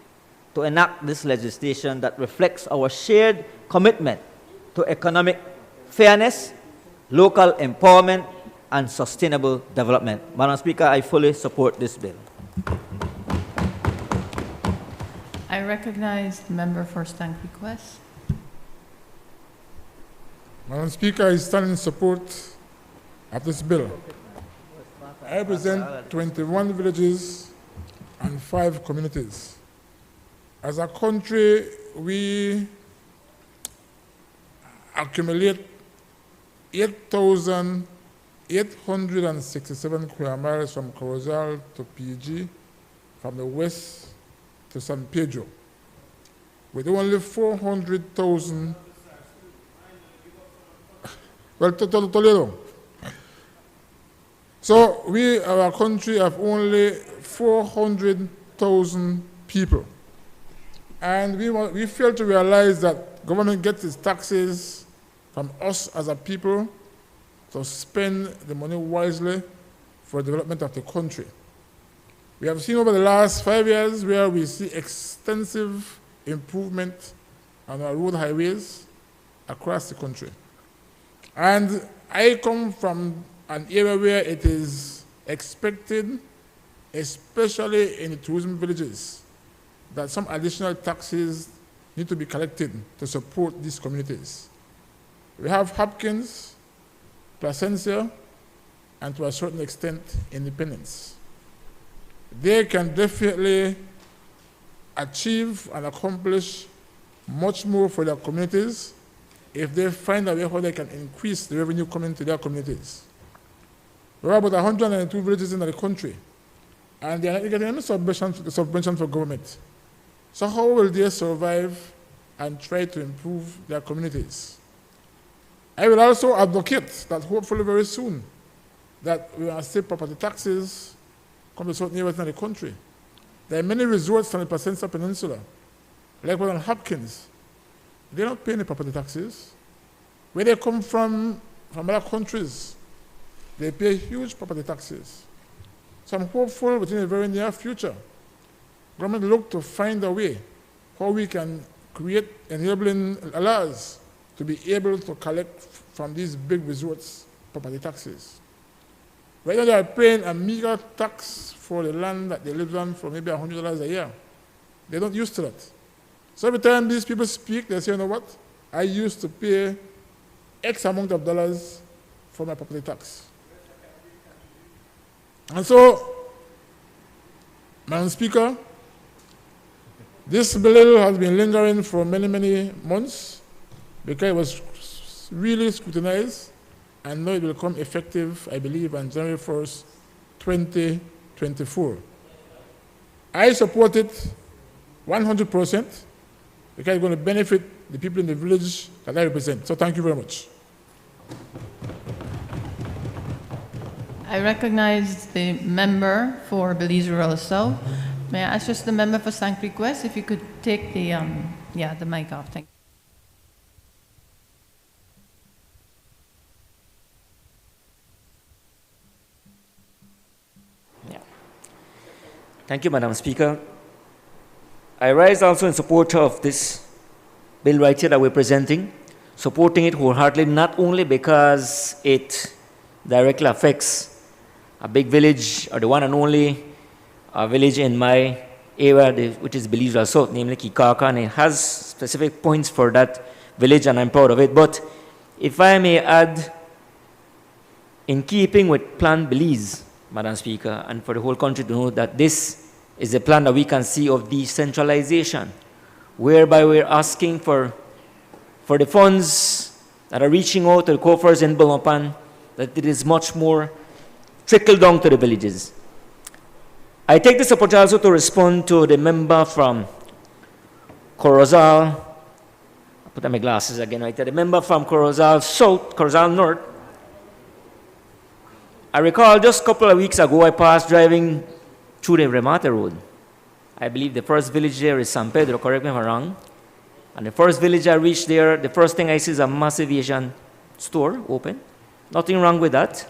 to enact this legislation that reflects our shared commitment to economic fairness, local empowerment, and sustainable development. Madam Speaker, I fully support this bill. I recognize the member for stank request. Madam Speaker, I stand in support of this bill. I represent 21 villages and 5 communities. As a country, we accumulate 8,867 square miles from Corozal to PG, from the west to San Pedro, with only 400,000, well, to Toledo. So our country have only 400,000 people. And we fail to realize that government gets its taxes from us as a people to spend the money wisely for the development of the country. We have seen over the last 5 years where we see extensive improvement on our road highways across the country. And I come from an area where it is expected, especially in the tourism villages, that some additional taxes need to be collected to support these communities. We have Hopkins, Placencia, and to a certain extent, Independence. They can definitely achieve and accomplish much more for their communities if they find a way how they can increase the revenue coming to their communities. There are about 102 villages in the country, and they are not getting any subvention for government. So how will they survive and try to improve their communities? I will also advocate that hopefully very soon that we will save property taxes come to certain areas in the country. There are many resorts on the Placencia Peninsula, like one in Hopkins. They don't pay any property taxes. Where they come from other countries, they pay huge property taxes. So I'm hopeful within the very near future, government will look to find a way how we can create enabling laws to be able to collect from these big resorts property taxes. Right now they are paying a meager tax for the land that they live on for maybe $100 a year. They don't used to that. So every time these people speak, they say, you know what? I used to pay X amount of dollars for my property tax. And so, Madam Speaker, this bill has been lingering for many, many months because it was really scrutinized, and now it will become effective, I believe, on January 1st, 2024. I support it 100% because it's going to benefit the people in the village that I represent. So thank you very much. I recognize the member for Belize Rural South. May I ask just the member for stank request if you could take the mic off. Thank you. Thank you, Madam Speaker. I rise also in support of this bill right here that we're presenting, supporting it wholeheartedly, not only because it directly affects a big village, or the one and only village in my area, which is Belize South, namely Kikaka, and it has specific points for that village, and I'm proud of it. But if I may add, in keeping with Plan Belize, Madam Speaker, and for the whole country to know that this is a plan that we can see of decentralization, whereby we're asking for the funds that are reaching out to the coffers in Belmopan, that it is much more trickle down to the villages. I take this opportunity also to respond to the member from Corozal. I put on my glasses again right there. The member from Corozal South, Corozal North. I recall just a couple of weeks ago, I passed driving through the Remate Road. I believe the first village there is San Pedro, correct me if I'm wrong. And the first village I reached there, the first thing I see is a massive Asian store open. Nothing wrong with that.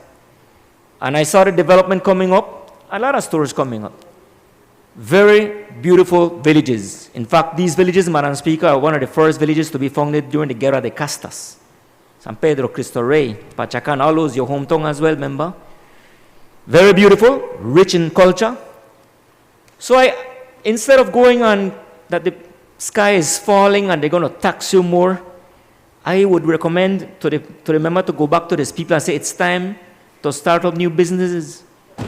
And I saw the development coming up, a lot of stores coming up. Very beautiful villages. In fact, these villages, Madam Speaker, are one of the first villages to be founded during the Guerra de Castas. San Pedro, Cristo Rey, Pachacan, all those, your hometown as well, member. Very beautiful, rich in culture. So instead of going on that the sky is falling and they're going to tax you more, I would recommend to the member to go back to these people and say it's time to start up new businesses.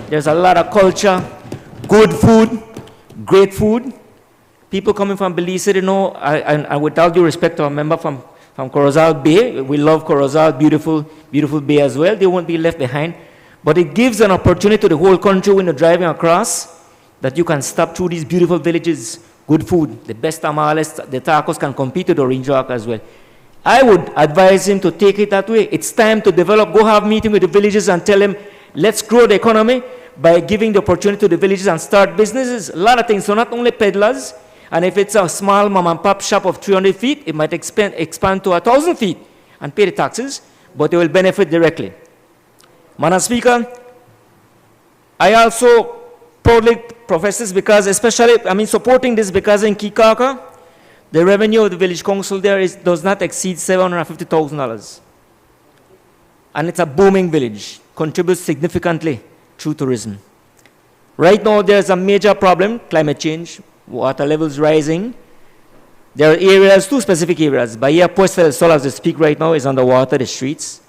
There's a lot of culture, good food, great food. People coming from Belize, you know, and with all due respect to a member from Corozal Bay, we love Corozal, beautiful, beautiful bay as well. They won't be left behind. But it gives an opportunity to the whole country when you're driving across that you can stop through these beautiful villages, good food, the best tamales, the tacos can compete with Orange Rock as well. I would advise him to take it that way. It's time to develop, go have a meeting with the villages and tell them, let's grow the economy by giving the opportunity to the villages and start businesses. A lot of things, so not only peddlers, and if it's a small mom and pop shop of 300 feet, it might expand to 1,000 feet and pay the taxes, but they will benefit directly. Madam Speaker, I also proudly profess this because supporting this because in Kikaka, the revenue of the village council there does not exceed $750,000. And it's a booming village, contributes significantly through tourism. Right now, there's a major problem, climate change, water levels rising. There are areas, two specific areas. Bahia Puerto del Sol, as we speak right now, is underwater, the streets.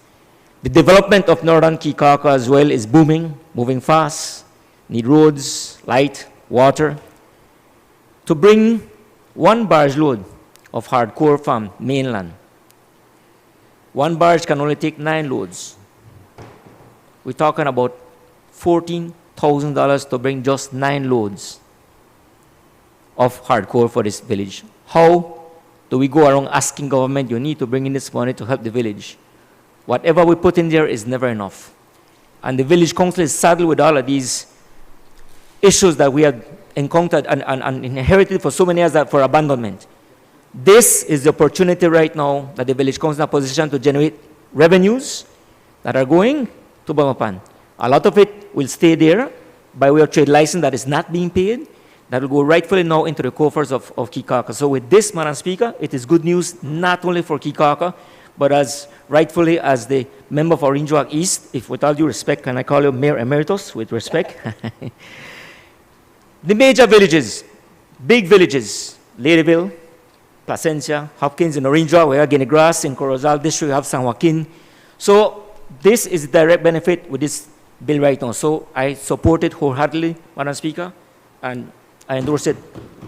The development of northern Kikaka as well is booming, moving fast. Need roads, light, water. To bring one barge load of hardcore from mainland, one barge can only take 9 loads. We're talking about $14,000 to bring just 9 loads of hardcore for this village. How do we go around asking government, you need to bring in this money to help the village? Whatever we put in there is never enough. And the village council is saddled with all of these issues that we have encountered and inherited for so many years for abandonment. This is the opportunity right now that the village council is in a position to generate revenues that are going to Belmopan. A lot of it will stay there by way of trade license that is not being paid. That will go rightfully now into the coffers of Kikaka. So with this, Madam Speaker, it is good news not only for Kikaka, but as rightfully as the member for Orange Rock East, if with all due respect, can I call you Mayor Emeritus with respect? The major villages, big villages, Ladyville, Placencia, Hopkins in Orange Rock, we have Guinea Grass, in Corozal District, we have San Joaquin. So this is a direct benefit with this bill right now. So I support it wholeheartedly, Madam Speaker, and I endorse it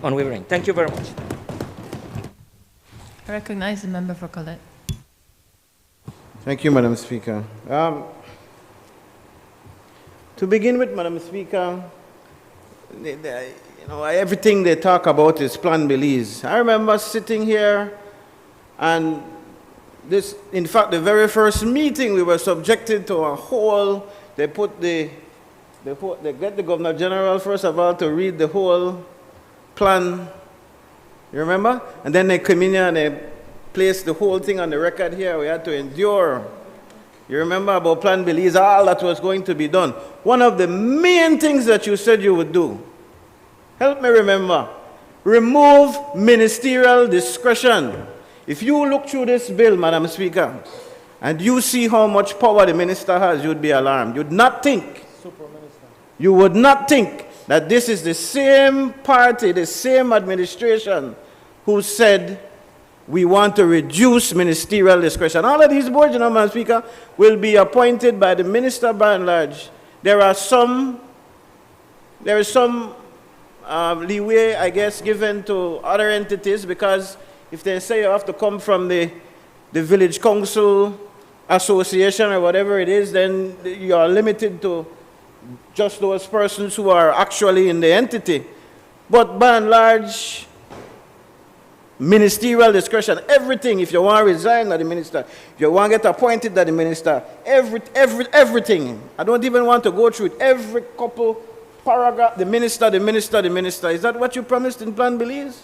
unwavering. Thank you very much. I recognize the member for Colette. Thank you, Madam Speaker. To begin with, Madam Speaker, everything they talk about is Plan Belize. I remember sitting here, and this, in fact, the very first meeting we were subjected to a whole. They get the Governor General first of all to read the whole plan. You remember? And then they come in here and they place the whole thing on the record here. We had to endure. You remember about Plan Belize, all that was going to be done. One of the main things that you said you would do, help me remember, remove ministerial discretion. If you look through this bill, Madam Speaker, and you see how much power the minister has, you'd be alarmed. You'd not think, you would not think that this is the same party, the same administration who said we want to reduce ministerial discretion. All of these boards, Madam Speaker, will be appointed by the minister by and large. There is some leeway, I guess, given to other entities, because if they say you have to come from the the village council association or whatever it is, then you are limited to just those persons who are actually in the entity. But by and large, ministerial discretion, everything, if you want to resign as the minister, if you want to get appointed as the minister, everything. I don't even want to go through it. Every couple paragraph, the minister, the minister, the minister. Is that what you promised in Plan Belize?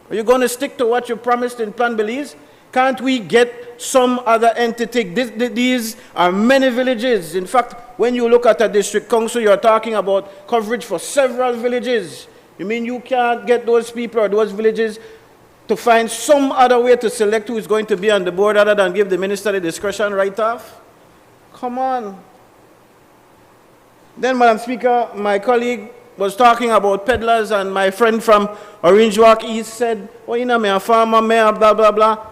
Are you going to stick to what you promised in Plan Belize? Can't we get some other entity? These are many villages. In fact, when you look at a district council, you're talking about coverage for several villages. You mean you can't get those people or those villages to find some other way to select who is going to be on the board other than give the minister the discretion right off? Come on. Then, Madam Speaker, my colleague was talking about peddlers, and my friend from Orange Walk East said, oh, you know, me a farmer, me a blah, blah, blah.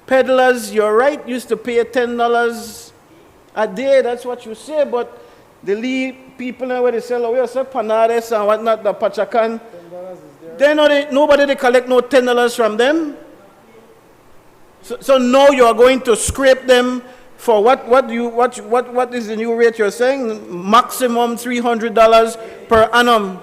Peddlers, you're right, used to pay $10 a day, that's what you say, but the lead people now where they sell away, say panades and whatnot, the pachakan, nobody they collect no $10 from them. So now you are going to scrape them for what is the new rate you're saying? Maximum $300 per annum.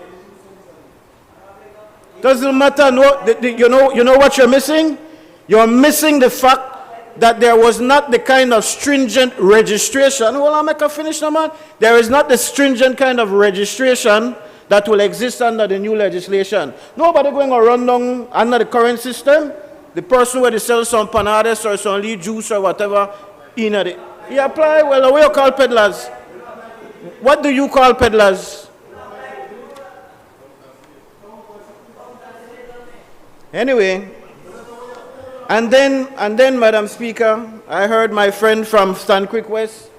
Doesn't matter. No, you know what you're missing? You're missing the fact that there was not the kind of stringent registration. Well, I'll make a finish now, man. There is not the stringent kind of registration that will exist under the new legislation. Nobody going to run down under the current system. The person where they sell some panades or some lead juice or whatever, he apply. Well, what do you call peddlers? What do you call peddlers? Anyway, and then, Madam Speaker, I heard my friend from Stanquick West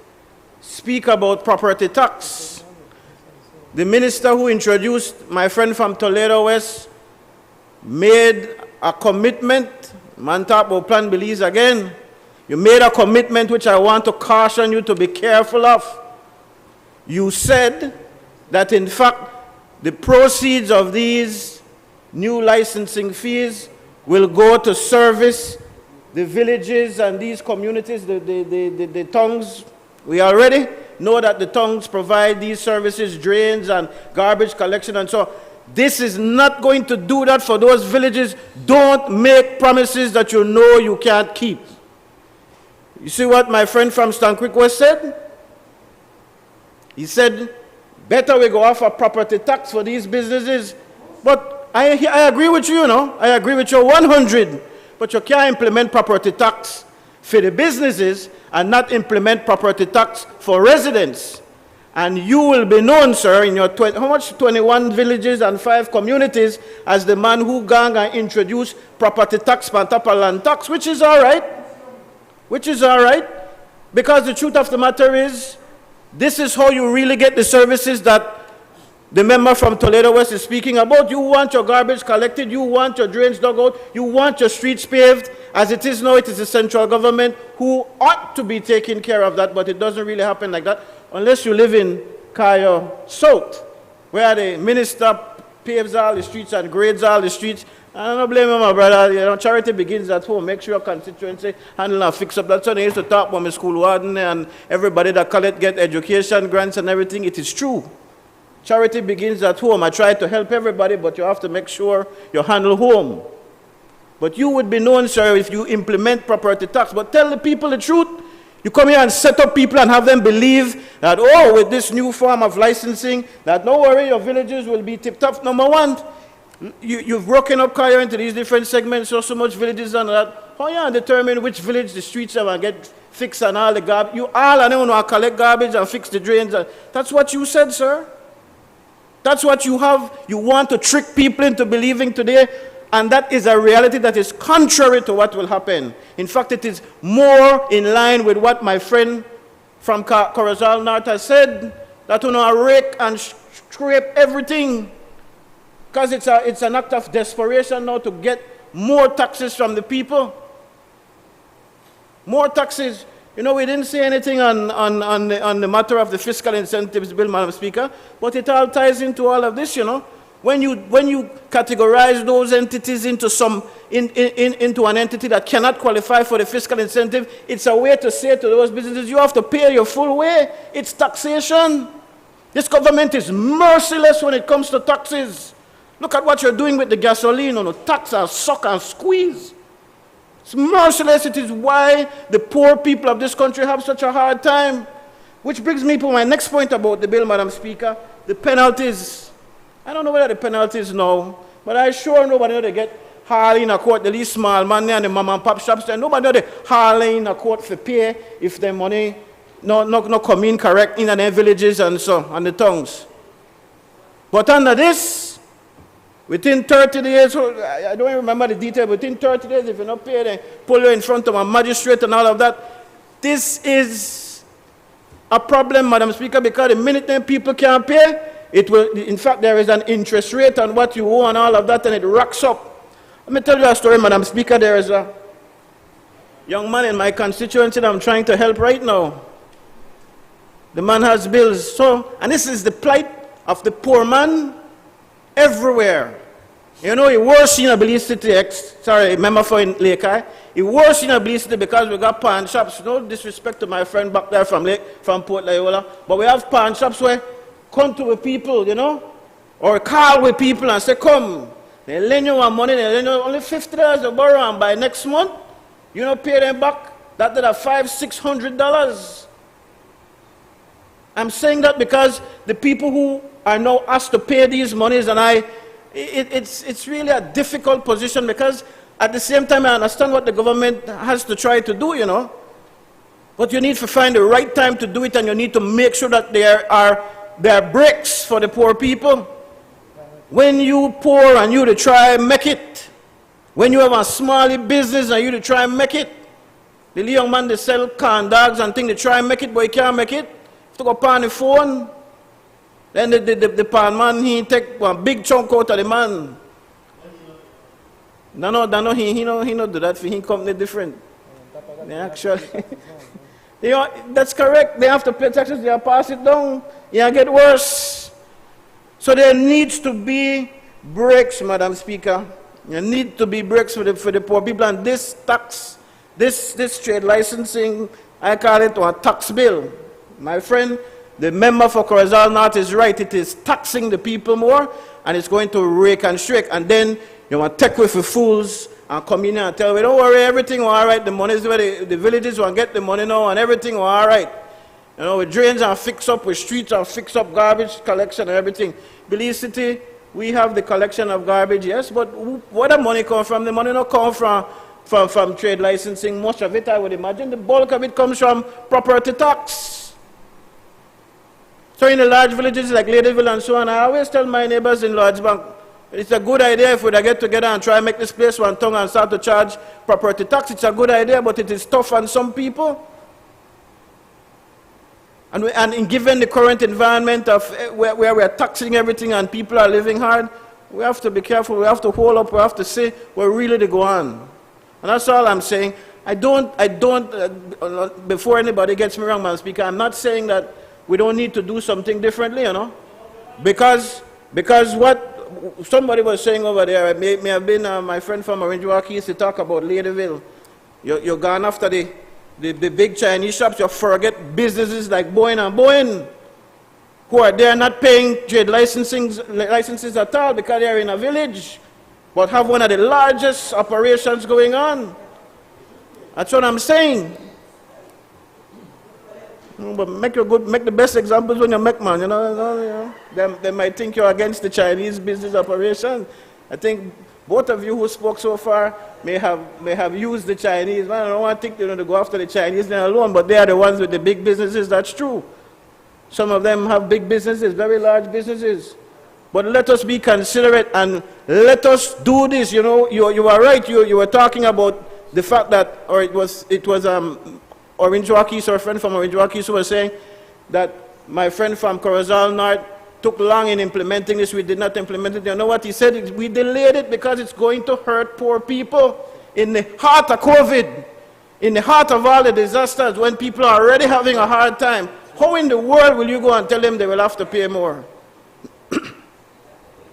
speak about property tax. The minister who introduced my friend from Toledo West made a commitment. Man talk about Plan Belize again. You made a commitment which I want to caution you to be careful of. You said that in fact the proceeds of these new licensing fees will go to service the villages and these communities, the tongues. We already know that the tongues provide these services, drains and garbage collection and so on. This is not going to do that for those villages. Don't make promises that you know you can't keep. You see what my friend from Stanquick West said? He said, better we go off a property tax for these businesses. But I agree with you, I agree with you 100. But you can't implement property tax for the businesses and not implement property tax for residents. And you will be known, sir, in your 21 villages and 5 communities as the man who gang and introduced property tax, pantapa land tax, which is all right. Which is all right. Because the truth of the matter is, this is how you really get the services that the member from Toledo West is speaking about. You want your garbage collected, you want your drains dug out, you want your streets paved. As it is now, it is the central government who ought to be taking care of that, but it doesn't really happen like that unless you live in Cayo South, where the minister paves all the streets and grades all the streets. I don't blame you, my brother. Charity begins at home. Make sure your constituency handle and fix up. That's what they used to talk about my school warden and everybody that get education grants and everything. It is true. Charity begins at home. I try to help everybody, but you have to make sure you handle home. But you would be known, sir, if you implement property tax. But tell the people the truth. You come here and set up people and have them believe that, oh, with this new form of licensing, that no worry, your villages will be tip-top. Number one, you've broken up Kaya into these different segments, so much villages and that. How you determine which village the streets are and get fixed and all the garbage? You all are going to collect garbage and fix the drains. That's what you said, sir. That's what you have. You want to trick people into believing today, and that is a reality that is contrary to what will happen. In fact, it is more in line with what my friend from Corozal North has said, that you know, rake and scrape everything, because it's an act of desperation now to get more taxes from the people. More taxes. You know, we didn't say anything on the matter of the fiscal incentives bill, Madam Speaker, but it all ties into all of this, you know. When you categorize those entities into into an entity that cannot qualify for the fiscal incentive, it's a way to say to those businesses, you have to pay your full way. It's taxation. This government is merciless when it comes to taxes. Look at what you're doing with the gasoline on the tax and suck and squeeze. It's merciless. It is why the poor people of this country have such a hard time. Which brings me to my next point about the bill, Madam Speaker, the penalties. I don't know whether the penalties now, but I sure nobody know they get hauled in a court, the least small man and the mom and pop shops there. Nobody know they haul in a court for pay if their money no come in correct in their villages and so on the towns. But under this, within 30 days, I don't remember the detail, within 30 days, if you're not paid, they pull you in front of a magistrate and all of that. This is a problem, Madam Speaker, because the minute them people can't pay, it will, in fact, there is an interest rate on what you owe and all of that, and it racks up. Let me tell you a story, Madam Speaker. There is a young man in my constituency that I'm trying to help right now. The man has bills. And this is the plight of the poor man everywhere. You know, he works in a Belize City, member for Lake Eye. He works in a Belize City because we got pawn shops. No disrespect to my friend back there from Port Loyola, but we have pawn shops where come to the people, you know, or call with people and say, come. They lend you money, they lend you only $50 to borrow, and by next month, you don't pay them back. That did a $500-600. I'm saying that because the people who are now asked to pay these monies, and it's really a difficult position, because at the same time I understand what the government has to try to do, you know, but you need to find the right time to do it, and you need to make sure that there are breaks for the poor people. When you poor and you to try and make it, when you have a small business and you to try and make it, the young man they sell corn dogs and things, they try and make it, but he can't make it. To go pawn the phone, then the pawn man, he take one big chunk out of the man. No, he not do that for him company different. They actually, that's correct. They have to pay taxes, they pass it down, it get worse. So there needs to be breaks, Madam Speaker. There need to be breaks for the poor people, and this tax, this trade licensing, I call it a tax bill. My friend, the member for Corazal North is right. It is taxing the people more, and it's going to rake and shake. And then you want to take with the fools and come in and tell me, don't worry, everything will all right. The money is where the villages will get the money now, and everything will all right. You know, with drains and fix up, with streets and fix up, garbage collection and everything. Belize City, we have the collection of garbage, yes, but where the money come from? The money not come from trade licensing. Much of it, I would imagine, the bulk of it comes from property tax. So in the large villages like Ladyville and so on, I always tell my neighbors in Lodge Bank, it's a good idea if we get together and try and make this place one tongue and start to charge property tax. It's a good idea, but it is tough on some people. And given the current environment of where we are taxing everything and people are living hard, we have to be careful. We have to hold up. We have to say where really they go on. And that's all I'm saying. I don't, before anybody gets me wrong, Madam Speaker, I'm not saying that we don't need to do something differently, you know, because what somebody was saying over there, it may have been my friend from Orange Walk used to talk about Ladyville. You're gone after the big Chinese shops, you forget businesses like Boeing and Boeing, who are there not paying trade licenses at all because they are in a village, but have one of the largest operations going on. That's what I'm saying. But make the best examples when you make, man. You know, they might think you're against the Chinese business operation. I think both of you who spoke so far may have used the Chinese. Man, I don't want to think to go after the Chinese alone, but they are the ones with the big businesses. That's true. Some of them have big businesses, very large businesses. But let us be considerate and let us do this. You know, you are right. You were talking about the fact that, or it was Orange Walkies, or a friend from Orange Walkies, who was saying that my friend from Corazal North took long in implementing this. We did not implement it. You know what he said? We delayed it because it's going to hurt poor people in the heart of COVID, in the heart of all the disasters, when people are already having a hard time. How in the world will you go and tell them they will have to pay more?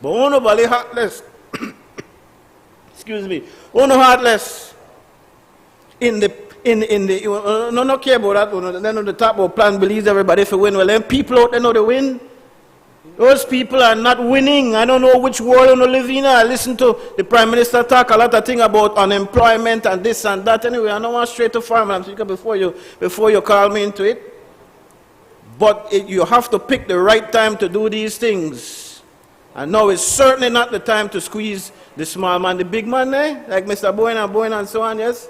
But oh nobody heartless. Excuse me. Oh no heartless. In the no care about that. Then on the top of plan believes everybody for win. Well, then people out there know they win. Those people are not winning. I don't know which world you live in. I listen to the Prime Minister talk a lot of things about unemployment and this and that. Anyway, I don't want straight to farm. I'm speaking before you call me into it. But you have to pick the right time to do these things. And now it's certainly not the time to squeeze the small man, the big man, like Mr. Boyne and so on, yes?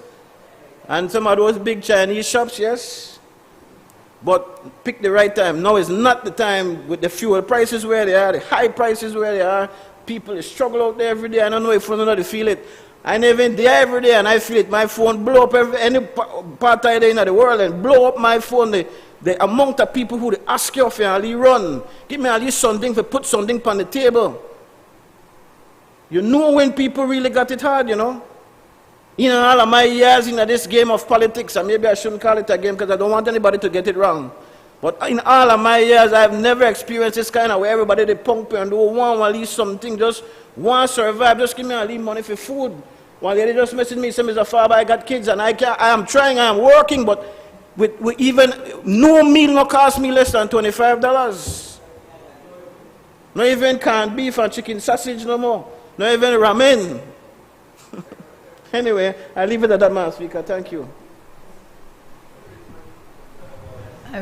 And some of those big Chinese shops, yes? But pick the right time. Now is not the time with the fuel prices where they are, the high prices where they are. People struggle out there every day. I don't know if you know to feel it. I never in there every day and I feel it. My phone blow up any part of in the world and blow up my phone. The amount of people who they ask you for and run. Give me at least something to put something on the table. You know when people really got it hard, you know. In all of my years in this game of politics, and maybe I shouldn't call it a game because I don't want anybody to get it wrong. But in all of my years, I've never experienced this kind of where everybody they pump and do want at least something, just want to survive, just give me a little money for food. One lady just messaged me, say, Mr. Farber, I got kids and I am trying, I am working, but with even no meal no cost me less than $25. Not even canned beef and chicken sausage no more. Not even ramen. Anyway, I leave it at that, Madam Speaker. Thank you. I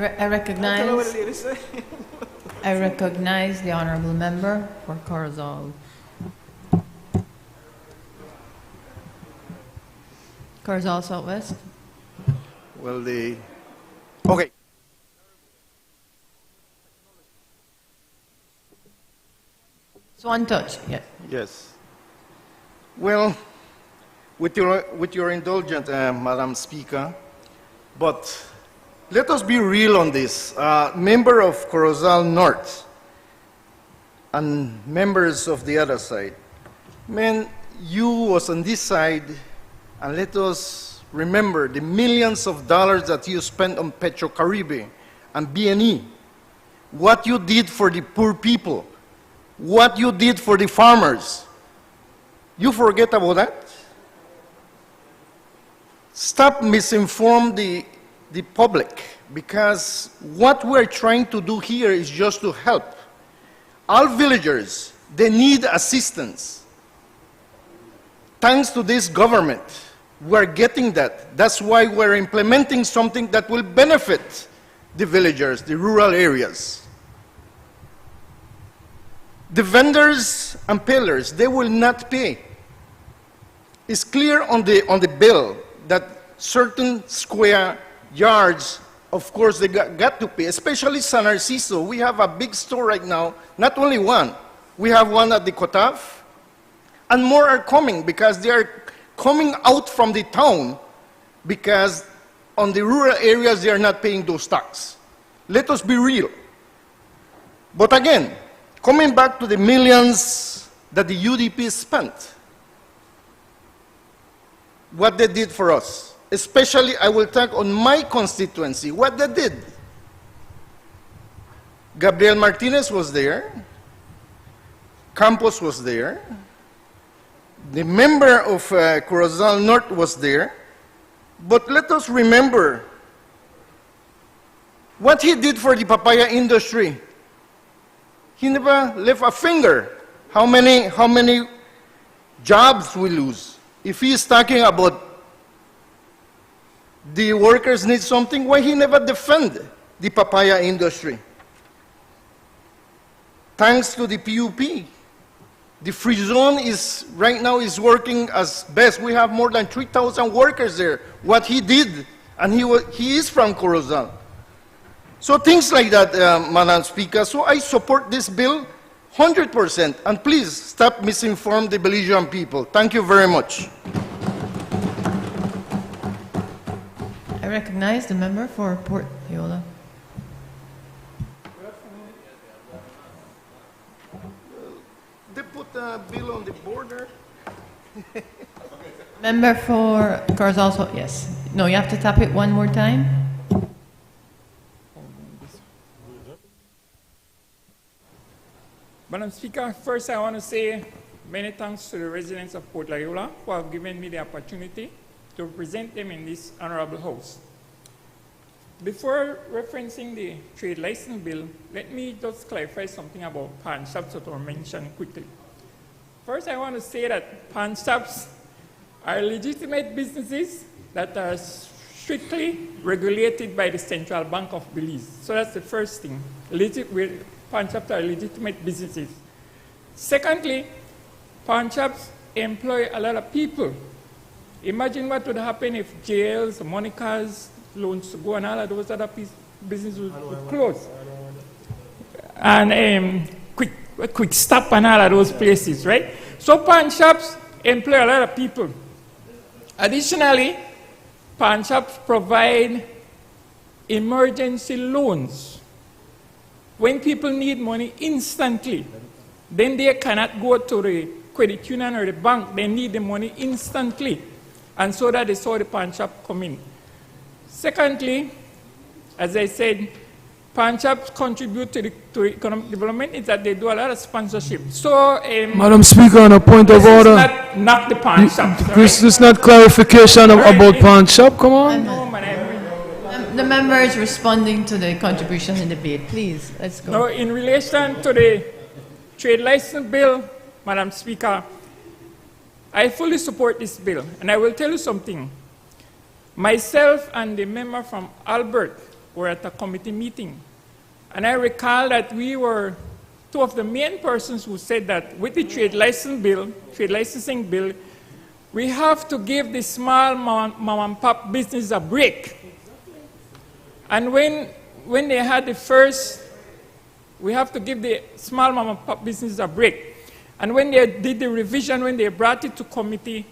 recognize the honourable member for Corozal. Corozal Southwest. Well, okay. Swan Touch, yes. Yes. Well, with your indulgence, Madam Speaker, but let us be real on this. Member of Corozal North and members of the other side, man, you was on this side, and let us remember the millions of dollars that you spent on Petrocaribe and B&E, what you did for the poor people, what you did for the farmers. You forget about that? Stop misinforming the public, because what we're trying to do here is just to help. All villagers, they need assistance. Thanks to this government, we're getting that. That's why we're implementing something that will benefit the villagers, the rural areas. The vendors and peddlers, they will not pay. It's clear on the bill that certain square yards, of course, they got to pay, especially San Narciso. We have a big store right now, not only one. We have one at the Cotaf, and more are coming because they are coming out from the town because on the rural areas they are not paying those taxes. Let us be real. But again, coming back to the millions that the UDP spent, what they did for us, especially I will talk on my constituency, what they did. Gabriel Martinez was there, Campos was there, the member of Corozal North was there, but let us remember what he did for the papaya industry. He never left a finger. How many jobs we lose? If he is talking about the workers need something, why he never defend the papaya industry? Thanks to the PUP, the free zone is right now is working as best. We have more than 3,000 workers there. What he did, and he is from Corozal. So things like that, Madam Speaker. So I support this bill 100%, and please stop misinforming the Belizean people. Thank you very much. I recognize the member for Port Viola. They put a bill on the border. Member for Corozal, also, yes. No, you have to tap it one more time. Madam Speaker, first I want to say many thanks to the residents of Port Loyola who have given me the opportunity to represent them in this honorable house. Before referencing the trade license bill, let me just clarify something about pawn shops that were mentioned quickly. First, I want to say that pawn shops are legitimate businesses that are strictly regulated by the Central Bank of Belize. So that's the first thing. Pawn shops are legitimate businesses. Secondly, pawn shops employ a lot of people. Imagine what would happen if jails, Monica's, loans to go, and all of those other businesses would close. And quick stop and all of those places, right? So pawn shops employ a lot of people. Additionally, pawn shops provide emergency loans. When people need money instantly, then they cannot go to the credit union or the bank. They need the money instantly. And so that is how the pawn shop come in. Secondly, as I said, pawn shops contribute to economic development is that they do a lot of sponsorship. So, Madam Speaker, on a point of order. Not the pawn shops. This is not clarification about pawn shop, come on. The member is responding to the contribution in debate. Please, let's go. Now, in relation to the trade license bill, Madam Speaker, I fully support this bill, and I will tell you something. Myself and the member from Albert were at a committee meeting, and I recall that we were two of the main persons who said that with the trade licensing bill, we have to give the small mom and pop business a break. And when they had the first, we have to give the small mom and pop business a break. And when they did the revision, when they brought it to committee,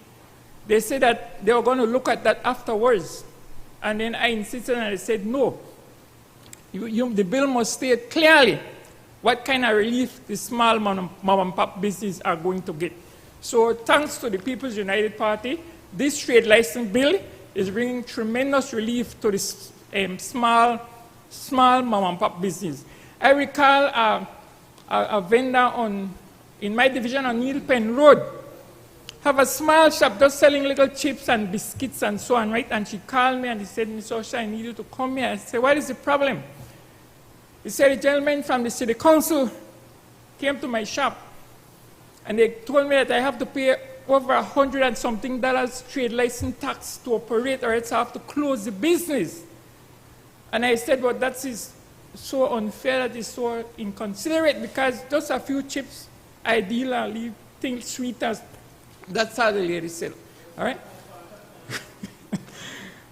they said that they were going to look at that afterwards. And then I insisted and I said, no. The bill must state clearly what kind of relief the small mom and pop business are going to get. So thanks to the People's United Party, this trade license bill is bringing tremendous relief to the small mom and pop business. I recall a vendor in my division on Neil Penn Road have a small shop just selling little chips and biscuits and so on, right? And she called me and she said, Ms. Osha, I need you to come here. I said, what is the problem? He said, a gentleman from the city council came to my shop and they told me that I have to pay over $100 and something trade license tax to operate, or else I have to close the business. And I said, well, that is so unfair, that is so inconsiderate, because just a few chips, I deal and leave things sweet as. That's how the lady said. All right?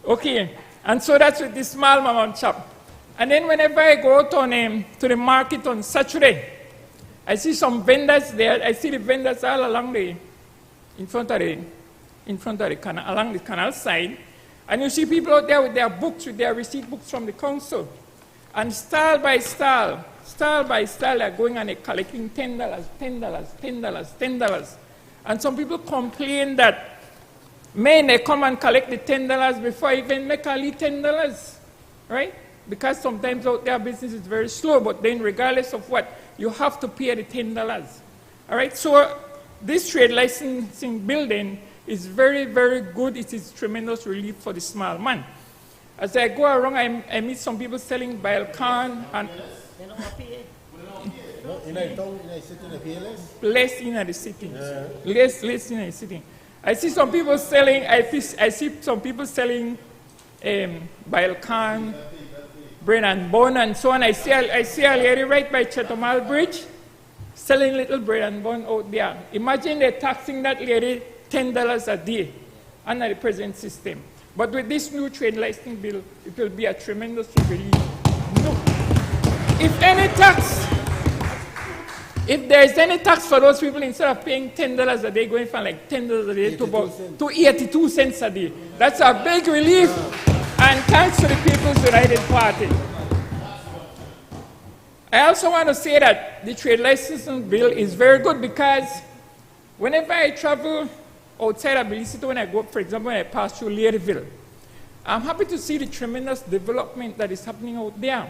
Okay. And so that's with the small mom and shop. And then whenever I go out to the market on Saturday, I see some vendors there. I see the vendors all along in front of the canal, along the canal side. And you see people out there with their books, with their receipt books from the council. And stall by stall, they're going and they're collecting $10, $10, $10, $10. And some people complain that, man, they come and collect the $10 before I even make only $10, right? Because sometimes out there business is very slow, but then regardless of what, you have to pay the $10. All right, so this trade licensing building is very, very good. It is tremendous relief for the small man. As I go around, I meet some people selling Balkan and less in the city. Less in the city. I see some people selling. I see some people selling Balkan, bread and bun, and so on. I see a lady right by Chetomal Bridge selling little bread and bun out there. Imagine they're taxing that lady $10 a day under the present system. But with this new trade licensing bill, it will be a tremendous relief. No. If there is any tax for those people, instead of paying $10 a day, going from like $10 a day to about to 82 cents a day, that's a big relief. And thanks to the People's United Party. I also want to say that the trade licensing bill is very good, because whenever I travel outside of Belize, when I go, for example, when I pass through Ladyville, I'm happy to see the tremendous development that is happening out there.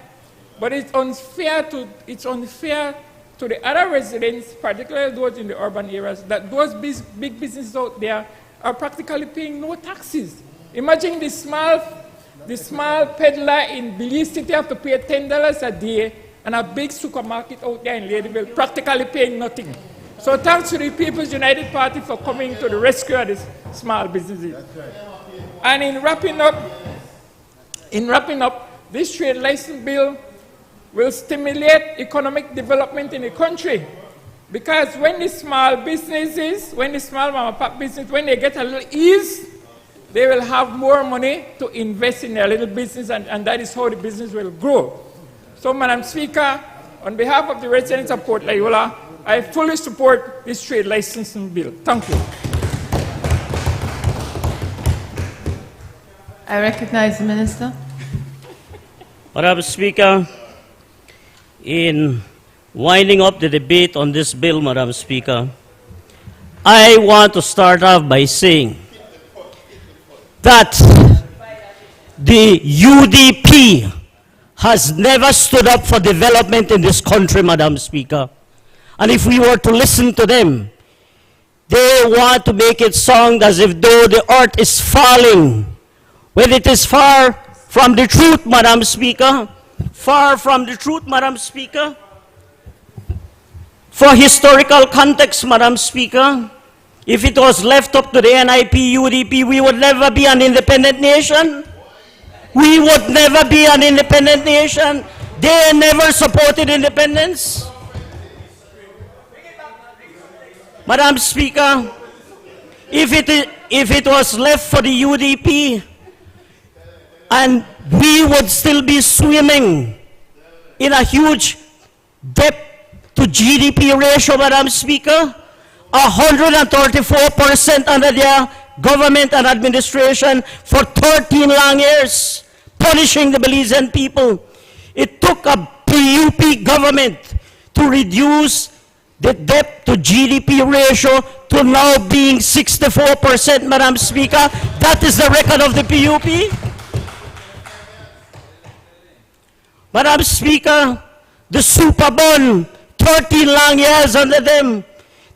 But it's unfair to the other residents, particularly those in the urban areas, that those big businesses out there are practically paying no taxes. Imagine the small peddler in Belize City have to pay $10 a day, and a big supermarket out there in Ladyville practically paying nothing. So thanks to the People's United Party for coming to the rescue of these small businesses. And in wrapping up, this trade license bill will stimulate economic development in the country. Because when the small businesses, when the small mom and pop business, when they get a little ease, they will have more money to invest in their little business, and that is how the business will grow. So, Madam Speaker, on behalf of the residents of Port Loyola, I fully support this trade licensing bill. Thank you. I recognize the Minister. Madam Speaker, in winding up the debate on this bill, Madam Speaker, I want to start off by saying that the UDP has never stood up for development in this country, Madam Speaker. And if we were to listen to them, they want to make it sound as if though the earth is falling, when it is far from the truth, Madam Speaker. Far from the truth, Madam Speaker. For historical context, Madam Speaker, if it was left up to the NIP, UDP, we would never be an independent nation. We would never be an independent nation. They never supported independence. Madam Speaker, if it was left for the UDP, and we would still be swimming in a huge debt to GDP ratio, Madam Speaker, 134% under their government and administration for 13 long years, punishing the Belizean people. It took a PUP government to reduce the debt to GDP ratio to now being 64%, Madam Speaker. That is the record of the PUP. Madam Speaker, the super bond, 13 long years under them.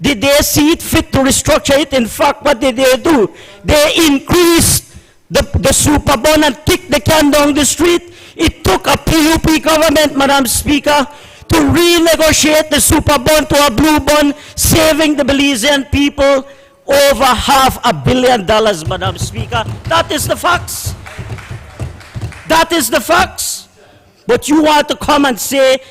Did they see it fit to restructure it? In fact, what did they do? They increased the super bond and kicked the can down the street. It took a PUP government, Madam Speaker, to renegotiate the super bond to a blue bond, saving the Belizean people over $500 million, Madam Speaker. That is the facts. That is the facts. But you want to come and say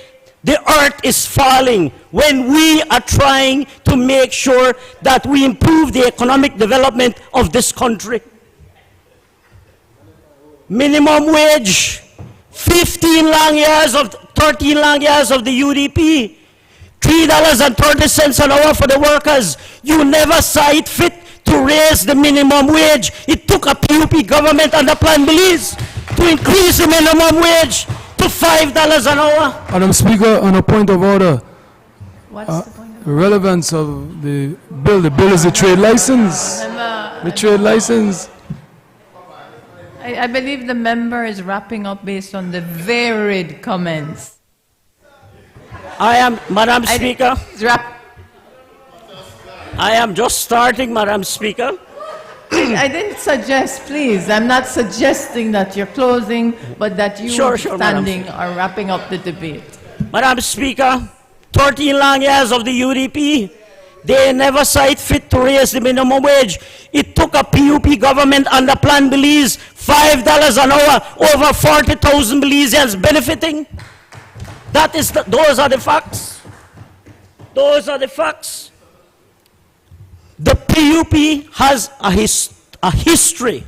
the earth is falling when we are trying to make sure that we improve the economic development of this country. Minimum wage, 13 long years of the UDP, $3.30 an hour for the workers. You never saw it fit to raise the minimum wage. It took a PUP government under Plan Belize to increase the minimum wage to $5 an hour. Madam Speaker, on a point of order, What's the point of relevance of the bill is a trade license. The trade license. I believe the member is wrapping up based on the varied comments. Madam Speaker, I am just starting, Madam Speaker. I didn't suggest, please, I'm not suggesting that you're closing, but that you standing are wrapping up the debate. Madam Speaker, 13 long years of the UDP, they never saw it fit to raise the minimum wage. It took a PUP government under Plan Belize, $5 an hour, over 40,000 Belizeans benefiting. Those are the facts. Those are the facts. The PUP has a history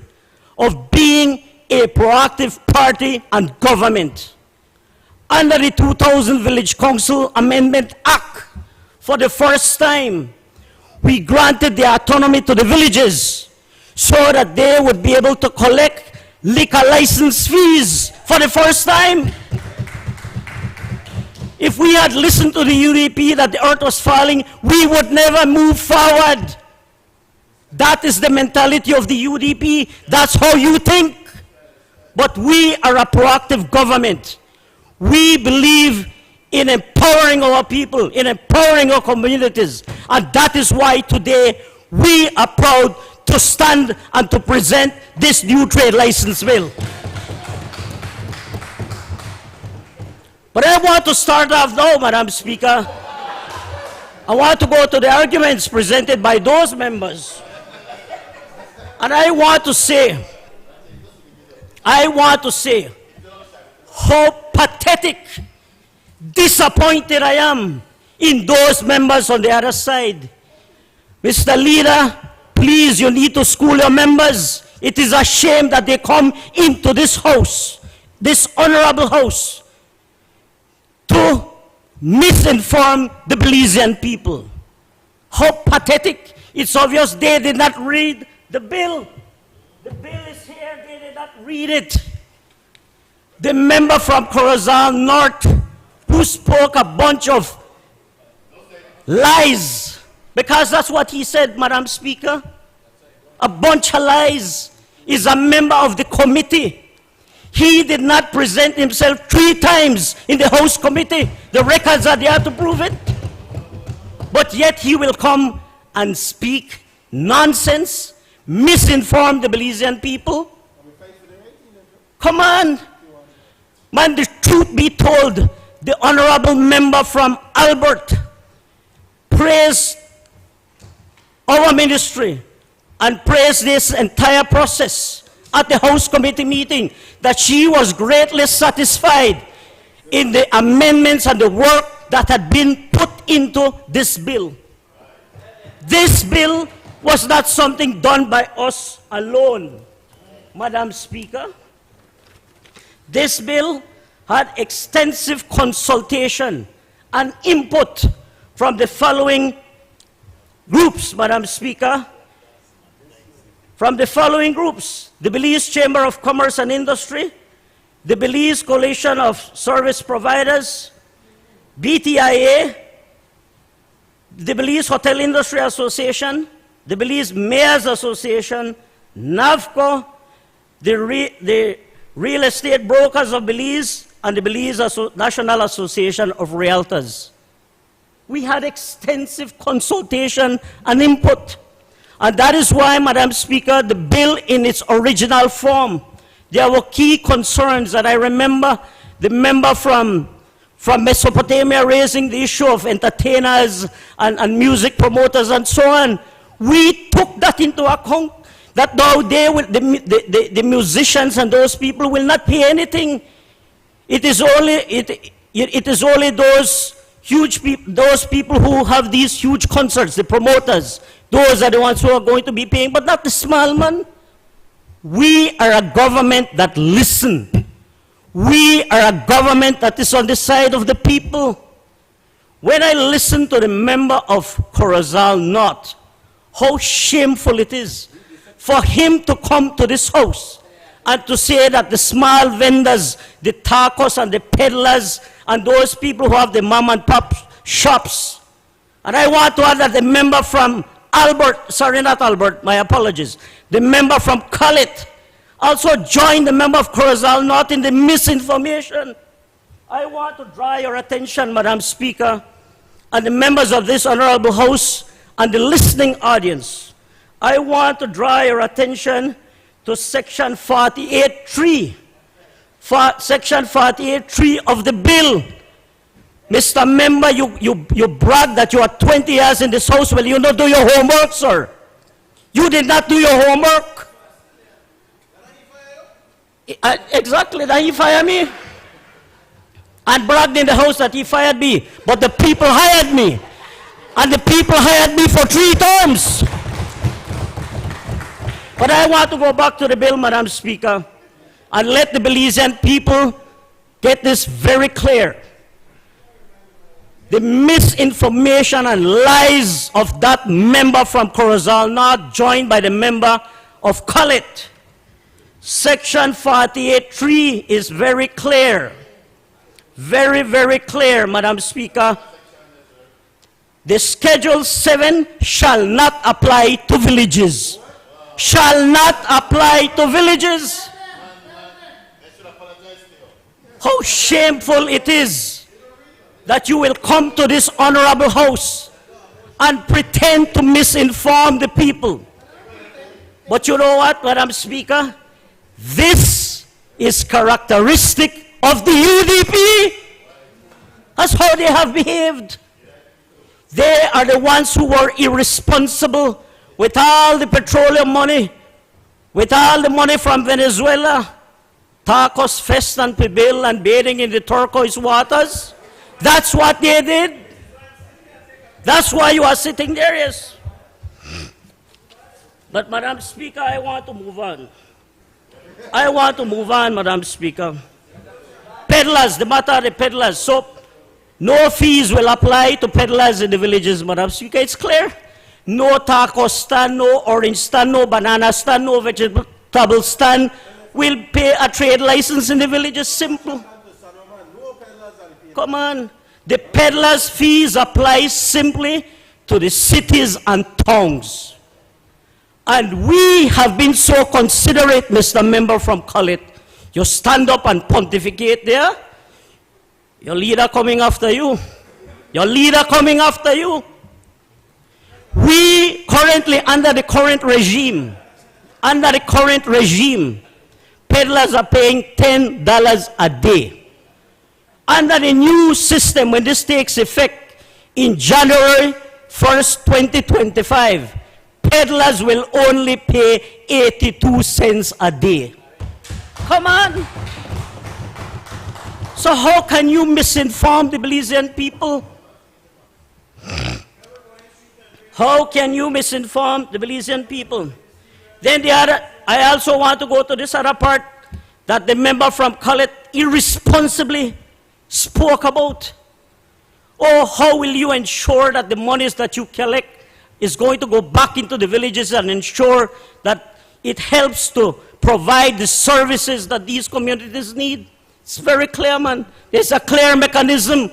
of being a proactive party and government. Under the 2000 Village Council Amendment Act, for the first time, we granted the autonomy to the villages so that they would be able to collect liquor license fees for the first time. If we had listened to the UDP that the earth was falling, we would never move forward. That is the mentality of the UDP. That's how you think. But we are a proactive government. We believe in empowering our people, in empowering our communities. And that is why today we are proud to stand and to present this new trade license bill. But I want to start off now, Madam Speaker. I want to go to the arguments presented by those members. And I want to say how pathetic, disappointed I am in those members on the other side. Mr. Leader, please, you need to school your members. It is a shame that they come into this house, this honorable house, to misinform the Belizean people. How pathetic. It's obvious they did not read the bill. The bill is here, they did not read it. The member from Corozal North who spoke a bunch of lies, because that's what he said, Madam Speaker, a bunch of lies, is a member of the committee. He did not present himself 3 times in the House Committee. The records are there to prove it. But yet he will come and speak nonsense, misinform the Belizean people. Come on. Man, the truth be told, the honorable member from Albert praised our ministry and praised this entire process at the House Committee meeting, that she was greatly satisfied in the amendments and the work that had been put into this bill. This bill was not something done by us alone, Madam Speaker. This bill had extensive consultation and input from the following groups, Madam Speaker. From the following groups: the Belize Chamber of Commerce and Industry, the Belize Coalition of Service Providers, BTIA, the Belize Hotel Industry Association, the Belize Mayors Association, NAVCO, the Real Estate Brokers of Belize, and the Belize National Association of Realtors. We had extensive consultation and input. And that is why, Madam Speaker, the bill in its original form, there were key concerns that I remember the member from Mesopotamia raising the issue of entertainers and music promoters and so on. We took that into account, that now the musicians and those people will not pay anything. It is only those huge people, those people who have these huge concerts, the promoters. Those are the ones who are going to be paying, but not the small man. We are a government that listens. We are a government that is on the side of the people. When I listen to the member of Corozal North, how shameful it is for him to come to this house and to say that the small vendors, the tacos and the peddlers, and those people who have the mom and pop shops. And I want to add that the member from Albert, sorry, not Albert, my apologies, the member from Khalid also joined the member of Corozal North in the misinformation. I want to draw your attention, Madam Speaker, and the members of this honorable House and the listening audience. I want to draw your attention to Section 48.3. Section 48.3 of the bill. Mr. Member, you brag that you are 20 years in this house. Well, you don't do your homework, sir. You did not do your homework. Exactly, then he fired me. And bragged in the house that he fired me. But the people hired me. And the people hired me for 3 terms. But I want to go back to the bill, Madam Speaker, and let the Belizean people get this very clear. The misinformation and lies of that member from Corozal North, joined by the member of Khalid. Section 48.3 is very clear. Very, very clear, Madam Speaker. The Schedule 7 shall not apply to villages. Shall not apply to villages. How shameful it is. that you will come to this honorable house and pretend to misinform the people. But you know what, Madam Speaker? This is characteristic of the UDP. That's how they have behaved. They are the ones who were irresponsible with all the petroleum money, with all the money from Venezuela, tacos, fest, and pibil, and bathing in the turquoise waters. That's what they did. That's why you are sitting there, yes. But, Madam Speaker, I want to move on. I want to move on, Madam Speaker. Peddlers, the matter of the peddlers. So, no fees will apply to peddlers in the villages, Madam Speaker. It's clear. No taco stand, no orange stand, no banana stand, no vegetable stand will pay a trade license in the villages. Simple. Come on. The peddlers' fees apply simply to the cities and towns. And we have been so considerate, Mr. Member from Collet. You stand up and pontificate there. Your leader coming after you. Your leader coming after you. We currently, under the current regime, peddlers are paying $10 a day. Under the new system, when this takes effect in January 1st, 2025, peddlers will only pay 82 cents a day. Come on. So how can you misinform the Belizean people? How can you misinform the Belizean people? Then the other, I also want to go to this other part that the member from Collet irresponsibly spoke about. Oh, how will you ensure that the monies that you collect is going to go back into the villages and ensure that it helps to provide the services that these communities need? It's very clear, man. There's a clear mechanism.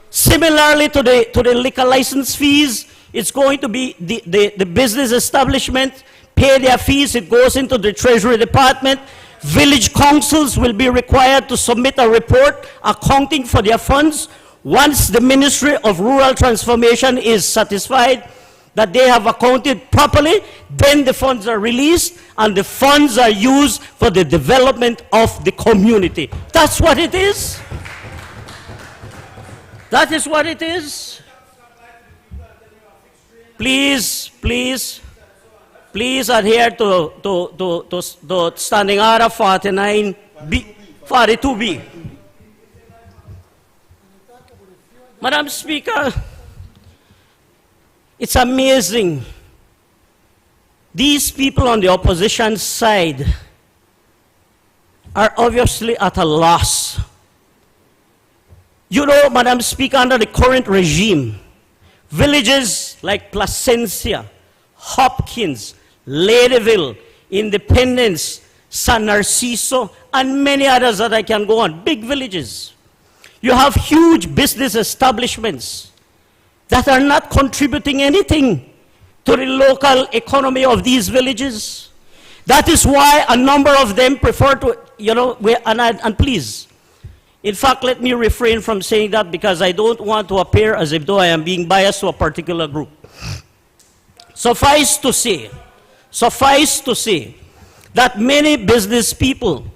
Similarly to the liquor license fees, it's going to be the business establishment pay their fees. It goes into the Treasury Department. Village councils will be required to submit a report accounting for their funds. Once the Ministry of Rural Transformation is satisfied that they have accounted properly, then the funds are released and the funds are used for the development of the community. That's what it is. That is what it is. Please, please, please adhere to Standing Order 42B. Madam Speaker, it's amazing. These people on the opposition side are obviously at a loss. You know, Madam Speaker, under the current regime, villages like Placencia, Hopkins, Ladyville, Independence, San Narciso, and many others that I can go on, big villages. You have huge business establishments that are not contributing anything to the local economy of these villages. That is why a number of them prefer to, and please, in fact, let me refrain from saying that because I don't want to appear as if though I am being biased to a particular group. Suffice to say that many business people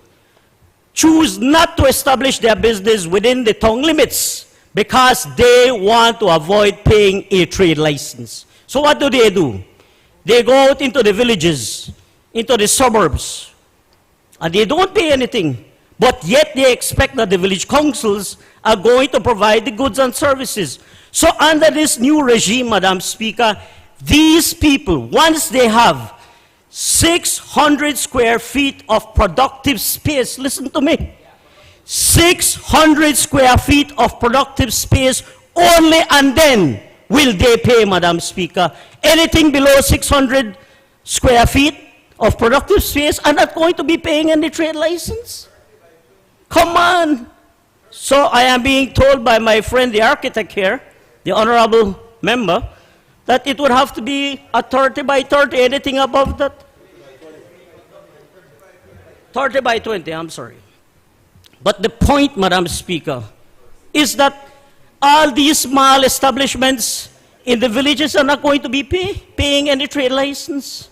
choose not to establish their business within the town limits because they want to avoid paying a trade license. So what do? They go out into the villages, into the suburbs, and they don't pay anything. But yet they expect that the village councils are going to provide the goods and services. So under this new regime, Madam Speaker, these people, once they have 600 square feet of productive space, listen to me, 600 square feet of productive space only, and then will they pay, Madam Speaker. Anything below 600 square feet of productive space are not going to be paying any trade license. Come on. So I am being told by my friend, the architect here, the honorable member, that it would have to be a 30 by 30, anything above that. 30 by 20, I'm sorry. But the point, Madam Speaker, is that all these small establishments in the villages are not going to be paying any trade license.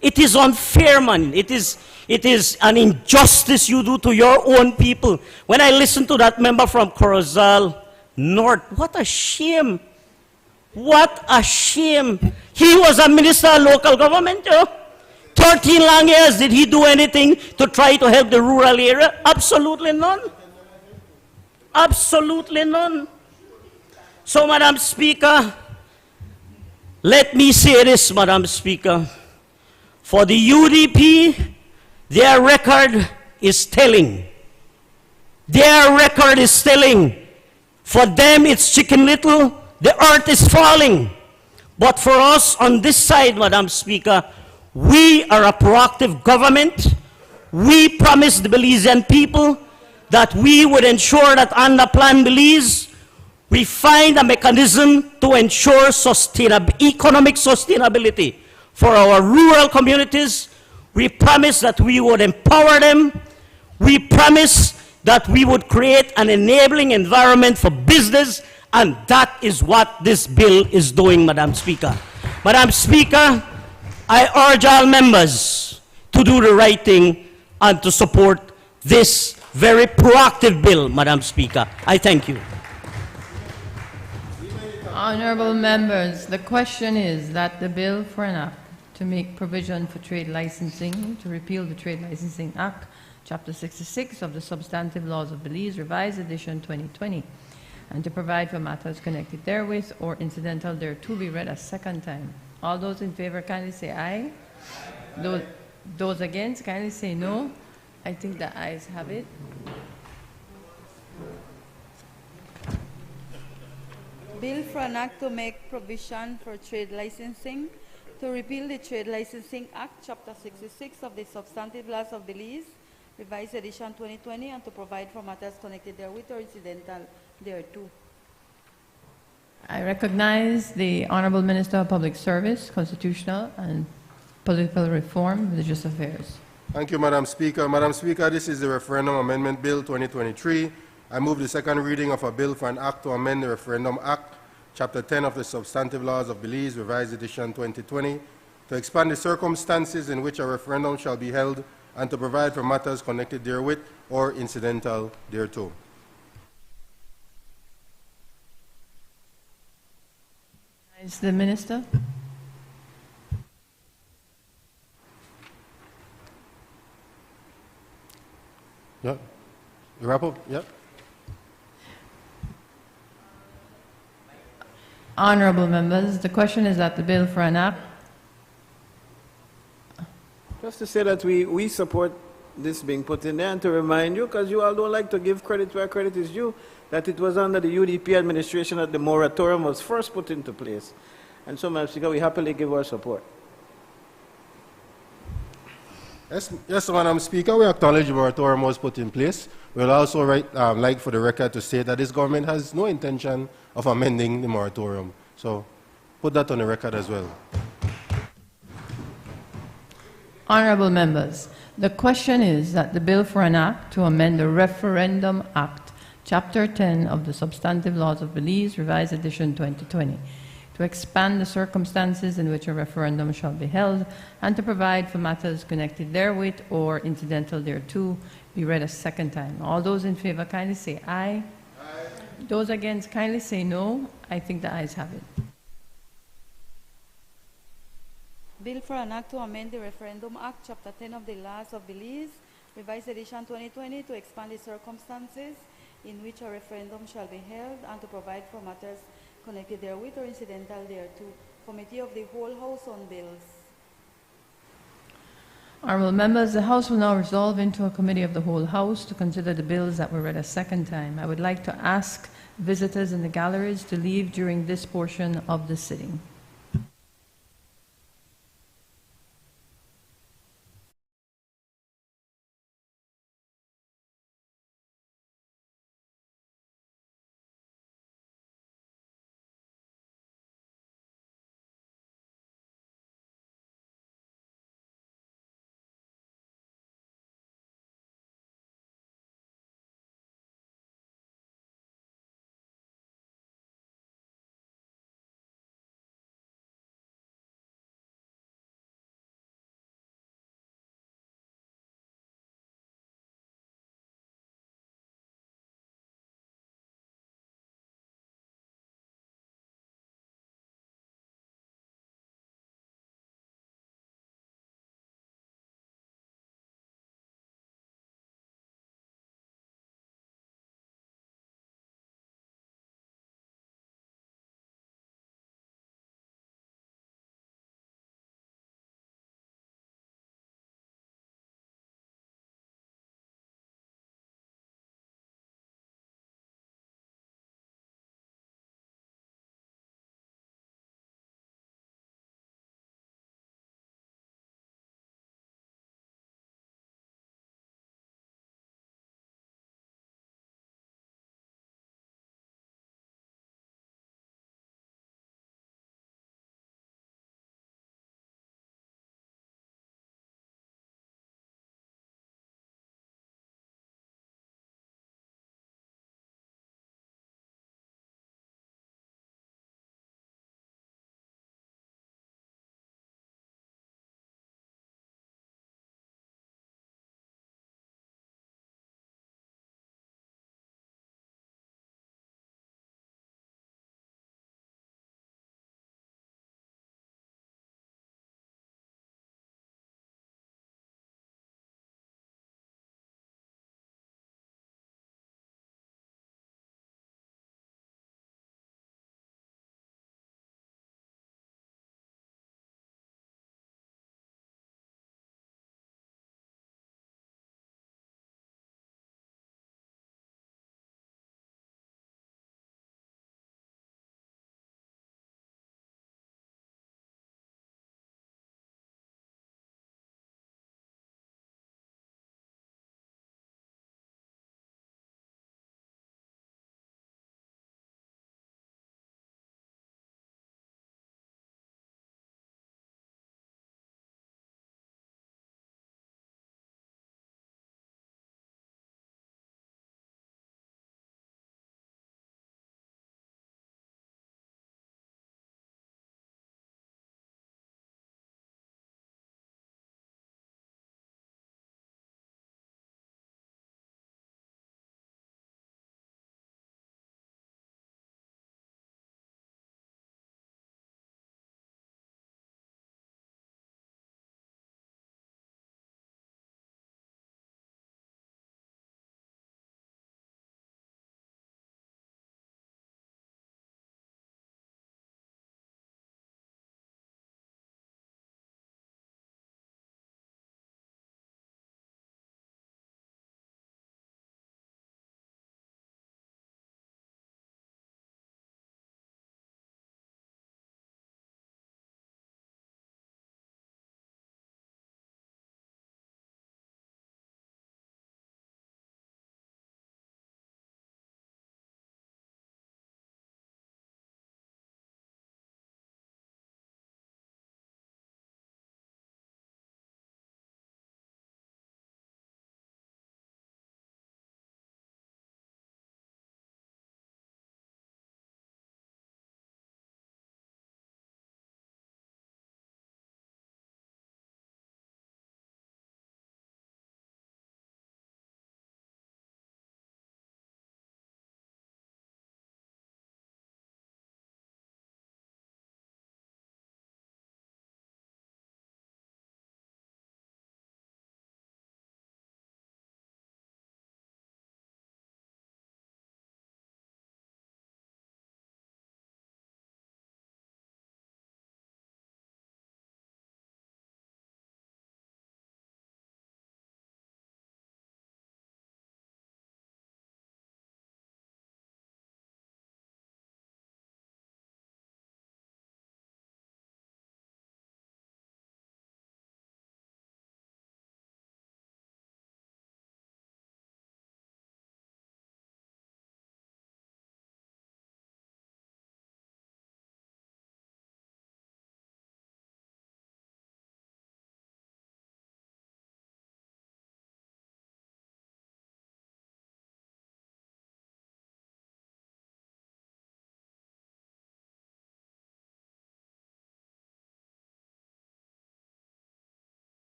It is unfair, man. It is an injustice you do to your own people. When I listen to that member from Corozal North, what a shame. What a shame. He was a minister of local government, 13 long years. Did he do anything to try to help the rural area? Absolutely none. Absolutely none. So, Madam Speaker, let me say this, Madam Speaker. For the UDP, their record is telling. Their record is telling. For them, it's Chicken Little. The earth is falling. But for us on this side, Madam Speaker, we are a proactive government. We promised the Belizean people that we would ensure that under Plan Belize, we find a mechanism to ensure economic sustainability for our rural communities. We promised that we would empower them. We promised that we would create an enabling environment for business, and that is what this bill is doing, Madam Speaker. Madam Speaker, I urge all members to do the right thing and to support this very proactive bill, Madam Speaker. I thank you. Honorable members, the question is that the bill for an act to make provision for trade licensing, to repeal the Trade Licensing Act, Chapter 66 of the Substantive Laws of Belize, Revised Edition 2020, and to provide for matters connected therewith or incidental thereto be read a second time. All those in favor kindly say aye. Those against kindly say no. I think the ayes have it. Bill for an act to make provision for trade licensing, to repeal the Trade Licensing Act, Chapter 66 of the Substantive Laws of Belize, Revised Edition 2020, and to provide for matters connected therewith or incidental thereto. I recognize the Honorable Minister of Public Service, Constitutional and Political Reform, Religious Affairs. Thank you, Madam Speaker. Madam Speaker, this is the Referendum Amendment Bill 2023. I move the second reading of a bill for an act to amend the Referendum Act, Chapter 10 of the Substantive Laws of Belize, Revised Edition 2020, to expand the circumstances in which a referendum shall be held and to provide for matters connected therewith or incidental thereto. Is the Minister? Yeah. You wrap up? Yeah. Honorable members, the question is that the bill for an act. Just to say that we support this being put in there, and to remind you, because you all don't like to give credit where credit is due, that it was under the UDP administration that the moratorium was first put into place. And so, Madam Speaker, we happily give our support. Yes, Madam Speaker, we acknowledge the moratorium was put in place. We'll also like for the record to say that this government has no intention of amending the moratorium. So put that on the record as well. Honorable members, the question is that the bill for an act to amend the Referendum Act, Chapter 10 of the Substantive Laws of Belize, Revised Edition 2020, to expand the circumstances in which a referendum shall be held and to provide for matters connected therewith or incidental thereto be read a second time. All those in favor kindly say aye. Aye. Those against kindly say no. I think the ayes have it. Bill for an act to amend the Referendum Act, Chapter 10 of the Laws of Belize, Revised Edition 2020, to expand the circumstances in which a referendum shall be held and to provide for matters connected therewith or incidental thereto. Committee of the Whole House on Bills. Honorable members, the House will now resolve into a committee of the whole House to consider the bills that were read a second time. I would like to ask visitors in the galleries to leave during this portion of the sitting.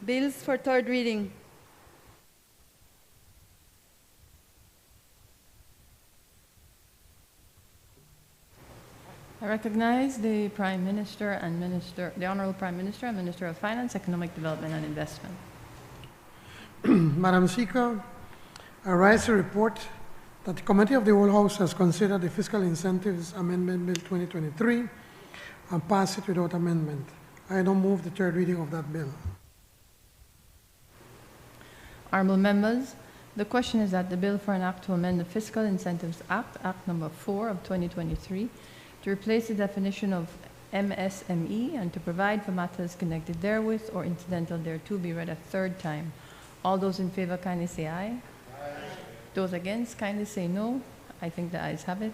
Bills for third reading. I recognize the Prime Minister and the Honorable Prime Minister and Minister of Finance, Economic Development and Investment. Madam Speaker, I rise to report that the Committee of the Whole House has considered the Fiscal Incentives Amendment Bill 2023 and passed it without amendment. I now move the third reading of that bill. Honorable members, the question is that the bill for an act to amend the Fiscal Incentives Act, Act Number 4 of 2023, to replace the definition of MSME and to provide for matters connected therewith or incidental thereto be read a third time. All those in favor kindly say aye. Aye. Those against kindly say no. I think the ayes have it.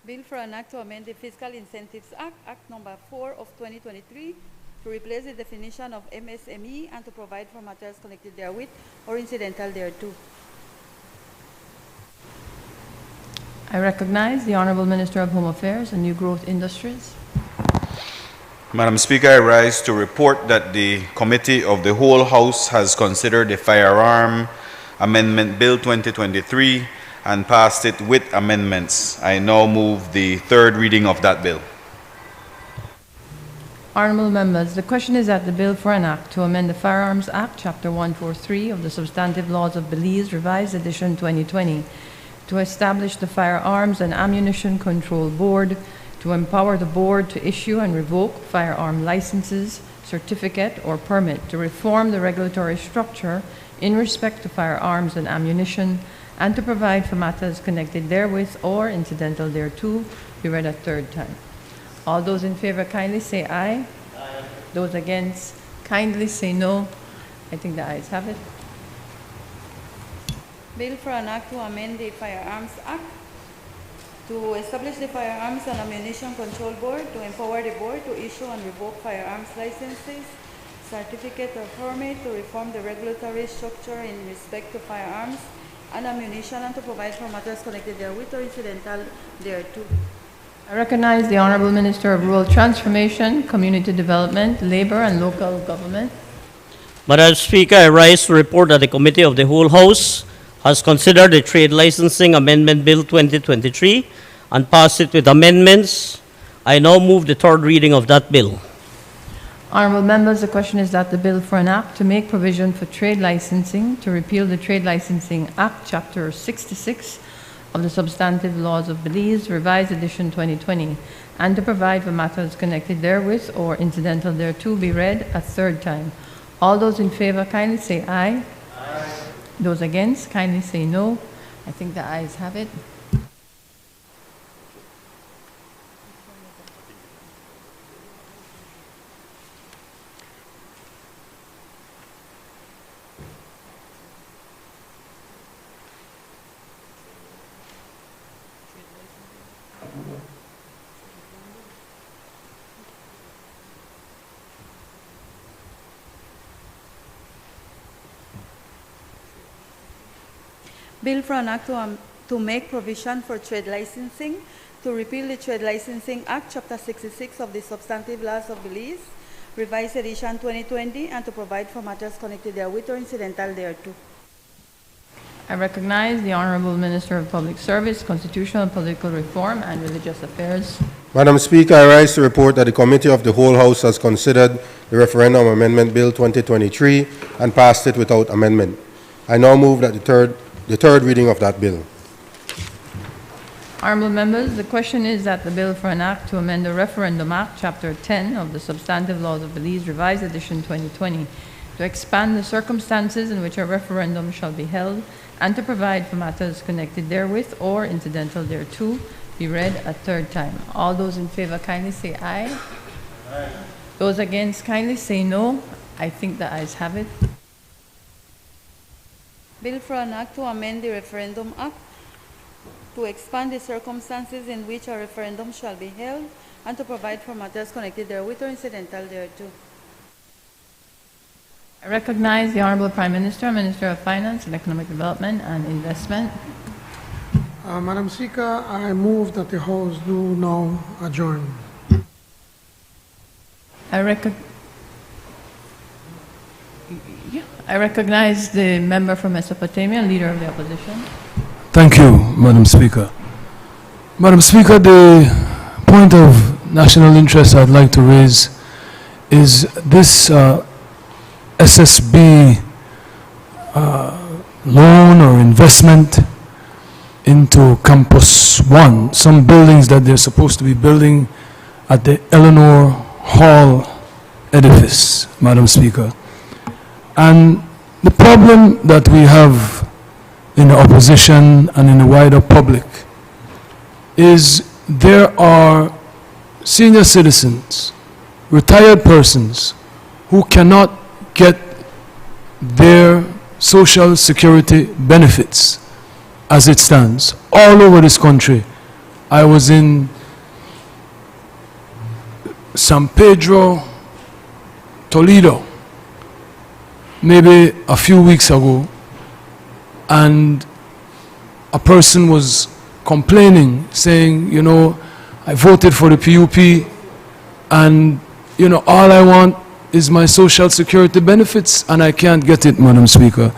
Bill for an act to amend the Fiscal Incentives Act, Act Number 4 of 2023, to replace the definition of MSME and to provide for matters connected therewith or incidental thereto. I recognize the Honorable Minister of Home Affairs and New Growth Industries. Madam Speaker, I rise to report that the Committee of the Whole House has considered the Firearm Amendment Bill 2023 and passed it with amendments. I now move the third reading of that bill. Honorable members, the question is that the bill for an act to amend the Firearms Act, Chapter 143 of the Substantive Laws of Belize, Revised Edition 2020, to establish the Firearms and Ammunition Control Board, to empower the board to issue and revoke firearm licenses, certificate, or permit, to reform the regulatory structure in respect to firearms and ammunition, and to provide for matters connected therewith or incidental thereto, be read a third time. All those in favor kindly say aye. Aye. Those against kindly say no. I think the ayes have it. Bill for an act to amend the Firearms Act, to establish the Firearms and Ammunition Control Board, to empower the board to issue and revoke firearms licenses, certificate or permit, to reform the regulatory structure in respect to firearms and ammunition, and to provide for matters connected therewith or incidental thereto. I recognize the Honorable Minister of Rural Transformation, Community Development, Labor and Local Government. Madam Speaker, I rise to report that the Committee of the Whole House has considered the Trade Licensing Amendment Bill 2023 and passed it with amendments. I now move the third reading of that bill. Honorable members, the question is that the bill for an act to make provision for trade licensing, to repeal the Trade Licensing Act, Chapter 66 of the Substantive Laws of Belize, Revised Edition 2020, and to provide for matters connected therewith or incidental thereto be read a third time. All those in favor kindly say aye. Aye. Those against kindly say no. I think the ayes have it. Bill for an act to make provision for trade licensing, to repeal the Trade Licensing Act, Chapter 66 of the Substantive Laws of Belize, Revised Edition 2020, and to provide for matters connected therewith or incidental thereto. I recognize the Honorable Minister of Public Service, Constitutional and Political Reform, and Religious Affairs. Madam Speaker, I rise to report that the Committee of the Whole House has considered the Referendum Amendment Bill 2023 and passed it without amendment. I now move that the third reading of that bill. Honorable members, the question is that the bill for an act to amend the Referendum Act, Chapter 10 of the Substantive Laws of Belize, Revised Edition 2020, to expand the circumstances in which a referendum shall be held and to provide for matters connected therewith or incidental thereto be read a third time. All those in favor kindly say aye. Aye. Those against kindly say no. I think the ayes have it. Bill for an act to amend the Referendum Act, to expand the circumstances in which a referendum shall be held and to provide for matters connected therewith or incidental thereto. I recognize the Honorable Prime Minister, Minister of Finance and Economic Development and Investment. Madam Speaker, I move that the House do now adjourn. I I recognize the member from Mesopotamia, leader of the opposition. Thank you, Madam Speaker. Madam Speaker, the point of national interest I'd like to raise is this SSB loan or investment into Campus 1, some buildings that they're supposed to be building at the Eleanor Hall edifice, Madam Speaker. And the problem that we have in the opposition and in the wider public is there are senior citizens, retired persons, who cannot get their social security benefits as it stands all over this country. I was in San Pedro, Toledo, maybe a few weeks ago, and a person was complaining, saying, you know, I voted for the PUP, and, you know, all I want is my social security benefits, and I can't get it, Madam Speaker.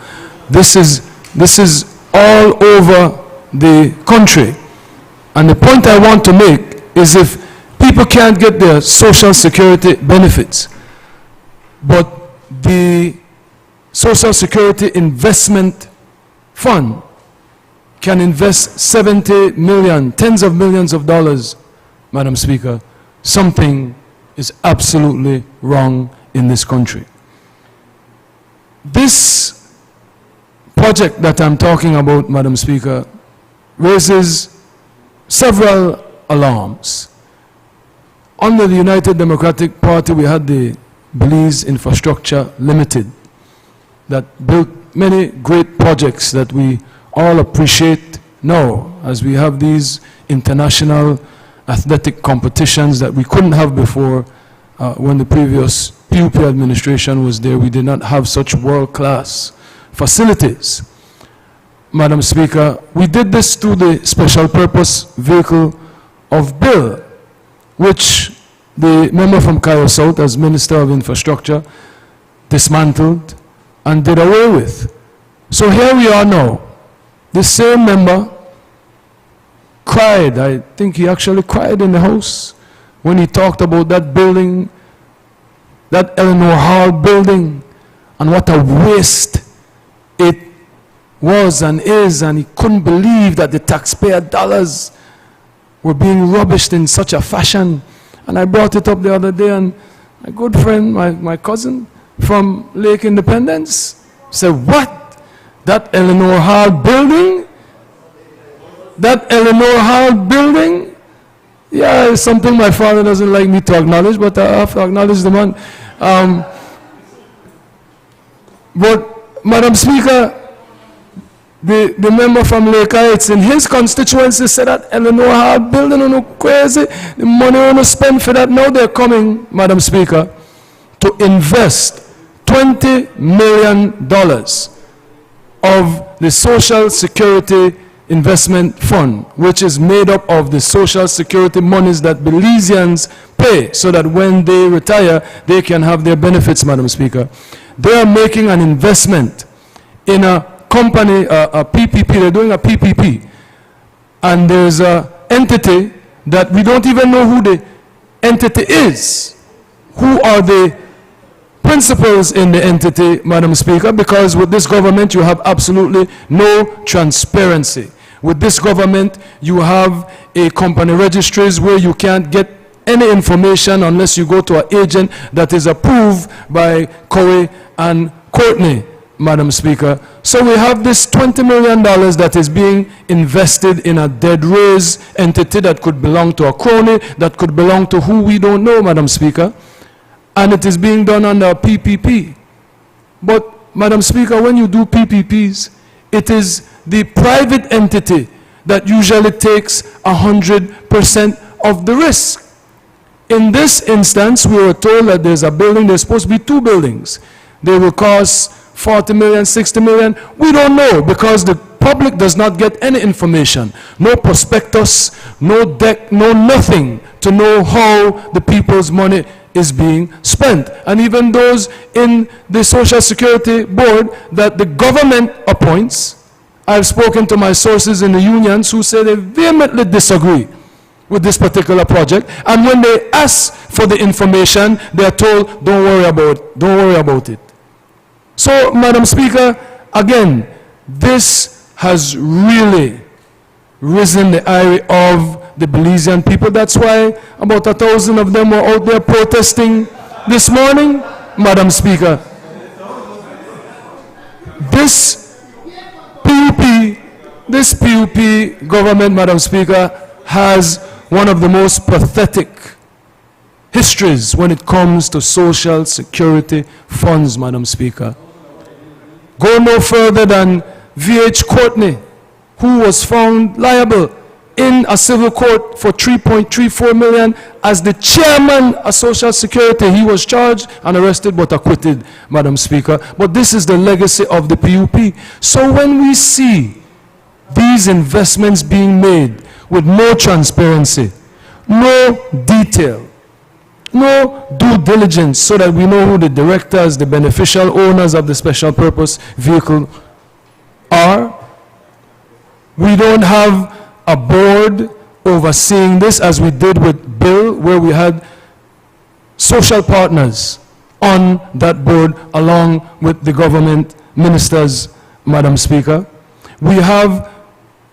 This is all over the country. And the point I want to make is if people can't get their social security benefits, but the Social Security Investment Fund can invest 70 million, tens of millions of dollars, Madam Speaker, something is absolutely wrong in this country. This project that I'm talking about, Madam Speaker, raises several alarms. Under the United Democratic Party, we had the Belize Infrastructure Limited that built many great projects that we all appreciate now, as we have these international athletic competitions that we couldn't have before. When the previous PUP administration was there, we did not have such world-class facilities. Madam Speaker, we did this through the special purpose vehicle of bill, which the member from Cayo South, as Minister of Infrastructure, dismantled and did away with. So here we are now. The same member cried, I think he actually cried in the House when he talked about that building, that Eleanor Hall building, and what a waste it was and is, and he couldn't believe that the taxpayer dollars were being rubbished in such a fashion. And I brought it up the other day, and my good friend, my cousin from Lake Independence said, what? That Eleanor Hall building? That Eleanor Hall building? Yeah, it's something my father doesn't like me to acknowledge, but I have to acknowledge the man. But, Madam Speaker, the member from Lake Heights in his constituency said that Eleanor Hall building, no crazy, the money on to spend for that. Now they're coming, Madam Speaker, to invest $20 million of the Social Security Investment Fund, which is made up of the Social Security monies that Belizeans pay so that when they retire, they can have their benefits, Madam Speaker. They are making an investment in a company, a PPP, they're doing a PPP, and there's an entity that we don't even know who the entity is. Who are the principals in the entity, Madam Speaker? Because with this government, you have absolutely no transparency. With this government, you have a company registries where you can't get any information unless you go to an agent that is approved by Corey and Courtney, Madam Speaker. So we have this $20 million that is being invested in a dead raise entity that could belong to a crony, that could belong to who we don't know, Madam Speaker. And it is being done under a PPP. But, Madam Speaker, when you do PPPs, it is the private entity that usually takes 100% of the risk. In this instance, we were told that there's a building, there's supposed to be 2 buildings. They will cost 40 million, 60 million. We don't know because the public does not get any information. No prospectus, no deck, no nothing to know how the people's money is being spent. And even those in the Social Security Board that the government appoints, I've spoken to my sources in the unions who say they vehemently disagree with this particular project. And when they ask for the information, they are told, don't worry about it. So, Madam Speaker, again, this has really risen the ire of the Belizean people. That's why about 1,000 of them were out there protesting this morning, Madam Speaker. This PUP government, Madam Speaker, has one of the most pathetic histories when it comes to social security funds, Madam Speaker. Go no further than V.H. Courtney, who was found liable in a civil court for $3.34 million as the chairman of Social Security. He was charged and arrested but acquitted, Madam Speaker. But this is the legacy of the PUP. So when we see these investments being made with no transparency, no detail, no due diligence so that we know who the directors, the beneficial owners of the special purpose vehicle are, we don't have a board overseeing this as we did with Bill, where we had social partners on that board along with the government ministers, Madam Speaker. We have,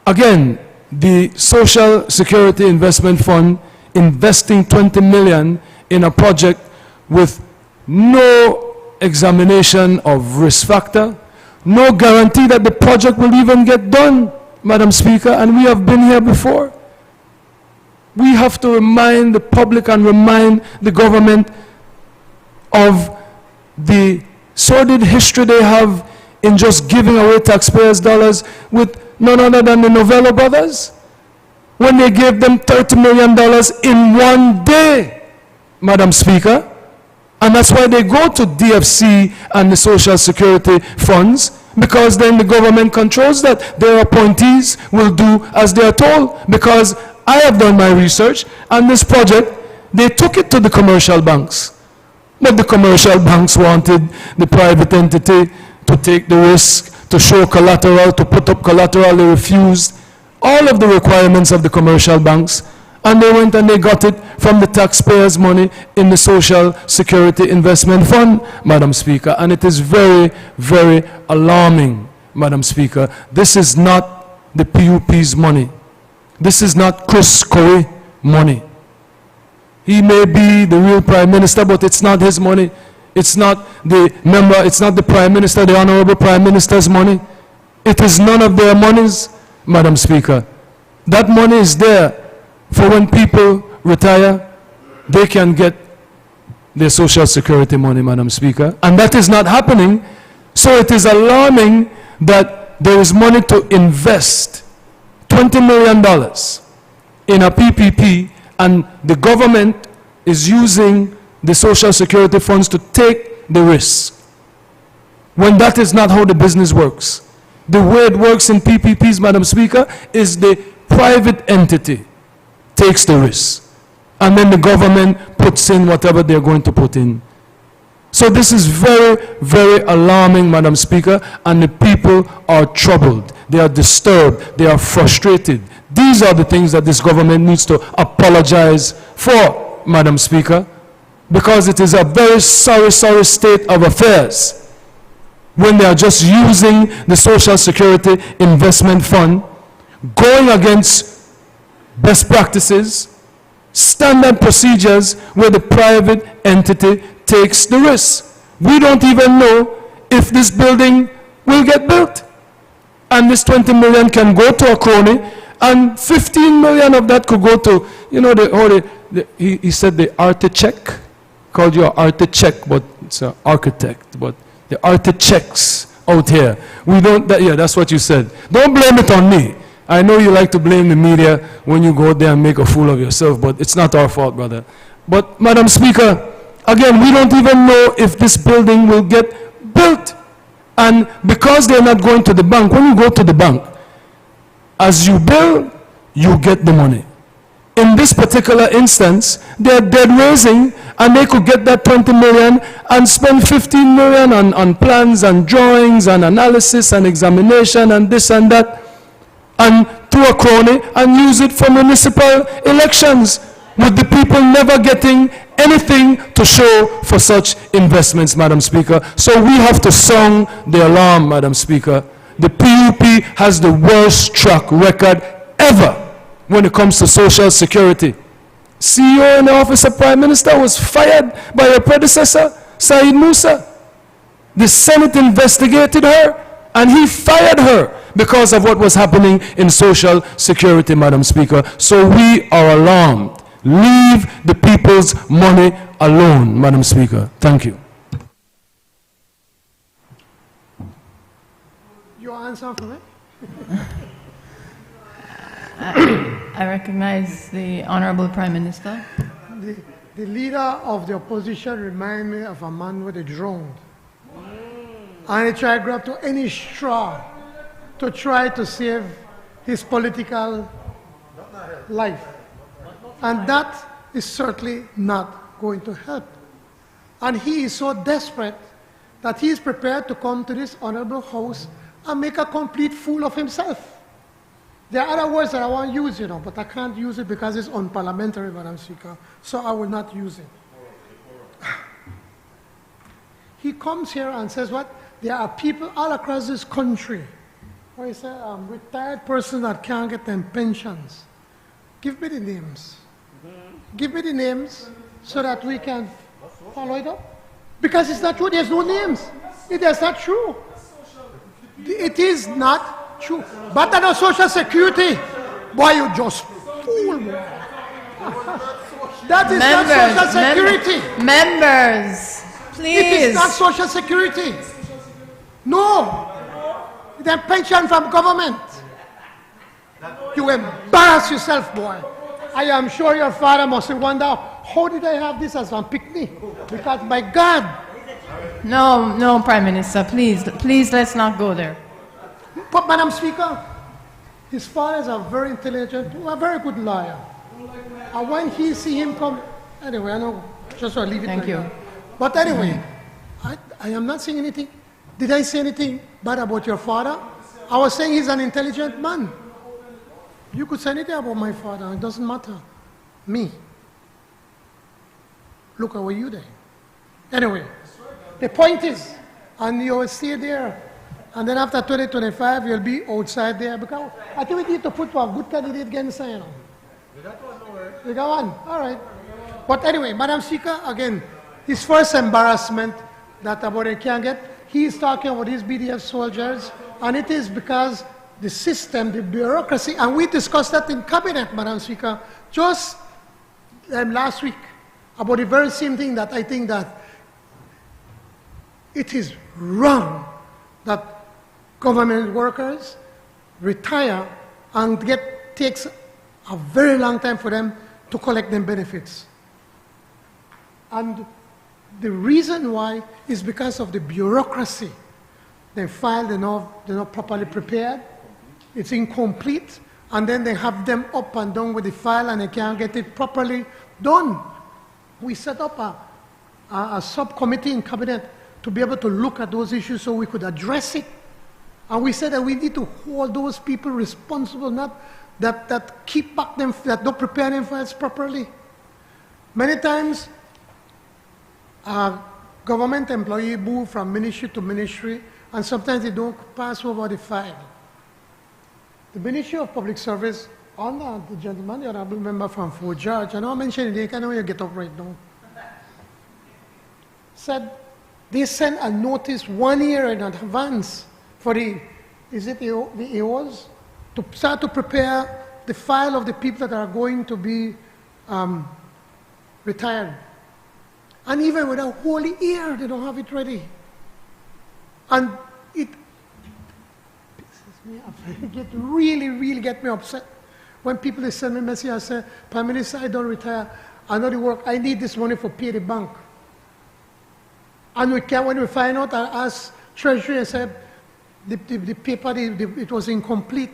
again, the Social Security Investment Fund investing $20 million in a project with no examination of risk factor, no guarantee that the project will even get done, Madam Speaker, and we have been here before. We have to remind the public and remind the government of the sordid history they have in just giving away taxpayers' dollars with none other than the Novello brothers, when they gave them $30 million in one day, Madam Speaker. And that's why they go to DFC and the Social Security funds, because then the government controls that. Their appointees will do as they are told, because I have done my research, and this project, they took it to the commercial banks. But the commercial banks wanted the private entity to take the risk, to show collateral, to put up collateral. They refused all of the requirements of the commercial banks, and they went and they got it from the taxpayers' money in the Social Security Investment Fund, Madam Speaker. And it is very, very alarming, Madam Speaker. This is not the PUP's money. This is not Chris Coe money. He may be the real Prime Minister, but it's not his money. It's not the member, it's not the Prime Minister, the Honorable Prime Minister's money. It is none of their monies, Madam Speaker. That money is there for when people retire, they can get their Social Security money, Madam Speaker. And that is not happening. So it is alarming that there is money to invest $20 million in a PPP, and the government is using the Social Security funds to take the risk, when that is not how the business works. The way it works in PPPs, Madam Speaker, is the private entity takes the risk, and then the government puts in whatever they're going to put in. So this is very, very alarming, Madam Speaker, and the people are troubled. They are disturbed. They are frustrated. These are the things that this government needs to apologize for, Madam Speaker, because it is a very sorry state of affairs when they are just using the Social Security Investment Fund, going against best practices, standard procedures, where the private entity takes the risk. We don't even know if this building will get built. And this $20 million can go to a crony, and $15 million of that could go to, you know, he said the architect, called you an architect, but it's an architect, but the architects out here. We don't, yeah, that's what you said. Don't blame it on me. I know you like to blame the media when you go there and make a fool of yourself, but it's not our fault, brother. But, Madam Speaker, again, we don't even know if this building will get built. And because they're not going to the bank, when you go to the bank, as you build, you get the money. In this particular instance, they're dead raising, and they could get that 20 million and spend 15 million on plans and drawings and analysis and examination and this and that, and through a crony, and use it for municipal elections, with the people never getting anything to show for such investments, Madam Speaker. So we have to sound the alarm, Madam Speaker. The PUP has the worst track record ever when it comes to social security. CEO in the office of Prime Minister was fired by her predecessor, Saeed Musa. The Senate investigated her, and he fired her because of what was happening in social security, Madam Speaker. So we are alarmed. Leave the people's money alone, Madam Speaker. Thank you. Your answer for me? I recognize the Honorable Prime Minister. The leader of the opposition reminds me of a man with a drone. And he tried to grab to any straw to try to save his political life. And that is certainly not going to help. And he is so desperate that he is prepared to come to this honorable house and make a complete fool of himself. There are other words that I want to use, but I can't use it because it's unparliamentary, Madam Speaker, so I will not use it. He comes here and says what? There are people all across this country, where he said, retired persons that can't get them pensions. Give me the names. Give me the names so that we can follow it up. Because it's not true, there's no names. It is not true. It is not true. But on Social Security, boy, you just fool me. That is not Social Security. Members, please. It is not Social Security. No. The pension from government. You embarrass yourself, boy. I am sure your father must wonder, how did I have this as a picnic? Because, my God. No, Prime Minister, please let's not go there. But, Madam Speaker, his father is a very intelligent, a very good lawyer. And when he see him come, anyway, I know, just I'll leave it. Thank you. But anyway, I am not saying anything. Did I say anything bad about your father? I was saying he's an intelligent man. You could say anything about my father, it doesn't matter. Me. Look how you there. Anyway, the point is, and you'll stay there, and then after 2025, you'll be outside there, because I think we need to put a good candidate against you. We got one, all right. But anyway, Madam Speaker, again, his first embarrassment that about he can't get, he is talking about his BDF soldiers, and it is because the system, the bureaucracy, and we discussed that in cabinet, Madam Speaker, just last week, about the very same thing, that I think that it is wrong that government workers retire and takes a very long time for them to collect them benefits. And the reason why is because of the bureaucracy. They file, they're not properly prepared, it's incomplete, and then they have them up and down with the file and they can't get it properly done. We set up a subcommittee in cabinet to be able to look at those issues so we could address it. And we said that we need to hold those people responsible, not that keep back them, that don't prepare them files properly. Many times, government employees move from ministry to ministry, and sometimes they don't pass over the file. The Ministry of Public Service, under the gentleman, the honorable member from Fort George, and I'll mention it, I know you get up right now, said they sent a notice 1 year in advance for the AOs to start to prepare the file of the people that are going to be retired. And even with a whole year, they don't have it ready. And it pisses me off. It really get me upset when people send me a message and say, Prime Minister, I don't retire. I know the work. I need this money for pay the bank. And when we find out, I ask Treasury and say, the paper, it was incomplete.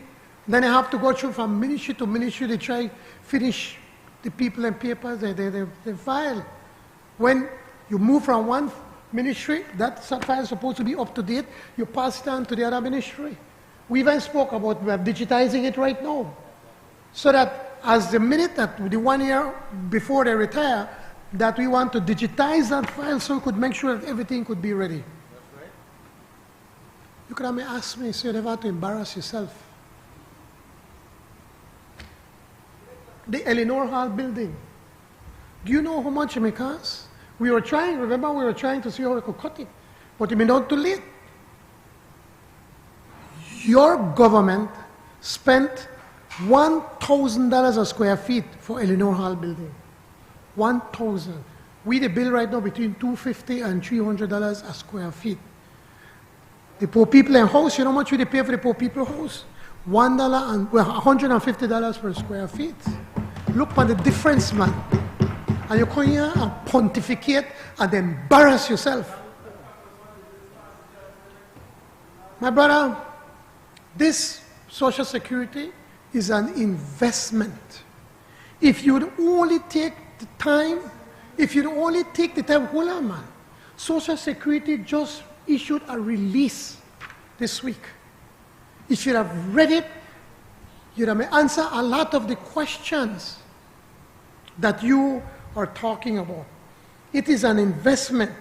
Then I have to go through from ministry to ministry to try finish the people and papers, they file. When you move from one ministry, that file is supposed to be up to date, you pass it on to the other ministry. We even spoke about digitizing it right now, so that as the minute that the 1 year before they retire, that we want to digitize that file so we could make sure that everything could be ready. You could have asked me, so you never have to embarrass yourself. The Eleanor Hall building. Do you know how much it may cost? We were trying, remember, we were trying to see how we could cut it, but it may not too late. Your government spent $1,000 a square feet for Eleanor Hall building. 1,000. We the bill right now between $250 and $300 a square feet. The poor people in house, you know how much we pay for the poor people house? $150 per square feet. Look at the difference, man. And you come here and pontificate and embarrass yourself. My brother, this Social Security is an investment. If you'd only take the time, hold on, man. Social Security just issued a release this week. If you'd have read it, you'd have answered a lot of the questions that you are talking about. It is an investment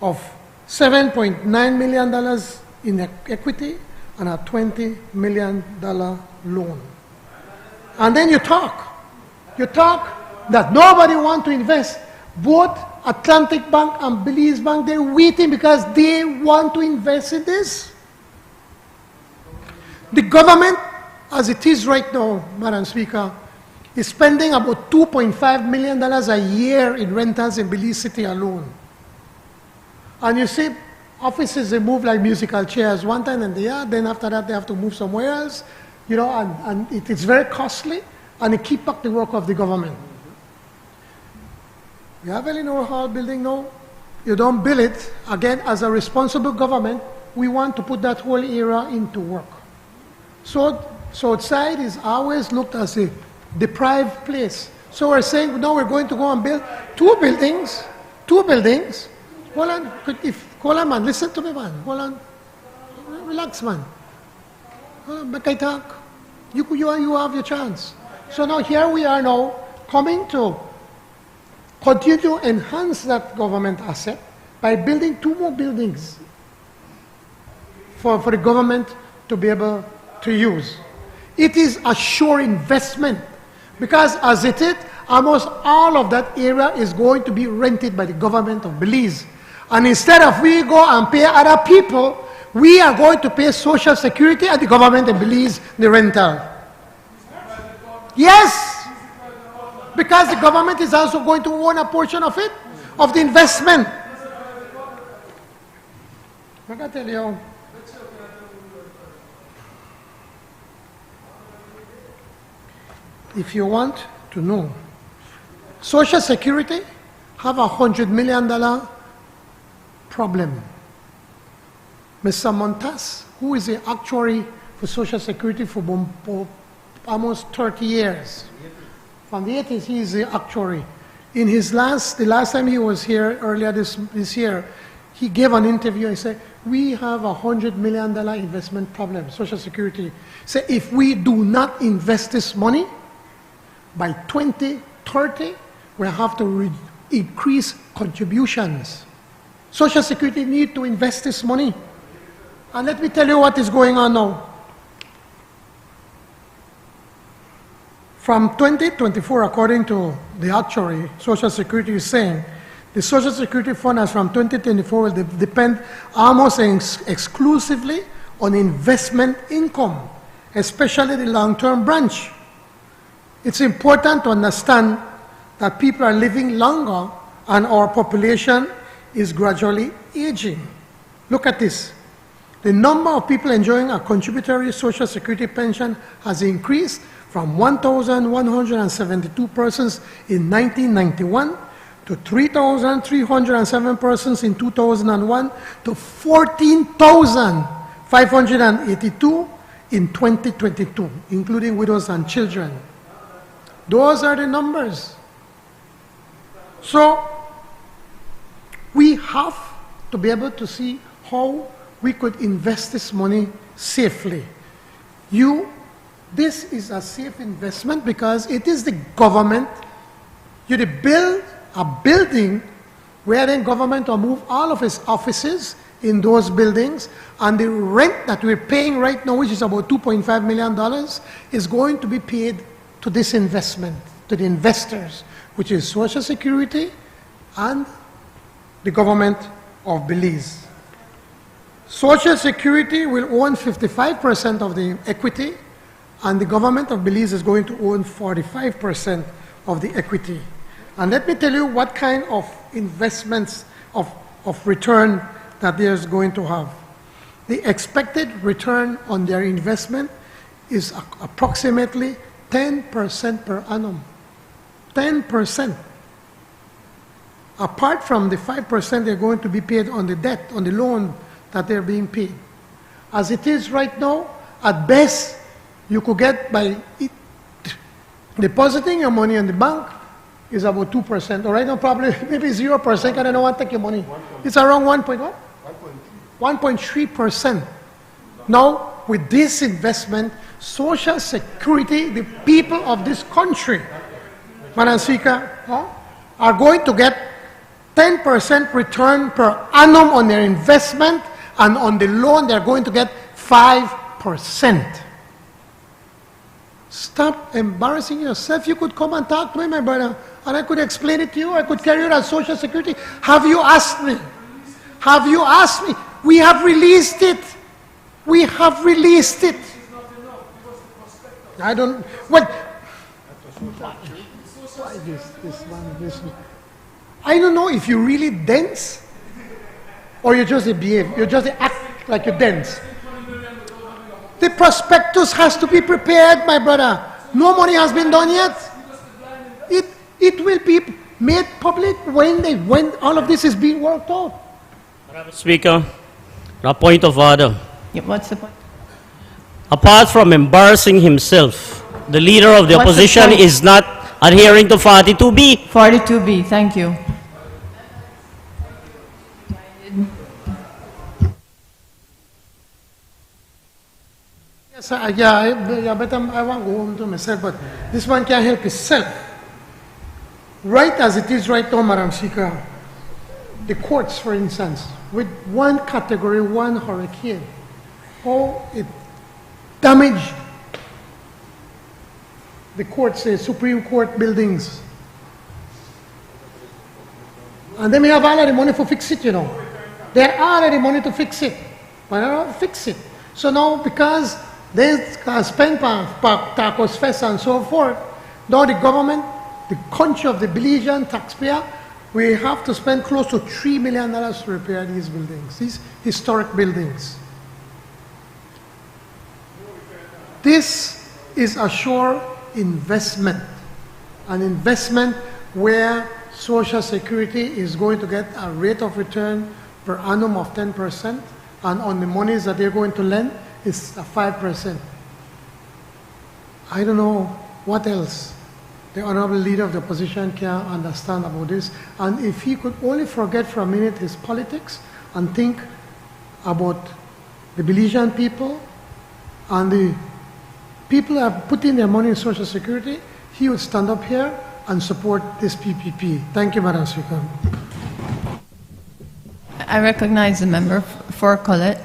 of $7.9 million in equity and a $20 million loan. And then you talk that nobody wants to invest. Both Atlantic Bank and Belize Bank, they're waiting because they want to invest in this. The government, as it is right now, Madam Speaker, is spending about $2.5 million a year in rentals in Belize City alone. And you see, offices, they move like musical chairs one time and they are, then after that they have to move somewhere else, you know, and it is very costly, and it keeps up the work of the government. We have Eleanor Hall building now. You don't build it. Again, as a responsible government, we want to put that whole area into work. So outside is always looked as a deprived place. So we're saying, no, we're going to go and build two buildings. Hold on, hold on, man, listen to me, man. Hold on. Relax, man. Hold on, make I talk. You have your chance. So now here we are now coming to continue to enhance that government asset by building two more buildings for the government to be able to use. It is a sure investment because as it is, almost all of that area is going to be rented by the government of Belize. And instead of we go and pay other people, we are going to pay Social Security and the government of Belize the rental. Yes, because the government is also going to own a portion of it, of the investment. I can tell you, if you want to know, Social Security have $100 million problem. Mr. Montas, who is the actuary for Social Security for almost 30 years. From the 80s, he is the actuary. In the last time he was here, earlier this year, he gave an interview and said, we have $100 million investment problem, Social Security. Say, if we do not invest this money, by 2030, we have to increase contributions. Social Security need to invest this money. And let me tell you what is going on now. From 2024, according to the actuary, Social Security is saying, the Social Security fund as from 2024 will depend almost exclusively on investment income, especially the long-term branch. It's important to understand that people are living longer and our population is gradually aging. Look at this. The number of people enjoying a contributory Social Security pension has increased from 1,172 persons in 1991 to 3,307 persons in 2001 to 14,582 in 2022, including widows and children. Those are the numbers. So We have to be able to see how we could invest this money safely. This is a safe investment because it is the government. You build a building where then government will move all of its offices in those buildings, and the rent that we're paying right now, which is about $2.5 million, is going to be paid to this investment, to the investors, which is Social Security and the government of Belize. Social Security will own 55% of the equity, and the government of Belize is going to own 45% of the equity. And let me tell you what kind of investments of return that there's going to have. The expected return on their investment is approximately 10% per annum. 10%. Apart from the 5% they're going to be paid on the debt, on the loan that they're being paid. As it is right now, at best, you could get by depositing your money in the bank is about 2%. Or right now, probably maybe 0%, because I don't want to take your money. It's around 1.3%. Now, with this investment, Social Security, the people of this country, Madam Speaker, are going to get 10% return per annum on their investment, and on the loan, they're going to get 5%. Stop embarrassing yourself. You could come and talk to me, my brother, and I could explain it to you. I could carry you as Social Security. Have you asked me? Have you asked me? We have released it. We have released it. I don't. What? Why this? I don't know if you really dense, or you just behave. You just act like you're dense. The prospectus has to be prepared, my brother. No money has been done yet. It will be made public when all of this is being worked out. Madam Speaker, a point of order. Yeah, what's the point? Apart from embarrassing himself, the leader of the opposition is not adhering to 42B. 42B, thank you. Yes, but I want to go home to myself, but this one can't help himself. Right as it is right now, Madam Speaker, the courts, for instance, with one category, one hurricane, how it damaged the courts, the Supreme Court buildings. And they may have all of the money to fix it, you know. They have all of the money to fix it, but they don't fix it. So now, because they spend Tacos Fest and so forth, now the government, the country of the Belizean taxpayer, we have to spend close to $3 million to repair these buildings, these historic buildings. This is a sure investment, an investment where Social Security is going to get a rate of return per annum of 10%, and on the monies that they're going to lend is a 5%. I don't know what else the Honorable Leader of the Opposition can understand about this, and if he could only forget for a minute his politics and think about the Belizean people and the people who have put in their money in Social Security, he would stand up here and support this PPP. Thank you, Madam Speaker. I recognize the member for Colette.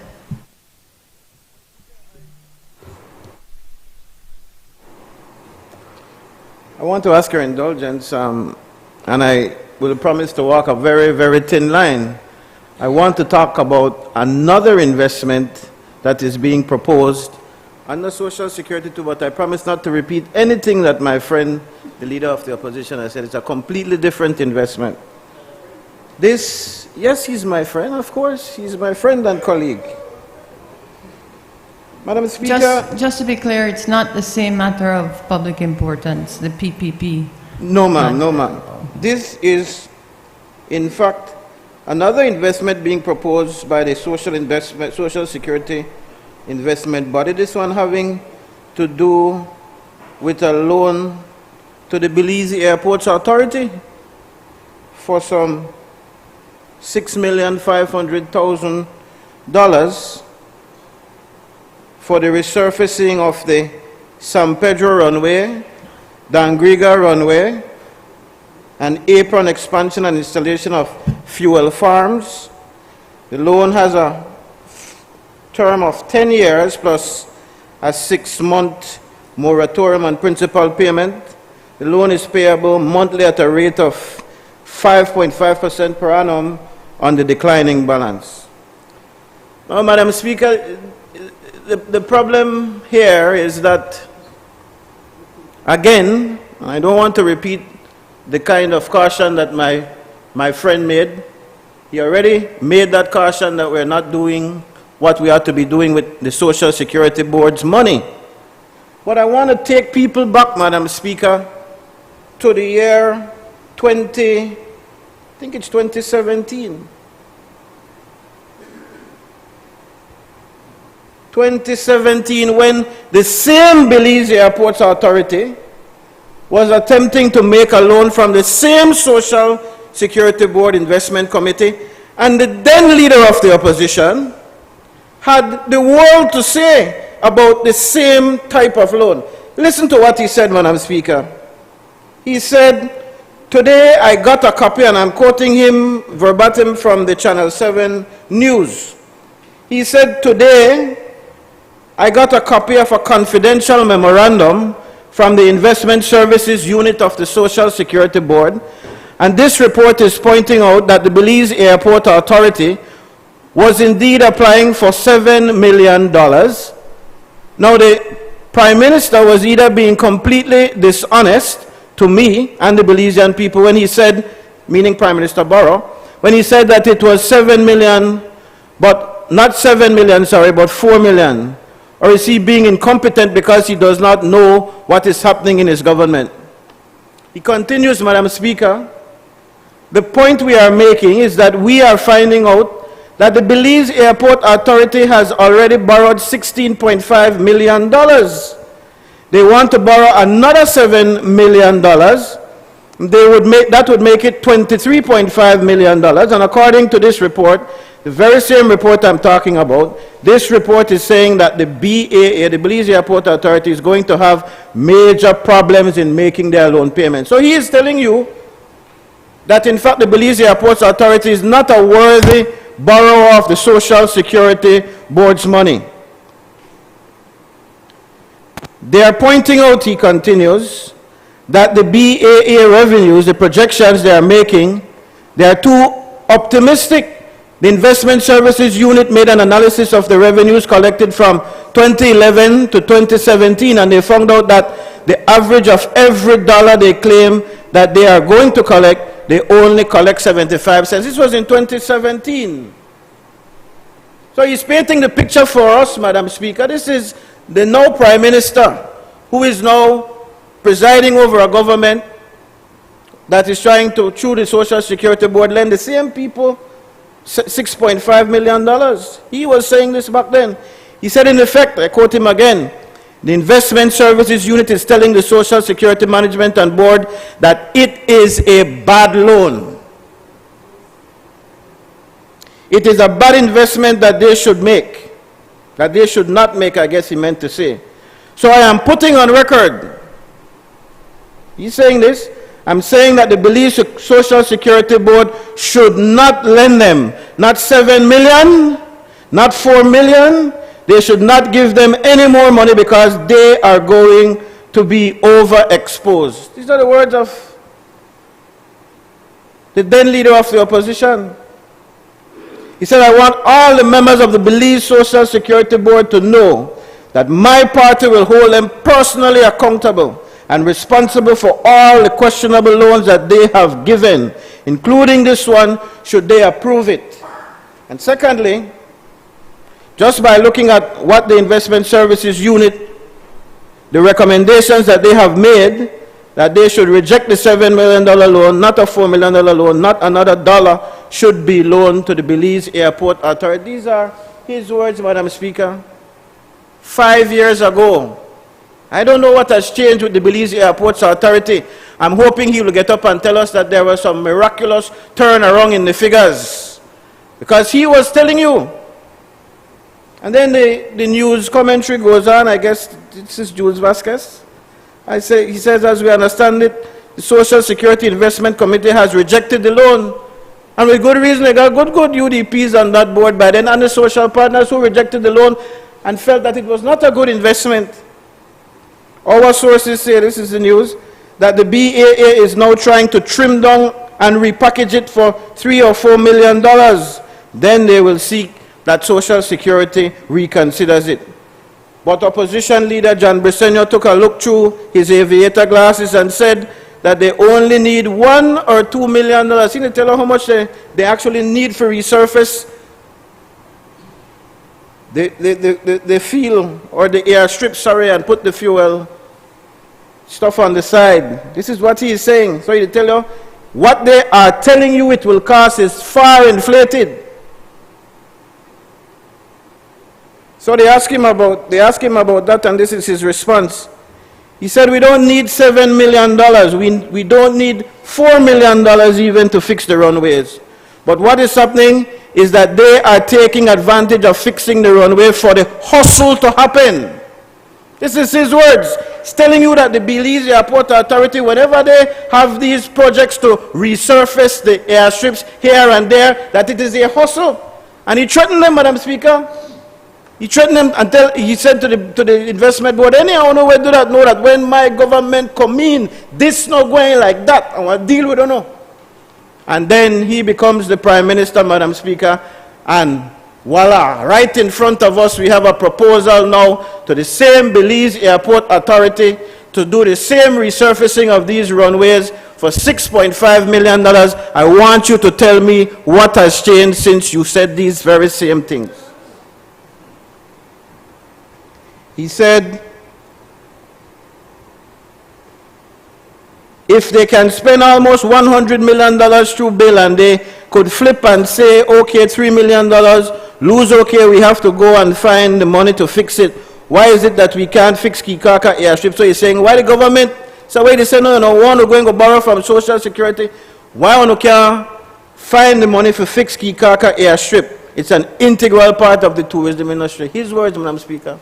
I want to ask your indulgence, and I will promise to walk a very, very thin line. I want to talk about another investment that is being proposed under Social Security too, but I promise not to repeat anything that my friend, the leader of the opposition, has said. It's a completely different investment. This, yes, he's my friend, of course. He's my friend and colleague. Madam Speaker. Just to be clear, it's not the same matter of public importance, the PPP. No, ma'am, no, ma'am. This is, in fact, another investment being proposed by the Social Security investment body. This one having to do with a loan to the Belize Airports Authority for some $6,500,000 for the resurfacing of the San Pedro runway, Dangriga runway, and apron expansion and installation of fuel farms. The loan has a term of 10 years plus a 6-month moratorium on principal payment. The loan is payable monthly at a rate of 5.5% per annum on the declining balance. Now, Madam Speaker, the problem here is that, again, I don't want to repeat the kind of caution that my friend made. He already made that caution that we're not doing what we ought to be doing with the Social Security Board's money. But I want to take people back, Madam Speaker, to the year 2017. 2017, when the same Belize Airports Authority was attempting to make a loan from the same Social Security Board Investment Committee, and the then leader of the opposition had the world to say about the same type of loan. Listen to what he said, Madam Speaker. He said, "Today I got a copy," and I'm quoting him verbatim from the Channel 7 news. He said, "Today I got a copy of a confidential memorandum from the Investment Services Unit of the Social Security Board, and this report is pointing out that the Belize Airport Authority was indeed applying for $7 million. Now, the Prime Minister was either being completely dishonest to me and the Belizean people when he said, meaning Prime Minister Barrow, when he said that it was 7 million, but not 7 million, sorry, but 4 million. Or is he being incompetent because he does not know what is happening in his government?" He continues, Madam Speaker, "The point we are making is that we are finding out that the Belize Airport Authority has already borrowed $16.5 million. They want to borrow another $7 million. That would make it $23.5 million. And according to this report, the very same report I'm talking about, this report is saying that the BAA, the Belize Airport Authority, is going to have major problems in making their loan payments. So he is telling you that, in fact, the Belize Airport Authority is not a worthy borrower of the Social Security Board's money. They are pointing out," he continues, "that the BAA revenues, the projections they are making, they are too optimistic. The Investment Services Unit made an analysis of the revenues collected from 2011 to 2017, and they found out that the average of every dollar they claim that they are going to collect, they only collect 75 cents. This was in 2017. So he's painting the picture for us, Madam Speaker. This is the now Prime Minister, who is now presiding over a government that is trying to, through the Social Security Board, lend the same people $6.5 million. He was saying this back then. He said, in effect, I quote him again, "The Investment Services Unit is telling the Social Security Management and Board that it is a bad loan. It is a bad investment that they should make, that they should not make," I guess he meant to say. "So I am putting on record," he's saying this, "I'm saying that the Belize Social Security Board should not lend them, not 7 million, not 4 million. They should not give them any more money because they are going to be overexposed." These are the words of the then leader of the opposition. He said, "I want all the members of the Belize Social Security Board to know that my party will hold them personally accountable and responsible for all the questionable loans that they have given, including this one, should they approve it." And secondly, just by looking at what the Investment Services Unit, the recommendations that they have made, that they should reject the $7 million loan, not a $4 million loan, not another dollar should be loaned to the Belize Airport Authority. These are his words, Madam Speaker. 5 years ago. I don't know what has changed with the Belize Airports Authority. I'm hoping he will get up and tell us that there was some miraculous turnaround in the figures. Because he was telling you. And then the news commentary goes on, I guess this is Jules Vasquez. He says, as we understand it, the Social Security Investment Committee has rejected the loan. And with good reason, they got good UDPs on that board by then, and the social partners who rejected the loan and felt that it was not a good investment. Our sources say, this is the news, that the BAA is now trying to trim down and repackage it for $3 or $4 million. Then they will seek that Social Security reconsiders it. But opposition leader John Briceño took a look through his aviator glasses and said that they only need $1 or $2 million. Can you tell them how much they actually need for resurface the field or the airstrip, sorry, and put the fuel stuff on the side? This is what he is saying. So he tell you, what they are telling you it will cost is far inflated. So they ask him about that, and this is his response. He said, we don't need $7 million. We don't need $4 million even to fix the runways. But what is happening is that they are taking advantage of fixing the runway for the hustle to happen. This is his words. He's telling you that the Belize Airport Authority, whenever they have these projects to resurface the airstrips here and there, that it is a hustle. And he threatened them, Madam Speaker. He threatened them until he said to the investment board, anyhow, no way do that, know that when my government come in, this not going like that, and we'll deal with it, no. And then he becomes the Prime Minister, Madam Speaker, and voila, right in front of us we have a proposal now to the same Belize Airport Authority to do the same resurfacing of these runways for $6.5 million. I want you to tell me what has changed since you said these very same things. He said, if they can spend almost $100 million through bill and they could flip and say, okay, $3 million, lose, okay, we have to go and find the money to fix it. Why is it that we can't fix Kikaka airstrip? So he's saying, why the government? So why they say, no, we're going to borrow from Social Security. Why we can't find the money for fix Kikaka airstrip? It's an integral part of the tourism industry. His words, Madam Speaker.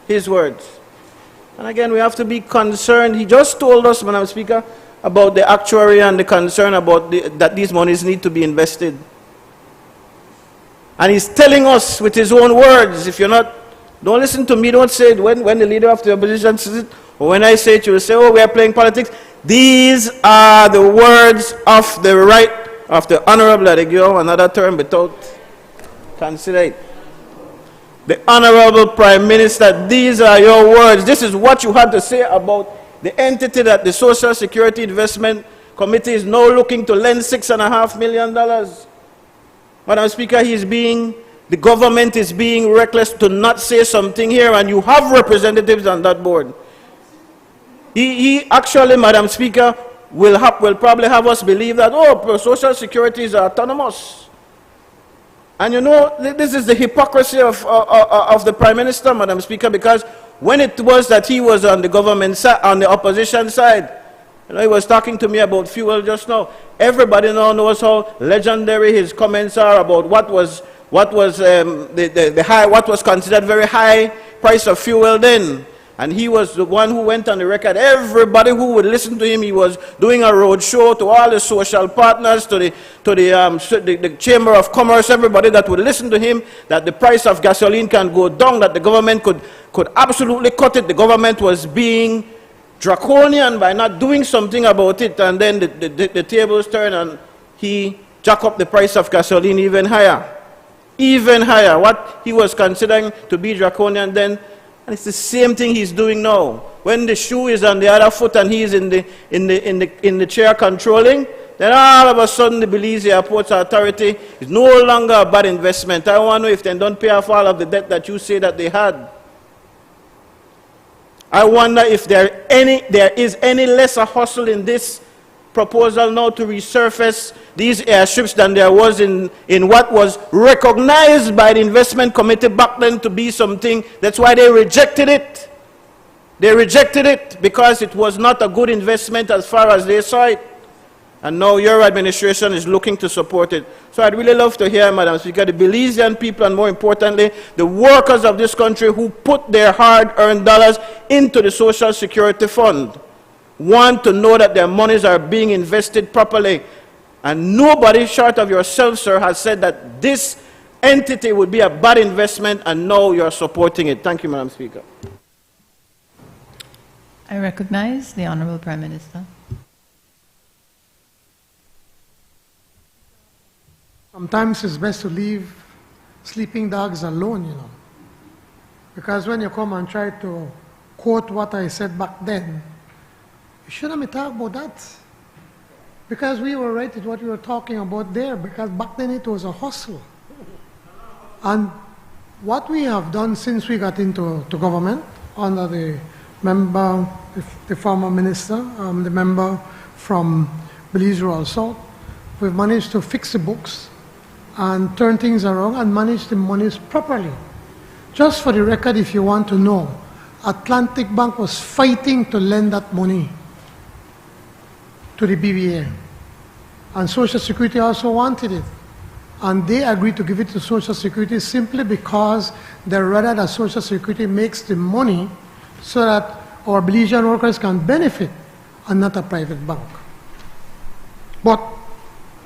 His words. And again, we have to be concerned. He just told us, Madam Speaker, about the actuary and the concern about that these monies need to be invested. And he's telling us with his own words, if you're not, don't listen to me, don't say it when the leader of the opposition says it, or when I say it, you will say, oh, we are playing politics. These are the words of the right of the Honorable, I give you another term without consider it. The Honorable Prime Minister, these are your words. This is what you had to say about the entity that the Social Security Investment Committee is now looking to lend $6.5 million. Madam Speaker, the government is being reckless to not say something here, and you have representatives on that board. He actually, Madam Speaker, will probably have us believe that, oh, Social Security is autonomous. And you know, this is the hypocrisy of the Prime Minister, Madam Speaker, because when it was that he was on the government side, on the opposition side, you know, he was talking to me about fuel just now. Everybody now knows how legendary his comments are about what was considered very high price of fuel then. And he was the one who went on the record. Everybody who would listen to him, he was doing a road show to all the social partners, to the Chamber of Commerce, everybody that would listen to him, that the price of gasoline can go down, that the government could absolutely cut it. The government was being draconian by not doing something about it. And then the tables turned and he jacked up the price of gasoline even higher. Even higher. What he was considering to be draconian then, and it's the same thing he's doing now. When the shoe is on the other foot and he's in the chair controlling, then all of a sudden the Belize Airport Authority is no longer a bad investment. I want to know if they don't pay off all of the debt that you say that they had. I wonder if there is any lesser hustle in this proposal now to resurface these airstrips than there was in what was recognized by the investment committee back then to be something. That's why they rejected it. They rejected it because it was not a good investment as far as they saw it. And now your administration is looking to support it. So I'd really love to hear, Madam Speaker, the Belizean people, and more importantly, the workers of this country who put their hard-earned dollars into the Social Security Fund, want to know that their monies are being invested properly. And nobody short of yourself, sir, has said that this entity would be a bad investment, and now you're supporting it. Thank you, Madam Speaker. I recognize the Honorable Prime Minister. Sometimes it's best to leave sleeping dogs alone, you know. Because when you come and try to quote what I said back then, you shouldn't be talking about that. Because we were right at what we were talking about there, because back then it was a hustle. And what we have done since we got into government, under the member, the former minister, the member from Belize Rural South, we've managed to fix the books and turn things around and manage the monies properly. Just for the record, if you want to know, Atlantic Bank was fighting to lend that money to the BBA. And Social Security also wanted it. And they agreed to give it to Social Security simply because they rather that Social Security makes the money so that our Belizean workers can benefit and not a private bank. But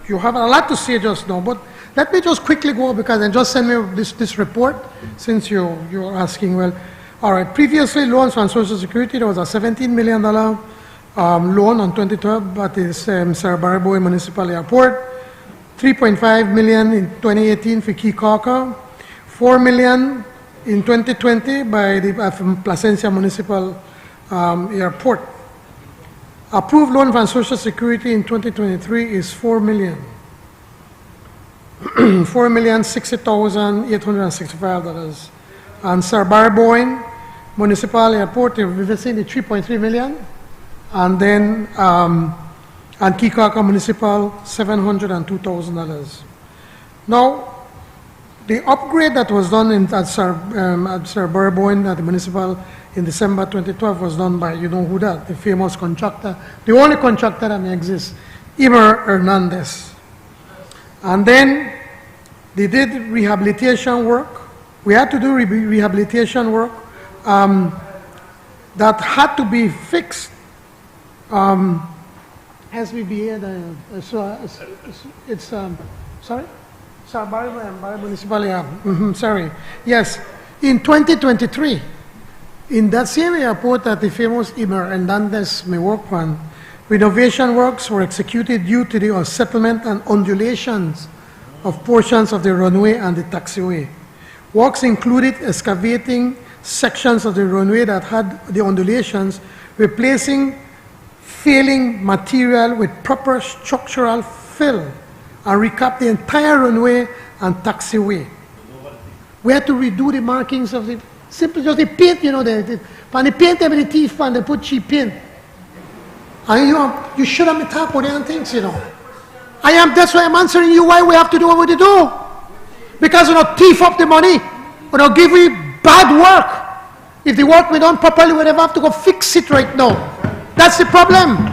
you have a lot to say just now, but let me just quickly go, because they just sent me this report, since you're asking. Well, all right, previously loans from Social Security, there was a $17 million loan on 2012 at the Sarabariboy Municipal Airport, $3.5 million in 2018 for Kikaka, $4 million in 2020 by the Placencia Municipal Airport. Approved loan from Social Security in 2023 is $4 million. $4,060,865. And Sarabariboy Municipal Airport, we're visiting the $3.3 million. And then, and Kikaka Municipal, $702,000. Now, the upgrade that was done at Sarabariboy at the Municipal in December 2012 was done by, you know who that, the famous contractor, the only contractor that may exist, Imer Hernandez. And then they did rehabilitation work. We had to do rehabilitation work that had to be fixed. SBBA, sorry? Sarabariboy Municipal, yeah. Sorry. Yes, in 2023, in that same airport that the famous Imer Hernandez may work on, renovation works were executed due to the settlement and undulations of portions of the runway and the taxiway. Works included excavating sections of the runway that had the undulations, replacing failing material with proper structural fill, and recap the entire runway and taxiway. We had to redo the markings of the, simply just the paint, you know, and they paint them with the teeth and they put cheap paint. And you shouldn't be talking about any things, you know. That's why I'm answering you why we have to do what we do. Because we don't thief up the money. We don't give you bad work. If the work we done properly, we never have to go fix it right now. That's the problem.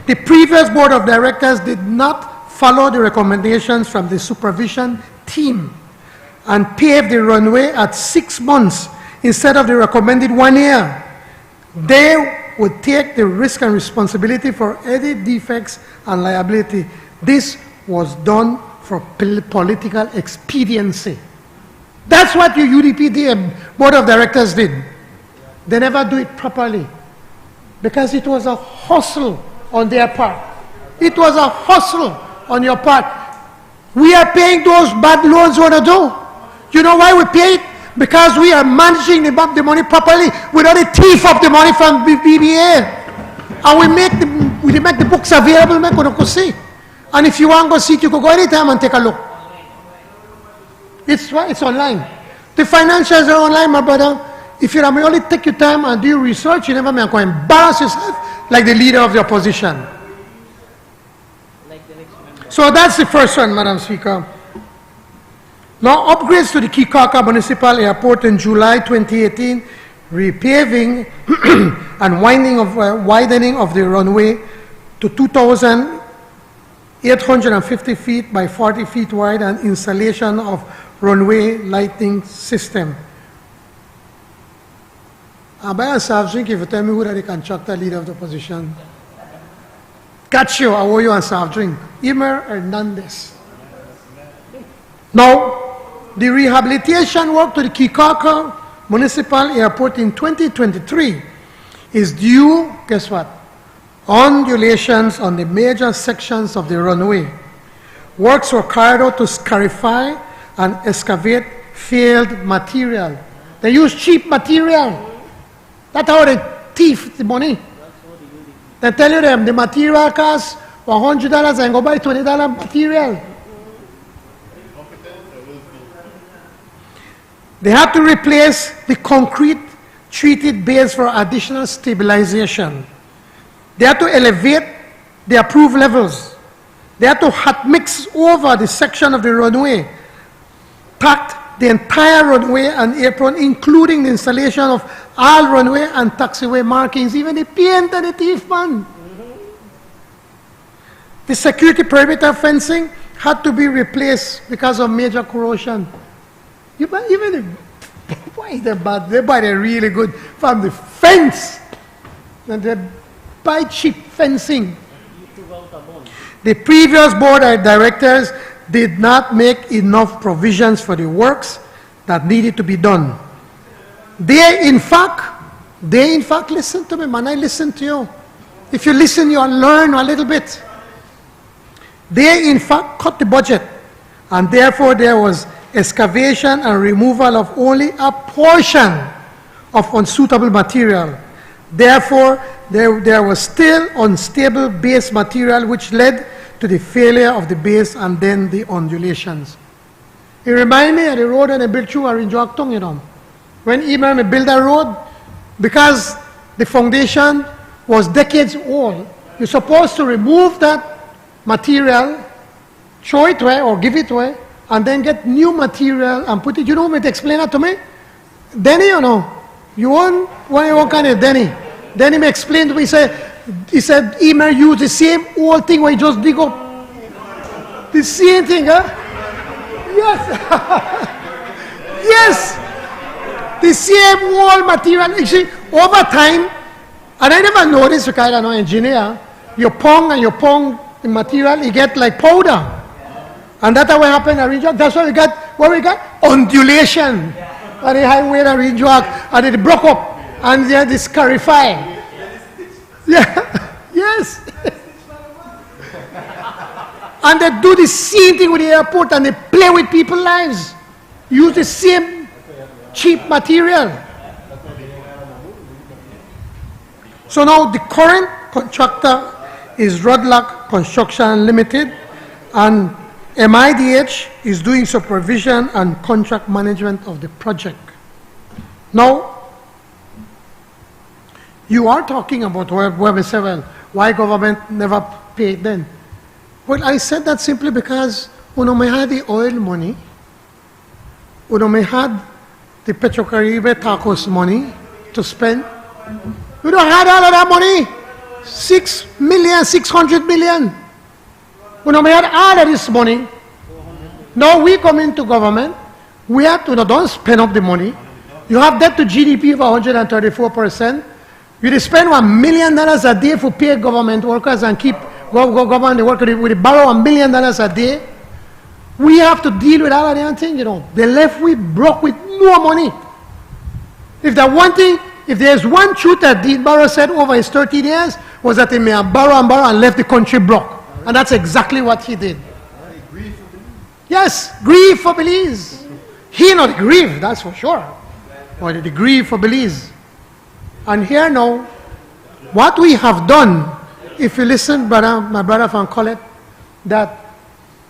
The previous board of directors did not follow the recommendations from the supervision team and paved the runway at 6 months instead of the recommended 1 year. They would take the risk and responsibility for any defects and liability. This was done for political expediency. That's what your UDP board of directors did. They never do it properly because it was a hustle on their part. It was a hustle on your part. We are paying those bad loans what to do. You know why we pay it? Because we are managing the money properly. We don't thief up the money from BBA. And we make the books available, make you go see. And if you want to go see it, you can go anytime and take a look. It's online. The financials are online, my brother. If you only take your time and do your research, you never may go embarrass yourself like the leader of the opposition. So that's the first one, Madam Speaker. Now, upgrades to the Kikaka Municipal Airport in July 2018, repaving and widening of the runway to 2,850 feet by 40 feet wide and installation of runway lighting system. I buy a soft drink if you tell me who the contractor leader of the opposition. Catch you, I owe you a soft drink. Imer Hernandez. Now, the rehabilitation work to the Kikaka Municipal Airport in 2023 is due, guess what? Undulations on the major sections of the runway. Works were carried out to scarify and excavate failed material. They use cheap material. That's how they thief the money. They tell you them the material costs $100 and go buy $20 material. They had to replace the concrete treated base for additional stabilization. They had to elevate the approved levels. They had to hot mix over the section of the runway, packed the entire runway and apron, including the installation of all runway and taxiway markings, even the paint and the thief man. The security perimeter fencing had to be replaced because of major corrosion. Even why they're bad? They buy the really good from the fence. And they buy cheap fencing. The previous board of directors did not make enough provisions for the works that needed to be done. They in fact listen to me, man. I listen to you. If you listen, you'll learn a little bit. They in fact cut the budget, and therefore there was excavation and removal of only a portion of unsuitable material. Therefore, there was still unstable base material, which led to the failure of the base and then the undulations. It reminds me of the road and I built through in Joaktong, you know. When Imam built a road, because the foundation was decades old, you're supposed to remove that material, throw it away or give it away, and then get new material and put it. You know me to explain that to me? Denny, you know, you want what kind of Denny? Denny me explained to me, he said, Emer used the same old thing where he just dig up. The same thing, huh? Yes. Yes. The same old material. Actually, over time, and I never noticed because I'm an engineer, you pong the material, you get like powder. And that's what happened at Rinjak. That's what we got. What we got? Undulation. And the highway at Rinjak, and it broke up, and they discarify. Yeah. Yes. And they do the same thing with the airport, and they play with people's lives. Use the same cheap material. So now the current contractor is Rodlock Construction Limited, and MIDH is doing supervision and contract management of the project. Now, you are talking about where we say, well, why government never paid then? Well, I said that simply because we had the oil money, we had the Petrocaribe Tacos money to spend. We don't have all of that money. 6 million, 600 million. We had all of this money. Now we come into government, we have to don't spend up the money. You have debt to GDP of 134%. You spend $1 million a day for pay government workers and keep government workers with borrow $1 million a day. We have to deal with all of that thing, you know. They left we broke with no money. If there's one truth that Dean Barrow said over his 13 years, was that he may have borrowed and left the country broke. And that's exactly what he did. Yes, grieve for Belize. He not grieve, that's for sure. But the grieve for Belize. And here now, what we have done, if you listen, my brother from Colette, that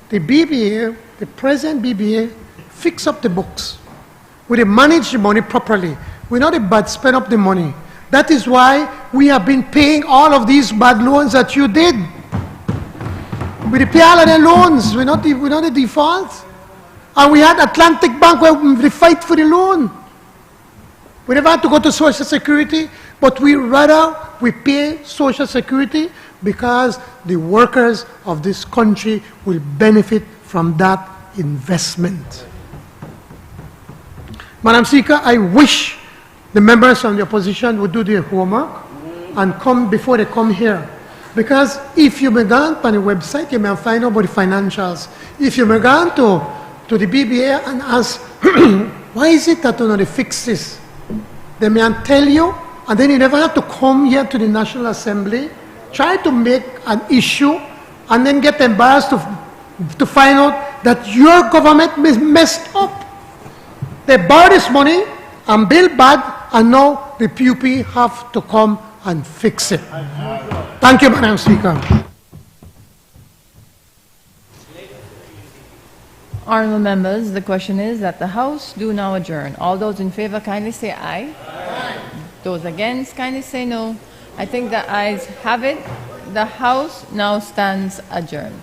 the BBA, the present BBA, fix up the books. We manage the money properly. We not but spend up the money. That is why we have been paying all of these bad loans that you did. We pay all of the loans. We're not the default. And we had Atlantic Bank where we fight for the loan. We never had to go to Social Security, but we pay Social Security because the workers of this country will benefit from that investment. Madam Speaker, I wish the members from the opposition would do their homework and come before they come here. Because if you may go on the website, you may find out about the financials. If you may go on to the BBA and ask, why is it that they fix this? They may tell you, and then you never have to come here to the National Assembly, try to make an issue, and then get embarrassed to find out that your government messed up. They borrow this money and build bad, and now the PUP have to come and fix it. Thank you, Madam Speaker. Honourable members, the question is that the House do now adjourn. All those in favour kindly say aye. Aye. Those against kindly say no. I think the ayes have it. The House now stands adjourned.